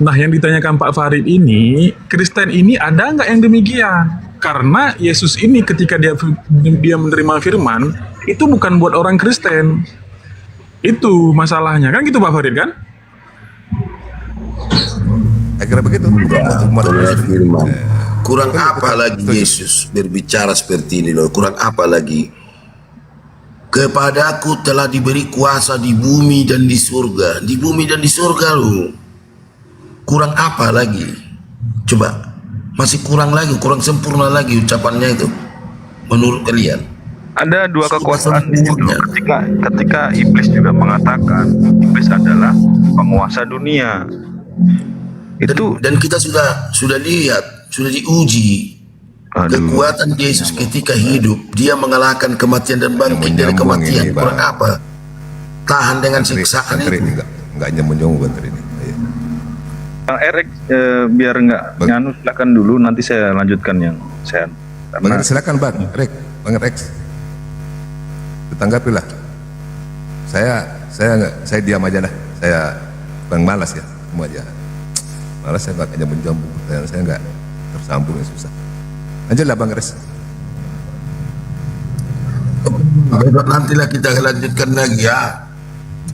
Nah, yang ditanyakan Pak Farid ini, Kristen ini ada nggak yang demikian? Karena Yesus ini ketika dia menerima firman itu bukan buat orang Kristen. Itu masalahnya kan gitu Pak Farid kan? Akhirnya begitu. Kurang apa lagi Yesus berbicara seperti ini loh? Kurang apa lagi? Kepadaku telah diberi kuasa di bumi dan di surga. Di bumi dan di surga loh. Kurang apa lagi? Coba, masih kurang lagi, kurang sempurna lagi ucapannya itu. Menurut kalian? Ada dua kekuasaan di situ. Ketika iblis juga mengatakan iblis adalah penguasa dunia. Dan kita sudah lihat, sudah diuji kekuatan Yesus ketika hidup. Dia mengalahkan kematian dan bangkit dari kematian. Kurang apa? Tahan dengan siksaan itu. Enggak nyambung banget ini. Bang Erik, biar nggak nganu, silakan dulu, nanti saya lanjutkan yang saya. Silakan Bang Erik, Bang Erik. Ditanggapilah. Saya diam aja lah. Saya Bang malas ya, semua aja. Malah saya nggak hanya menjambung pertanyaan, saya nggak tersambung, ya susah. Lanjutlah Bang Res. Nantilah kita lanjutkan lagi ya.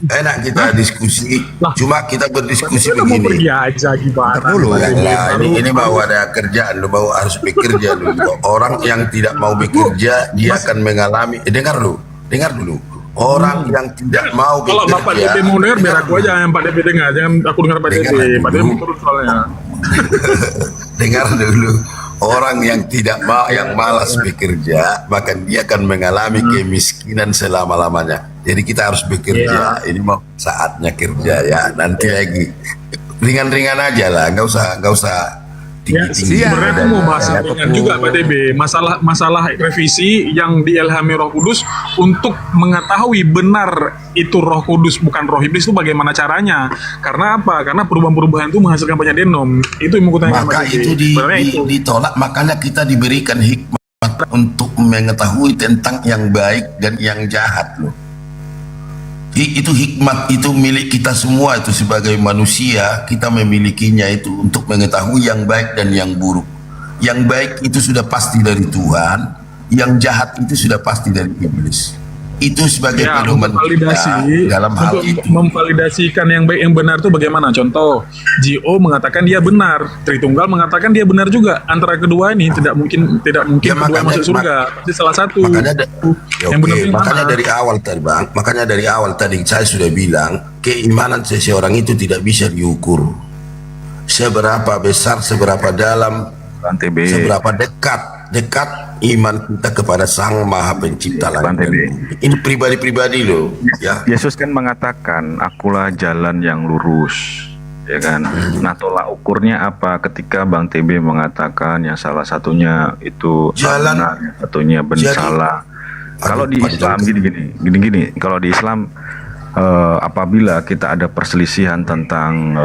enak kita diskusi. Cuma kita berdiskusi Kita mau begini. pergi aja gimana? Lah, ini mau ada kerjaan, lu mau harus bekerja dulu. Orang yang tidak mau bekerja, dia akan mengalami. Dengar dulu. Orang yang tidak mau Kalau Bapak bekerja, DP mau denger, biar aku aja yang Pak DP dengar. Jangan aku dengar Pak DP. Pak DP turun soalnya. dengar dulu. Orang yang tidak mau, yang malas bekerja, maka dia akan mengalami kemiskinan selama-lamanya. Jadi kita harus bekerja. Ini mau saatnya kerja ya. Nanti lagi ringan-ringan aja lah, nggak usah tinggi-tinggi. Sebenarnya aku mau bahas yang ringan juga Pak DB, masalah revisi yang diilhami Roh Kudus untuk mengetahui benar itu Roh Kudus bukan Roh Iblis itu bagaimana caranya? Karena apa? Karena perubahan-perubahan itu menghasilkan banyak denom. Itu yang mau kutanyakan Maka Pak DB. itu ditolak, makanya kita diberikan hikmat untuk mengetahui tentang yang baik dan yang jahat loh. Itu hikmat, itu milik kita semua, itu sebagai manusia kita memilikinya itu untuk mengetahui yang baik dan yang buruk. Yang baik itu sudah pasti dari Tuhan, yang jahat itu sudah pasti dari iblis. Itu sebagai pedoman kita dalam hal untuk itu. memvalidasikan yang baik yang benar itu bagaimana? Contoh, Gio mengatakan dia benar, Tritunggal mengatakan dia benar juga. Antara kedua ini tidak mungkin kedua masuk surga. Pasti salah satu. Yang benar itu Makanya mana? dari awal tadi Bang, makanya dari awal tadi saya sudah bilang keimanan seseorang itu tidak bisa diukur. Seberapa besar, seberapa dalam, seberapa dekat iman kita kepada Sang Maha Pencipta langit. Ini pribadi-pribadi loh, ya. Yesus kan mengatakan, akulah jalan yang lurus, ya kan. Nah, tolak ukurnya apa ketika Bang TB mengatakan yang salah satunya itu Jalan. benar, yang satunya salah. Kalau di Islam gini, kalau di Islam apabila kita ada perselisihan tentang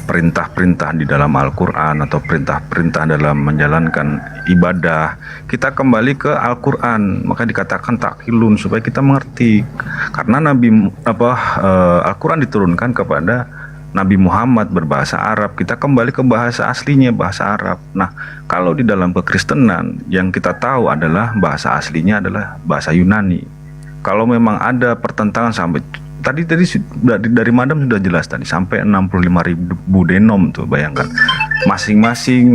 perintah-perintah di dalam Al-Quran atau perintah-perintah dalam menjalankan ibadah, kita kembali ke Al-Quran, maka dikatakan takhilun supaya kita mengerti. Karena Al-Quran diturunkan kepada Nabi Muhammad berbahasa Arab, kita kembali ke bahasa aslinya, bahasa Arab. Nah, kalau di dalam kekristenan yang kita tahu adalah bahasa aslinya adalah bahasa Yunani. Kalau memang ada pertentangan sampai tadi dari Madam sudah jelas tadi sampai 65.000 denom tuh, bayangkan. Masing-masing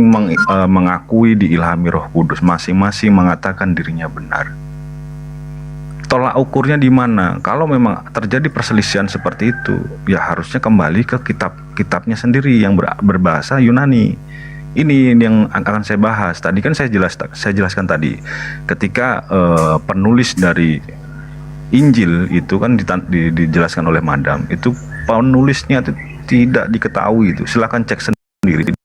mengakui diilhami Roh Kudus, masing-masing mengatakan dirinya benar. Tolak ukurnya di mana? Kalau memang terjadi perselisihan seperti itu, ya harusnya kembali ke kitabnya sendiri yang berbahasa Yunani. Ini yang akan saya bahas. Tadi kan saya jelaskan tadi, ketika penulis dari Injil itu kan dijelaskan oleh Madam, itu penulisnya itu tidak diketahui itu. Silakan cek sendiri.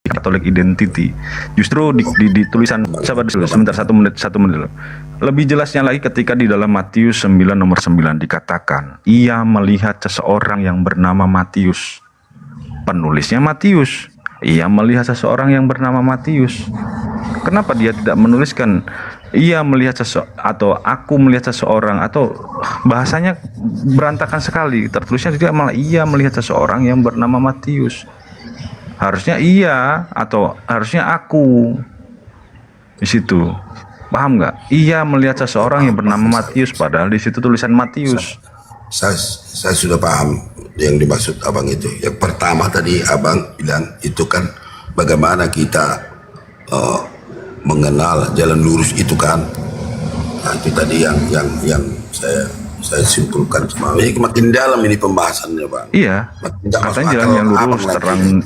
Catholic Identity. Justru di tulisan sebentar satu menit. Lebih jelasnya lagi ketika di dalam Matius 9 nomor 9 dikatakan, ia melihat seseorang yang bernama Matius. Penulisnya Matius. Ia melihat seseorang yang bernama Matius. Kenapa dia tidak menuliskan ia melihat atau aku melihat seseorang, atau bahasanya berantakan sekali. Tertulisnya tidak, malah ia melihat seseorang yang bernama Matius. Harusnya ia atau harusnya aku di situ. Paham nggak? Ia melihat seseorang yang bernama Matius, padahal di situ tulisan Matius. Saya sudah paham yang dimaksud abang itu. Yang pertama tadi abang bilang itu kan bagaimana kita mengenal jalan lurus itu kan. Nah, itu tadi yang saya simpulkan semua. Ini makin dalam ini pembahasannya, Pak. Iya. Katanya jalan yang lurus,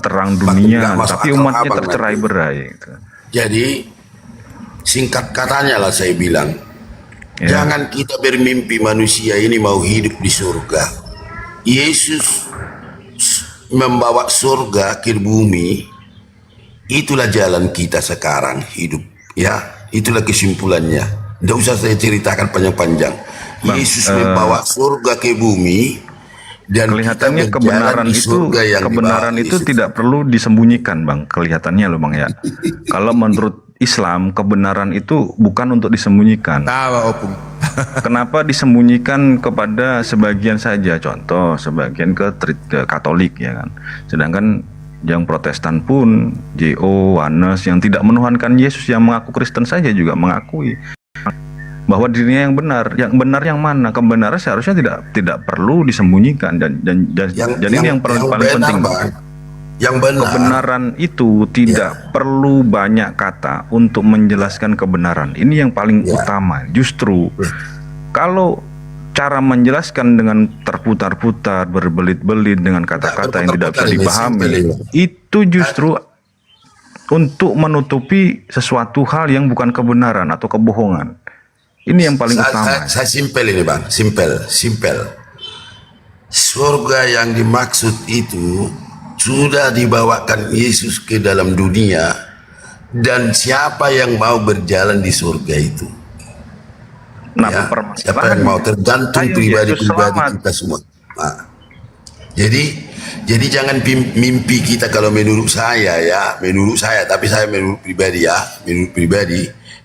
terang dunia, tapi umatnya tercerai-berai. Jadi singkat katanya lah saya bilang, jangan kita bermimpi manusia ini mau hidup di surga. Yesus membawa surga ke bumi. Itulah jalan kita sekarang hidup, ya. Itulah kesimpulannya. Tidak usah saya ceritakan panjang-panjang. Yesus membawa surga ke bumi, dan kelihatannya kebenaran itu tidak perlu disembunyikan, Bang. Kelihatannya loh, Bang, ya. Kalau menurut Islam, kebenaran itu bukan untuk disembunyikan. Kenapa disembunyikan kepada sebagian saja? Contoh, sebagian ke Katolik, ya kan. Sedangkan yang Protestan pun, JO, Wanes, yang tidak menuhankan Yesus, yang mengaku Kristen saja juga mengakui. bahwa dirinya yang benar. Yang benar yang mana? Kebenaran seharusnya tidak perlu disembunyikan dan ini yang paling penting. Yang benar. Kebenaran itu tidak perlu banyak kata untuk menjelaskan kebenaran. Ini yang paling utama. Justru kalau cara menjelaskan dengan terputar-putar, berbelit-belit dengan kata-kata yang tidak bisa dipahami, itu justru untuk menutupi sesuatu hal yang bukan kebenaran atau kebohongan. Ini yang paling utama. Saya simpel ini Bang, simpel. Surga yang dimaksud itu sudah dibawakan Yesus ke dalam dunia, dan siapa yang mau berjalan di surga itu? Nah, siapa yang mau, tergantung pribadi-pribadi kita semua. Nah, jadi jangan mimpi kita, kalau menurut saya, tapi saya menurut pribadi,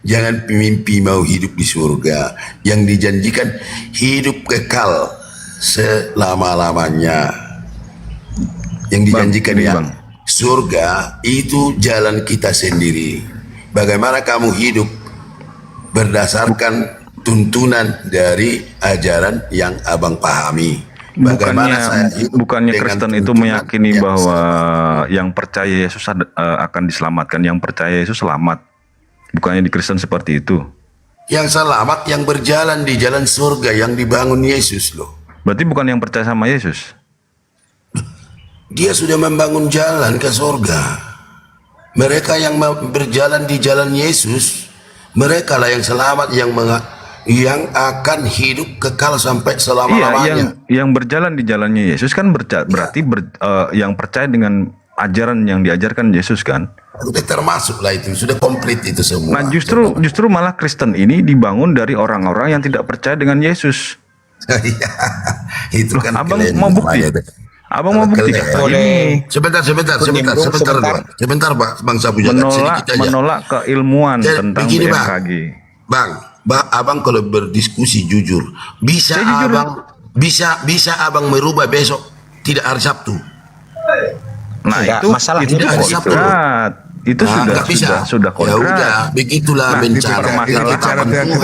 jangan mimpi mau hidup di surga. Yang dijanjikan hidup kekal selama-lamanya. Yang dijanjikan surga itu jalan kita sendiri. Bagaimana kamu hidup berdasarkan tuntunan dari ajaran yang abang pahami. Bukannya Kristen itu meyakini bahwa yang percaya Yesus akan diselamatkan, yang percaya Yesus selamat. Bukannya di Kristen seperti itu. Yang selamat yang berjalan di jalan surga yang dibangun Yesus loh. Berarti bukan yang percaya sama Yesus. Dia sudah membangun jalan ke surga. Mereka yang berjalan di jalan Yesus, mereka lah yang selamat, yang akan hidup kekal sampai selama-lamanya. Iya, yang berjalan di jalannya Yesus kan berarti yang percaya dengan ajaran yang diajarkan Yesus kan. Sudah termasuk lah itu, sudah komplit itu semua. Nah justru malah Kristen ini dibangun dari orang-orang yang tidak percaya dengan Yesus. Itu kan abang mau bukti? Abang mau bukti? Sebentar Pak, Bang Sabu Jagat. Menolak keilmuan tentang BMKG. Bang, abang kalau berdiskusi jujur, bisa abang merubah besok tidak hari Sabtu. Nah, itu masalahnya itu kodrat. Itu sudah kodrat. Ya udah, begitulah permasalahannya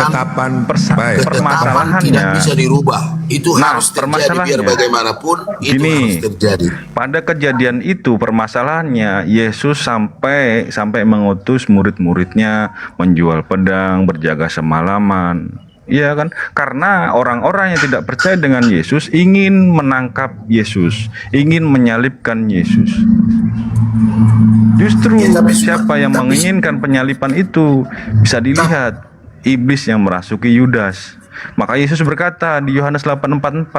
tidak bisa dirubah. Itu harus terjadi biar bagaimanapun itu harus terjadi. Pada kejadian itu permasalahannya Yesus sampai mengutus murid-muridnya menjual pedang, berjaga semalaman. Iya kan? Karena orang-orang yang tidak percaya dengan Yesus ingin menangkap Yesus, ingin menyalibkan Yesus. Justru siapa yang menginginkan penyalipan itu bisa dilihat, iblis yang merasuki Yudas. Maka Yesus berkata di Yohanes 8:44,